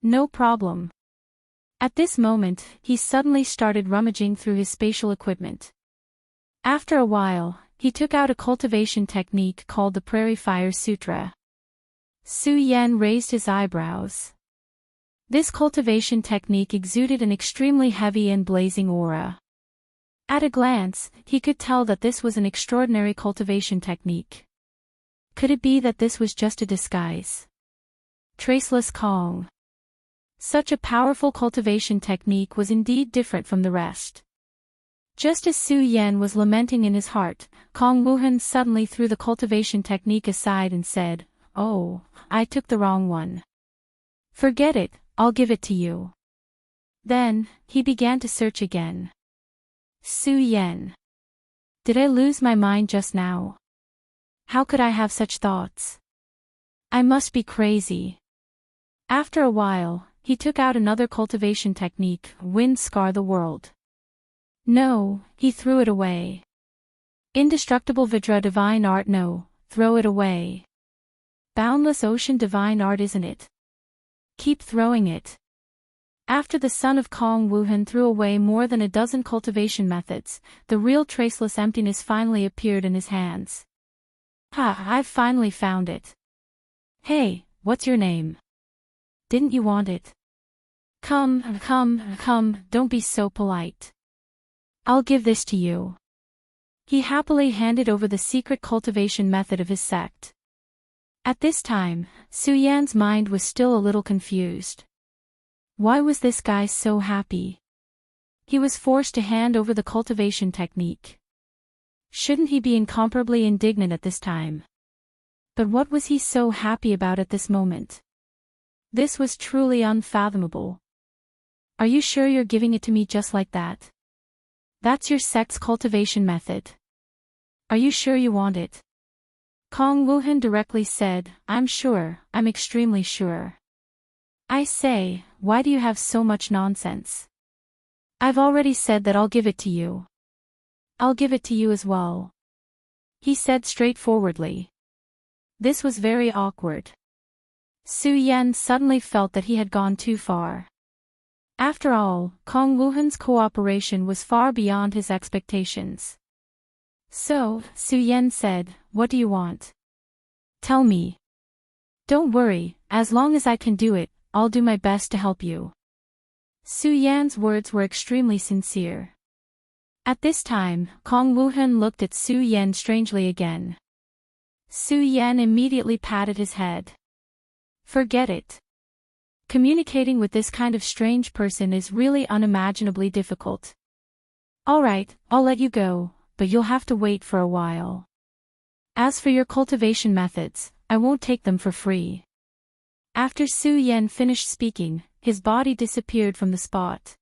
No problem." At this moment, he suddenly started rummaging through his spatial equipment. After a while, he took out a cultivation technique called the Prairie Fire Sutra. Su Yan raised his eyebrows. This cultivation technique exuded an extremely heavy and blazing aura. At a glance, he could tell that this was an extraordinary cultivation technique. Could it be that this was just a disguise? Traceless Kong. Such a powerful cultivation technique was indeed different from the rest. Just as Su Yan was lamenting in his heart, Kong Wuhan suddenly threw the cultivation technique aside and said, "Oh, I took the wrong one. Forget it, I'll give it to you." Then, he began to search again. Su Yan. Did I lose my mind just now? How could I have such thoughts? I must be crazy. After a while, he took out another cultivation technique, Wind Scar the World. No, he threw it away. Indestructible Vidra Divine Art, no, throw it away. Boundless Ocean Divine Art, isn't it? Keep throwing it. After the son of Kong Wuhan threw away more than a dozen cultivation methods, the real traceless emptiness finally appeared in his hands. Ha, I've finally found it. Hey, what's your name? Didn't you want it? Come, don't be so polite. I'll give this to you. He happily handed over the secret cultivation method of his sect. At this time, Su Yan's mind was still a little confused. Why was this guy so happy? He was forced to hand over the cultivation technique. Shouldn't he be incomparably indignant at this time? But what was he so happy about at this moment? This was truly unfathomable. Are you sure you're giving it to me just like that? That's your sect's cultivation method. Are you sure you want it? Kong Wuhan directly said, I'm sure, I'm extremely sure. I say, why do you have so much nonsense? I've already said that I'll give it to you. I'll give it to you as well. He said straightforwardly. This was very awkward. Su Yan suddenly felt that he had gone too far. After all, Kong Wuhan's cooperation was far beyond his expectations. So, Su Yan said, what do you want? Tell me. Don't worry, as long as I can do it, I'll do my best to help you. Su Yan's words were extremely sincere. At this time, Kong Wuhan looked at Su Yan strangely again. Su Yan immediately patted his head. Forget it. Communicating with this kind of strange person is really unimaginably difficult. Alright, I'll let you go, but you'll have to wait for a while. As for your cultivation methods, I won't take them for free. After Su Yan finished speaking, his body disappeared from the spot.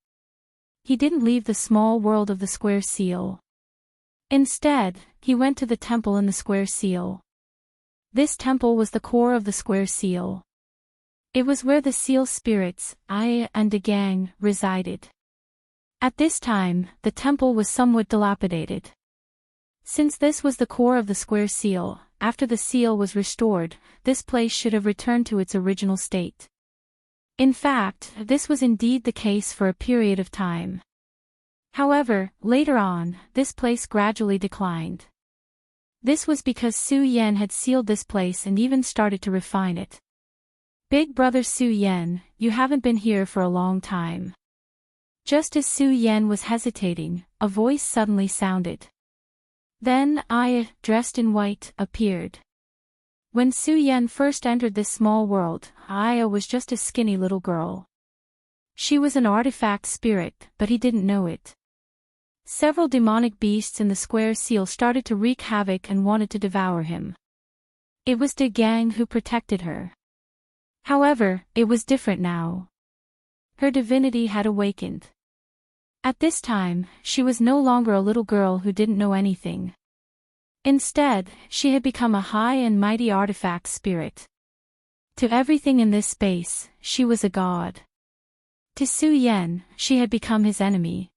He didn't leave the small world of the square seal. Instead, he went to the temple in the square seal. This temple was the core of the square seal. It was where the seal spirits, Aya and the gang, resided. At this time, the temple was somewhat dilapidated. Since this was the core of the square seal, after the seal was restored, this place should have returned to its original state. In fact, this was indeed the case for a period of time. However, later on, this place gradually declined. This was because Su Yan had sealed this place and even started to refine it. Big brother Su Yan, you haven't been here for a long time. Just as Su Yan was hesitating, a voice suddenly sounded. Then Aya, dressed in white, appeared. When Su Yan first entered this small world, Aya was just a skinny little girl. She was an artifact spirit, but he didn't know it. Several demonic beasts in the square seal started to wreak havoc and wanted to devour him. It was De Gang who protected her. However, it was different now. Her divinity had awakened. At this time, she was no longer a little girl who didn't know anything. Instead, she had become a high and mighty artifact spirit. To everything in this space, she was a god. To Su Yan, she had become his enemy.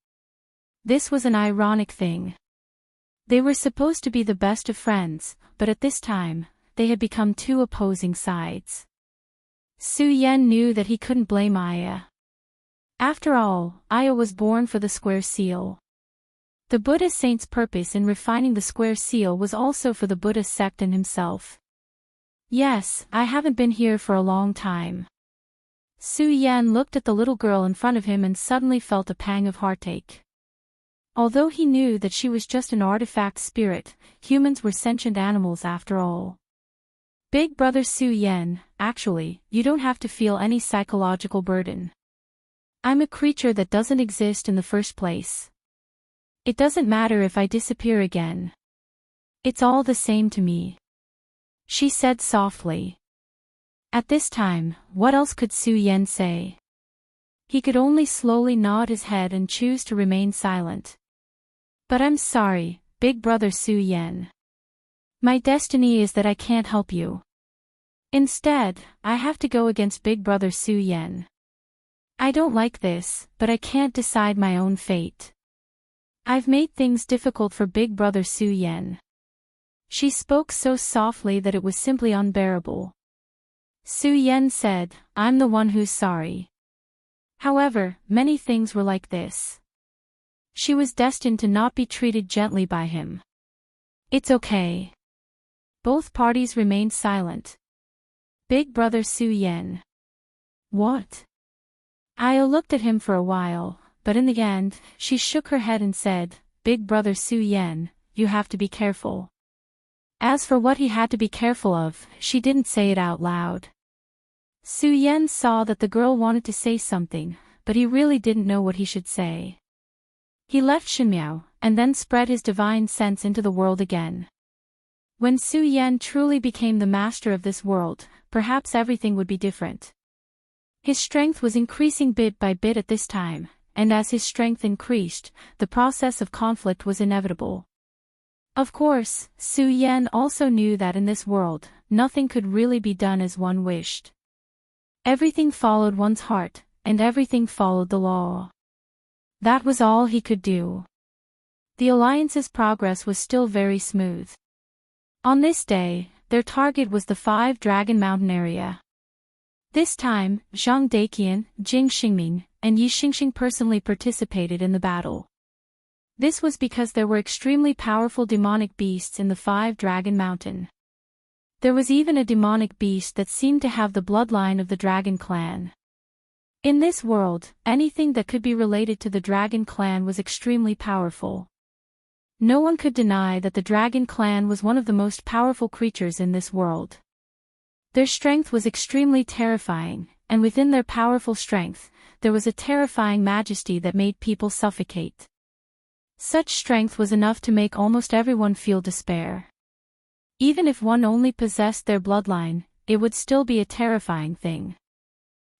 This was an ironic thing. They were supposed to be the best of friends, but at this time, they had become two opposing sides. Su Yan knew that he couldn't blame Aya. After all, Aya was born for the square seal. The Buddha saint's purpose in refining the square seal was also for the Buddha sect and himself. Yes, I haven't been here for a long time. Su Yan looked at the little girl in front of him and suddenly felt a pang of heartache. Although he knew that she was just an artifact spirit, humans were sentient animals after all. Big brother Su Yan, actually, you don't have to feel any psychological burden. I'm a creature that doesn't exist in the first place. It doesn't matter if I disappear again. It's all the same to me. She said softly. At this time, what else could Su Yan say? He could only slowly nod his head and choose to remain silent. But I'm sorry, big brother Su Yan. My destiny is that I can't help you. Instead, I have to go against big brother Su Yan. I don't like this, but I can't decide my own fate. I've made things difficult for big brother Su Yan. She spoke so softly that it was simply unbearable. Su Yan said, I'm the one who's sorry. However, many things were like this. She was destined to not be treated gently by him. It's okay. Both parties remained silent. Big brother Su Yan. What? Io looked at him for a while, but in the end, she shook her head and said, Big brother Su Yen, you have to be careful. As for what he had to be careful of, she didn't say it out loud. Su Yen saw that the girl wanted to say something, but he really didn't know what he should say. He left Shinmiao, and then spread his divine sense into the world again. When Su Yen truly became the master of this world, perhaps everything would be different. His strength was increasing bit by bit at this time, and as his strength increased, the process of conflict was inevitable. Of course, Su Yen also knew that in this world, nothing could really be done as one wished. Everything followed one's heart, and everything followed the law. That was all he could do. The Alliance's progress was still very smooth. On this day, their target was the 5 Dragon Mountain area. This time, Zhang Daiqian, Jing Xingming, and Yi Xingxing personally participated in the battle. This was because there were extremely powerful demonic beasts in the 5 Dragon Mountain. There was even a demonic beast that seemed to have the bloodline of the Dragon Clan. In this world, anything that could be related to the Dragon Clan was extremely powerful. No one could deny that the Dragon Clan was one of the most powerful creatures in this world. Their strength was extremely terrifying, and within their powerful strength, there was a terrifying majesty that made people suffocate. Such strength was enough to make almost everyone feel despair. Even if one only possessed their bloodline, it would still be a terrifying thing.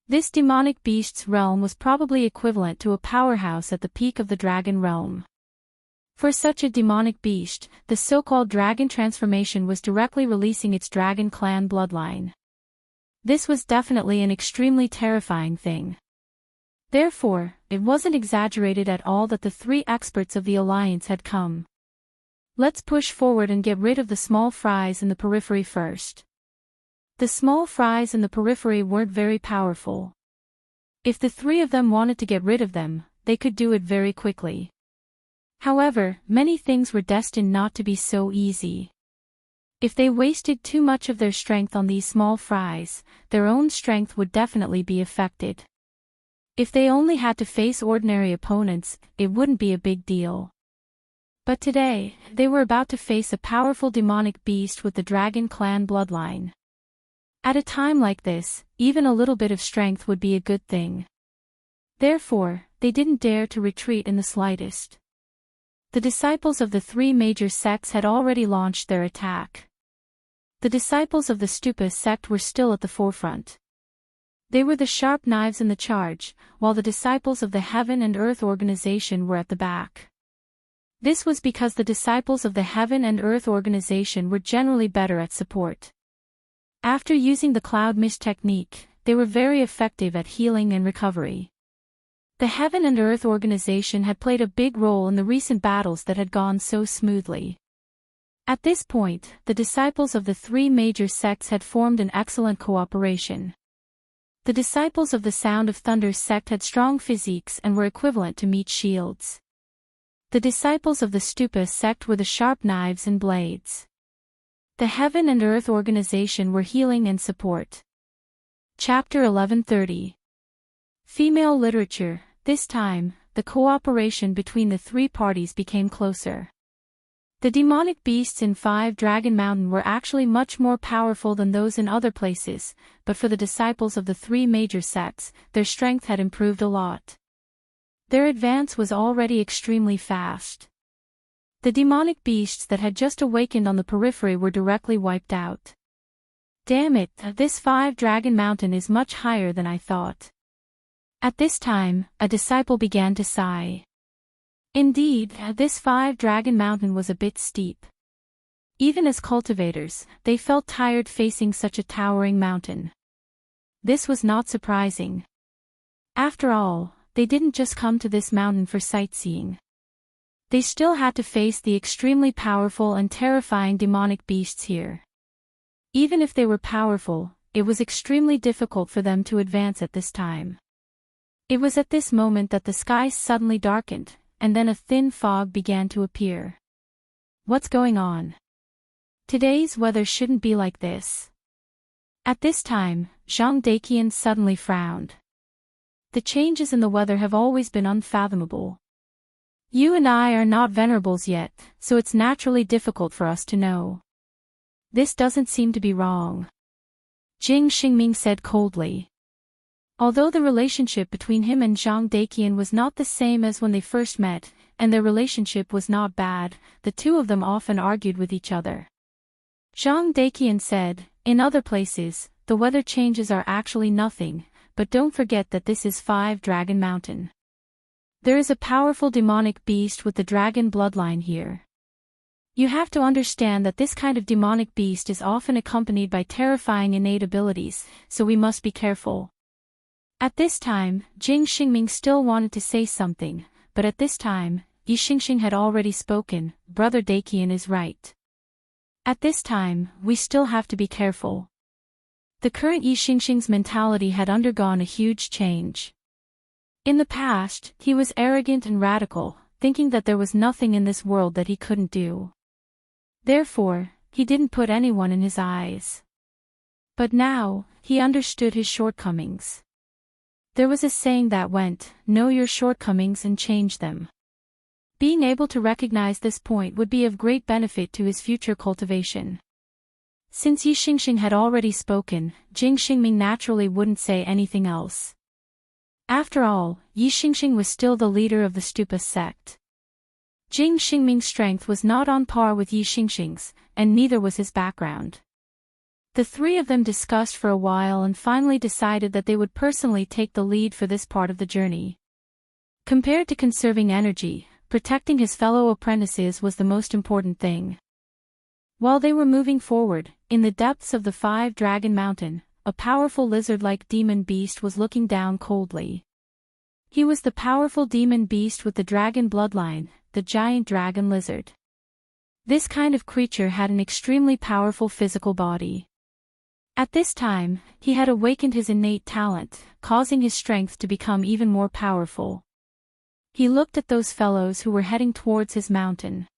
This demonic beast's realm was probably equivalent to a powerhouse at the peak of the dragon realm. For such a demonic beast, the so-called dragon transformation was directly releasing its dragon clan bloodline. This was definitely an extremely terrifying thing. Therefore, it wasn't exaggerated at all that the 3 experts of the Alliance had come. Let's push forward and get rid of the small fries in the periphery first. The small fries in the periphery weren't very powerful. If the 3 of them wanted to get rid of them, they could do it very quickly. However, many things were destined not to be so easy. If they wasted too much of their strength on these small fries, their own strength would definitely be affected. If they only had to face ordinary opponents, it wouldn't be a big deal. But today, they were about to face a powerful demonic beast with the Dragon Clan bloodline. At a time like this, even a little bit of strength would be a good thing. Therefore, they didn't dare to retreat in the slightest. The disciples of the 3 major sects had already launched their attack. The disciples of the Stupa sect were still at the forefront. They were the sharp knives in the charge, while the disciples of the Heaven and Earth organization were at the back. This was because the disciples of the Heaven and Earth organization were generally better at support. After using the cloud mist technique, they were very effective at healing and recovery. The Heaven and Earth organization had played a big role in the recent battles that had gone so smoothly. At this point, the disciples of the 3 major sects had formed an excellent cooperation. The disciples of the Sound of Thunder sect had strong physiques and were equivalent to meat shields. The disciples of the Stupa sect were the sharp knives and blades. The Heaven and Earth organization were healing and support. Chapter 1130. Female literature. This time, the cooperation between the 3 parties became closer. The demonic beasts in 5 Dragon Mountain were actually much more powerful than those in other places, but for the disciples of the 3 major sects, their strength had improved a lot. Their advance was already extremely fast. The demonic beasts that had just awakened on the periphery were directly wiped out. Damn it, this 5 Dragon Mountain is much higher than I thought. At this time, a disciple began to sigh. Indeed, this 5 Dragon Mountain was a bit steep. Even as cultivators, they felt tired facing such a towering mountain. This was not surprising. After all, they didn't just come to this mountain for sightseeing. They still had to face the extremely powerful and terrifying demonic beasts here. Even if they were powerful, it was extremely difficult for them to advance at this time. It was at this moment that the sky suddenly darkened, and then a thin fog began to appear. What's going on? Today's weather shouldn't be like this. At this time, Zhang Daqian suddenly frowned. The changes in the weather have always been unfathomable. You and I are not venerables yet, so it's naturally difficult for us to know. This doesn't seem to be wrong. Jing Xingming said coldly. Although the relationship between him and Zhang Daqian was not the same as when they first met, and their relationship was not bad, the two of them often argued with each other. Zhang Daqian said, "In other places, the weather changes are actually nothing, but don't forget that this is 5 Dragon Mountain. There is a powerful demonic beast with the dragon bloodline here. You have to understand that this kind of demonic beast is often accompanied by terrifying innate abilities, so we must be careful." At this time, Jing Xingming still wanted to say something, but at this time, Yi Xingxing had already spoken. "Brother Daqian is right. At this time, we still have to be careful." The current Yi Xingxing's mentality had undergone a huge change. In the past, he was arrogant and radical, thinking that there was nothing in this world that he couldn't do. Therefore, he didn't put anyone in his eyes. But now, he understood his shortcomings. There was a saying that went, "Know your shortcomings and change them." Being able to recognize this point would be of great benefit to his future cultivation. Since Yi Xingxing had already spoken, Jing Xingming naturally wouldn't say anything else. After all, Yi Xingxing was still the leader of the Stupa sect. Jing Xingming's strength was not on par with Yi Xingxing's, and neither was his background. The three of them discussed for a while and finally decided that they would personally take the lead for this part of the journey. Compared to conserving energy, protecting his fellow apprentices was the most important thing. While they were moving forward, in the depths of the 5 Dragon Mountain, a powerful lizard-like demon beast was looking down coldly. He was the powerful demon beast with the dragon bloodline, the giant dragon lizard. This kind of creature had an extremely powerful physical body. At this time, he had awakened his innate talent, causing his strength to become even more powerful. He looked at those fellows who were heading towards his mountain.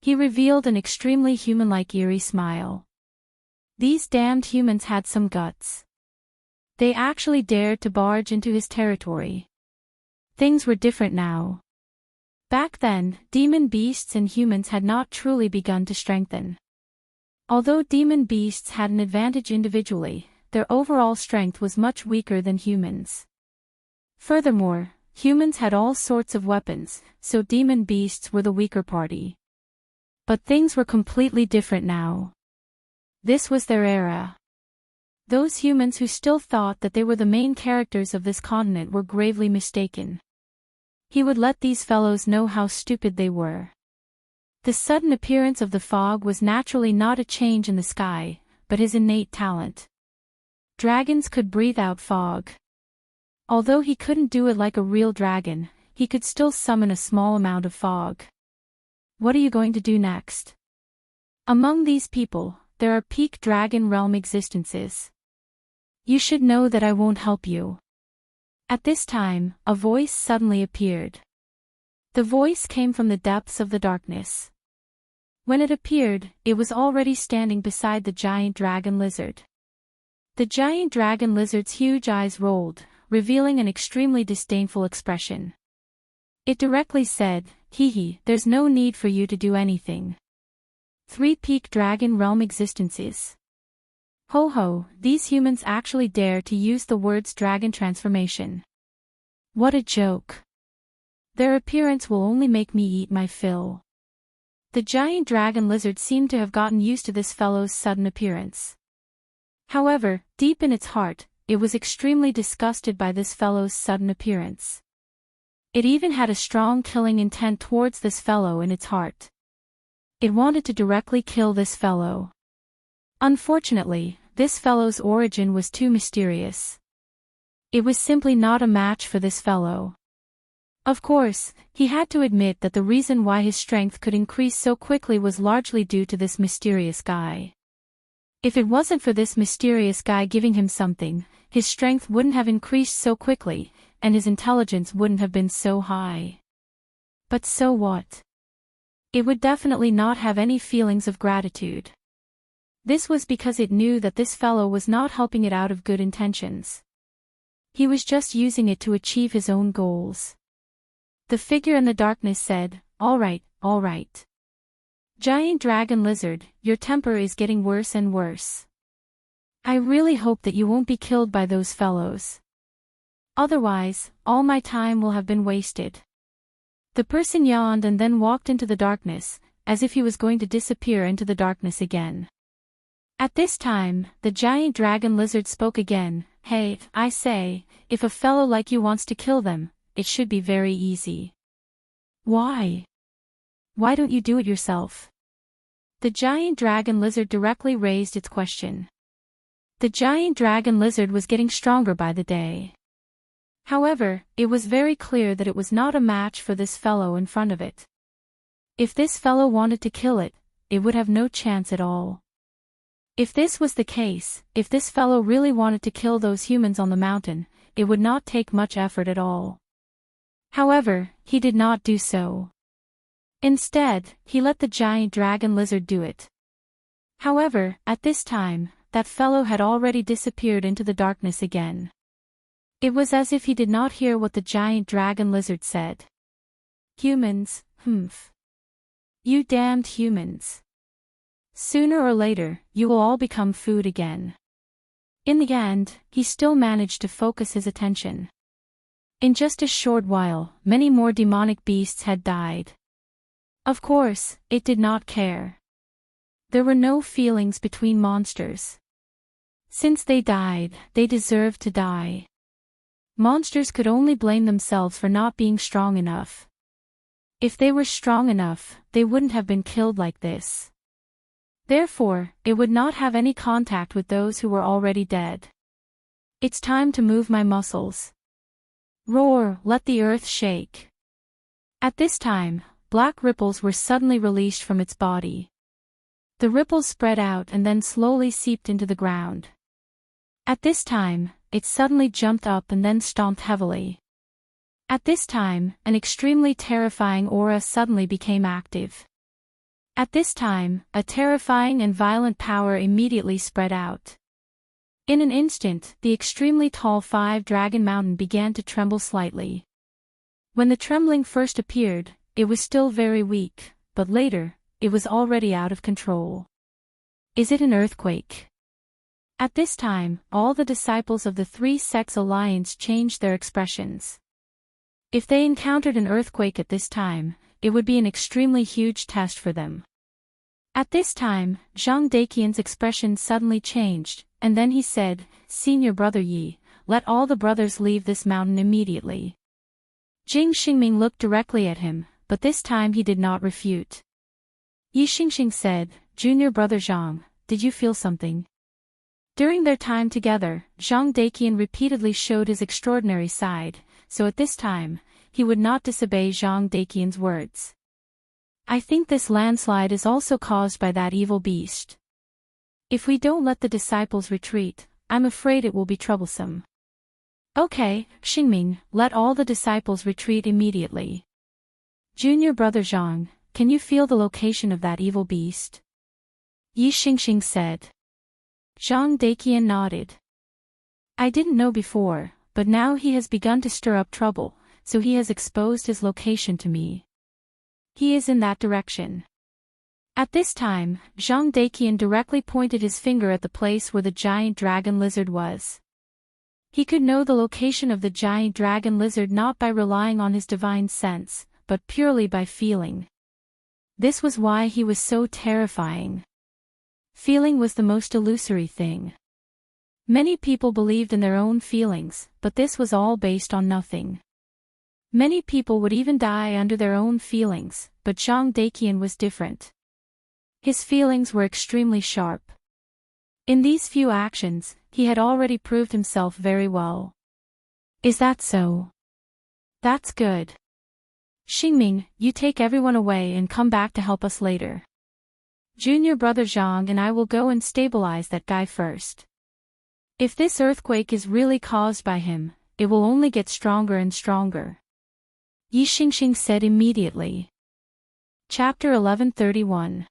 He revealed an extremely human-like eerie smile. These damned humans had some guts. They actually dared to barge into his territory. Things were different now. Back then, demon beasts and humans had not truly begun to strengthen. Although demon beasts had an advantage individually, their overall strength was much weaker than humans. Furthermore, humans had all sorts of weapons, so demon beasts were the weaker party. But things were completely different now. This was their era. Those humans who still thought that they were the main characters of this continent were gravely mistaken. He would let these fellows know how stupid they were. The sudden appearance of the fog was naturally not a change in the sky, but his innate talent. Dragons could breathe out fog. Although he couldn't do it like a real dragon, he could still summon a small amount of fog. What are you going to do next? Among these people, there are peak dragon realm existences. You should know that I won't help you. At this time, a voice suddenly appeared. The voice came from the depths of the darkness. When it appeared, it was already standing beside the giant dragon lizard. The giant dragon lizard's huge eyes rolled, revealing an extremely disdainful expression. It directly said, "Hee, there's no need for you to do anything. 3 peak dragon realm existences. Ho ho, these humans actually dare to use the words dragon transformation. What a joke. Their appearance will only make me eat my fill." The giant dragon lizard seemed to have gotten used to this fellow's sudden appearance. However, deep in its heart, it was extremely disgusted by this fellow's sudden appearance. It even had a strong killing intent towards this fellow in its heart. It wanted to directly kill this fellow. Unfortunately, this fellow's origin was too mysterious. It was simply not a match for this fellow. Of course, he had to admit that the reason why his strength could increase so quickly was largely due to this mysterious guy. If it wasn't for this mysterious guy giving him something, his strength wouldn't have increased so quickly, and his intelligence wouldn't have been so high. But so what? It would definitely not have any feelings of gratitude. This was because it knew that this fellow was not helping it out of good intentions. He was just using it to achieve his own goals. The figure in the darkness said, "All right, all right. Giant dragon lizard, your temper is getting worse and worse. I really hope that you won't be killed by those fellows. Otherwise, all my time will have been wasted." The person yawned and then walked into the darkness, as if he was going to disappear into the darkness again. At this time, the giant dragon lizard spoke again. "Hey, I say, if a fellow like you wants to kill them, it should be very easy." "Why? Why don't you do it yourself?" The giant dragon lizard directly raised its question. The giant dragon lizard was getting stronger by the day. However, it was very clear that it was not a match for this fellow in front of it. If this fellow wanted to kill it, it would have no chance at all. If this was the case, if this fellow really wanted to kill those humans on the mountain, it would not take much effort at all. However, he did not do so. Instead, he let the giant dragon lizard do it. However, at this time, that fellow had already disappeared into the darkness again. It was as if he did not hear what the giant dragon lizard said. "Humans, humph. You damned humans. Sooner or later, you will all become food again." In the end, he still managed to focus his attention. In just a short while, many more demonic beasts had died. Of course, it did not care. There were no feelings between monsters. Since they died, they deserved to die. Monsters could only blame themselves for not being strong enough. If they were strong enough, they wouldn't have been killed like this. Therefore, it would not have any contact with those who were already dead. "It's time to move my muscles. Roar, let the earth shake." At this time, black ripples were suddenly released from its body. The ripples spread out and then slowly seeped into the ground. At this time, it suddenly jumped up and then stomped heavily. At this time, an extremely terrifying aura suddenly became active. At this time, a terrifying and violent power immediately spread out. In an instant, the extremely tall 5-dragon mountain began to tremble slightly. When the trembling first appeared, it was still very weak, but later, it was already out of control. "Is it an earthquake?" At this time, all the disciples of the Three Sects Alliance changed their expressions. If they encountered an earthquake at this time, it would be an extremely huge test for them. At this time, Zhang Daqian's expression suddenly changed, and then he said, "Senior brother Yi, let all the brothers leave this mountain immediately." Jing Xingming looked directly at him, but this time he did not refute. Yi Xingxing said, "Junior brother Zhang, did you feel something?" During their time together, Zhang Daqian repeatedly showed his extraordinary side, so at this time, he would not disobey Zhang Daqian's words. "I think this landslide is also caused by that evil beast. If we don't let the disciples retreat, I'm afraid it will be troublesome." "Okay, Xingming, let all the disciples retreat immediately." "Junior brother Zhang, can you feel the location of that evil beast?" Yi Xingxing said. Zhang Daqian nodded. "I didn't know before, but now he has begun to stir up trouble, so he has exposed his location to me. He is in that direction." At this time, Zhang Daqian directly pointed his finger at the place where the giant dragon lizard was. He could know the location of the giant dragon lizard not by relying on his divine sense, but purely by feeling. This was why he was so terrifying. Feeling was the most illusory thing. Many people believed in their own feelings, but this was all based on nothing. Many people would even die under their own feelings, but Zhang Daqian was different. His feelings were extremely sharp. In these few actions, he had already proved himself very well. "Is that so? That's good. Xingming, you take everyone away and come back to help us later. Junior brother Zhang and I will go and stabilize that guy first. If this earthquake is really caused by him, it will only get stronger and stronger." Yi Xingxing said immediately. Chapter 1131.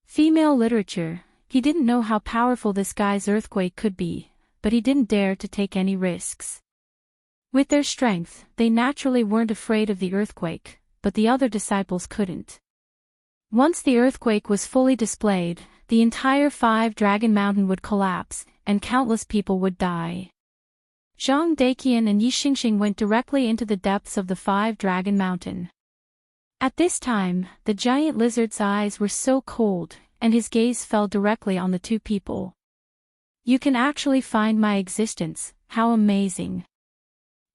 Female Literature. He didn't know how powerful this guy's earthquake could be, but he didn't dare to take any risks. With their strength, they naturally weren't afraid of the earthquake, but the other disciples couldn't. Once the earthquake was fully displayed, the entire 5-dragon mountain would collapse, and countless people would die. Zhang Daqian and Yi Xingxing went directly into the depths of the 5-dragon mountain. At this time, the giant lizard's eyes were so cold, and his gaze fell directly on the two people. "You can actually find my existence, how amazing."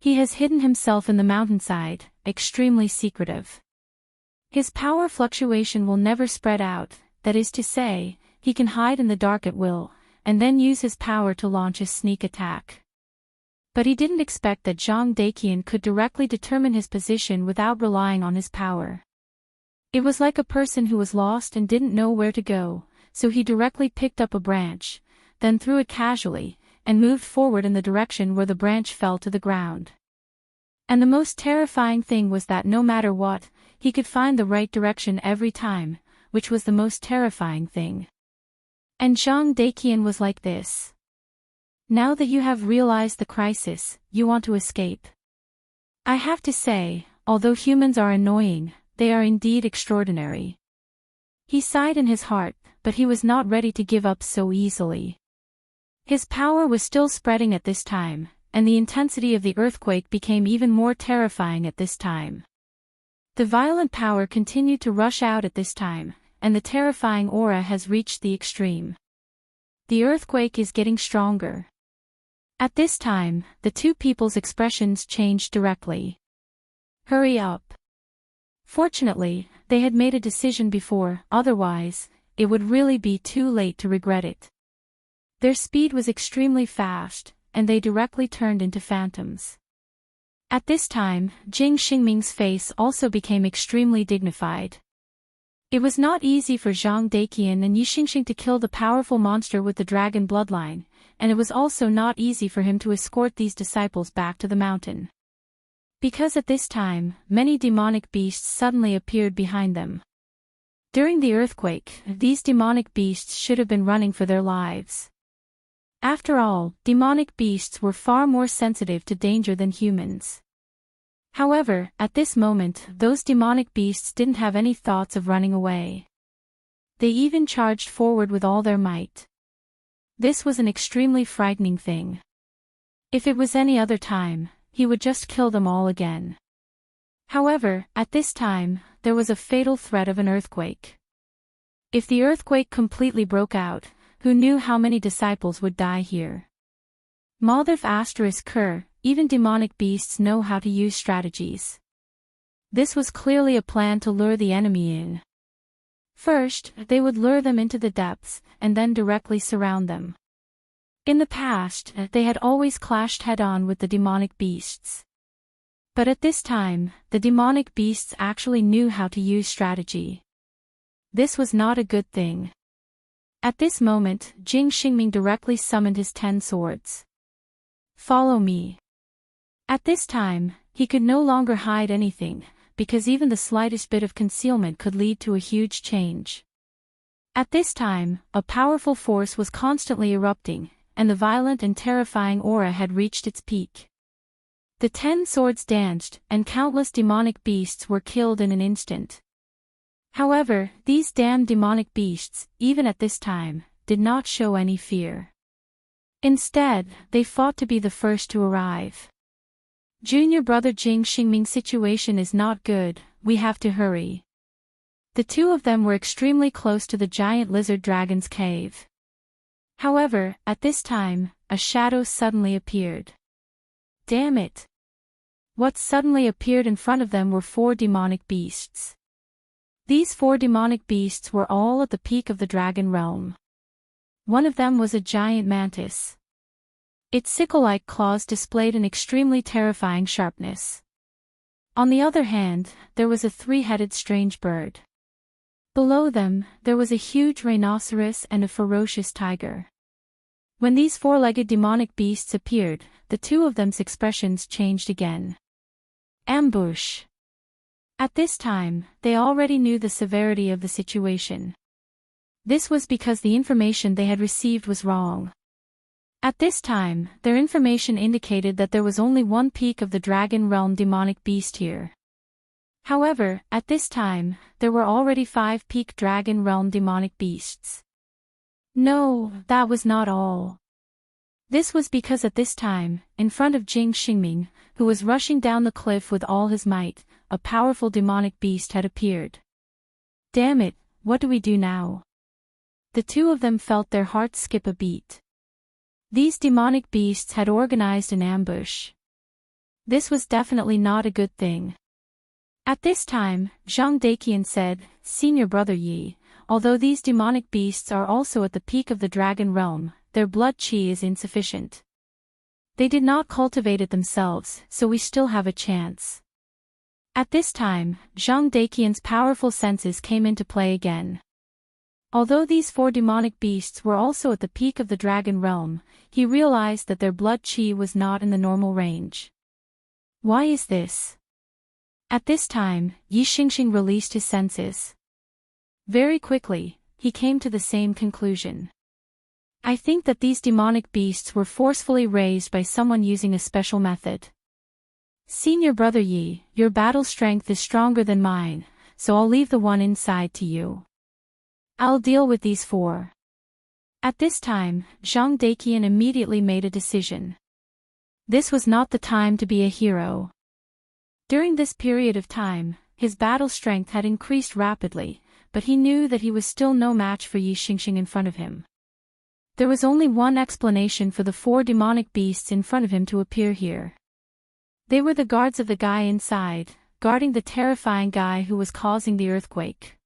He has hidden himself in the mountainside, extremely secretive. His power fluctuation will never spread out, that is to say, he can hide in the dark at will, and then use his power to launch a sneak attack. But he didn't expect that Zhang Daqian could directly determine his position without relying on his power. It was like a person who was lost and didn't know where to go, so he directly picked up a branch, then threw it casually, and moved forward in the direction where the branch fell to the ground. And the most terrifying thing was that no matter what, he could find the right direction every time, which was the most terrifying thing. And Zhang Daqian was like this. "Now that you have realized the crisis, you want to escape. I have to say, although humans are annoying, they are indeed extraordinary." He sighed in his heart, but he was not ready to give up so easily. His power was still spreading at this time, and the intensity of the earthquake became even more terrifying at this time. The violent power continued to rush out at this time, and the terrifying aura has reached the extreme. The earthquake is getting stronger. At this time, the two people's expressions changed directly. "Hurry up." Fortunately, they had made a decision before, otherwise, it would really be too late to regret it. Their speed was extremely fast, and they directly turned into phantoms. At this time, Jing Xingming's face also became extremely dignified. It was not easy for Zhang Daqian and Yi Xingxing to kill the powerful monster with the dragon bloodline, and it was also not easy for him to escort these disciples back to the mountain. Because at this time, many demonic beasts suddenly appeared behind them. During the earthquake, these demonic beasts should have been running for their lives. After all, demonic beasts were far more sensitive to danger than humans. However, at this moment, those demonic beasts didn't have any thoughts of running away. They even charged forward with all their might. This was an extremely frightening thing. If it was any other time, he would just kill them all again. However, at this time, there was a fatal threat of an earthquake. If the earthquake completely broke out, who knew how many disciples would die here? Maldif *Ker, even demonic beasts know how to use strategies. This was clearly a plan to lure the enemy in. First, they would lure them into the depths, and then directly surround them. In the past, they had always clashed head-on with the demonic beasts. But at this time, the demonic beasts actually knew how to use strategy. This was not a good thing. At this moment, Jing Xingming directly summoned his 10 swords. "Follow me." At this time, he could no longer hide anything, because even the slightest bit of concealment could lead to a huge change. At this time, a powerful force was constantly erupting, and the violent and terrifying aura had reached its peak. The 10 swords danced, and countless demonic beasts were killed in an instant. However, these damned demonic beasts, even at this time, did not show any fear. Instead, they fought to be the first to arrive. "Junior brother Jing Xingming's situation is not good, we have to hurry." The two of them were extremely close to the giant lizard dragon's cave. However, at this time, a shadow suddenly appeared. Damn it! What suddenly appeared in front of them were 4 demonic beasts. These 4 demonic beasts were all at the peak of the dragon realm. One of them was a giant mantis. Its sickle-like claws displayed an extremely terrifying sharpness. On the other hand, there was a 3-headed strange bird. Below them, there was a huge rhinoceros and a ferocious tiger. When these 4-legged demonic beasts appeared, the two of them's expressions changed again. Ambush! At this time, they already knew the severity of the situation. This was because the information they had received was wrong. At this time, their information indicated that there was only one peak of the Dragon Realm demonic beast here. However, at this time, there were already 5 peak Dragon Realm demonic beasts. No, that was not all. This was because at this time, in front of Jing Xingming, who was rushing down the cliff with all his might, a powerful demonic beast had appeared. Damn it, what do we do now? The two of them felt their hearts skip a beat. These demonic beasts had organized an ambush. This was definitely not a good thing. At this time, Zhang Daiqian said, "Senior Brother Yi, although these demonic beasts are also at the peak of the Dragon Realm, their blood qi is insufficient. They did not cultivate it themselves, so we still have a chance." At this time, Zhang Daiqian's powerful senses came into play again. Although these 4 demonic beasts were also at the peak of the Dragon Realm, he realized that their blood qi was not in the normal range. Why is this? At this time, Yi Xingxing released his senses. Very quickly, he came to the same conclusion. I think that these demonic beasts were forcefully raised by someone using a special method. Senior Brother Yi, your battle strength is stronger than mine, so I'll leave the one inside to you. I'll deal with these 4. At this time, Zhang Daiqian immediately made a decision. This was not the time to be a hero. During this period of time, his battle strength had increased rapidly, but he knew that he was still no match for Yi Xingxing in front of him. There was only one explanation for the 4 demonic beasts in front of him to appear here. They were the guards of the guy inside, guarding the terrifying guy who was causing the earthquake.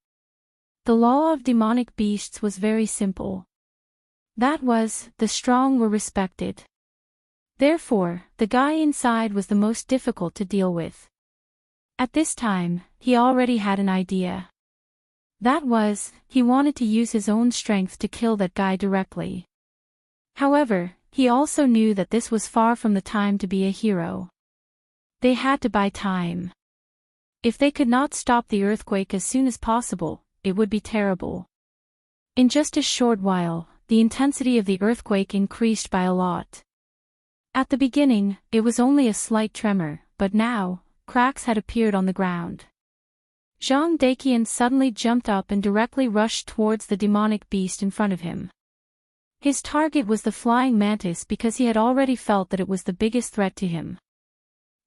The law of demonic beasts was very simple. That was, the strong were respected. Therefore, the guy inside was the most difficult to deal with. At this time, he already had an idea. That was, he wanted to use his own strength to kill that guy directly. However, he also knew that this was far from the time to be a hero. They had to buy time. If they could not stop the earthquake as soon as possible, it would be terrible. In just a short while, the intensity of the earthquake increased by a lot. At the beginning, it was only a slight tremor, but now, cracks had appeared on the ground. Zhang Daiqian suddenly jumped up and directly rushed towards the demonic beast in front of him. His target was the flying mantis because he had already felt that it was the biggest threat to him.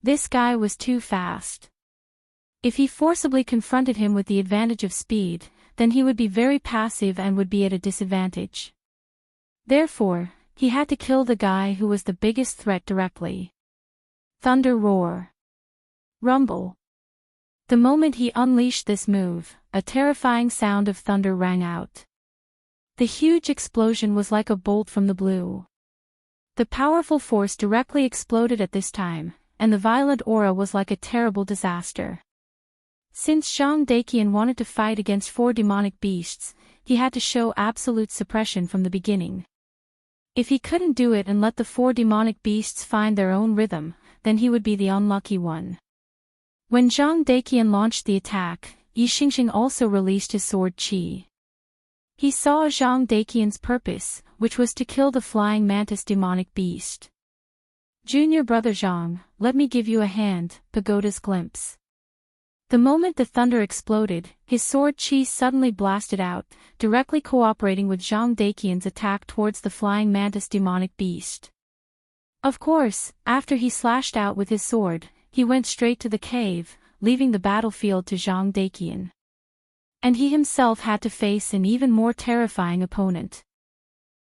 This guy was too fast. If he forcibly confronted him with the advantage of speed, then he would be very passive and would be at a disadvantage. Therefore, he had to kill the guy who was the biggest threat directly. Thunder roar. Rumble. The moment he unleashed this move, a terrifying sound of thunder rang out. The huge explosion was like a bolt from the blue. The powerful force directly exploded at this time, and the violent aura was like a terrible disaster. Since Zhang Daiqian wanted to fight against 4 demonic beasts, he had to show absolute suppression from the beginning. If he couldn't do it and let the 4 demonic beasts find their own rhythm, then he would be the unlucky one. When Zhang Daiqian launched the attack, Yi Xingxing also released his sword qi. He saw Zhang Daiqian's purpose, which was to kill the flying mantis demonic beast. Junior Brother Zhang, let me give you a hand, Pagoda's glimpse. The moment the thunder exploded, his sword qi suddenly blasted out, directly cooperating with Zhang Daiqian's attack towards the flying mantis demonic beast. Of course, after he slashed out with his sword, he went straight to the cave, leaving the battlefield to Zhang Daiqian. And he himself had to face an even more terrifying opponent.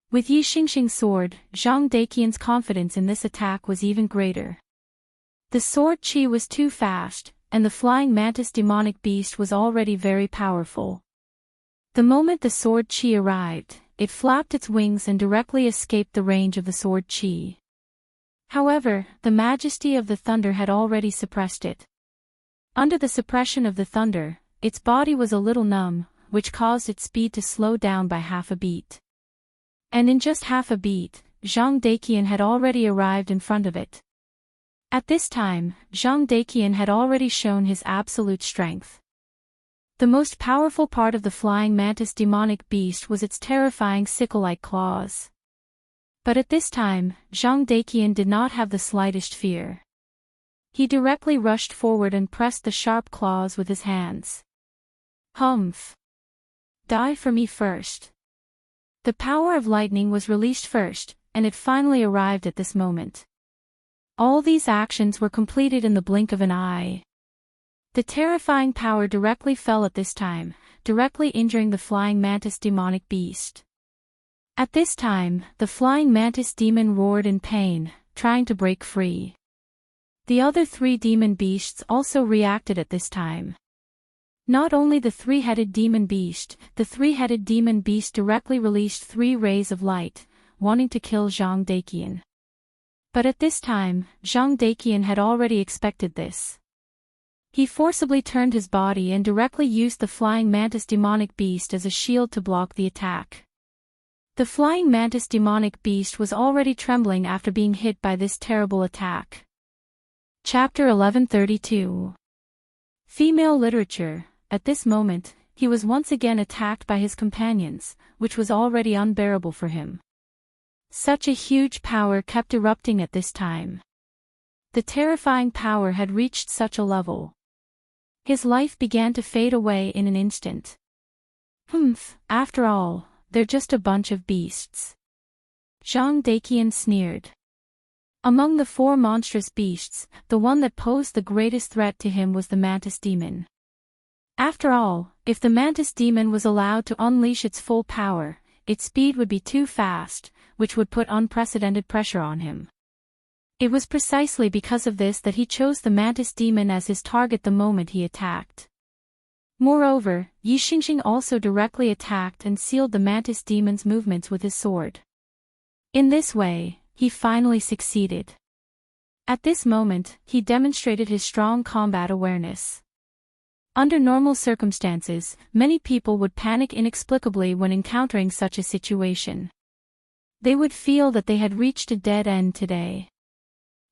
With Yi Xingxing's sword, Zhang Daiqian's confidence in this attack was even greater. The sword qi was too fast, and the flying mantis demonic beast was already very powerful. The moment the sword qi arrived, it flapped its wings and directly escaped the range of the sword qi. However, the majesty of the thunder had already suppressed it. Under the suppression of the thunder, its body was a little numb, which caused its speed to slow down by half a beat. And in just half a beat, Zhang Daiqian had already arrived in front of it. At this time, Zhang Daiqian had already shown his absolute strength. The most powerful part of the flying mantis demonic beast was its terrifying sickle-like claws. But at this time, Zhang Daqian did not have the slightest fear. He directly rushed forward and pressed the sharp claws with his hands. Humph! Die for me first. The power of lightning was released first, and it finally arrived at this moment. All these actions were completed in the blink of an eye. The terrifying power directly fell at this time, directly injuring the flying mantis demonic beast. At this time, the flying mantis demon roared in pain, trying to break free. The other 3 demon beasts also reacted at this time. Not only the 3-headed demon beast, the 3-headed demon beast directly released 3 rays of light, wanting to kill Zhang Daqian. But at this time, Zhang Daqian had already expected this. He forcibly turned his body and directly used the flying mantis demonic beast as a shield to block the attack. The flying mantis demonic beast was already trembling after being hit by this terrible attack. Chapter 1132. Female Literature. At this moment, he was once again attacked by his companions, which was already unbearable for him. Such a huge power kept erupting at this time. The terrifying power had reached such a level. His life began to fade away in an instant. After all, they're just a bunch of beasts. Zhang Daqian sneered. Among the 4 monstrous beasts, the one that posed the greatest threat to him was the mantis demon. After all, if the mantis demon was allowed to unleash its full power, its speed would be too fast, which would put unprecedented pressure on him. It was precisely because of this that he chose the mantis demon as his target the moment he attacked. Moreover, Yi Xingxing also directly attacked and sealed the mantis demon's movements with his sword. In this way, he finally succeeded. At this moment, he demonstrated his strong combat awareness. Under normal circumstances, many people would panic inexplicably when encountering such a situation. They would feel that they had reached a dead end today.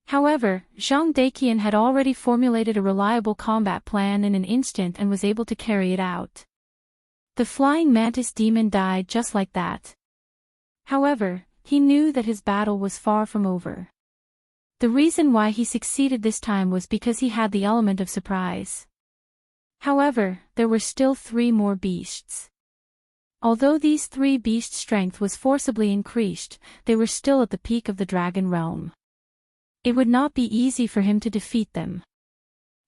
However, Zhang Daqian had already formulated a reliable combat plan in an instant and was able to carry it out. The flying mantis demon died just like that. However, he knew that his battle was far from over. The reason why he succeeded this time was because he had the element of surprise. However, there were still 3 more beasts. Although these 3 beasts' strength was forcibly increased, they were still at the peak of the dragon realm. It would not be easy for him to defeat them.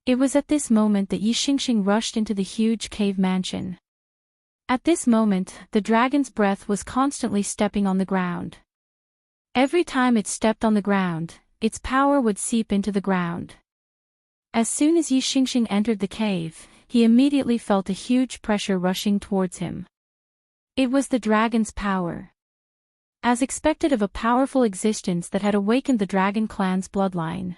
It was at this moment that Yi Xingxing rushed into the huge cave mansion. At this moment, the dragon's breath was constantly stepping on the ground. Every time it stepped on the ground, its power would seep into the ground. As soon as Yi Xingxing entered the cave, he immediately felt a huge pressure rushing towards him. It was the dragon's power. As expected of a powerful existence that had awakened the dragon clan's bloodline.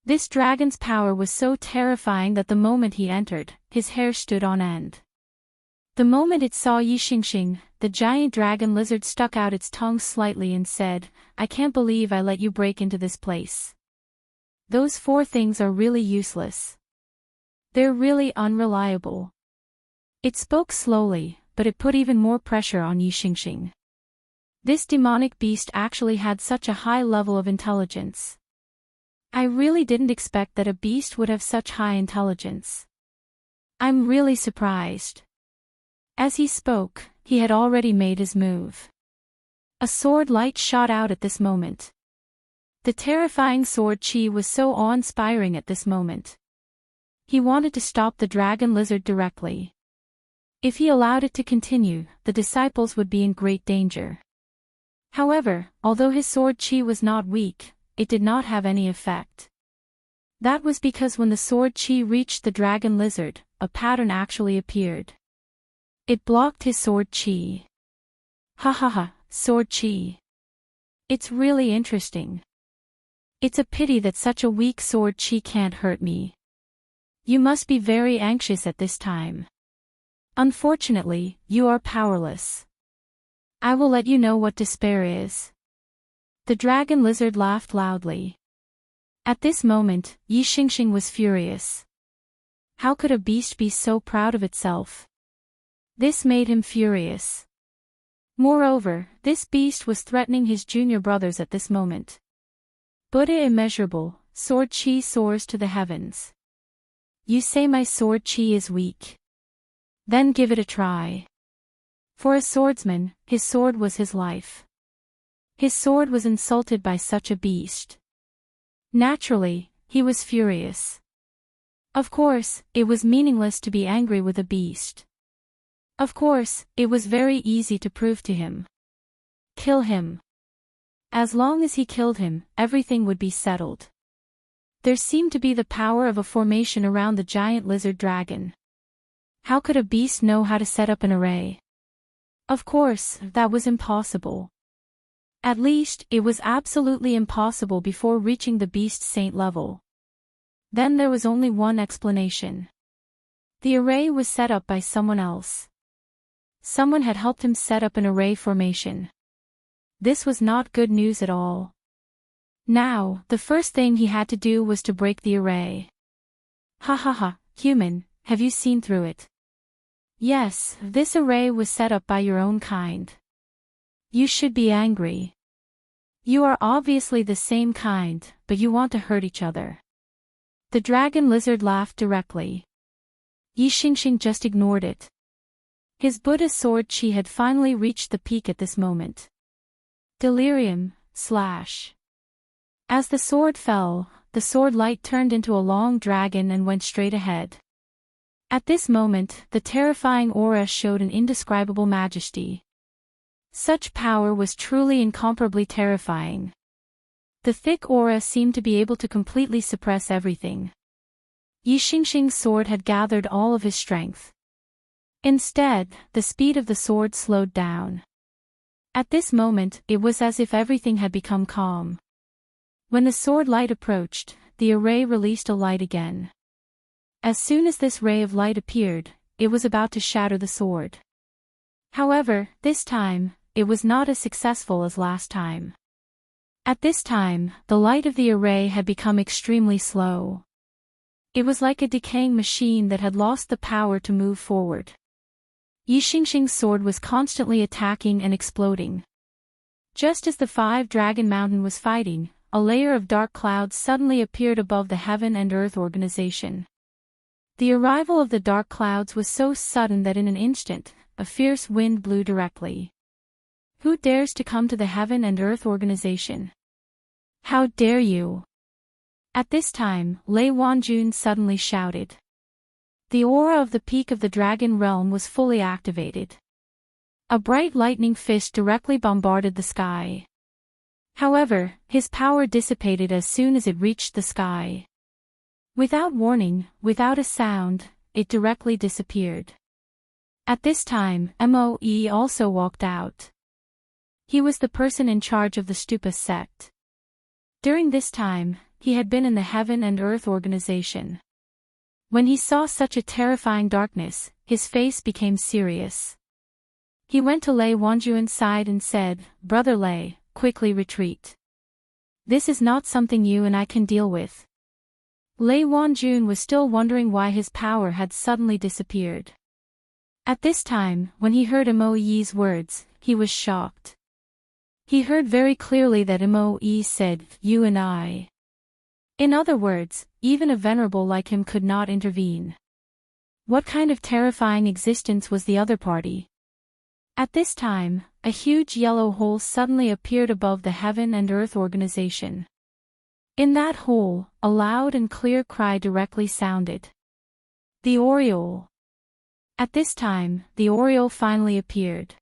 This dragon's power was so terrifying that the moment he entered, his hair stood on end. The moment it saw Yi Xingxing, the giant dragon lizard stuck out its tongue slightly and said, "I can't believe I let you break into this place. Those 4 things are really useless. They're really unreliable." It spoke slowly, but it put even more pressure on Yi Xingxing. This demonic beast actually had such a high level of intelligence. I really didn't expect that a beast would have such high intelligence. I'm really surprised. As he spoke, he had already made his move. A sword light shot out at this moment. The terrifying sword chi was so awe-inspiring at this moment. He wanted to stop the dragon lizard directly. If he allowed it to continue, the disciples would be in great danger. However, although his sword chi was not weak, it did not have any effect. That was because when the sword chi reached the dragon lizard, a pattern actually appeared. It blocked his sword chi. Sword chi. It's really interesting. It's a pity that such a weak sword chi can't hurt me. You must be very anxious at this time. Unfortunately, you are powerless. I will let you know what despair is. The dragon lizard laughed loudly. At this moment, Yi Xingxing was furious. How could a beast be so proud of itself? This made him furious. Moreover, this beast was threatening his junior brothers at this moment. Buddha immeasurable, sword chi soars to the heavens. You say my sword chi is weak. Then give it a try. For a swordsman, his sword was his life. His sword was insulted by such a beast. Naturally, he was furious. Of course, it was meaningless to be angry with a beast. Of course, it was very easy to prove to him. Kill him. As long as he killed him, everything would be settled. There seemed to be the power of a formation around the giant lizard dragon. How could a beast know how to set up an array? Of course, that was impossible. At least, it was absolutely impossible before reaching the beast saint level. Then there was only one explanation. The array was set up by someone else. Someone had helped him set up an array formation. This was not good news at all. Now, the first thing he had to do was to break the array. Ha ha ha, human, have you seen through it? Yes, this array was set up by your own kind. You should be angry. You are obviously the same kind, but you want to hurt each other. The dragon lizard laughed directly. Yi Xingxing just ignored it. His Buddha sword chi had finally reached the peak at this moment. Delirium, slash. As the sword fell, the sword light turned into a long dragon and went straight ahead. At this moment, the terrifying aura showed an indescribable majesty. Such power was truly incomparably terrifying. The thick aura seemed to be able to completely suppress everything. Yi Xingxing's sword had gathered all of his strength. Instead, the speed of the sword slowed down. At this moment, it was as if everything had become calm. When the sword light approached, the array released a light again. As soon as this ray of light appeared, it was about to shatter the sword. However, this time, it was not as successful as last time. At this time, the light of the array had become extremely slow. It was like a decaying machine that had lost the power to move forward. Yi Xingxing's sword was constantly attacking and exploding. Just as the 5-Dragon Mountain was fighting, a layer of dark clouds suddenly appeared above the Heaven and Earth organization. The arrival of the dark clouds was so sudden that in an instant, a fierce wind blew directly. Who dares to come to the Heaven and Earth organization? How dare you? At this time, Lei Wanjun suddenly shouted. The aura of the peak of the dragon realm was fully activated. A bright lightning fist directly bombarded the sky. However, his power dissipated as soon as it reached the sky. Without warning, without a sound, it directly disappeared. At this time, Moe also walked out. He was the person in charge of the Stupa sect. During this time, he had been in the Heaven and Earth organization. When he saw such a terrifying darkness, his face became serious. He went to Lei Wanjun's side and said, "Brother Lei, quickly retreat. This is not something you and I can deal with." Lei Wanjun was still wondering why his power had suddenly disappeared. At this time, when he heard Moe's words, he was shocked. He heard very clearly that Moe said, "You and I." In other words, even a venerable like him could not intervene. What kind of terrifying existence was the other party? At this time, a huge yellow hole suddenly appeared above the Heaven and Earth organization. In that hole, a loud and clear cry directly sounded. The Oriole. At this time, the Oriole finally appeared.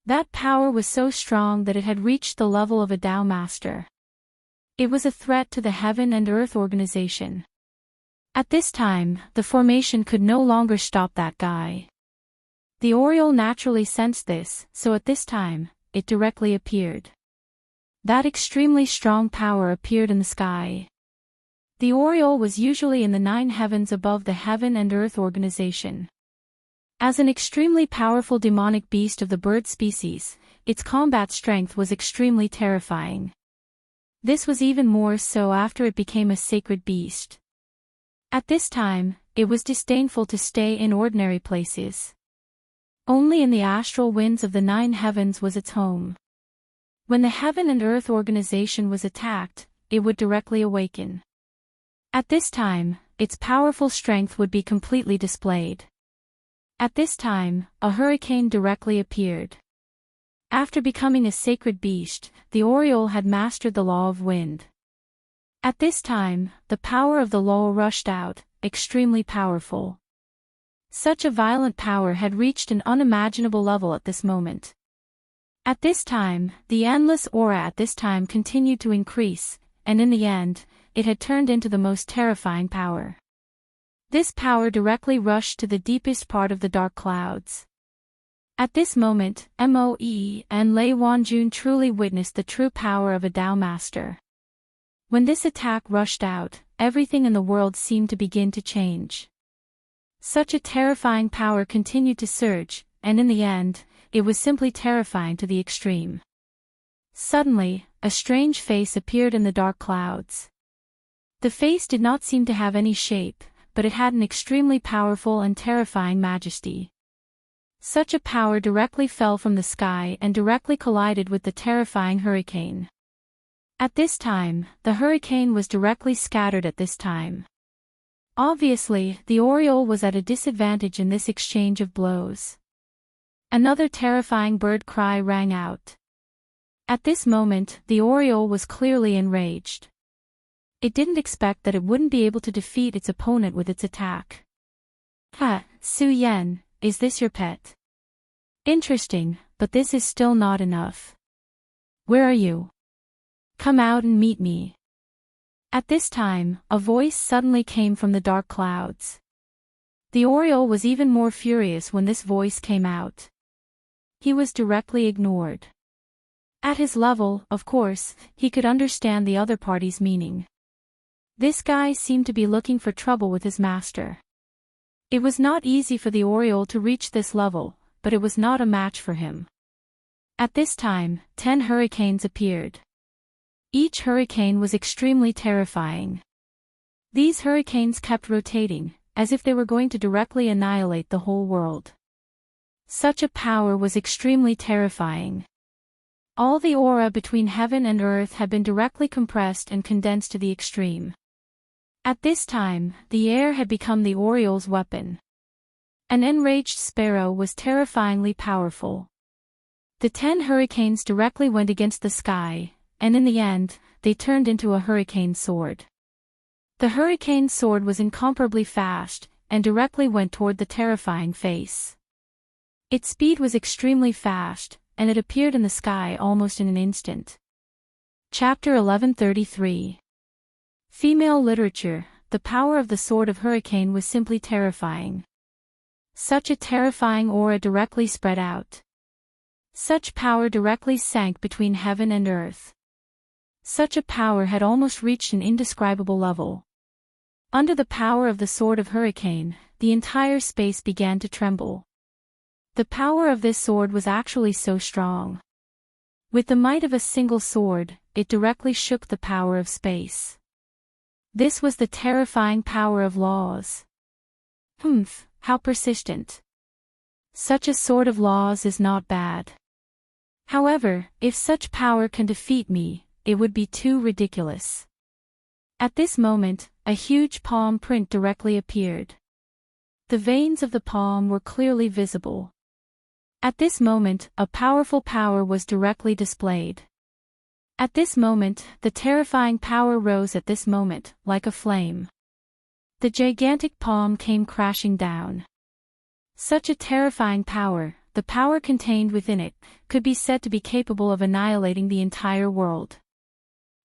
That power was so strong that it had reached the level of a Tao master. It was a threat to the Heaven and Earth organization. At this time, the formation could no longer stop that guy. The Oriole naturally sensed this, so at this time, it directly appeared. That extremely strong power appeared in the sky. The Oriole was usually in the 9 heavens above the Heaven and Earth organization. As an extremely powerful demonic beast of the bird species, its combat strength was extremely terrifying. This was even more so after it became a sacred beast. At this time, it was disdainful to stay in ordinary places. Only in the astral winds of the 9 heavens was its home. When the heaven and earth organization was attacked, it would directly awaken. At this time, its powerful strength would be completely displayed. At this time, a hurricane directly appeared. After becoming a sacred beast, the Oriole had mastered the law of wind. At this time, the power of the law rushed out, extremely powerful. Such a violent power had reached an unimaginable level at this moment. At this time, the endless aura at this time continued to increase, and in the end, it had turned into the most terrifying power. This power directly rushed to the deepest part of the dark clouds. At this moment, Moe and Lei Wanjun truly witnessed the true power of a Tao master. When this attack rushed out, everything in the world seemed to begin to change. Such a terrifying power continued to surge, and in the end, it was simply terrifying to the extreme. Suddenly, a strange face appeared in the dark clouds. The face did not seem to have any shape, but it had an extremely powerful and terrifying majesty. Such a power directly fell from the sky and directly collided with the terrifying hurricane. At this time, the hurricane was directly scattered at this time. Obviously, the Oriole was at a disadvantage in this exchange of blows. Another terrifying bird cry rang out. At this moment, the Oriole was clearly enraged. It didn't expect that it wouldn't be able to defeat its opponent with its attack. "Ha, Su Yan, is this your pet? Interesting, but this is still not enough. Where are you? Come out and meet me." At this time, a voice suddenly came from the dark clouds. The Oriole was even more furious when this voice came out. He was directly ignored. At his level, of course, he could understand the other party's meaning. This guy seemed to be looking for trouble with his master. It was not easy for the Oriole to reach this level, but it was not a match for him. At this time, 10 hurricanes appeared. Each hurricane was extremely terrifying. These hurricanes kept rotating, as if they were going to directly annihilate the whole world. Such a power was extremely terrifying. All the aura between heaven and earth had been directly compressed and condensed to the extreme. At this time, the air had become the Oriole's weapon. An enraged sparrow was terrifyingly powerful. The 10 hurricanes directly went against the sky, and in the end, they turned into a hurricane sword. The hurricane sword was incomparably fast, and directly went toward the terrifying face. Its speed was extremely fast, and it appeared in the sky almost in an instant. Chapter 1133. Female literature. The power of the sword of hurricane was simply terrifying. Such a terrifying aura directly spread out. Such power directly sank between heaven and earth. Such a power had almost reached an indescribable level. Under the power of the sword of hurricane, the entire space began to tremble. The power of this sword was actually so strong. With the might of a single sword, it directly shook the power of space. This was the terrifying power of laws. How persistent. Such a sword of laws is not bad. However, if such power can defeat me, it would be too ridiculous. At this moment, a huge palm print directly appeared. The veins of the palm were clearly visible. At this moment, a powerful power was directly displayed. At this moment, the terrifying power rose at this moment, like a flame. The gigantic palm came crashing down. Such a terrifying power, the power contained within it, could be said to be capable of annihilating the entire world.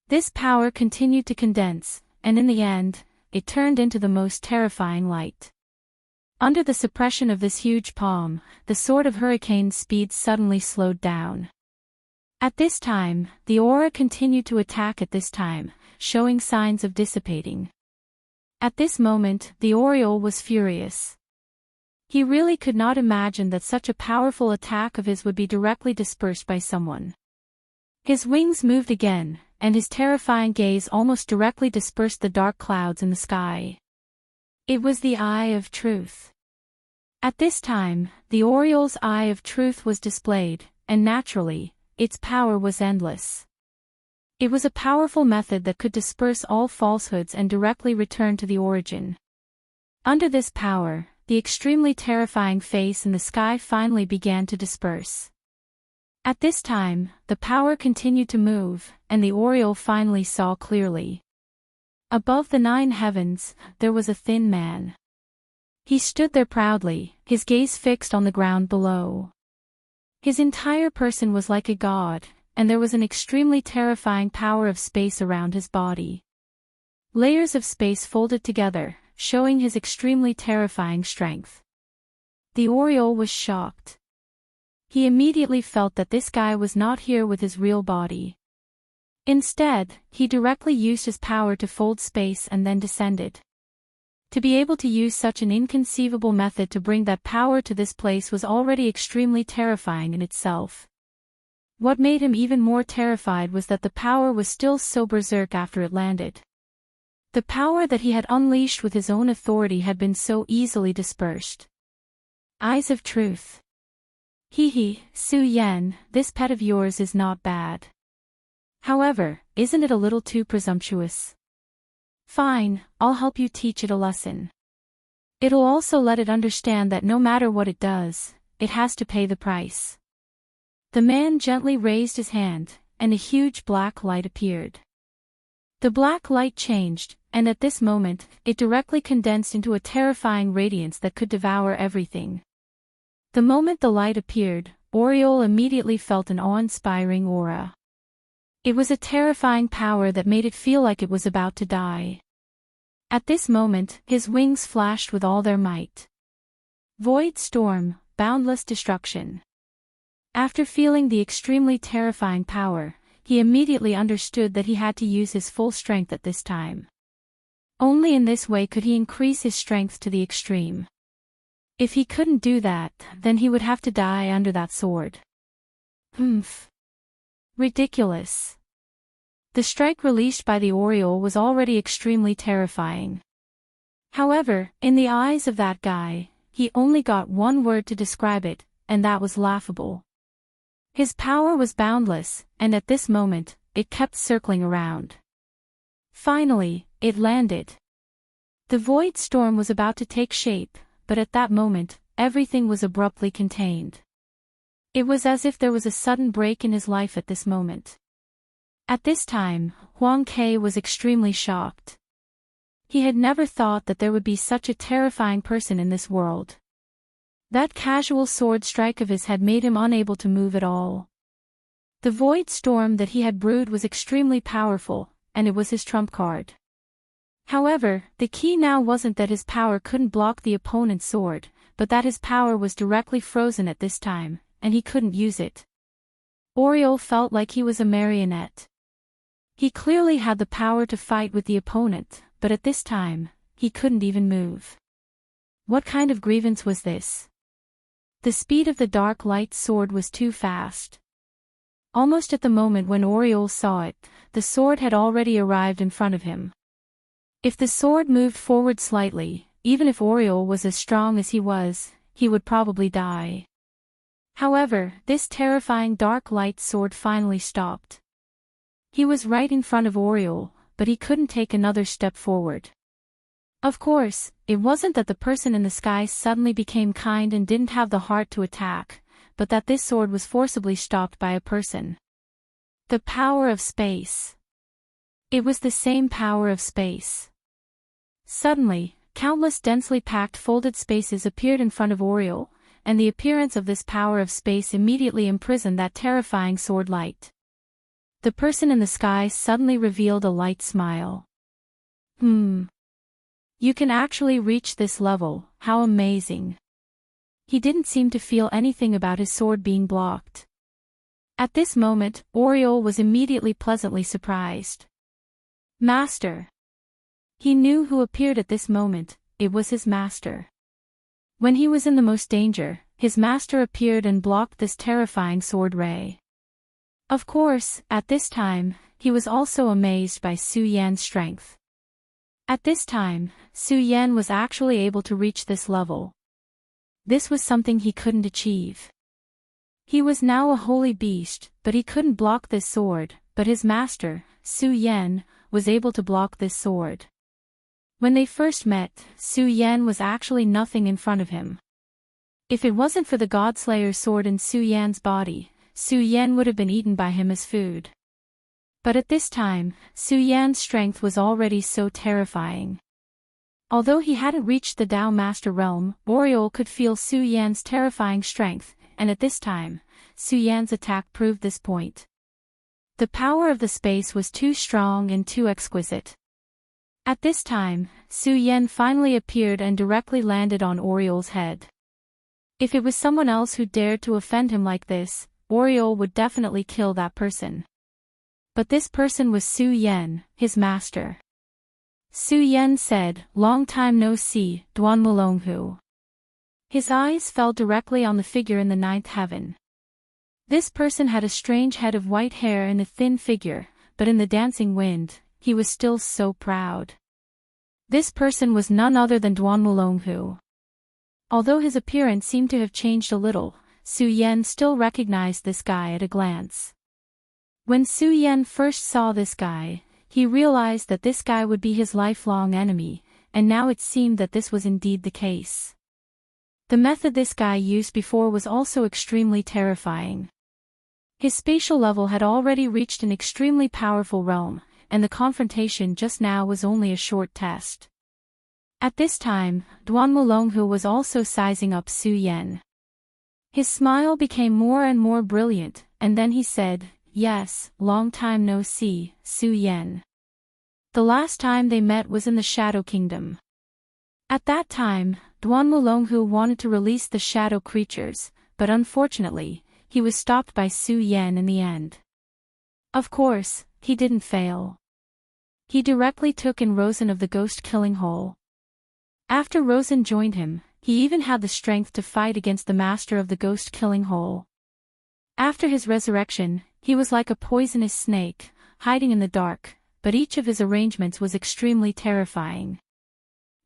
This power continued to condense, and in the end, it turned into the most terrifying light. Under the suppression of this huge palm, the sword of hurricane's speed suddenly slowed down. At this time, the aura continued to attack at this time, showing signs of dissipating. At this moment, the Oriole was furious. He really could not imagine that such a powerful attack of his would be directly dispersed by someone. His wings moved again, and his terrifying gaze almost directly dispersed the dark clouds in the sky. It was the Eye of Truth. At this time, the Oriole's Eye of Truth was displayed, and naturally, its power was endless. It was a powerful method that could disperse all falsehoods and directly return to the origin. Under this power, the extremely terrifying face in the sky finally began to disperse. At this time, the power continued to move, and the Oriole finally saw clearly. Above the 9 heavens, there was a thin man. He stood there proudly, his gaze fixed on the ground below. His entire person was like a god, and there was an extremely terrifying power of space around his body. Layers of space folded together, showing his extremely terrifying strength. The Oriole was shocked. He immediately felt that this guy was not here with his real body. Instead, he directly used his power to fold space and then descended. To be able to use such an inconceivable method to bring that power to this place was already extremely terrifying in itself. What made him even more terrified was that the power was still so berserk after it landed. The power that he had unleashed with his own authority had been so easily dispersed. Eyes of Truth. Hee, Su Yan, this pet of yours is not bad. However, isn't it a little too presumptuous? Fine, I'll help you teach it a lesson. It'll also let it understand that no matter what it does, it has to pay the price. The man gently raised his hand, and a huge black light appeared. The black light changed, and at this moment, it directly condensed into a terrifying radiance that could devour everything. The moment the light appeared, Oriole immediately felt an awe-inspiring aura. It was a terrifying power that made it feel like it was about to die. At this moment, his wings flashed with all their might. Void storm, boundless destruction. After feeling the extremely terrifying power, he immediately understood that he had to use his full strength at this time. Only in this way could he increase his strength to the extreme. If he couldn't do that, then he would have to die under that sword. Ridiculous. The strike released by the Oriole was already extremely terrifying. However, in the eyes of that guy, he only got one word to describe it, and that was laughable. His power was boundless, and at this moment, it kept circling around. Finally, it landed. The void storm was about to take shape, but at that moment, everything was abruptly contained. It was as if there was a sudden break in his life at this moment. At this time, Huang Ke was extremely shocked. He had never thought that there would be such a terrifying person in this world. That casual sword strike of his had made him unable to move at all. The void storm that he had brewed was extremely powerful, and it was his trump card. However, the key now wasn't that his power couldn't block the opponent's sword, but that his power was directly frozen at this time, and he couldn't use it. Oriole felt like he was a marionette. He clearly had the power to fight with the opponent, but at this time, he couldn't even move. What kind of grievance was this? The speed of the dark light sword was too fast. Almost at the moment when Oriole saw it, the sword had already arrived in front of him. If the sword moved forward slightly, even if Oriole was as strong as he would probably die. However, this terrifying dark light sword finally stopped. He was right in front of Oriole, but he couldn't take another step forward. Of course, it wasn't that the person in the sky suddenly became kind and didn't have the heart to attack, but that this sword was forcibly stopped by a person. The power of space. It was the same power of space. Suddenly, countless densely packed folded spaces appeared in front of Oriole, and the appearance of this power of space immediately imprisoned that terrifying sword light. The person in the sky suddenly revealed a light smile. You can actually reach this level, how amazing. He didn't seem to feel anything about his sword being blocked. At this moment, Oriole was immediately pleasantly surprised. Master. He knew who appeared at this moment, it was his master. When he was in the most danger, his master appeared and blocked this terrifying sword ray. Of course, at this time, he was also amazed by Su Yan's strength. At this time, Su Yan was actually able to reach this level. This was something he couldn't achieve. He was now a holy beast, but he couldn't block this sword, but his master, Su Yan, was able to block this sword. When they first met, Su Yan was actually nothing in front of him. If it wasn't for the Godslayer's sword in Su Yan's body, Su Yan would have been eaten by him as food. But at this time, Su Yan's strength was already so terrifying. Although he hadn't reached the Tao Master realm, Audiol could feel Su Yan's terrifying strength, and at this time, Su Yan's attack proved this point. The power of the space was too strong and too exquisite. At this time, Su Yan finally appeared and directly landed on Audiol's head. If it was someone else who dared to offend him like this, Audiol would definitely kill that person. But this person was Su Yan, his master. Su Yan said, "Long time no see, Duan Mulonghu." His eyes fell directly on the figure in the ninth heaven. This person had a strange head of white hair and a thin figure, but in the dancing wind, he was still so proud. This person was none other than Duan Mulonghu. Although his appearance seemed to have changed a little, Su Yan still recognized this guy at a glance. When Su Yan first saw this guy, he realized that this guy would be his lifelong enemy, and now it seemed that this was indeed the case. The method this guy used before was also extremely terrifying. His spatial level had already reached an extremely powerful realm, and the confrontation just now was only a short test. At this time, Duan Mulonghu was also sizing up Su Yan. His smile became more and more brilliant, and then he said, "Yes, long time no see, Su Yan. The last time they met was in the Shadow Kingdom." At that time, Duan Mulonghu wanted to release the shadow creatures, but unfortunately, he was stopped by Su Yan in the end. Of course, he didn't fail. He directly took in Rosen of the ghost-killing hole. After Rosen joined him, he even had the strength to fight against the master of the ghost-killing hole. After his resurrection, he was like a poisonous snake, hiding in the dark, but each of his arrangements was extremely terrifying.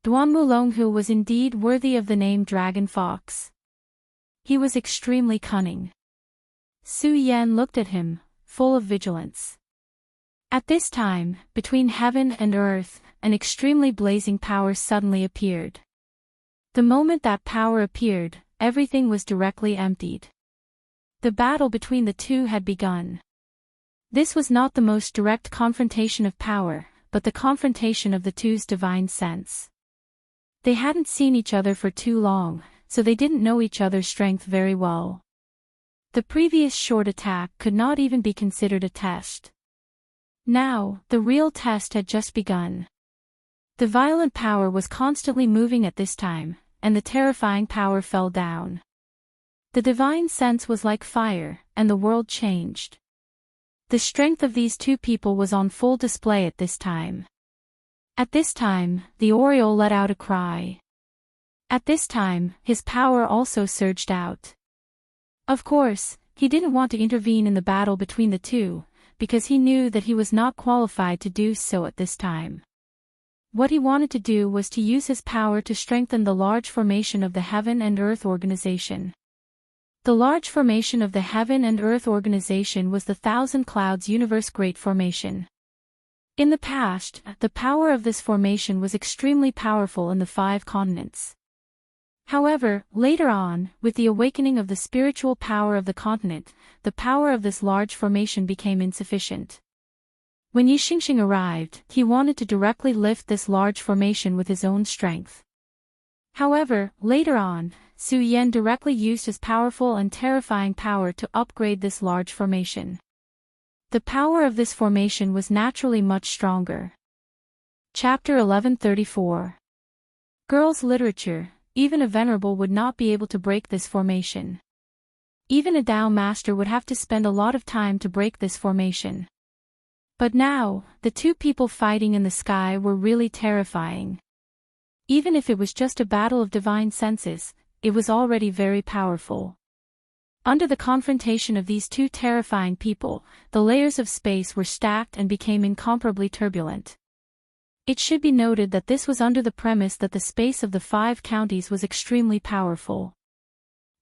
Duan Mulonghu was indeed worthy of the name Dragon Fox. He was extremely cunning. Su Yan looked at him, full of vigilance. At this time, between heaven and earth, an extremely blazing power suddenly appeared. The moment that power appeared, everything was directly emptied. The battle between the two had begun. This was not the most direct confrontation of power, but the confrontation of the two's divine sense. They hadn't seen each other for too long, so they didn't know each other's strength very well. The previous short attack could not even be considered a test. Now, the real test had just begun. The violent power was constantly moving at this time, and the terrifying power fell down. The divine sense was like fire, and the world changed. The strength of these two people was on full display at this time. At this time, the Audiol let out a cry. At this time, his power also surged out. Of course, he didn't want to intervene in the battle between the two, because he knew that he was not qualified to do so at this time. What he wanted to do was to use his power to strengthen the large formation of the Heaven and Earth Organization. The large formation of the Heaven and Earth Organization was the Thousand Clouds Universe Great Formation. In the past, the power of this formation was extremely powerful in the 5 continents. However, later on, with the awakening of the spiritual power of the continent, the power of this large formation became insufficient. When Yi Xingxing arrived, he wanted to directly lift this large formation with his own strength. However, later on, Su Yan directly used his powerful and terrifying power to upgrade this large formation. The power of this formation was naturally much stronger. Chapter 1134. Girls' Literature. Even a venerable would not be able to break this formation. Even a Tao master would have to spend a lot of time to break this formation. But now, the two people fighting in the sky were really terrifying. Even if it was just a battle of divine senses, it was already very powerful. Under the confrontation of these two terrifying people, the layers of space were stacked and became incomparably turbulent. It should be noted that this was under the premise that the space of the 5 counties was extremely powerful.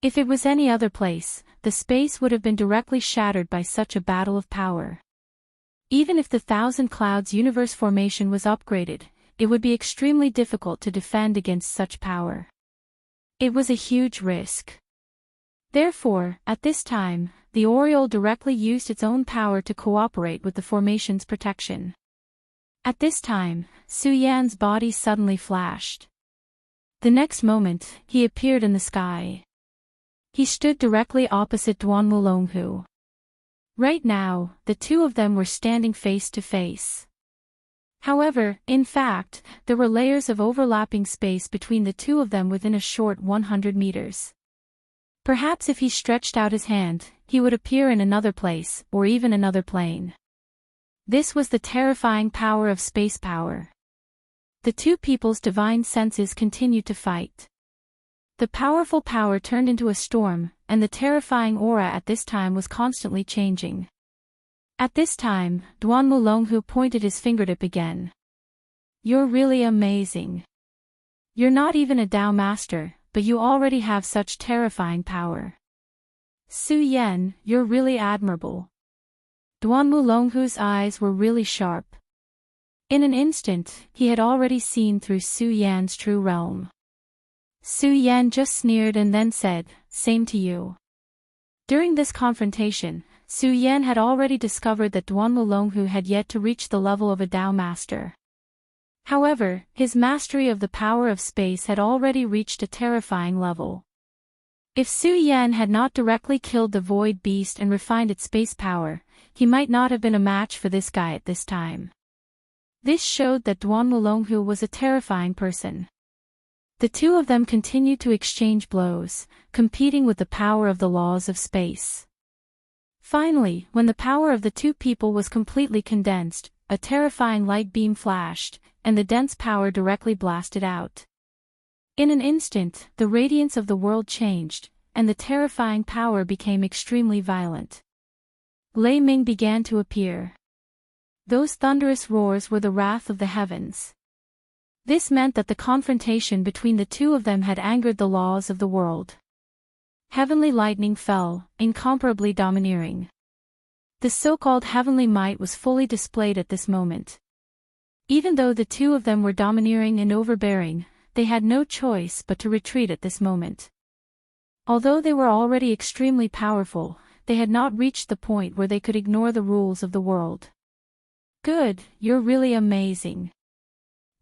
If it was any other place, the space would have been directly shattered by such a battle of power. Even if the Thousand Clouds universe formation was upgraded, it would be extremely difficult to defend against such power. It was a huge risk. Therefore, at this time, the Oriole directly used its own power to cooperate with the formation's protection. At this time, Su Yan's body suddenly flashed. The next moment, he appeared in the sky. He stood directly opposite Duan Wulonghu. Right now, the two of them were standing face to face. However, in fact, there were layers of overlapping space between the two of them within a short 100 meters. Perhaps if he stretched out his hand, he would appear in another place, or even another plane. This was the terrifying power of space power. The two people's divine senses continued to fight. The powerful power turned into a storm, and the terrifying aura at this time was constantly changing. At this time, Duan Wulonghu pointed his fingertip again. "You're really amazing. You're not even a Dao master, but you already have such terrifying power. Su Yan, you're really admirable." Duan Wulonghu's eyes were really sharp. In an instant, he had already seen through Su Yan's true realm. Su Yan just sneered and then said, "Same to you." During this confrontation, Su Yan had already discovered that Duan Wulonghu had yet to reach the level of a Dao master. However, his mastery of the power of space had already reached a terrifying level. If Su Yan had not directly killed the void beast and refined its space power, he might not have been a match for this guy at this time. This showed that Duan Wulonghu was a terrifying person. The two of them continued to exchange blows, competing with the power of the laws of space. Finally, when the power of the two people was completely condensed, a terrifying light beam flashed, and the dense power directly blasted out. In an instant, the radiance of the world changed, and the terrifying power became extremely violent. Lei Ming began to appear. Those thunderous roars were the wrath of the heavens. This meant that the confrontation between the two of them had angered the laws of the world. Heavenly lightning fell, incomparably domineering. The so-called heavenly might was fully displayed at this moment. Even though the two of them were domineering and overbearing, they had no choice but to retreat at this moment. Although they were already extremely powerful, they had not reached the point where they could ignore the rules of the world. "Good, you're really amazing.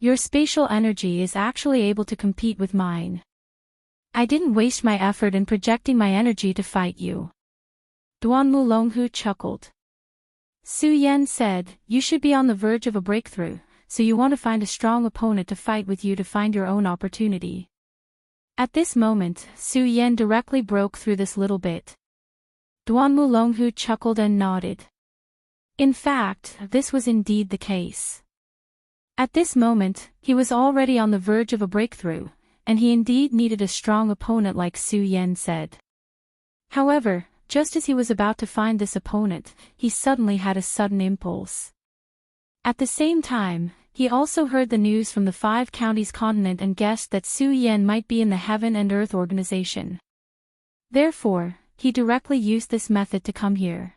Your spatial energy is actually able to compete with mine. I didn't waste my effort in projecting my energy to fight you." Duan Wulonghu chuckled. Su Yan said, "You should be on the verge of a breakthrough, so you want to find a strong opponent to fight with you to find your own opportunity." At this moment, Su Yan directly broke through this little bit. Duan Wulonghu chuckled and nodded. In fact, this was indeed the case. At this moment, he was already on the verge of a breakthrough, and he indeed needed a strong opponent like Su Yan said. However, just as he was about to find this opponent, he suddenly had a sudden impulse. At the same time, he also heard the news from the 5 counties continent and guessed that Su Yan might be in the Heaven and Earth organization. Therefore, he directly used this method to come here.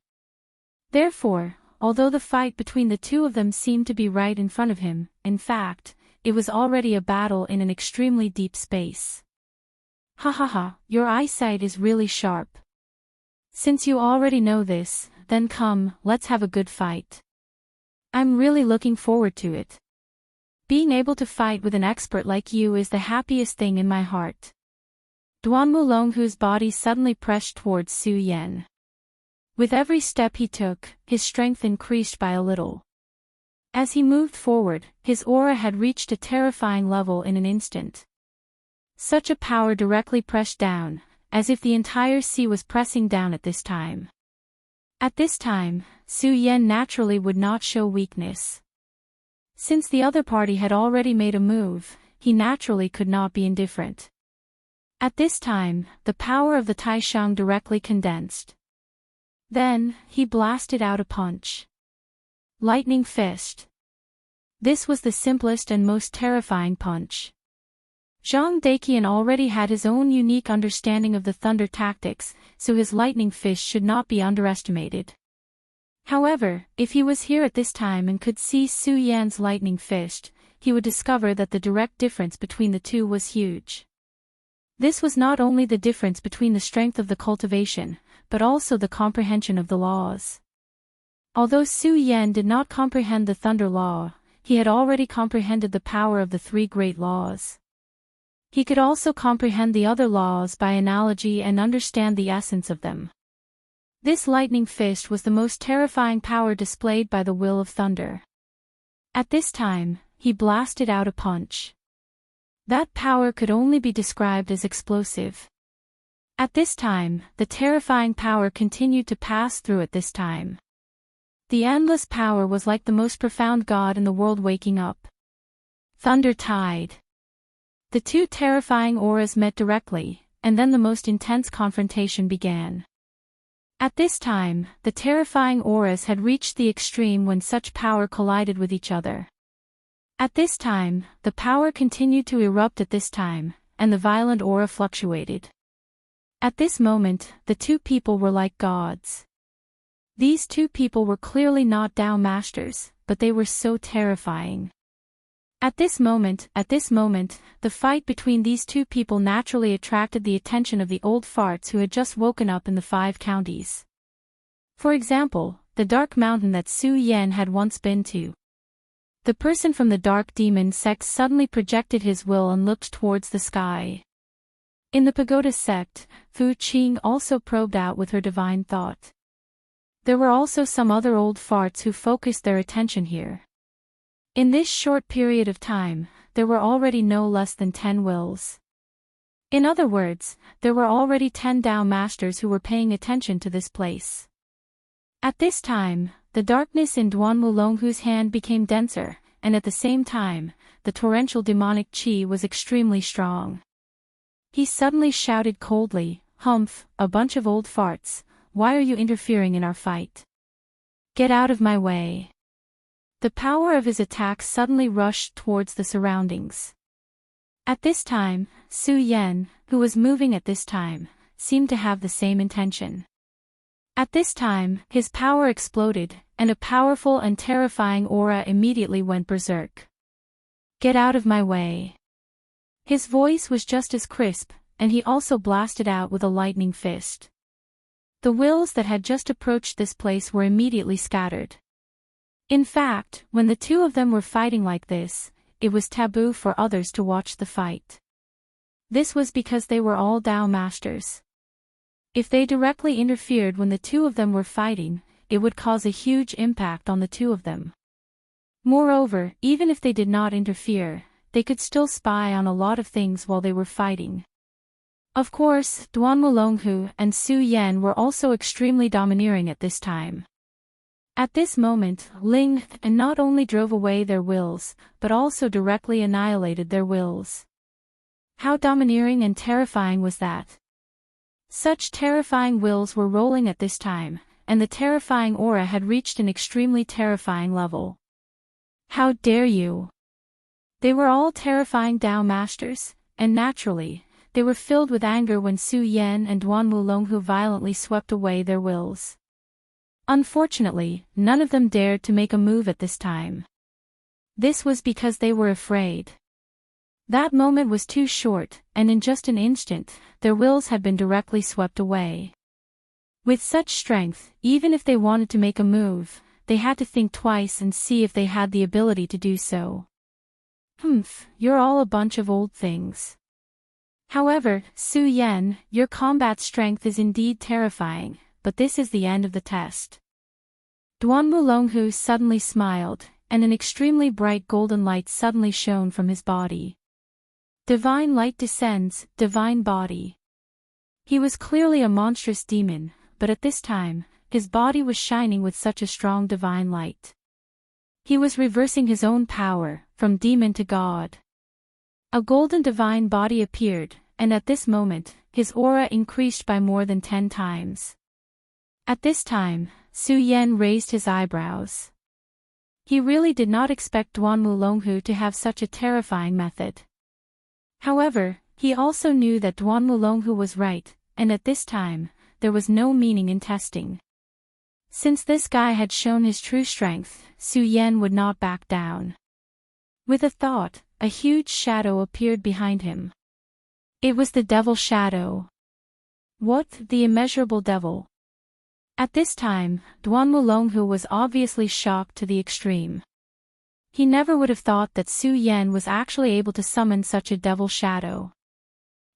Therefore, although the fight between the two of them seemed to be right in front of him, in fact, it was already a battle in an extremely deep space. "Ha ha ha, your eyesight is really sharp. Since you already know this, then come, let's have a good fight. I'm really looking forward to it. Being able to fight with an expert like you is the happiest thing in my heart." Duan Wulonghu's body suddenly pressed towards Su Yan. With every step he took, his strength increased by a little. As he moved forward, his aura had reached a terrifying level in an instant. Such a power directly pressed down, as if the entire sea was pressing down at this time. At this time, Su Yan naturally would not show weakness. Since the other party had already made a move, he naturally could not be indifferent. At this time, the power of the Taishang directly condensed. Then, he blasted out a punch. Lightning fist. This was the simplest and most terrifying punch. Zhang Daqian already had his own unique understanding of the thunder tactics, so his lightning fist should not be underestimated. However, if he was here at this time and could see Su Yan's lightning fist, he would discover that the direct difference between the two was huge. This was not only the difference between the strength of the cultivation, but also the comprehension of the laws. Although Su Yan did not comprehend the thunder law, he had already comprehended the power of the three great laws. He could also comprehend the other laws by analogy and understand the essence of them. This lightning fist was the most terrifying power displayed by the will of thunder. At this time, he blasted out a punch. That power could only be described as explosive. At this time, the terrifying power continued to pass through at this time. The endless power was like the most profound god in the world waking up. Thunder tide. The two terrifying auras met directly, and then the most intense confrontation began. At this time, the terrifying auras had reached the extreme when such power collided with each other. At this time, the power continued to erupt at this time, and the violent aura fluctuated. At this moment, the two people were like gods. These two people were clearly not Dao masters, but they were so terrifying. At this moment, the fight between these two people naturally attracted the attention of the old farts who had just woken up in the 5 counties. For example, the dark mountain that Su Yan had once been to. The person from the dark demon sect suddenly projected his will and looked towards the sky. In the pagoda sect, Fu Qing also probed out with her divine thought. There were also some other old farts who focused their attention here. In this short period of time, there were already no less than 10 wills. In other words, there were already 10 Dao masters who were paying attention to this place. At this time, the darkness in Duan Wulonghu's hand became denser, and at the same time, the torrential demonic qi was extremely strong. He suddenly shouted coldly, "Humph, a bunch of old farts. Why are you interfering in our fight? Get out of my way." The power of his attack suddenly rushed towards the surroundings. At this time, Su Yan, who was moving at this time, seemed to have the same intention. At this time, his power exploded, and a powerful and terrifying aura immediately went berserk. Get out of my way. His voice was just as crisp, and he also blasted out with a lightning fist. The wills that had just approached this place were immediately scattered. In fact, when the two of them were fighting like this, it was taboo for others to watch the fight. This was because they were all Dao masters. If they directly interfered when the two of them were fighting, it would cause a huge impact on the two of them. Moreover, even if they did not interfere, they could still spy on a lot of things while they were fighting. Of course, Duan Wulonghu and Su Yan were also extremely domineering at this time. At this moment, Ling and not only drove away their wills, but also directly annihilated their wills. How domineering and terrifying was that? Such terrifying wills were rolling at this time, and the terrifying aura had reached an extremely terrifying level. How dare you! They were all terrifying Dao masters, and naturally, they were filled with anger when Su Yan and Duan Wulonghu violently swept away their wills. Unfortunately, none of them dared to make a move at this time. This was because they were afraid. That moment was too short, and in just an instant, their wills had been directly swept away. With such strength, even if they wanted to make a move, they had to think twice and see if they had the ability to do so. You're all a bunch of old things. However, Su Yan, your combat strength is indeed terrifying, but this is the end of the test. Duan Wulonghu suddenly smiled, and an extremely bright golden light suddenly shone from his body. Divine light descends, divine body. He was clearly a monstrous demon, but at this time, his body was shining with such a strong divine light. He was reversing his own power, from demon to god. A golden divine body appeared, and at this moment, his aura increased by more than 10 times. At this time, Su Yan raised his eyebrows. He really did not expect Duan Wulonghu to have such a terrifying method. However, he also knew that Duan Wulonghu was right, and at this time, there was no meaning in testing. Since this guy had shown his true strength, Su Yan would not back down. With a thought, a huge shadow appeared behind him. It was the devil shadow. What, the immeasurable devil? At this time, Duan Wulonghu was obviously shocked to the extreme. He never would have thought that Su Yan was actually able to summon such a devil shadow.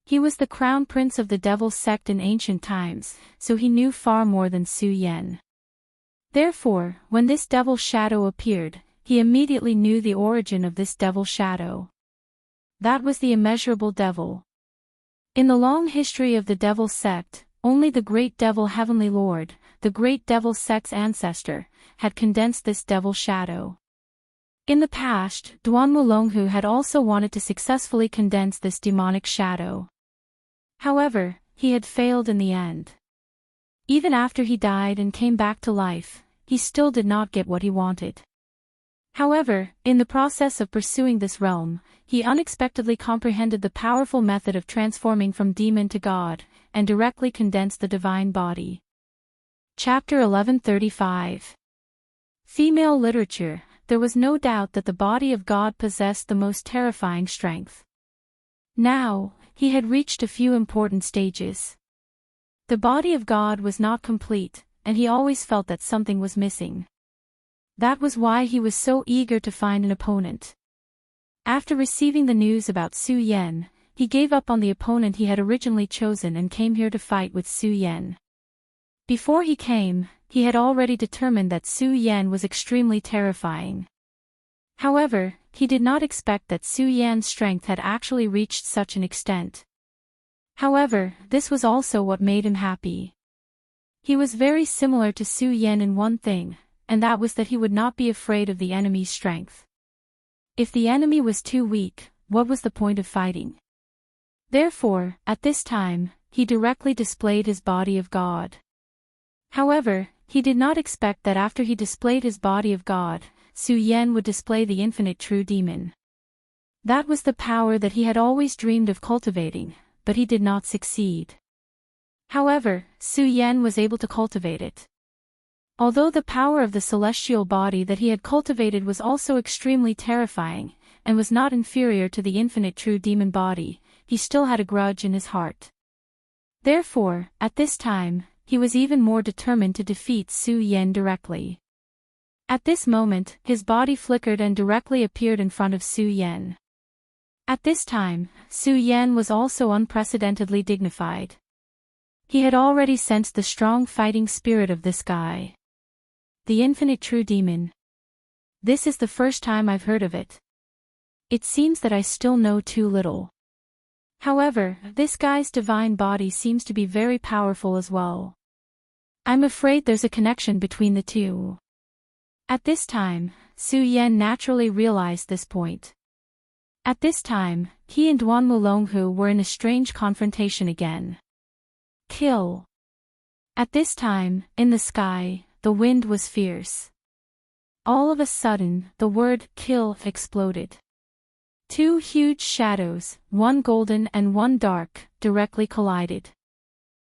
He was the crown prince of the devil sect in ancient times, so he knew far more than Su Yan. Therefore, when this devil shadow appeared, he immediately knew the origin of this devil shadow. That was the immeasurable devil. In the long history of the devil sect, only the great devil heavenly lord, the great devil sect's ancestor, had condensed this devil shadow. In the past, Duan Wulonghu had also wanted to successfully condense this demonic shadow. However, he had failed in the end. Even after he died and came back to life, he still did not get what he wanted. However, in the process of pursuing this realm, he unexpectedly comprehended the powerful method of transforming from demon to god, and directly condensed the divine body. Chapter 1135. Female literature. There was no doubt that the body of God possessed the most terrifying strength. Now, he had reached a few important stages. The body of God was not complete, and he always felt that something was missing. That was why he was so eager to find an opponent. After receiving the news about Su Yan, he gave up on the opponent he had originally chosen and came here to fight with Su Yan. Before he came, he had already determined that Su Yan was extremely terrifying. However, he did not expect that Su Yan's strength had actually reached such an extent. However, this was also what made him happy. He was very similar to Su Yan in one thing, and that was that he would not be afraid of the enemy's strength. If the enemy was too weak, what was the point of fighting? Therefore, at this time, he directly displayed his body of God. However, he did not expect that after he displayed his body of God, Su Yan would display the infinite true demon. That was the power that he had always dreamed of cultivating, but he did not succeed. However, Su Yan was able to cultivate it. Although the power of the celestial body that he had cultivated was also extremely terrifying, and was not inferior to the infinite true demon body, he still had a grudge in his heart. Therefore, at this time, he was even more determined to defeat Su Yan directly. At this moment, his body flickered and directly appeared in front of Su Yan. At this time, Su Yan was also unprecedentedly dignified. He had already sensed the strong fighting spirit of this guy. The infinite true demon. This is the first time I've heard of it. It seems that I still know too little. However, this guy's divine body seems to be very powerful as well. I'm afraid there's a connection between the two. At this time, Su Yan naturally realized this point. At this time, he and Duan Wulonghu were in a strange confrontation again. Kill. At this time, in the sky, the wind was fierce. All of a sudden, the word kill exploded. Two huge shadows, one golden and one dark, directly collided.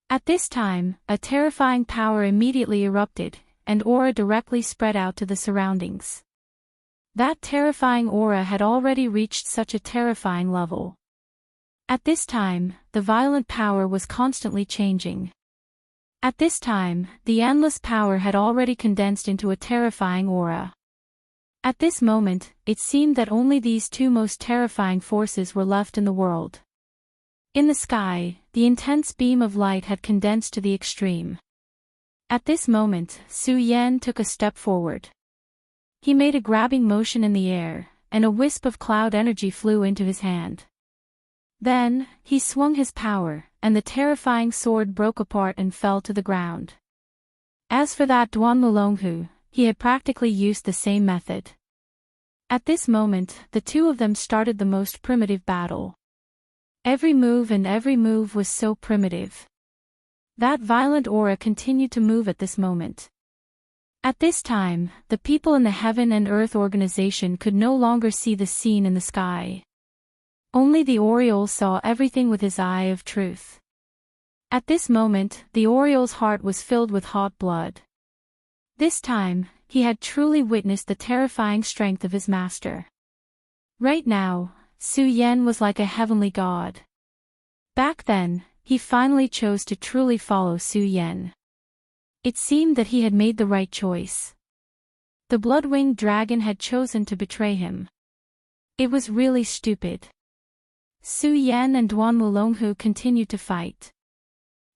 At this time, a terrifying power immediately erupted, and aura directly spread out to the surroundings. That terrifying aura had already reached such a terrifying level. At this time, the violent power was constantly changing. At this time, the endless power had already condensed into a terrifying aura. At this moment, it seemed that only these two most terrifying forces were left in the world. In the sky, the intense beam of light had condensed to the extreme. At this moment, Su Yan took a step forward. He made a grabbing motion in the air, and a wisp of cloud energy flew into his hand. Then, he swung his power, and the terrifying sword broke apart and fell to the ground. As for that Duan Wulonghu, he had practically used the same method. At this moment, the two of them started the most primitive battle. Every move was so primitive. That violent aura continued to move at this moment. At this time, the people in the Heaven and Earth organization could no longer see the scene in the sky. Only the Oriole saw everything with his eye of truth. At this moment, the Oriole's heart was filled with hot blood. This time, he had truly witnessed the terrifying strength of his master. Right now, Su Yan was like a heavenly god. Back then, he finally chose to truly follow Su Yan. It seemed that he had made the right choice. The blood-winged dragon had chosen to betray him. It was really stupid. Su Yan and Duan Mulonghu continued to fight.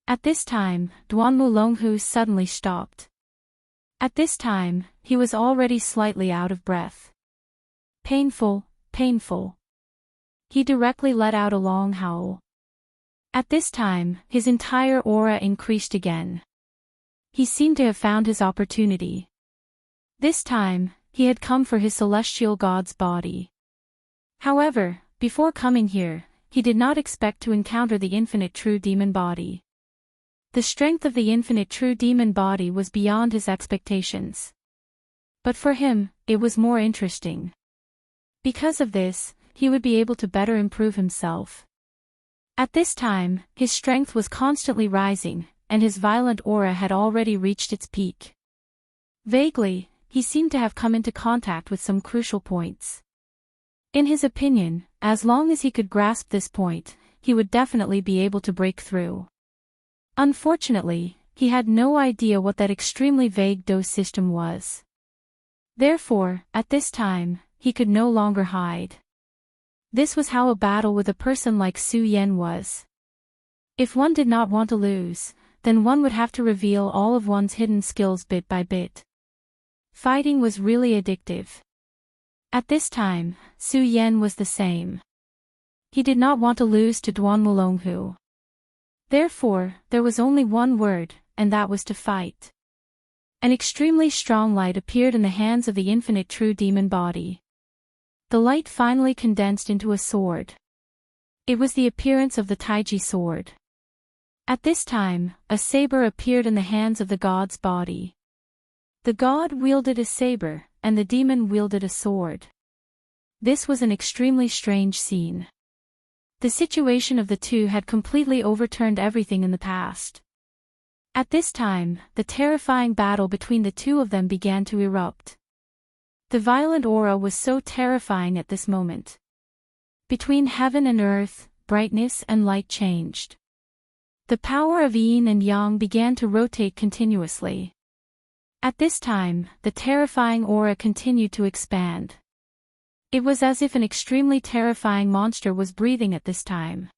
At this time, Duan Mulonghu suddenly stopped. At this time, he was already slightly out of breath. Painful, painful. He directly let out a long howl. At this time, his entire aura increased again. He seemed to have found his opportunity. This time, he had come for his celestial god's body. However, before coming here, he did not expect to encounter the infinite true demon body. The strength of the infinite true demon body was beyond his expectations. But for him, it was more interesting. Because of this, he would be able to better improve himself. At this time, his strength was constantly rising, and his violent aura had already reached its peak. Vaguely, he seemed to have come into contact with some crucial points. In his opinion, as long as he could grasp this point, he would definitely be able to break through. Unfortunately, he had no idea what that extremely vague dose system was. Therefore, at this time, he could no longer hide. This was how a battle with a person like Su Yan was. If one did not want to lose, then one would have to reveal all of one's hidden skills bit by bit. Fighting was really addictive. At this time, Su Yan was the same. He did not want to lose to Duan Mulonghu. Therefore, there was only one word, and that was to fight. An extremely strong light appeared in the hands of the infinite true demon body. The light finally condensed into a sword. It was the appearance of the Taiji sword. At this time, a saber appeared in the hands of the god's body. The god wielded a saber, and the demon wielded a sword. This was an extremely strange scene. The situation of the two had completely overturned everything in the past. At this time, the terrifying battle between the two of them began to erupt. The violent aura was so terrifying at this moment. Between heaven and earth, brightness and light changed. The power of yin and yang began to rotate continuously. At this time, the terrifying aura continued to expand. It was as if an extremely terrifying monster was breathing at this time.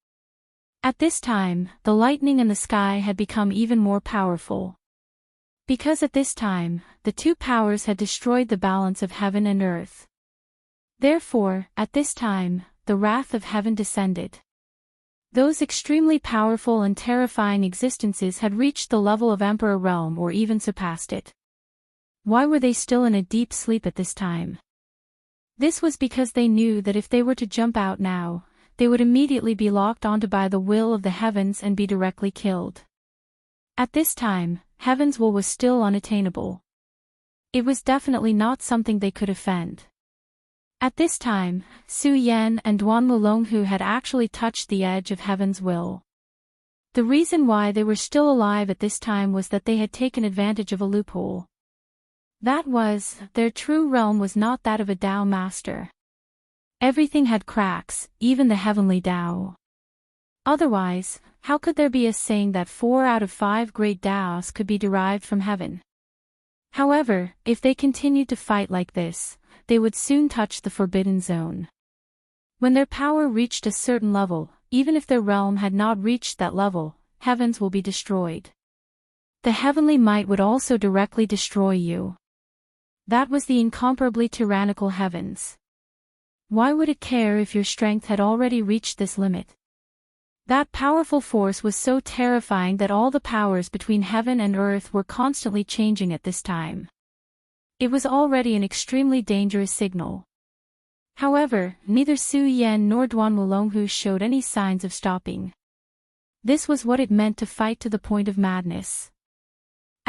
At this time, the lightning in the sky had become even more powerful. Because at this time, the two powers had destroyed the balance of heaven and earth. Therefore, at this time, the wrath of heaven descended. Those extremely powerful and terrifying existences had reached the level of Emperor Realm or even surpassed it. Why were they still in a deep sleep at this time? This was because they knew that if they were to jump out now, they would immediately be locked onto by the will of the heavens and be directly killed. At this time, heaven's will was still unattainable. It was definitely not something they could offend. At this time, Su Yan and Duan Mulonghu had actually touched the edge of heaven's will. The reason why they were still alive at this time was that they had taken advantage of a loophole. That was, their true realm was not that of a Dao master. Everything had cracks, even the heavenly Dao. Otherwise, how could there be a saying that 4 out of 5 great Daos could be derived from heaven? However, if they continued to fight like this, they would soon touch the forbidden zone. When their power reached a certain level, even if their realm had not reached that level, heavens will be destroyed. The heavenly might would also directly destroy you. That was the incomparably tyrannical heavens. Why would it care if your strength had already reached this limit? That powerful force was so terrifying that all the powers between heaven and earth were constantly changing at this time. It was already an extremely dangerous signal. However, neither Su Yan nor Duan Mulonghu showed any signs of stopping. This was what it meant to fight to the point of madness.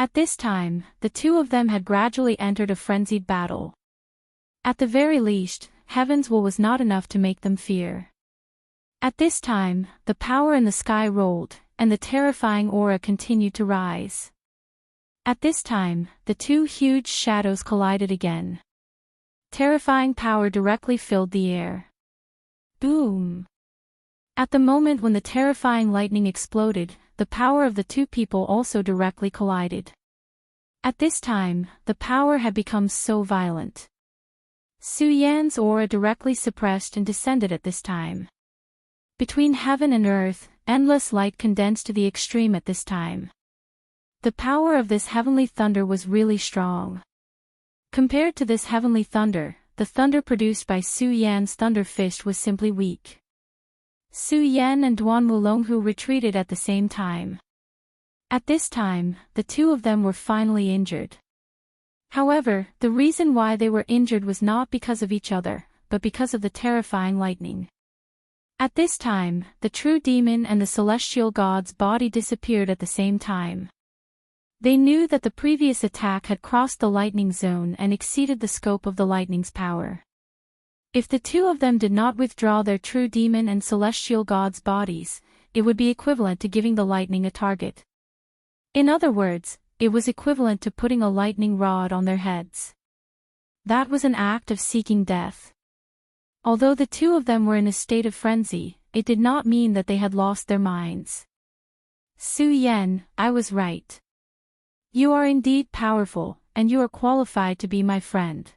At this time, the two of them had gradually entered a frenzied battle. At the very least, heaven's will was not enough to make them fear. At this time, the power in the sky rolled, and the terrifying aura continued to rise. At this time, the two huge shadows collided again. Terrifying power directly filled the air. Boom! At the moment when the terrifying lightning exploded, the power of the two people also directly collided. At this time, the power had become so violent. Su Yan's aura directly suppressed and descended at this time. Between heaven and earth, endless light condensed to the extreme at this time. The power of this heavenly thunder was really strong. Compared to this heavenly thunder, the thunder produced by Su Yan's thunder fist was simply weak. Su Yan and Duan Mulonghu retreated at the same time. At this time, the two of them were finally injured. However, the reason why they were injured was not because of each other, but because of the terrifying lightning. At this time, the true demon and the celestial god's body disappeared at the same time. They knew that the previous attack had crossed the lightning zone and exceeded the scope of the lightning's power. If the two of them did not withdraw their true demon and celestial god's bodies, it would be equivalent to giving the lightning a target. In other words, it was equivalent to putting a lightning rod on their heads. That was an act of seeking death. Although the two of them were in a state of frenzy, it did not mean that they had lost their minds. Su Yan, I was right. You are indeed powerful, and you are qualified to be my friend.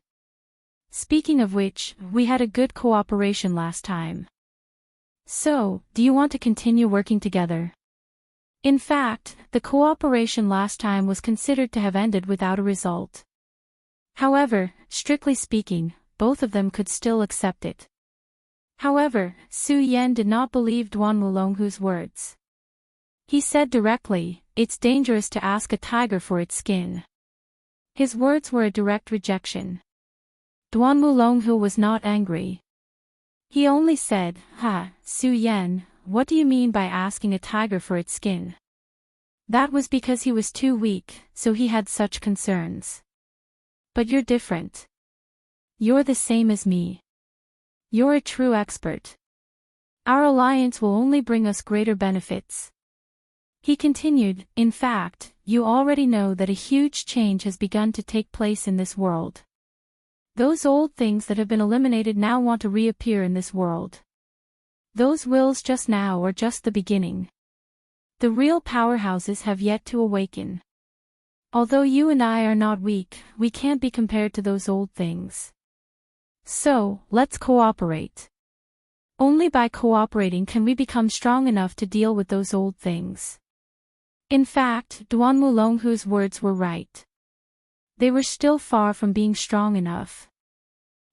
Speaking of which, we had a good cooperation last time. So, do you want to continue working together? In fact, the cooperation last time was considered to have ended without a result. However, strictly speaking, both of them could still accept it. However, Su Yan did not believe Duan Mulonghu's words. He said directly, "It's dangerous to ask a tiger for its skin." His words were a direct rejection. Duan Mulonghu was not angry. He only said, "Ha, Su Yan, what do you mean by asking a tiger for its skin?" That was because he was too weak, so he had such concerns. But you're different. You're the same as me. You're a true expert. Our alliance will only bring us greater benefits. He continued, "In fact, you already know that a huge change has begun to take place in this world. Those old things that have been eliminated now want to reappear in this world. Those wills just now are just the beginning. The real powerhouses have yet to awaken. Although you and I are not weak, we can't be compared to those old things. So, let's cooperate. Only by cooperating can we become strong enough to deal with those old things." In fact, Duan Mulonghu's words were right. They were still far from being strong enough.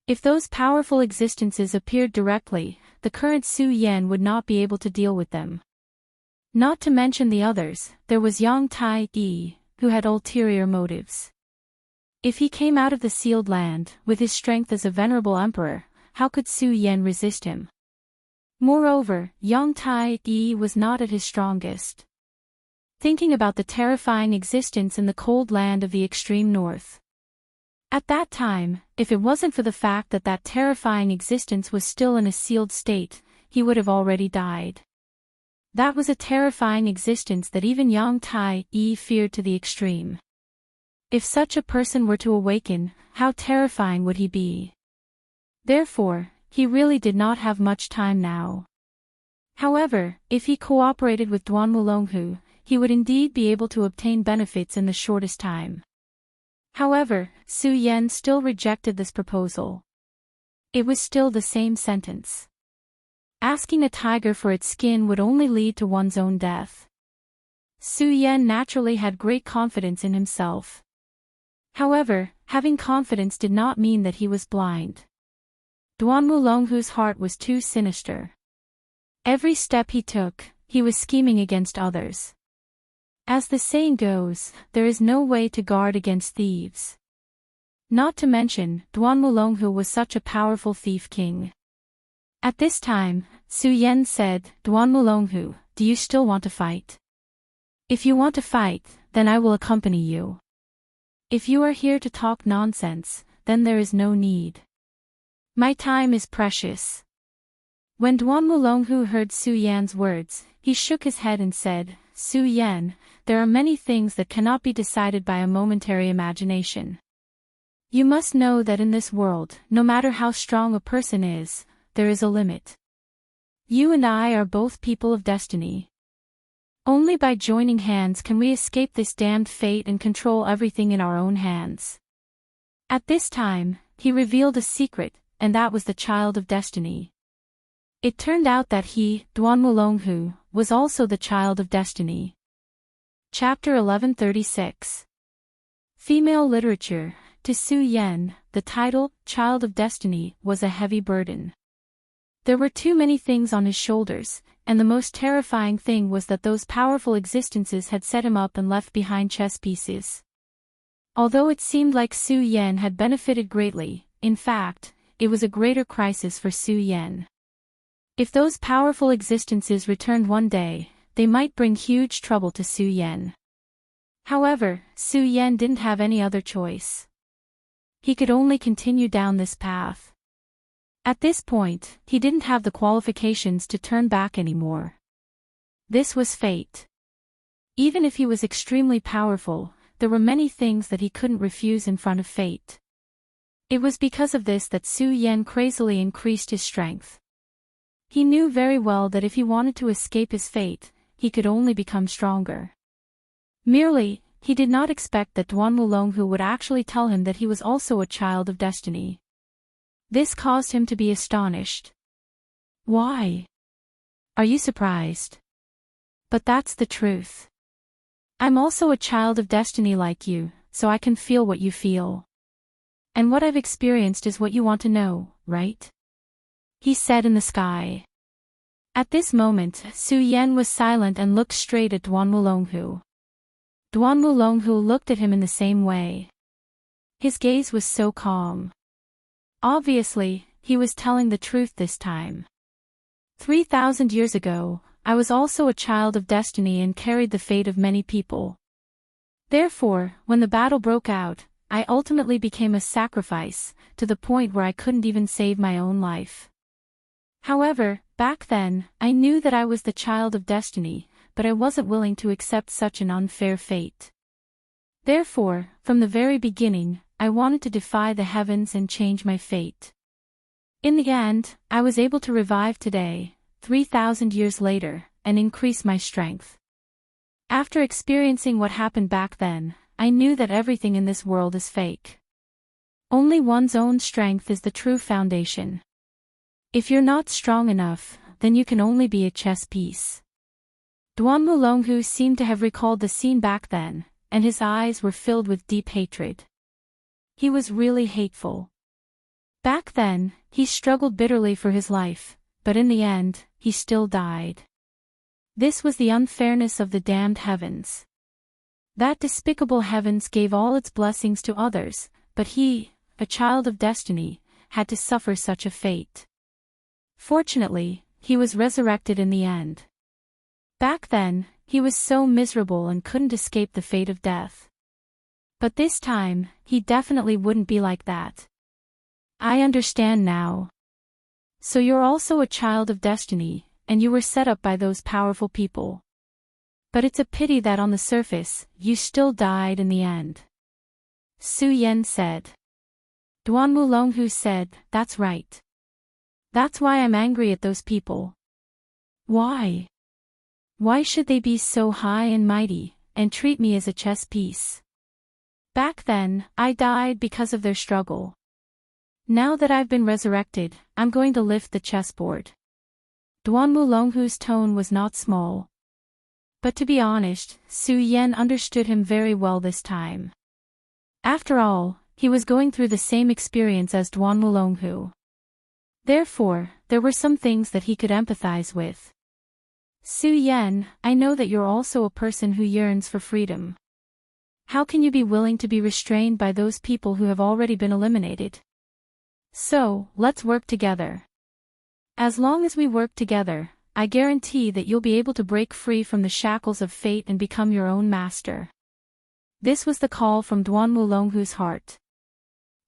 If those powerful existences appeared directly, the current Su Yan would not be able to deal with them. Not to mention the others, there was Yang Tai Yi, who had ulterior motives. If he came out of the sealed land, with his strength as a venerable emperor, how could Su Yan resist him? Moreover, Yang Tai Yi was not at his strongest. Thinking about the terrifying existence in the cold land of the extreme north. At that time, if it wasn't for the fact that that terrifying existence was still in a sealed state, he would have already died. That was a terrifying existence that even Yang Tai Yi feared to the extreme. If such a person were to awaken, how terrifying would he be? Therefore, he really did not have much time now. However, if he cooperated with Duan Mulonghu, he would indeed be able to obtain benefits in the shortest time. However, Su Yan still rejected this proposal. It was still the same sentence. Asking a tiger for its skin would only lead to one's own death. Su Yan naturally had great confidence in himself. However, having confidence did not mean that he was blind. Duan Mulonghu's heart was too sinister. Every step he took, he was scheming against others. As the saying goes, there is no way to guard against thieves. Not to mention, Duan Mulonghu was such a powerful thief king. At this time, Su Yan said, "Duan Mulonghu, do you still want to fight? If you want to fight, then I will accompany you. If you are here to talk nonsense, then there is no need. My time is precious. When Duan Wulonghu heard Su Yan's words, he shook his head and said, Su Yan, there are many things that cannot be decided by a momentary imagination. You must know that in this world, no matter how strong a person is, there is a limit. You and I are both people of destiny. Only by joining hands can we escape this damned fate and control everything in our own hands. At this time, he revealed a secret, and that was the child of destiny. It turned out that he, Duan Wulonghu, was also the child of destiny. Chapter 1136. Female Literature. To Su Yan, the title, Child of Destiny, was a heavy burden. There were too many things on his shoulders, and the most terrifying thing was that those powerful existences had set him up and left behind chess pieces. Although it seemed like Su Yan had benefited greatly, in fact, it was a greater crisis for Su Yan. If those powerful existences returned one day, they might bring huge trouble to Su Yan. However, Su Yan didn't have any other choice. He could only continue down this path. At this point, he didn't have the qualifications to turn back anymore. This was fate. Even if he was extremely powerful, there were many things that he couldn't refuse in front of fate. It was because of this that Su Yan crazily increased his strength. He knew very well that if he wanted to escape his fate, he could only become stronger. Merely, he did not expect that Duan Wulonghu would actually tell him that he was also a child of destiny. This caused him to be astonished. Why? Are you surprised? But that's the truth. I'm also a child of destiny like you, so I can feel what you feel. And what I've experienced is what you want to know, right? He said in the sky. At this moment, Su Yan was silent and looked straight at Duan Wulonghu. Duan Wulonghu looked at him in the same way. His gaze was so calm. Obviously, he was telling the truth this time. 3,000 years ago, I was also a child of destiny and carried the fate of many people. Therefore, when the battle broke out, I ultimately became a sacrifice, to the point where I couldn't even save my own life. However, back then, I knew that I was the child of destiny, but I wasn't willing to accept such an unfair fate. Therefore, from the very beginning, I wanted to defy the heavens and change my fate. In the end, I was able to revive today, 3,000 years later, and increase my strength. After experiencing what happened back then, I knew that everything in this world is fake. Only one's own strength is the true foundation. If you're not strong enough, then you can only be a chess piece. Duan Wulonghu seemed to have recalled the scene back then, and his eyes were filled with deep hatred. He was really hateful. Back then, he struggled bitterly for his life, but in the end, he still died. This was the unfairness of the damned heavens. That despicable heavens gave all its blessings to others, but he, a child of destiny, had to suffer such a fate. Fortunately, he was resurrected in the end. Back then, he was so miserable and couldn't escape the fate of death. But this time, he definitely wouldn't be like that. I understand now. So you're also a child of destiny, and you were set up by those powerful people. But it's a pity that on the surface, you still died in the end. Su Yan said. Duan Wulonghu said, that's right. That's why I'm angry at those people. Why? Why should they be so high and mighty, and treat me as a chess piece? Back then, I died because of their struggle. Now that I've been resurrected, I'm going to lift the chessboard. Duan Wulonghu's tone was not small. But to be honest, Su Yan understood him very well this time. After all, he was going through the same experience as Duan Wulonghu. Therefore, there were some things that he could empathize with. Su Yan, I know that you're also a person who yearns for freedom. How can you be willing to be restrained by those people who have already been eliminated? So, let's work together. As long as we work together, I guarantee that you'll be able to break free from the shackles of fate and become your own master. This was the call from Duan Wulonghu's heart.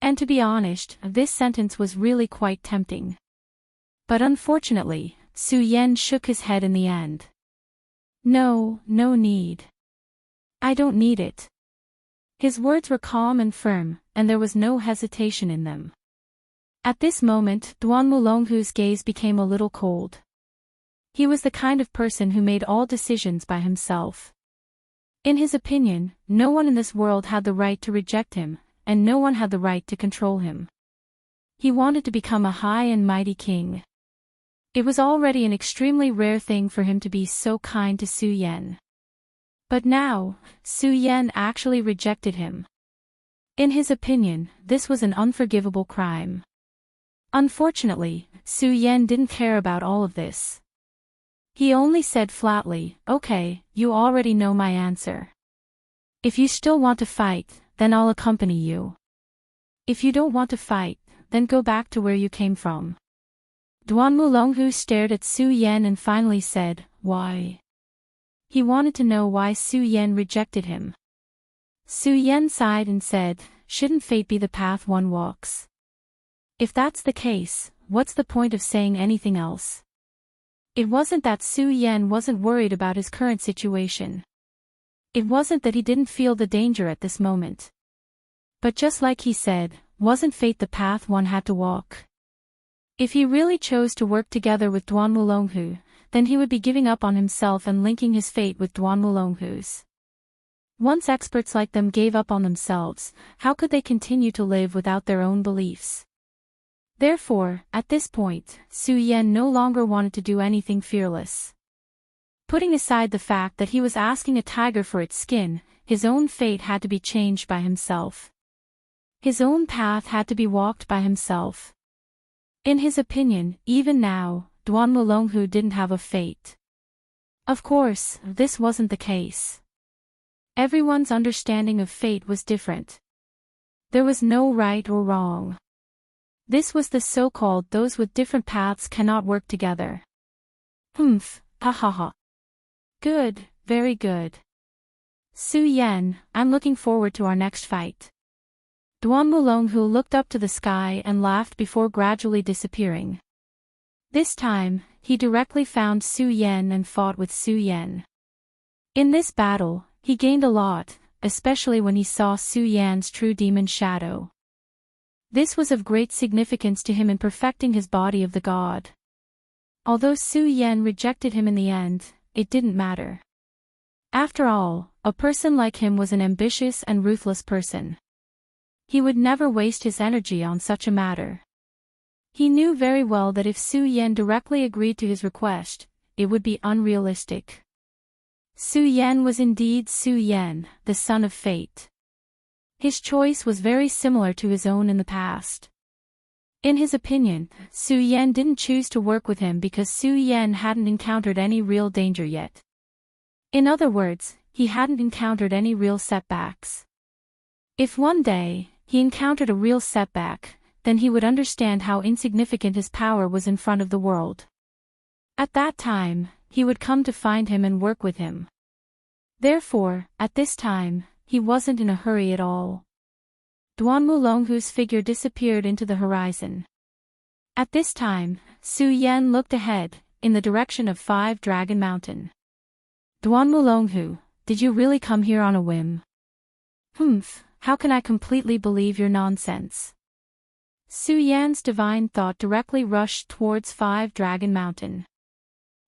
And to be honest, this sentence was really quite tempting. But unfortunately, Su Yan shook his head in the end. No, no need. I don't need it. His words were calm and firm, and there was no hesitation in them. At this moment, Duan Wulonghu's gaze became a little cold. He was the kind of person who made all decisions by himself. In his opinion, no one in this world had the right to reject him, and no one had the right to control him. He wanted to become a high and mighty king. It was already an extremely rare thing for him to be so kind to Su Yan. But now, Su Yan actually rejected him. In his opinion, this was an unforgivable crime. Unfortunately, Su Yan didn't care about all of this. He only said flatly, "Okay, you already know my answer. If you still want to fight, then I'll accompany you. If you don't want to fight, then go back to where you came from." Duan Wulonghu stared at Su Yan and finally said, "Why?" He wanted to know why Su Yan rejected him. Su Yan sighed and said, "Shouldn't fate be the path one walks? If that's the case, what's the point of saying anything else?" It wasn't that Su Yan wasn't worried about his current situation. It wasn't that he didn't feel the danger at this moment. But just like he said, wasn't fate the path one had to walk? If he really chose to work together with Duan Wulonghu, then he would be giving up on himself and linking his fate with Duan Wulonghu's. Once experts like them gave up on themselves, how could they continue to live without their own beliefs? Therefore, at this point, Su Yan no longer wanted to do anything fearless. Putting aside the fact that he was asking a tiger for its skin, his own fate had to be changed by himself. His own path had to be walked by himself. In his opinion, even now, Duan Wulonghu didn't have a fate. Of course, this wasn't the case. Everyone's understanding of fate was different. There was no right or wrong. This was the so-called those with different paths cannot work together. Humph, ha ha ha. Good, very good. Su Yan, I'm looking forward to our next fight. Duan Wulonghu looked up to the sky and laughed before gradually disappearing. This time, he directly found Su Yan and fought with Su Yan. In this battle, he gained a lot, especially when he saw Su Yan's true demon shadow. This was of great significance to him in perfecting his body of the god. Although Su Yan rejected him in the end, it didn't matter. After all, a person like him was an ambitious and ruthless person. He would never waste his energy on such a matter. He knew very well that if Su Yan directly agreed to his request, it would be unrealistic. Su Yan was indeed Su Yan, the son of fate. His choice was very similar to his own in the past. In his opinion, Su Yan didn't choose to work with him because Su Yan hadn't encountered any real danger yet. In other words, he hadn't encountered any real setbacks. If one day, he encountered a real setback, then he would understand how insignificant his power was in front of the world. At that time, he would come to find him and work with him. Therefore, at this time, he wasn't in a hurry at all. Duan Wulonghu's figure disappeared into the horizon. At this time, Su Yan looked ahead, in the direction of 5 Dragon Mountain. Duan Wulonghu, did you really come here on a whim? Humph, how can I completely believe your nonsense? Su Yan's divine thought directly rushed towards 5 Dragon Mountain.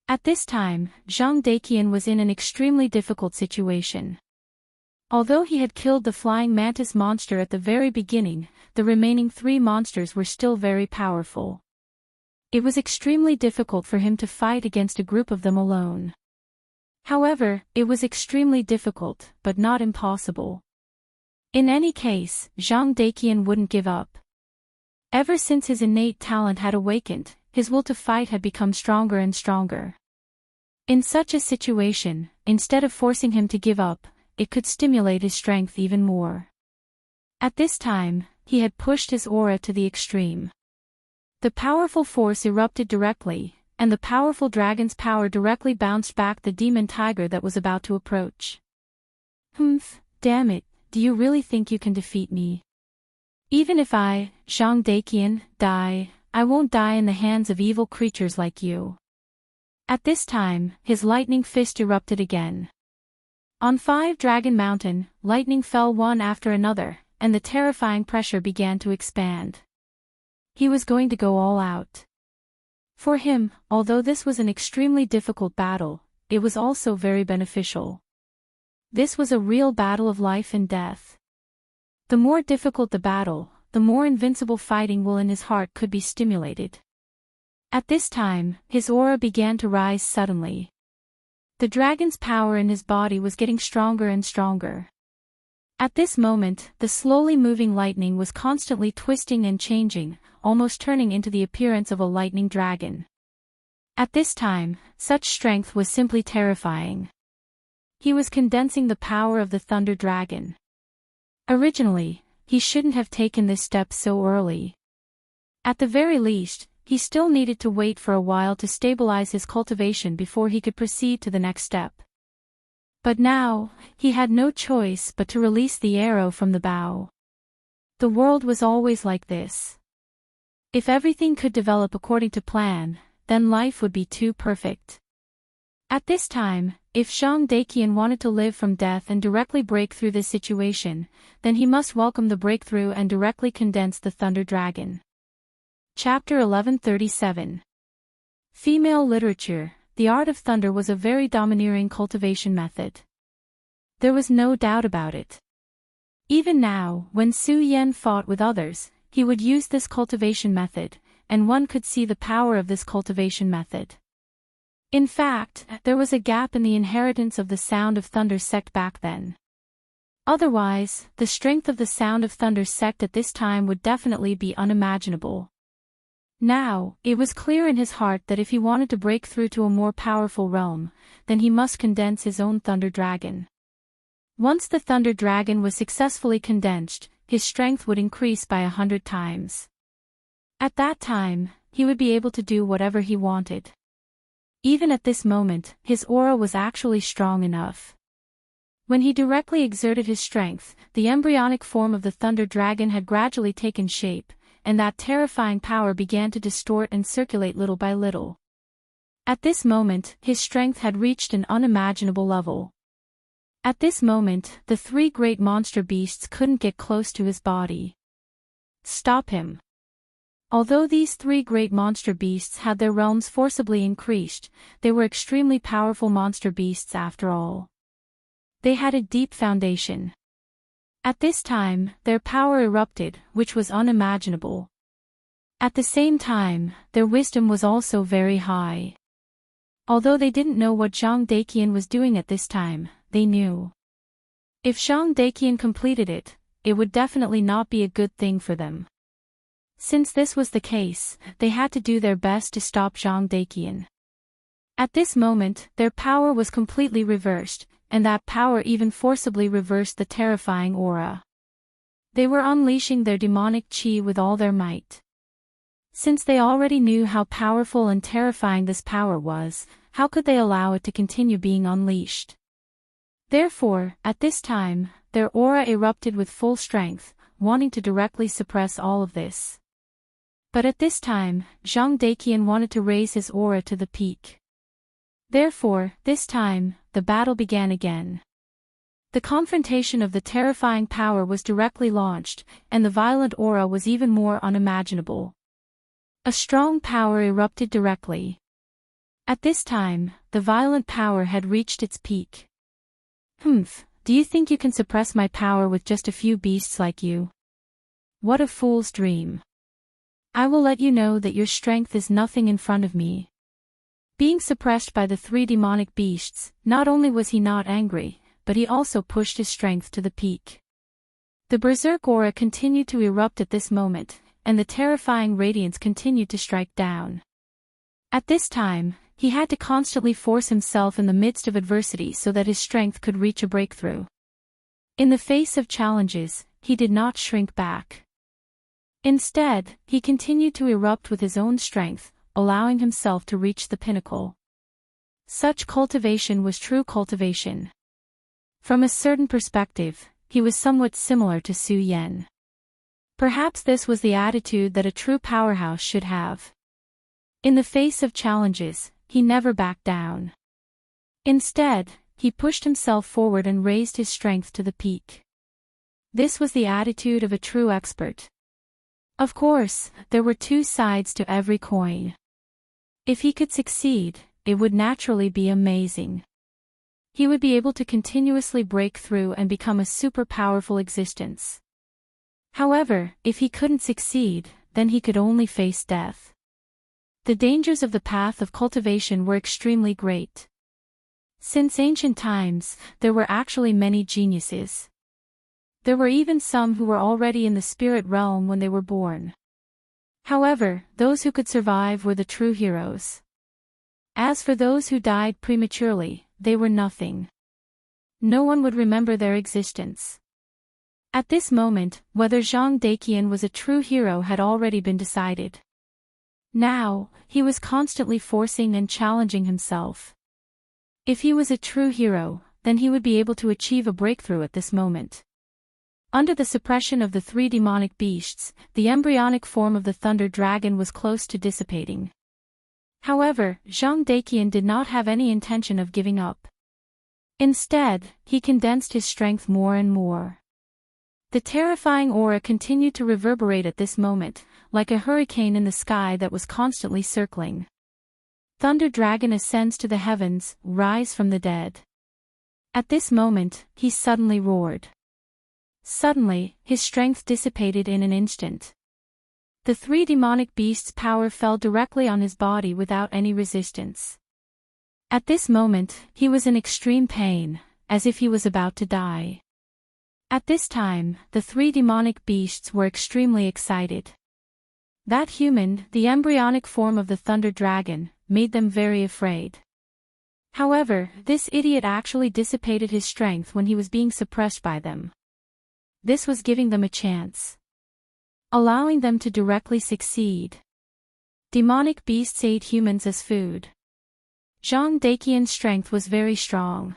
At this time, Zhang Daqian was in an extremely difficult situation. Although he had killed the flying mantis monster at the very beginning, the remaining 3 monsters were still very powerful. It was extremely difficult for him to fight against a group of them alone. However, it was extremely difficult, but not impossible. In any case, Zhang Daqian wouldn't give up. Ever since his innate talent had awakened, his will to fight had become stronger and stronger. In such a situation, instead of forcing him to give up, it could stimulate his strength even more. At this time, he had pushed his aura to the extreme. The powerful force erupted directly, and the powerful dragon's power directly bounced back the demon tiger that was about to approach. Humph, damn it, do you really think you can defeat me? Even if I, Zhang Daqian, die, I won't die in the hands of evil creatures like you." At this time, his lightning fist erupted again. On 5 Dragon Mountain, lightning fell one after another, and the terrifying pressure began to expand. He was going to go all out. For him, although this was an extremely difficult battle, it was also very beneficial. This was a real battle of life and death. The more difficult the battle, the more invincible fighting will in his heart could be stimulated. At this time, his aura began to rise suddenly. The dragon's power in his body was getting stronger and stronger. At this moment, the slowly moving lightning was constantly twisting and changing, almost turning into the appearance of a lightning dragon. At this time, such strength was simply terrifying. He was condensing the power of the Thunder Dragon. Originally, he shouldn't have taken this step so early. At the very least, he still needed to wait for a while to stabilize his cultivation before he could proceed to the next step. But now, he had no choice but to release the arrow from the bow. The world was always like this. If everything could develop according to plan, then life would be too perfect. At this time, if Zhang Daqian wanted to live from death and directly break through this situation, then he must welcome the breakthrough and directly condense the Thunder Dragon. Chapter 1137. Female literature. The art of thunder was a very domineering cultivation method. There was no doubt about it. Even now, when Su Yan fought with others, he would use this cultivation method, and one could see the power of this cultivation method. In fact, there was a gap in the inheritance of the Sound of Thunder sect back then. Otherwise, the strength of the Sound of Thunder sect at this time would definitely be unimaginable. Now, it was clear in his heart that if he wanted to break through to a more powerful realm, then he must condense his own Thunder Dragon. Once the Thunder Dragon was successfully condensed, his strength would increase by 100 times. At that time, he would be able to do whatever he wanted. Even at this moment, his aura was actually strong enough. When he directly exerted his strength, the embryonic form of the Thunder Dragon had gradually taken shape, and that terrifying power began to distort and circulate little by little. At this moment, his strength had reached an unimaginable level. At this moment, the 3 great monster beasts couldn't get close to his body. Stop him. Although these 3 great monster beasts had their realms forcibly increased, they were extremely powerful monster beasts after all. They had a deep foundation. At this time, their power erupted, which was unimaginable. At the same time, their wisdom was also very high. Although they didn't know what Zhang Daqian was doing at this time, they knew. If Zhang Daqian completed it, it would definitely not be a good thing for them. Since this was the case, they had to do their best to stop Zhang Daqian. At this moment, their power was completely reversed, and that power even forcibly reversed the terrifying aura. They were unleashing their demonic chi with all their might. Since they already knew how powerful and terrifying this power was, how could they allow it to continue being unleashed? Therefore, at this time, their aura erupted with full strength, wanting to directly suppress all of this. But at this time, Zhang Daqian wanted to raise his aura to the peak. Therefore, this time, the battle began again. The confrontation of the terrifying power was directly launched, and the violent aura was even more unimaginable. A strong power erupted directly. At this time, the violent power had reached its peak. Do you think you can suppress my power with just a few beasts like you? What a fool's dream. I will let you know that your strength is nothing in front of me. Being suppressed by the 3 demonic beasts, not only was he not angry, but he also pushed his strength to the peak. The berserk aura continued to erupt at this moment, and the terrifying radiance continued to strike down. At this time, he had to constantly force himself in the midst of adversity so that his strength could reach a breakthrough. In the face of challenges, he did not shrink back. Instead, he continued to erupt with his own strength, allowing himself to reach the pinnacle. Such cultivation was true cultivation. From a certain perspective, he was somewhat similar to Su Yan. Perhaps this was the attitude that a true powerhouse should have. In the face of challenges, he never backed down. Instead, he pushed himself forward and raised his strength to the peak. This was the attitude of a true expert. Of course, there were two sides to every coin. If he could succeed, it would naturally be amazing. He would be able to continuously break through and become a super powerful existence. However, if he couldn't succeed, then he could only face death. The dangers of the path of cultivation were extremely great. Since ancient times, there were actually many geniuses. There were even some who were already in the spirit realm when they were born. However, those who could survive were the true heroes. As for those who died prematurely, they were nothing. No one would remember their existence. At this moment, whether Zhang Daqian was a true hero had already been decided. Now, he was constantly forcing and challenging himself. If he was a true hero, then he would be able to achieve a breakthrough at this moment. Under the suppression of the three demonic beasts, the embryonic form of the thunder dragon was close to dissipating. However, Zhang Daqian did not have any intention of giving up. Instead, he condensed his strength more and more. The terrifying aura continued to reverberate at this moment, like a hurricane in the sky that was constantly circling. Thunder Dragon ascends to the heavens, rise from the dead. At this moment, he suddenly roared. Suddenly, his strength dissipated in an instant. The three demonic beasts' power fell directly on his body without any resistance. At this moment, he was in extreme pain, as if he was about to die. At this time, the three demonic beasts were extremely excited. That human, the embryonic form of the thunder dragon, made them very afraid. However, this idiot actually dissipated his strength when he was being suppressed by them. This was giving them a chance, allowing them to directly succeed. Demonic beasts ate humans as food. Zhang Daqian's strength was very strong.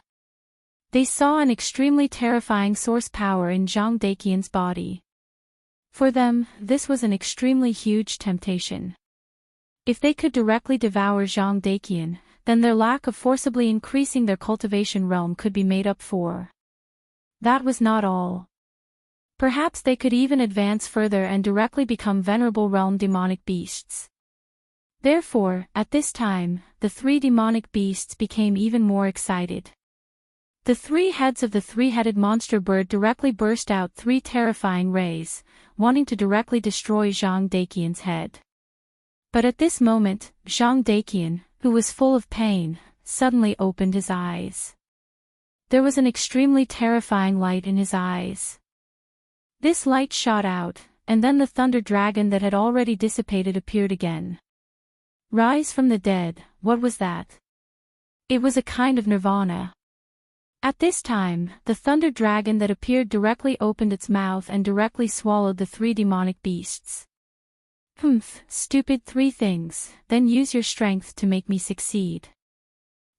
They saw an extremely terrifying source power in Zhang Daqian's body. For them, this was an extremely huge temptation. If they could directly devour Zhang Daqian, then their lack of forcibly increasing their cultivation realm could be made up for. That was not all. Perhaps they could even advance further and directly become venerable realm demonic beasts. Therefore, at this time, the three demonic beasts became even more excited. The three heads of the three-headed monster bird directly burst out three terrifying rays, wanting to directly destroy Zhang Daqian's head. But at this moment, Zhang Daqian, who was full of pain, suddenly opened his eyes. There was an extremely terrifying light in his eyes. This light shot out, and then the thunder dragon that had already dissipated appeared again. Rise from the dead, what was that? It was a kind of nirvana. At this time, the thunder dragon that appeared directly opened its mouth and directly swallowed the three demonic beasts. Humph, stupid three things, then use your strength to make me succeed.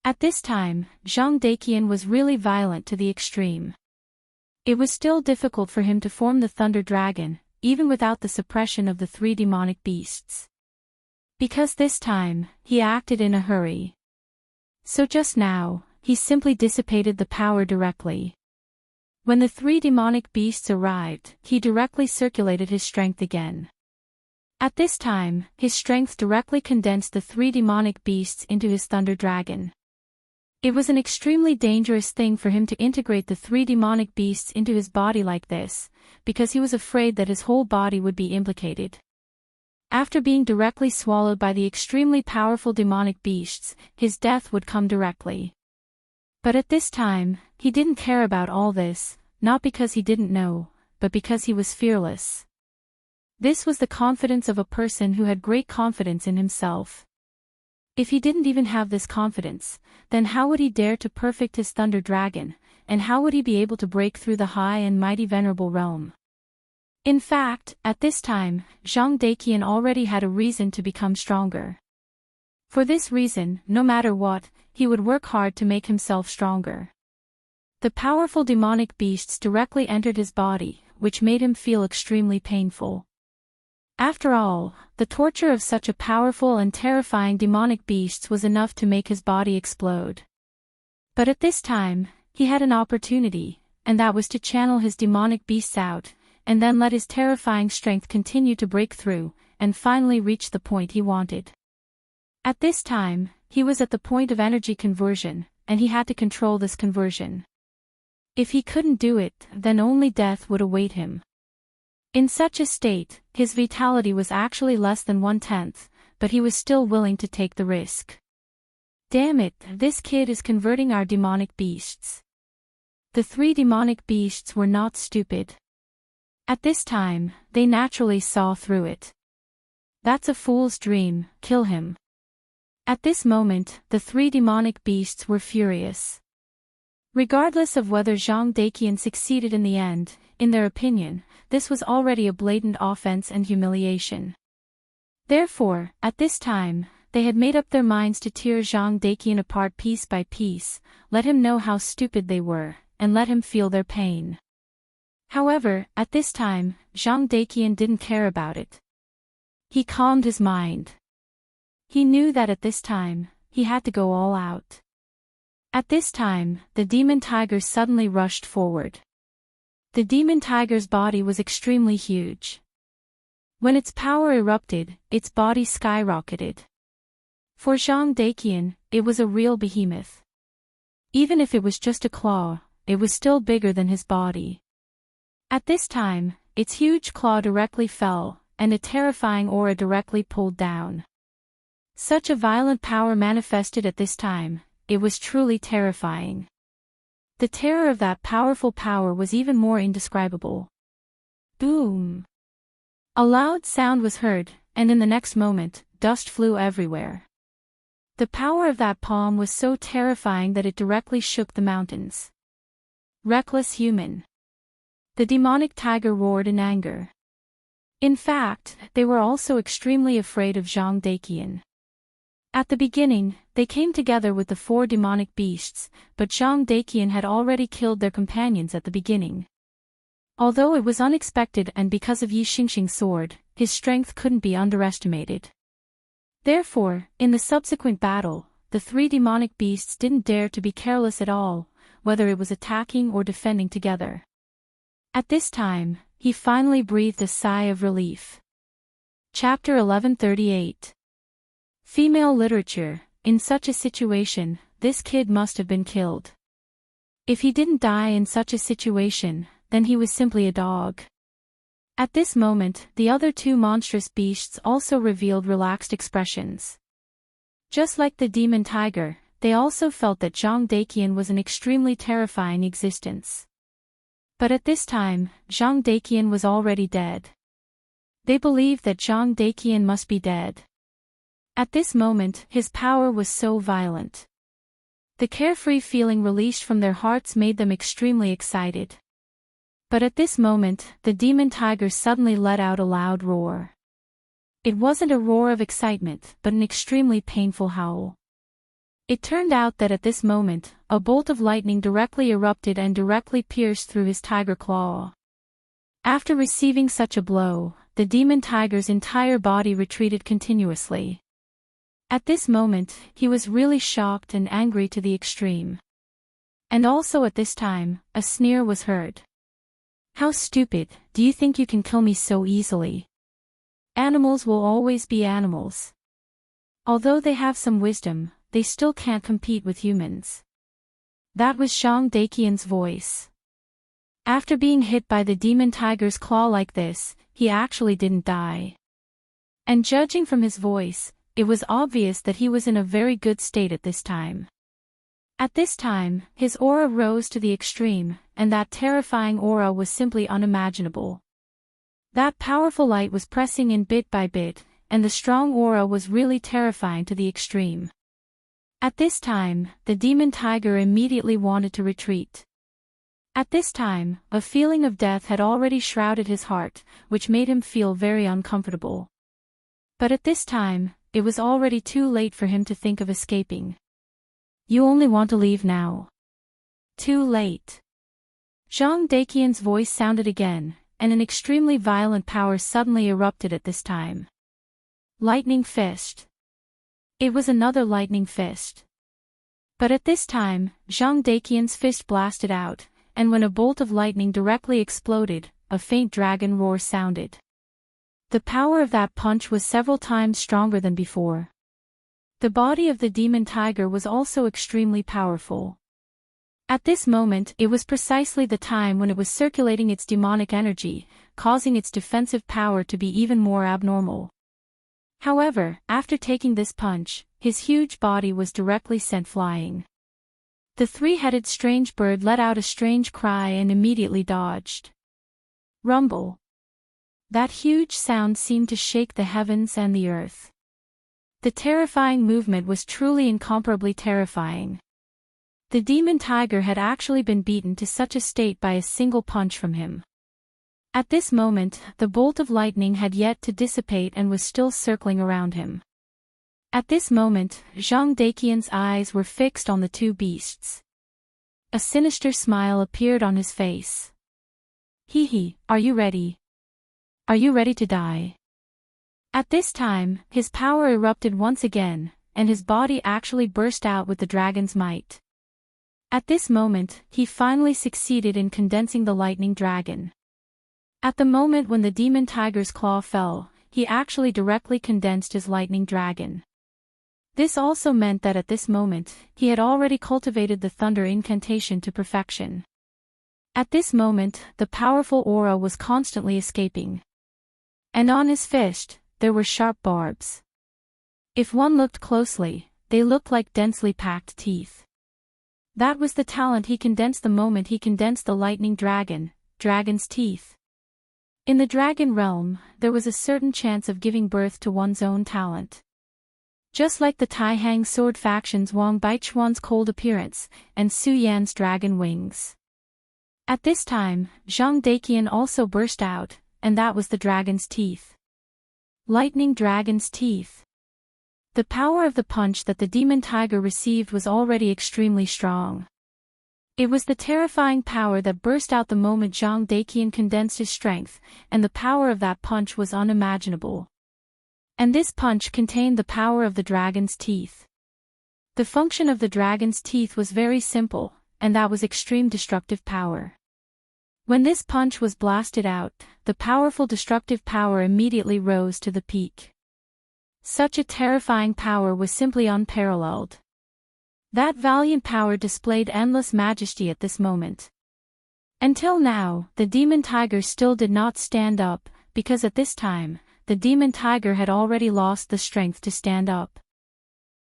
At this time, Zhang Daqian was really violent to the extreme. It was still difficult for him to form the thunder dragon, even without the suppression of the three demonic beasts. Because this time, he acted in a hurry. So just now, he simply dissipated the power directly. When the three demonic beasts arrived, he directly circulated his strength again. At this time, his strength directly condensed the three demonic beasts into his thunder dragon. It was an extremely dangerous thing for him to integrate the three demonic beasts into his body like this, because he was afraid that his whole body would be implicated. After being directly swallowed by the extremely powerful demonic beasts, his death would come directly. But at this time, he didn't care about all this, not because he didn't know, but because he was fearless. This was the confidence of a person who had great confidence in himself. If he didn't even have this confidence, then how would he dare to perfect his thunder dragon, and how would he be able to break through the high and mighty venerable realm? In fact, at this time, Zhang Daqian already had a reason to become stronger. For this reason, no matter what, he would work hard to make himself stronger. The powerful demonic beasts directly entered his body, which made him feel extremely painful. After all, the torture of such a powerful and terrifying demonic beasts was enough to make his body explode. But at this time, he had an opportunity, and that was to channel his demonic beasts out, and then let his terrifying strength continue to break through, and finally reach the point he wanted. At this time, he was at the point of energy conversion, and he had to control this conversion. If he couldn't do it, then only death would await him. In such a state, his vitality was actually less than 1/10, but he was still willing to take the risk. Damn it, this kid is converting our demonic beasts. The 3 demonic beasts were not stupid. At this time, they naturally saw through it. That's a fool's dream, kill him. At this moment, the 3 demonic beasts were furious. Regardless of whether Zhang Daqian succeeded in the end, in their opinion, this was already a blatant offense and humiliation. Therefore, at this time, they had made up their minds to tear Zhang Daqian apart piece by piece, let him know how stupid they were, and let him feel their pain. However, at this time, Zhang Daqian didn't care about it. He calmed his mind. He knew that at this time, he had to go all out. At this time, the demon tiger suddenly rushed forward. The demon tiger's body was extremely huge. When its power erupted, its body skyrocketed. For Zhang Daqian, it was a real behemoth. Even if it was just a claw, it was still bigger than his body. At this time, its huge claw directly fell, and a terrifying aura directly pulled down. Such a violent power manifested at this time, it was truly terrifying. The terror of that powerful power was even more indescribable. Boom! A loud sound was heard, and in the next moment, dust flew everywhere. The power of that palm was so terrifying that it directly shook the mountains. Reckless human! The demonic tiger roared in anger. In fact, they were also extremely afraid of Zhang Daqian. At the beginning, they came together with the 4 demonic beasts, but Zhang Daqian had already killed their companions at the beginning. Although it was unexpected and because of Yi Xingxing's sword, his strength couldn't be underestimated. Therefore, in the subsequent battle, the 3 demonic beasts didn't dare to be careless at all, whether it was attacking or defending together. At this time, he finally breathed a sigh of relief. Chapter 1138. Female literature. In such a situation, this kid must have been killed. If he didn't die in such a situation, then he was simply a dog. At this moment, the other 2 monstrous beasts also revealed relaxed expressions. Just like the demon tiger, they also felt that Zhang Daqian was an extremely terrifying existence. But at this time, Zhang Daqian was already dead. They believed that Zhang Daqian must be dead. At this moment, his power was so violent. The carefree feeling released from their hearts made them extremely excited. But at this moment, the demon tiger suddenly let out a loud roar. It wasn't a roar of excitement, but an extremely painful howl. It turned out that at this moment, a bolt of lightning directly erupted and directly pierced through his tiger claw. After receiving such a blow, the demon tiger's entire body retreated continuously. At this moment, he was really shocked and angry to the extreme. And also at this time, a sneer was heard. "How stupid, do you think you can kill me so easily? Animals will always be animals. Although they have some wisdom, they still can't compete with humans." That was Zhang Daqian's voice. After being hit by the demon tiger's claw like this, he actually didn't die. And judging from his voice, it was obvious that he was in a very good state at this time. At this time, his aura rose to the extreme, and that terrifying aura was simply unimaginable. That powerful light was pressing in bit by bit, and the strong aura was really terrifying to the extreme. At this time, the demon tiger immediately wanted to retreat. At this time, a feeling of death had already shrouded his heart, which made him feel very uncomfortable. But at this time, it was already too late for him to think of escaping. "You only want to leave now. Too late. Zhang Daqian's voice sounded again, and an extremely violent power suddenly erupted at this time. Lightning fist. It was another lightning fist. But at this time, Zhang Daqian's fist blasted out, and when a bolt of lightning directly exploded, a faint dragon roar sounded. The power of that punch was several times stronger than before. The body of the demon tiger was also extremely powerful. At this moment, it was precisely the time when it was circulating its demonic energy, causing its defensive power to be even more abnormal. However, after taking this punch, his huge body was directly sent flying. The three-headed strange bird let out a strange cry and immediately dodged. Rumble. That huge sound seemed to shake the heavens and the earth. The terrifying movement was truly incomparably terrifying. The demon tiger had actually been beaten to such a state by a single punch from him. At this moment, the bolt of lightning had yet to dissipate and was still circling around him. At this moment, Zhang Daqian's eyes were fixed on the two beasts. A sinister smile appeared on his face. Hee, are you ready? Are you ready to die? At this time, his power erupted once again, and his body actually burst out with the dragon's might. At this moment, he finally succeeded in condensing the lightning dragon. At the moment when the demon tiger's claw fell, he actually directly condensed his lightning dragon. This also meant that at this moment, he had already cultivated the thunder incantation to perfection. At this moment, the powerful aura was constantly escaping. And on his fist, there were sharp barbs. If one looked closely, they looked like densely packed teeth. That was the talent he condensed the moment he condensed the lightning dragon's teeth. In the dragon realm, there was a certain chance of giving birth to one's own talent. Just like the Tai Hang sword faction's Wang Baichuan's cold appearance, and Su Yan's dragon wings. At this time, Zhang Daqian also burst out, and that was the dragon's teeth. Lightning dragon's teeth. The power of the punch that the demon tiger received was already extremely strong. It was the terrifying power that burst out the moment Zhang Daqian condensed his strength, and the power of that punch was unimaginable. And this punch contained the power of the dragon's teeth. The function of the dragon's teeth was very simple, and that was extreme destructive power. When this punch was blasted out, the powerful destructive power immediately rose to the peak. Such a terrifying power was simply unparalleled. That valiant power displayed endless majesty at this moment. Until now, the demon tiger still did not stand up, because at this time, the demon tiger had already lost the strength to stand up.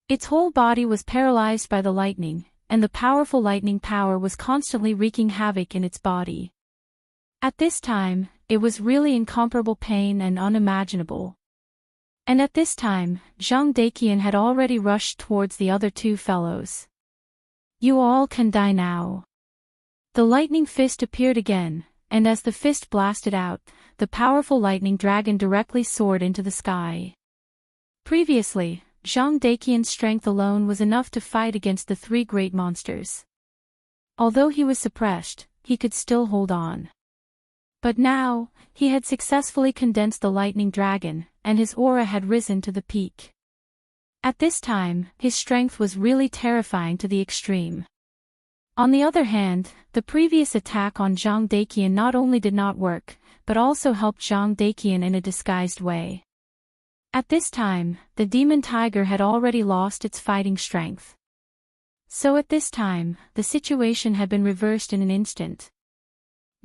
Its whole body was paralyzed by the lightning, and the powerful lightning power was constantly wreaking havoc in its body. At this time, it was really incomparable pain and unimaginable. And at this time, Zhang Daqian had already rushed towards the other two fellows. You all can die now. The lightning fist appeared again, and as the fist blasted out, the powerful lightning dragon directly soared into the sky. Previously, Zhang Daqian's strength alone was enough to fight against the three great monsters. Although he was suppressed, he could still hold on. But now, he had successfully condensed the lightning dragon, and his aura had risen to the peak. At this time, his strength was really terrifying to the extreme. On the other hand, the previous attack on Zhang Daqian not only did not work, but also helped Zhang Daqian in a disguised way. At this time, the demon tiger had already lost its fighting strength. So at this time, the situation had been reversed in an instant.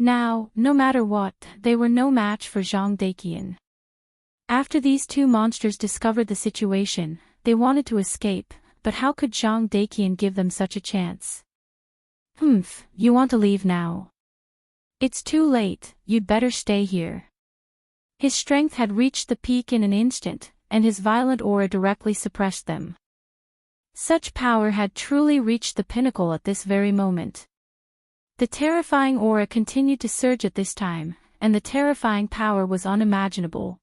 Now, no matter what, they were no match for Zhang Daqian. After these two monsters discovered the situation, they wanted to escape, but how could Zhang Daqian give them such a chance? You want to leave now? It's too late, you'd better stay here. His strength had reached the peak in an instant, and his violent aura directly suppressed them. Such power had truly reached the pinnacle at this very moment. The terrifying aura continued to surge at this time, and the terrifying power was unimaginable.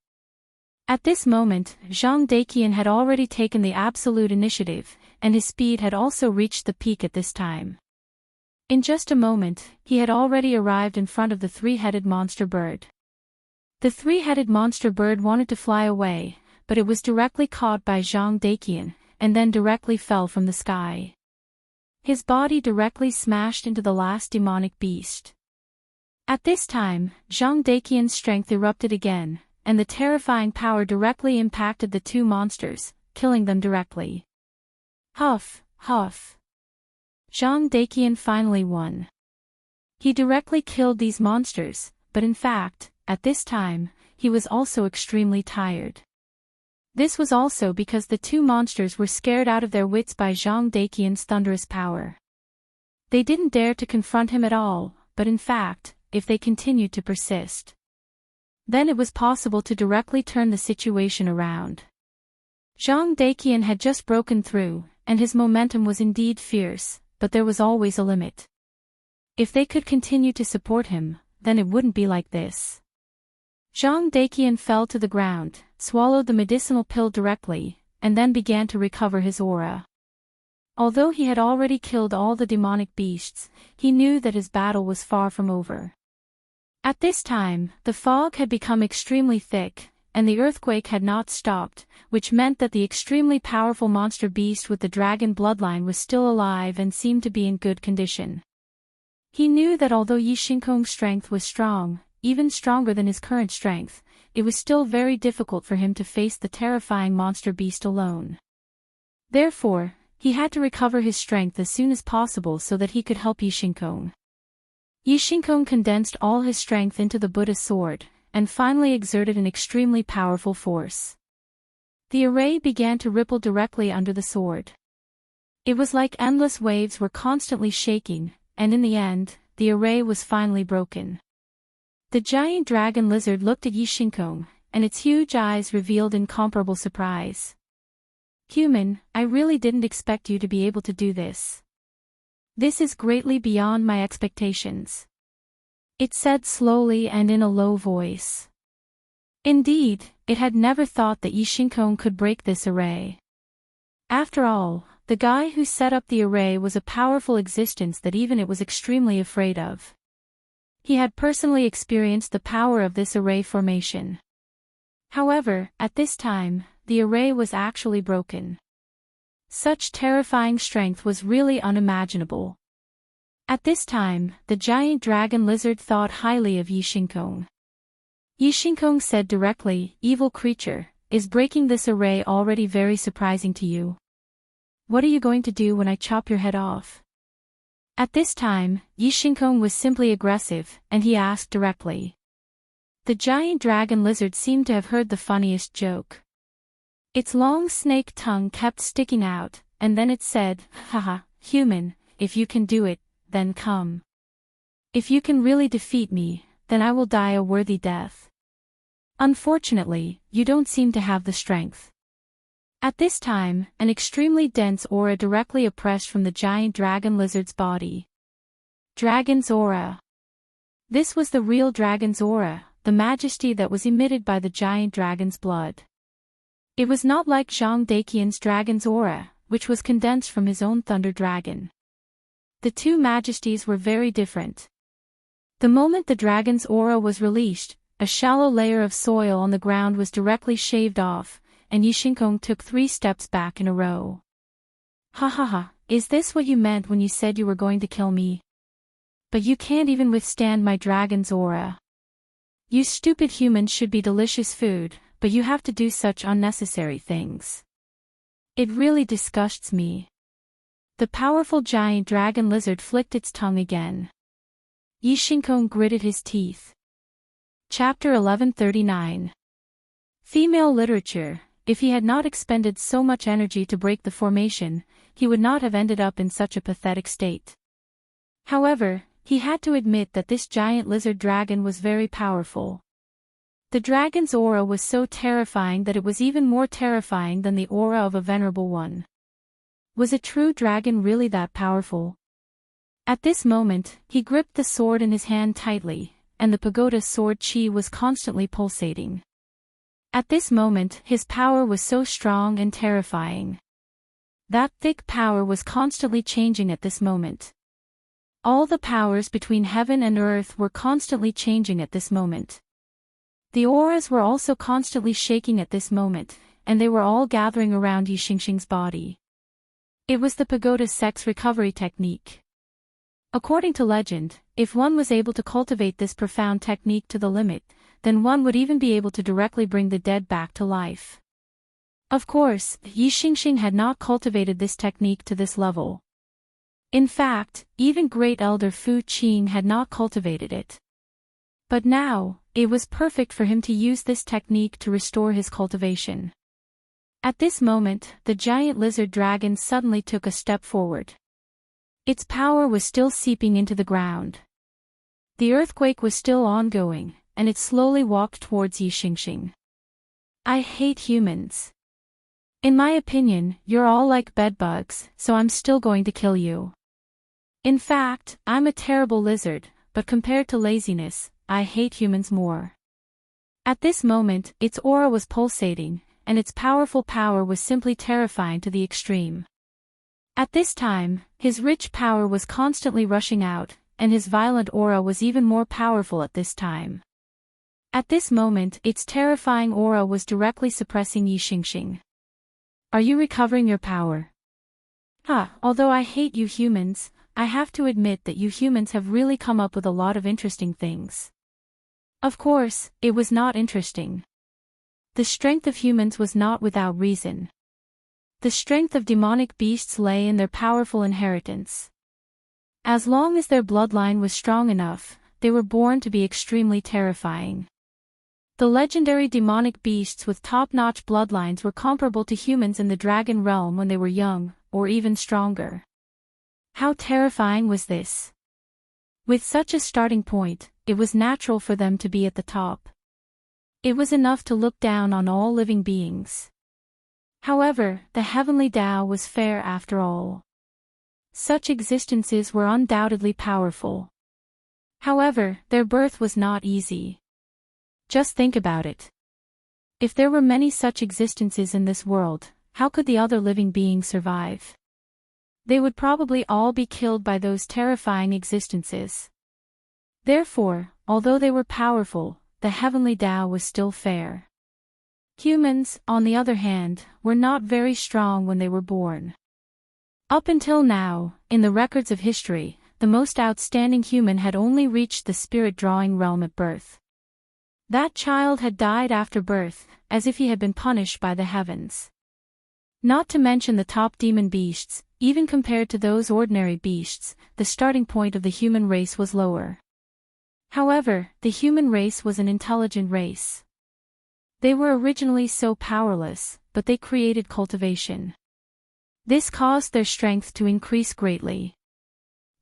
At this moment, Zhang Daqian had already taken the absolute initiative, and his speed had also reached the peak at this time. In just a moment, he had already arrived in front of the three-headed monster bird. The three-headed monster bird wanted to fly away, but it was directly caught by Zhang Daqian, and then directly fell from the sky. His body directly smashed into the last demonic beast. At this time, Zhang Daqian's strength erupted again, and the terrifying power directly impacted the two monsters, killing them directly. Huff, huff. Zhang Daqian finally won. He directly killed these monsters, but in fact, at this time, he was also extremely tired. This was also because the two monsters were scared out of their wits by Zhang Daqian's thunderous power. They didn't dare to confront him at all, but in fact, if they continued to persist, then it was possible to directly turn the situation around. Zhang Daqian had just broken through, and his momentum was indeed fierce, but there was always a limit. If they could continue to support him, then it wouldn't be like this. Zhang Daqian fell to the ground, swallowed the medicinal pill directly, and then began to recover his aura. Although he had already killed all the demonic beasts, he knew that his battle was far from over. At this time, the fog had become extremely thick, and the earthquake had not stopped, which meant that the extremely powerful monster beast with the dragon bloodline was still alive and seemed to be in good condition. He knew that although Yi Xinkong's strength was strong, even stronger than his current strength, it was still very difficult for him to face the terrifying monster beast alone. Therefore, he had to recover his strength as soon as possible so that he could help Yi Xinkong. Yi Xinkong condensed all his strength into the Buddha sword, and finally exerted an extremely powerful force. The array began to ripple directly under the sword. It was like endless waves were constantly shaking, and in the end, the array was finally broken. The giant dragon lizard looked at Yi Xinkong, and its huge eyes revealed incomparable surprise. "Human, I really didn't expect you to be able to do this. This is greatly beyond my expectations," it said slowly and in a low voice. Indeed, it had never thought that Yi Xinkong could break this array. After all, the guy who set up the array was a powerful existence that even it was extremely afraid of. He had personally experienced the power of this array formation. However, at this time, the array was actually broken. Such terrifying strength was really unimaginable. At this time, the giant dragon lizard thought highly of Yi Xinkong. Yi Xinkong said directly, "Evil creature, is breaking this array already very surprising to you? What are you going to do when I chop your head off?" At this time, Yi Xinkong was simply aggressive, and he asked directly. The giant dragon lizard seemed to have heard the funniest joke. Its long snake tongue kept sticking out, and then it said, "Haha, human, if you can do it, then come. If you can really defeat me, then I will die a worthy death. Unfortunately, you don't seem to have the strength." At this time, an extremely dense aura directly oppressed from the giant dragon lizard's body. Dragon's aura. This was the real dragon's aura, the majesty that was emitted by the giant dragon's blood. It was not like Zhang Daqian's dragon's aura, which was condensed from his own thunder dragon. The two majesties were very different. The moment the dragon's aura was released, a shallow layer of soil on the ground was directly shaved off, and Yi Xinkong took 3 steps back in a row. "Ha ha ha, is this what you meant when you said you were going to kill me? But you can't even withstand my dragon's aura. You stupid humans should be delicious food, but you have to do such unnecessary things. It really disgusts me." The powerful giant dragon lizard flicked its tongue again. Yi Xinkong gritted his teeth. Chapter 1139. Female literature. If he had not expended so much energy to break the formation, he would not have ended up in such a pathetic state. However, he had to admit that this giant lizard dragon was very powerful. The dragon's aura was so terrifying that it was even more terrifying than the aura of a venerable one. Was a true dragon really that powerful? At this moment, he gripped the sword in his hand tightly, and the pagoda sword chi was constantly pulsating. At this moment, his power was so strong and terrifying. That thick power was constantly changing at this moment. All the powers between heaven and earth were constantly changing at this moment. The auras were also constantly shaking at this moment, and they were all gathering around Yixingxing's body. It was the pagoda sex recovery technique. According to legend, if one was able to cultivate this profound technique to the limit, then one would even be able to directly bring the dead back to life. Of course, Yixingxing had not cultivated this technique to this level. In fact, even great elder Fu Qing had not cultivated it. But now, it was perfect for him to use this technique to restore his cultivation. At this moment, the giant lizard dragon suddenly took a step forward. Its power was still seeping into the ground. The earthquake was still ongoing, and it slowly walked towards Yixingxing. I hate humans. In my opinion, you're all like bedbugs, so I'm still going to kill you. In fact, I'm a terrible lizard, but compared to laziness, I hate humans more. At this moment, its aura was pulsating, and its powerful power was simply terrifying to the extreme. At this time, his rich power was constantly rushing out, and his violent aura was even more powerful at this time. At this moment, its terrifying aura was directly suppressing Yixingxing. Are you recovering your power? Although I hate you humans, I have to admit that you humans have really come up with a lot of interesting things. Of course, it was not interesting. The strength of humans was not without reason. The strength of demonic beasts lay in their powerful inheritance. As long as their bloodline was strong enough, they were born to be extremely terrifying. The legendary demonic beasts with top-notch bloodlines were comparable to humans in the dragon realm when they were young, or even stronger. How terrifying was this? With such a starting point, it was natural for them to be at the top. It was enough to look down on all living beings. However, the heavenly Tao was fair after all. Such existences were undoubtedly powerful. However, their birth was not easy. Just think about it. If there were many such existences in this world, how could the other living beings survive? They would probably all be killed by those terrifying existences. Therefore, although they were powerful, the heavenly Tao was still fair. Humans, on the other hand, were not very strong when they were born. Up until now, in the records of history, the most outstanding human had only reached the spirit-drawing realm at birth. That child had died after birth, as if he had been punished by the heavens. Not to mention the top demon beasts, even compared to those ordinary beasts, the starting point of the human race was lower. However, the human race was an intelligent race. They were originally so powerless, but they created cultivation. This caused their strength to increase greatly.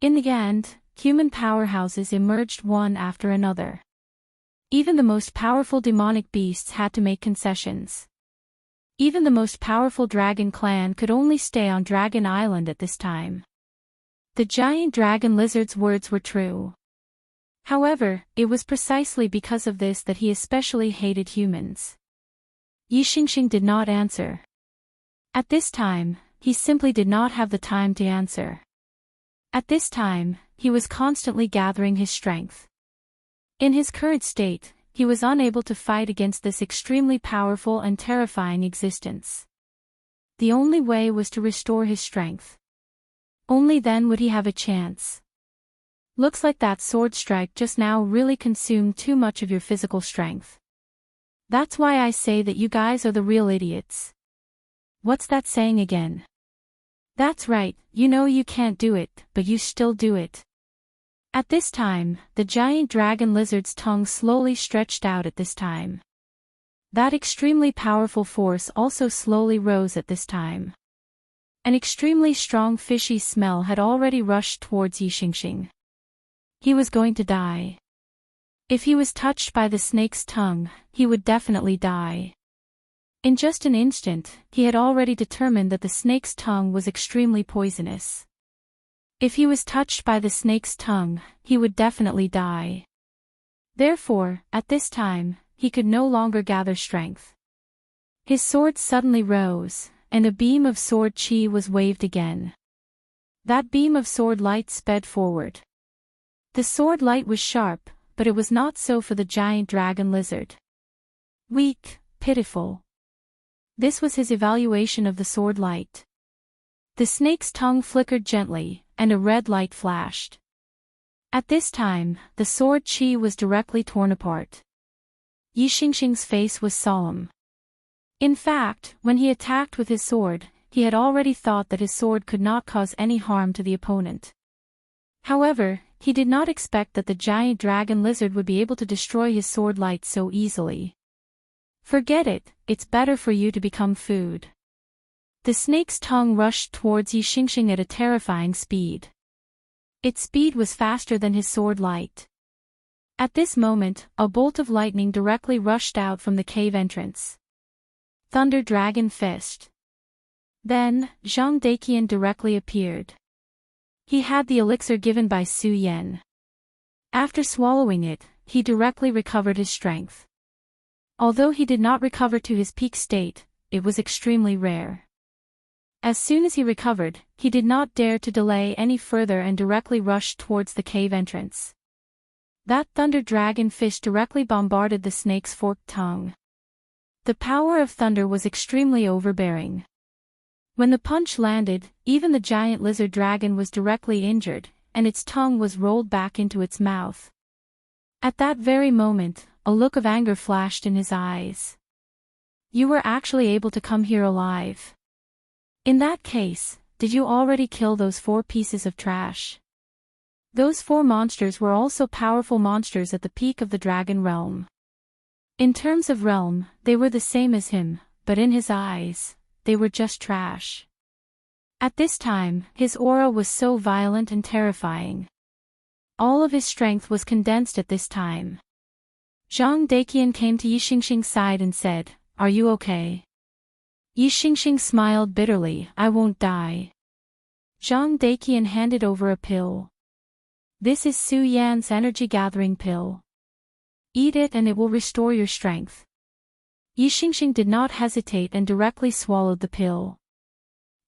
In the end, human powerhouses emerged one after another. Even the most powerful demonic beasts had to make concessions. Even the most powerful dragon clan could only stay on Dragon Island at this time. The giant dragon lizard's words were true. However, it was precisely because of this that he especially hated humans. Yixingxing did not answer. At this time, he simply did not have the time to answer. At this time, he was constantly gathering his strength. In his current state, he was unable to fight against this extremely powerful and terrifying existence. The only way was to restore his strength. Only then would he have a chance. Looks like that sword strike just now really consumed too much of your physical strength. That's why I say that you guys are the real idiots. What's that saying again? That's right, you know you can't do it, but you still do it. At this time, the giant dragon lizard's tongue slowly stretched out at this time. That extremely powerful force also slowly rose at this time. An extremely strong fishy smell had already rushed towards Yixingxing. He was going to die. If he was touched by the snake's tongue, he would definitely die. In just an instant, he had already determined that the snake's tongue was extremely poisonous. If he was touched by the snake's tongue, he would definitely die. Therefore, at this time, he could no longer gather strength. His sword suddenly rose, and a beam of sword chi was waved again. That beam of sword light sped forward. The sword light was sharp, but it was not so for the giant dragon lizard. Weak, pitiful. This was his evaluation of the sword light. The snake's tongue flickered gently, and a red light flashed. At this time, the sword chi was directly torn apart. Yi Xingxing's face was solemn. In fact, when he attacked with his sword, he had already thought that his sword could not cause any harm to the opponent. However, he did not expect that the giant dragon lizard would be able to destroy his sword light so easily. Forget it, it's better for you to become food. The snake's tongue rushed towards Yi Xingxing at a terrifying speed. Its speed was faster than his sword light. At this moment, a bolt of lightning directly rushed out from the cave entrance. Thunder Dragon Fist. Then, Zhang Daiqian directly appeared. He had the elixir given by Su Yan. After swallowing it, he directly recovered his strength. Although he did not recover to his peak state, it was extremely rare. As soon as he recovered, he did not dare to delay any further and directly rushed towards the cave entrance. That thunder dragon fish directly bombarded the snake's forked tongue. The power of thunder was extremely overbearing. When the punch landed, even the giant lizard dragon was directly injured, and its tongue was rolled back into its mouth. At that very moment, a look of anger flashed in his eyes. You were actually able to come here alive. In that case, did you already kill those 4 pieces of trash? Those 4 monsters were also powerful monsters at the peak of the dragon realm. In terms of realm, they were the same as him, but in his eyes, they were just trash. At this time, his aura was so violent and terrifying. All of his strength was condensed at this time. Zhang Daiqian came to Yi Xingxing's side and said, "Are you okay?" Yi Xingxing smiled bitterly, "I won't die." Zhang Daiqian handed over a pill. This is Su Yan's energy gathering pill. Eat it and it will restore your strength. Yi Xingxing did not hesitate and directly swallowed the pill.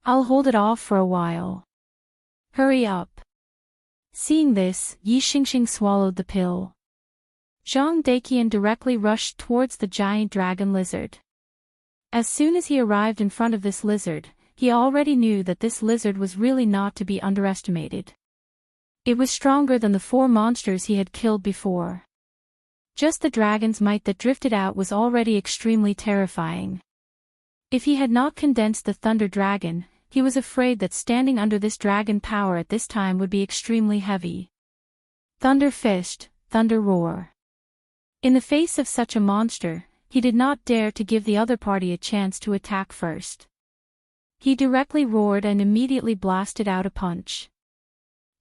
I'll hold it off for a while. Hurry up. Seeing this, Yi Xingxing swallowed the pill. Zhang Daiqian directly rushed towards the giant dragon lizard. As soon as he arrived in front of this lizard, he already knew that this lizard was really not to be underestimated. It was stronger than the 4 monsters he had killed before. Just the dragon's might that drifted out was already extremely terrifying. If he had not condensed the thunder dragon, he was afraid that standing under this dragon power at this time would be extremely heavy. Thunder Fist, Thunder Roar. In the face of such a monster, he did not dare to give the other party a chance to attack first. He directly roared and immediately blasted out a punch.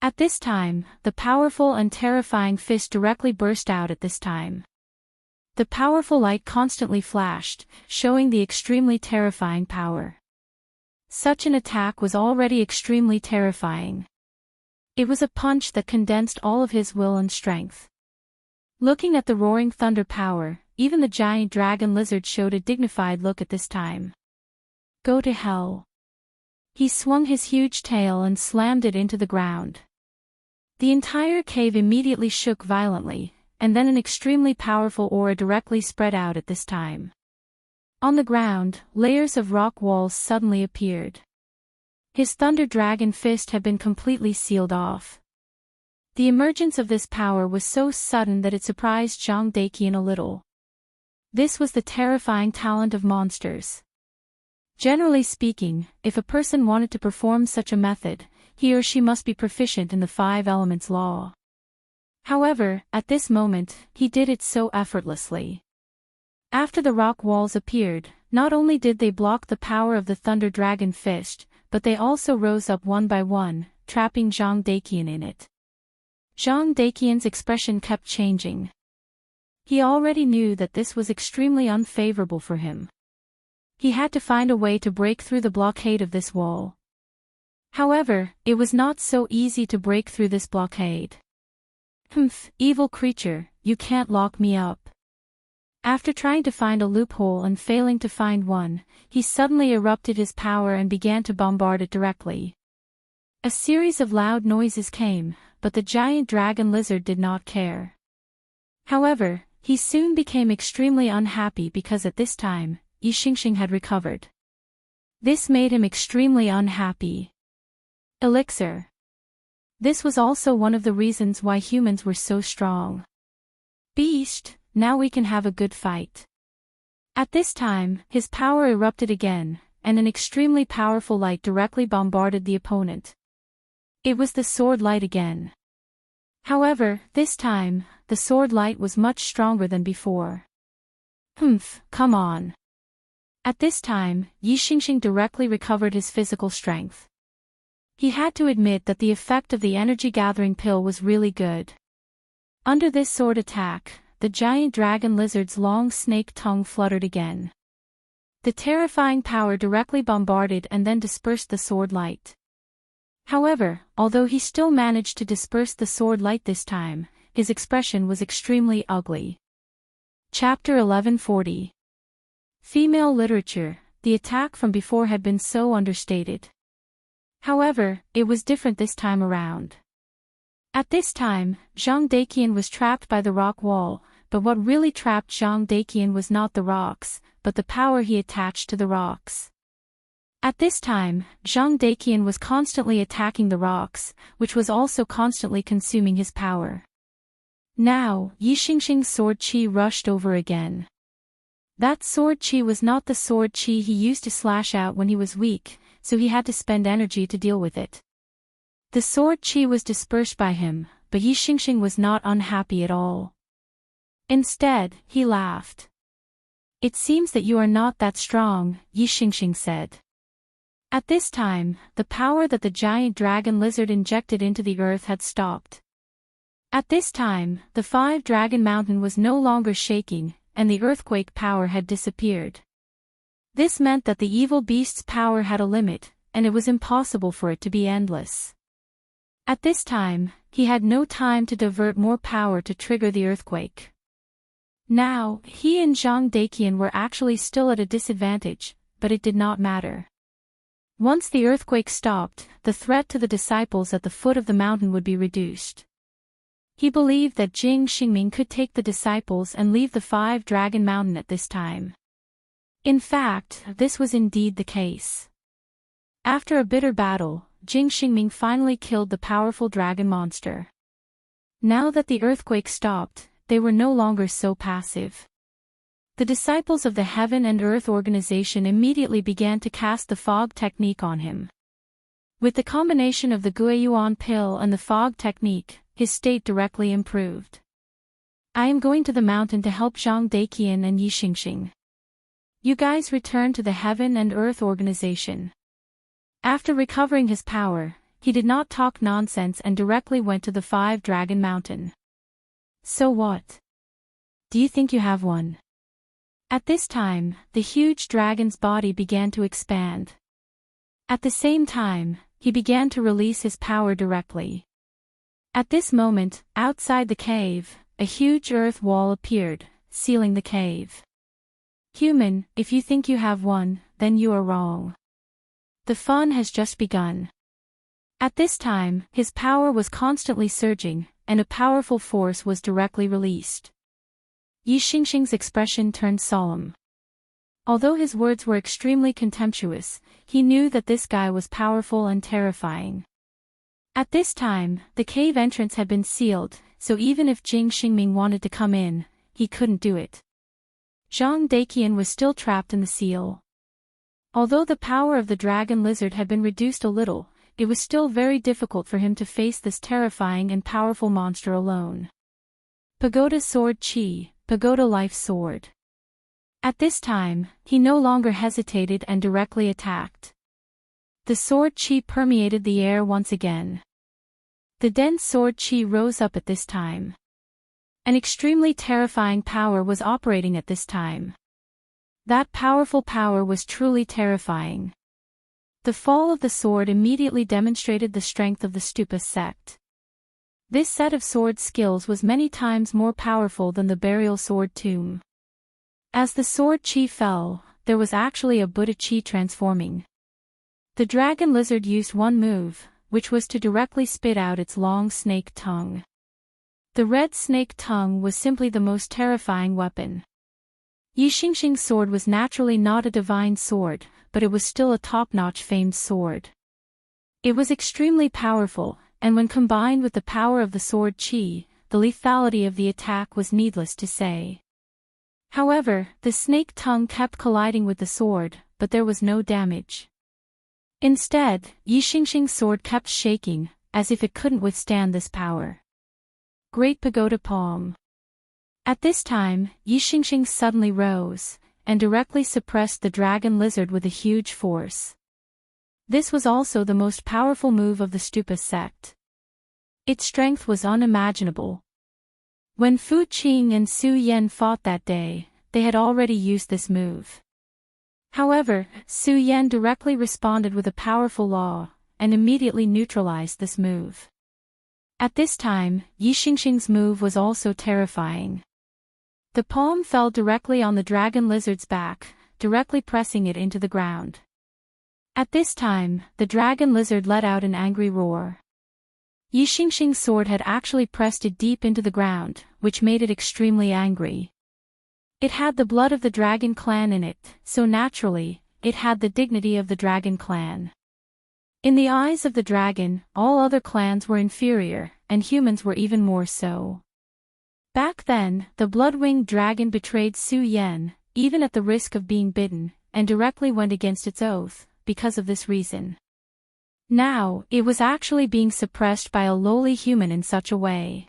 At this time, the powerful and terrifying fist directly burst out at this time. The powerful light constantly flashed, showing the extremely terrifying power. Such an attack was already extremely terrifying. It was a punch that condensed all of his will and strength. Looking at the roaring thunder power, even the giant dragon lizard showed a dignified look at this time. Go to hell. He swung his huge tail and slammed it into the ground. The entire cave immediately shook violently, and then an extremely powerful aura directly spread out at this time. On the ground, layers of rock walls suddenly appeared. His thunder dragon fist had been completely sealed off. The emergence of this power was so sudden that it surprised Zhang Daiqian a little. This was the terrifying talent of monsters. Generally speaking, if a person wanted to perform such a method, he or she must be proficient in the 5 elements law. However, at this moment, he did it so effortlessly. After the rock walls appeared, not only did they block the power of the thunder dragon fist, but they also rose up one by one, trapping Zhang Daiqian in it. Zhang Daiqian's expression kept changing. He already knew that this was extremely unfavorable for him. He had to find a way to break through the blockade of this wall. However, it was not so easy to break through this blockade. Humph, evil creature, you can't lock me up. After trying to find a loophole and failing to find one, he suddenly erupted his power and began to bombard it directly. A series of loud noises came, but the giant dragon lizard did not care. However, he soon became extremely unhappy because at this time, Yi Xingxing had recovered. This made him extremely unhappy. Elixir. This was also one of the reasons why humans were so strong. Beast, now we can have a good fight. At this time, his power erupted again, and an extremely powerful light directly bombarded the opponent. It was the sword light again. However, this time, the sword light was much stronger than before. Come on. At this time, Yi Xingxing directly recovered his physical strength. He had to admit that the effect of the energy-gathering pill was really good. Under this sword attack, the giant dragon lizard's long snake tongue fluttered again. The terrifying power directly bombarded and then dispersed the sword light. However, although he still managed to disperse the sword light this time, his expression was extremely ugly. Chapter 1140. Female literature. The attack from before had been so understated. However, it was different this time around. At this time, Zhang Daiqian was trapped by the rock wall, but what really trapped Zhang Daiqian was not the rocks, but the power he attached to the rocks. At this time, Zhang Daiqian was constantly attacking the rocks, which was also constantly consuming his power. Now, Yi Xingxing's sword qi rushed over again. That sword qi was not the sword qi he used to slash out when he was weak, so he had to spend energy to deal with it. The sword qi was dispersed by him, but Yi Xingxing was not unhappy at all. Instead, he laughed. It seems that you are not that strong, Yi Xingxing said. At this time, the power that the giant dragon lizard injected into the earth had stopped. At this time, the 5-dragon mountain was no longer shaking, and the earthquake power had disappeared. This meant that the evil beast's power had a limit, and it was impossible for it to be endless. At this time, he had no time to divert more power to trigger the earthquake. Now, he and Zhang Daiqian were actually still at a disadvantage, but it did not matter. Once the earthquake stopped, the threat to the disciples at the foot of the mountain would be reduced. He believed that Jing Xingming could take the disciples and leave the 5-dragon mountain at this time. In fact, this was indeed the case. After a bitter battle, Jing Xingming finally killed the powerful dragon monster. Now that the earthquake stopped, they were no longer so passive. The disciples of the Heaven and Earth organization immediately began to cast the fog technique on him. With the combination of the Guiyuan pill and the fog technique, his state directly improved. I am going to the mountain to help Zhang Daiqian and Yi Xingxing. You guys return to the Heaven and Earth organization. After recovering his power, he did not talk nonsense and directly went to the 5-dragon mountain. So what? Do you think you have one? At this time, the huge dragon's body began to expand. At the same time, he began to release his power directly. At this moment, outside the cave, a huge earth wall appeared, sealing the cave. Human, if you think you have one, then you are wrong. The fun has just begun. At this time, his power was constantly surging, and a powerful force was directly released. Yi Xingxing's expression turned solemn. Although his words were extremely contemptuous, he knew that this guy was powerful and terrifying. At this time, the cave entrance had been sealed, so even if Jing Xingming wanted to come in, he couldn't do it. Zhang Daiqian was still trapped in the seal. Although the power of the dragon lizard had been reduced a little, it was still very difficult for him to face this terrifying and powerful monster alone. Pagoda Sword Qi, Pagoda Life Sword. At this time, he no longer hesitated and directly attacked. The sword qi permeated the air once again. The dense sword qi rose up at this time. An extremely terrifying power was operating at this time. That powerful power was truly terrifying. The fall of the sword immediately demonstrated the strength of the Stupa sect. This set of sword skills was many times more powerful than the burial sword tomb. As the sword qi fell, there was actually a Buddha qi transforming. The dragon lizard used one move, which was to directly spit out its long snake tongue. The red snake tongue was simply the most terrifying weapon. Yixingxing's sword was naturally not a divine sword, but it was still a top-notch famed sword. It was extremely powerful, and when combined with the power of the sword qi, the lethality of the attack was needless to say. However, the snake tongue kept colliding with the sword, but there was no damage. Instead, Yixingxing's sword kept shaking, as if it couldn't withstand this power. Great Pagoda Palm. At this time, Yixingxing suddenly rose, and directly suppressed the dragon lizard with a huge force. This was also the most powerful move of the Stupa sect. Its strength was unimaginable. When Fu Qing and Su Yan fought that day, they had already used this move. However, Su Yan directly responded with a powerful law, and immediately neutralized this move. At this time, Yixingxing's move was also terrifying. The palm fell directly on the dragon lizard's back, directly pressing it into the ground. At this time, the dragon lizard let out an angry roar. Yixingxing's sword had actually pressed it deep into the ground, which made it extremely angry. It had the blood of the dragon clan in it, so naturally, it had the dignity of the dragon clan. In the eyes of the dragon, all other clans were inferior, and humans were even more so. Back then, the blood-winged dragon betrayed Su Yan, even at the risk of being bitten, and directly went against its oath, because of this reason. Now, it was actually being suppressed by a lowly human in such a way.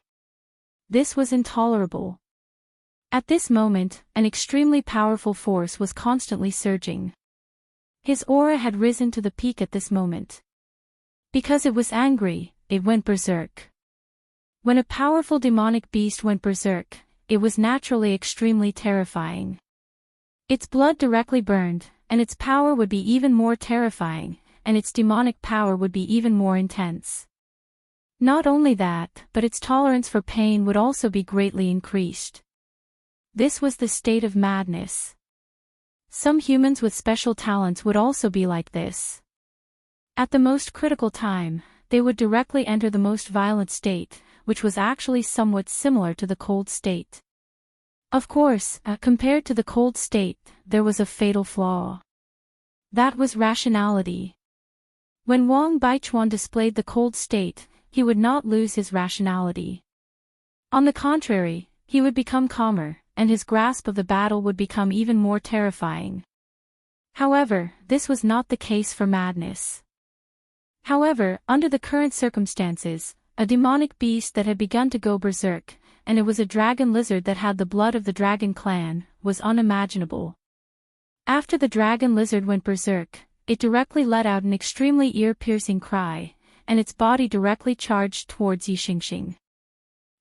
This was intolerable. At this moment, an extremely powerful force was constantly surging. His aura had risen to the peak at this moment. Because it was angry, it went berserk. When a powerful demonic beast went berserk, it was naturally extremely terrifying. Its blood directly burned, and its power would be even more terrifying, and its demonic power would be even more intense. Not only that, but its tolerance for pain would also be greatly increased. This was the state of madness. Some humans with special talents would also be like this. At the most critical time, they would directly enter the most violent state, which was actually somewhat similar to the cold state. Of course, compared to the cold state, there was a fatal flaw. That was rationality. When Wang Baichuan displayed the cold state, he would not lose his rationality. On the contrary, he would become calmer, and his grasp of the battle would become even more terrifying. However, this was not the case for madness. However, under the current circumstances, a demonic beast that had begun to go berserk, and it was a dragon lizard that had the blood of the dragon clan, was unimaginable. After the dragon lizard went berserk, it directly let out an extremely ear-piercing cry, and its body directly charged towards Yixingxing.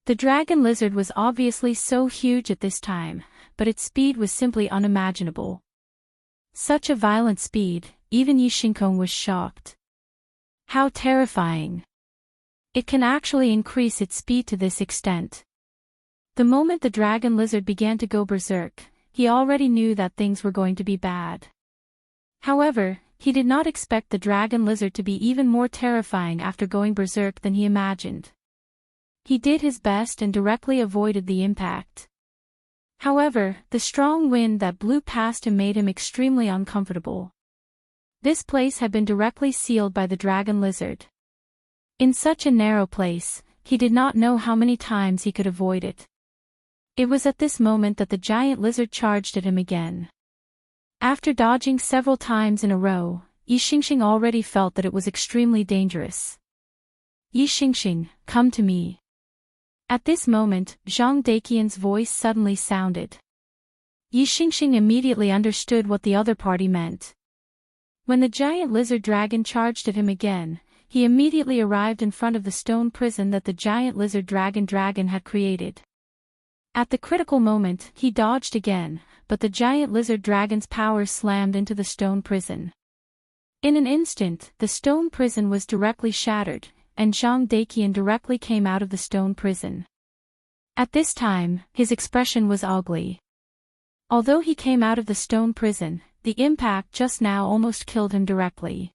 The dragon lizard was obviously so huge at this time, but its speed was simply unimaginable. Such a violent speed, even Yixingxing was shocked. How terrifying! It can actually increase its speed to this extent. The moment the dragon lizard began to go berserk, he already knew that things were going to be bad. However, he did not expect the dragon lizard to be even more terrifying after going berserk than he imagined. He did his best and directly avoided the impact. However, the strong wind that blew past him made him extremely uncomfortable. This place had been directly sealed by the dragon lizard. In such a narrow place, he did not know how many times he could avoid it. It was at this moment that the giant lizard charged at him again. After dodging several times in a row, Yixingxing already felt that it was extremely dangerous. Yixingxing, come to me. At this moment, Zhang Daqian's voice suddenly sounded. Yixingxing immediately understood what the other party meant. When the giant lizard dragon charged at him again, he immediately arrived in front of the stone prison that the giant lizard dragon had created. At the critical moment, he dodged again, but the giant lizard dragon's power slammed into the stone prison. In an instant, the stone prison was directly shattered, and Zhang Daqian directly came out of the stone prison. At this time, his expression was ugly. Although he came out of the stone prison, the impact just now almost killed him directly.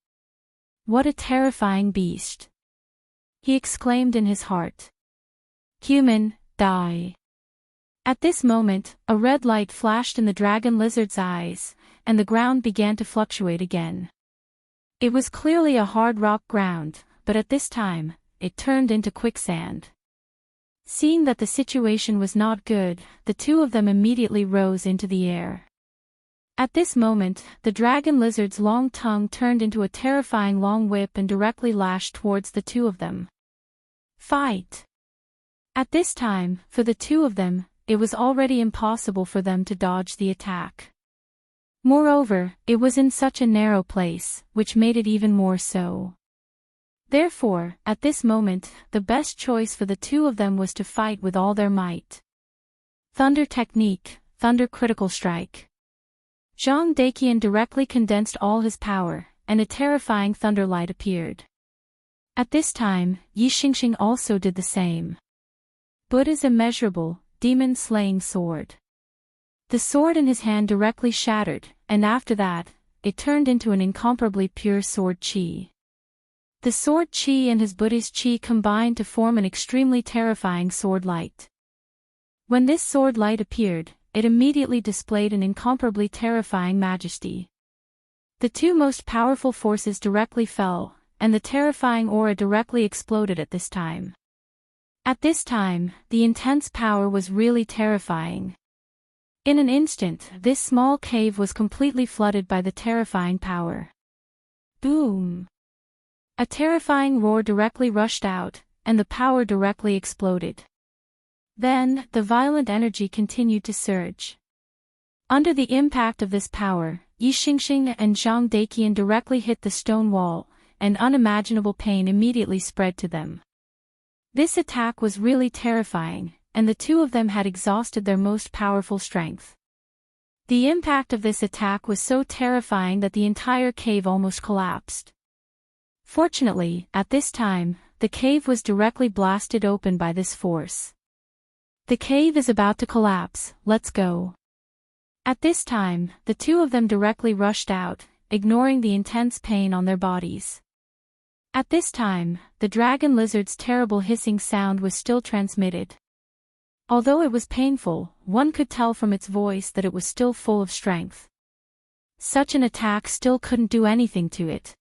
What a terrifying beast! he exclaimed in his heart. Human, die. At this moment, a red light flashed in the dragon lizard's eyes, and the ground began to fluctuate again. It was clearly a hard rock ground, but at this time, it turned into quicksand. Seeing that the situation was not good, the two of them immediately rose into the air. At this moment, the dragon lizard's long tongue turned into a terrifying long whip and directly lashed towards the two of them. Fight! At this time, for the two of them, it was already impossible for them to dodge the attack. Moreover, it was in such a narrow place, which made it even more so. Therefore, at this moment, the best choice for the two of them was to fight with all their might. Thunder technique, thunder critical strike. Zhang Daqian directly condensed all his power, and a terrifying thunder light appeared. At this time, Yi Xingxing also did the same. Buddha's immeasurable, demon-slaying sword. The sword in his hand directly shattered, and after that, it turned into an incomparably pure sword chi. The sword chi and his Buddhist chi combined to form an extremely terrifying sword light. When this sword light appeared, it immediately displayed an incomparably terrifying majesty. The two most powerful forces directly fell, and the terrifying aura directly exploded at this time. At this time, the intense power was really terrifying. In an instant, this small cave was completely flooded by the terrifying power. Boom! A terrifying roar directly rushed out, and the power directly exploded. Then, the violent energy continued to surge. Under the impact of this power, Yi Xingxing and Zhang Daqian directly hit the stone wall, and unimaginable pain immediately spread to them. This attack was really terrifying, and the two of them had exhausted their most powerful strength. The impact of this attack was so terrifying that the entire cave almost collapsed. Fortunately, at this time, the cave was directly blasted open by this force. The cave is about to collapse, let's go. At this time, the two of them directly rushed out, ignoring the intense pain on their bodies. At this time, the dragon lizard's terrible hissing sound was still transmitted. Although it was painful, one could tell from its voice that it was still full of strength. Such an attack still couldn't do anything to it.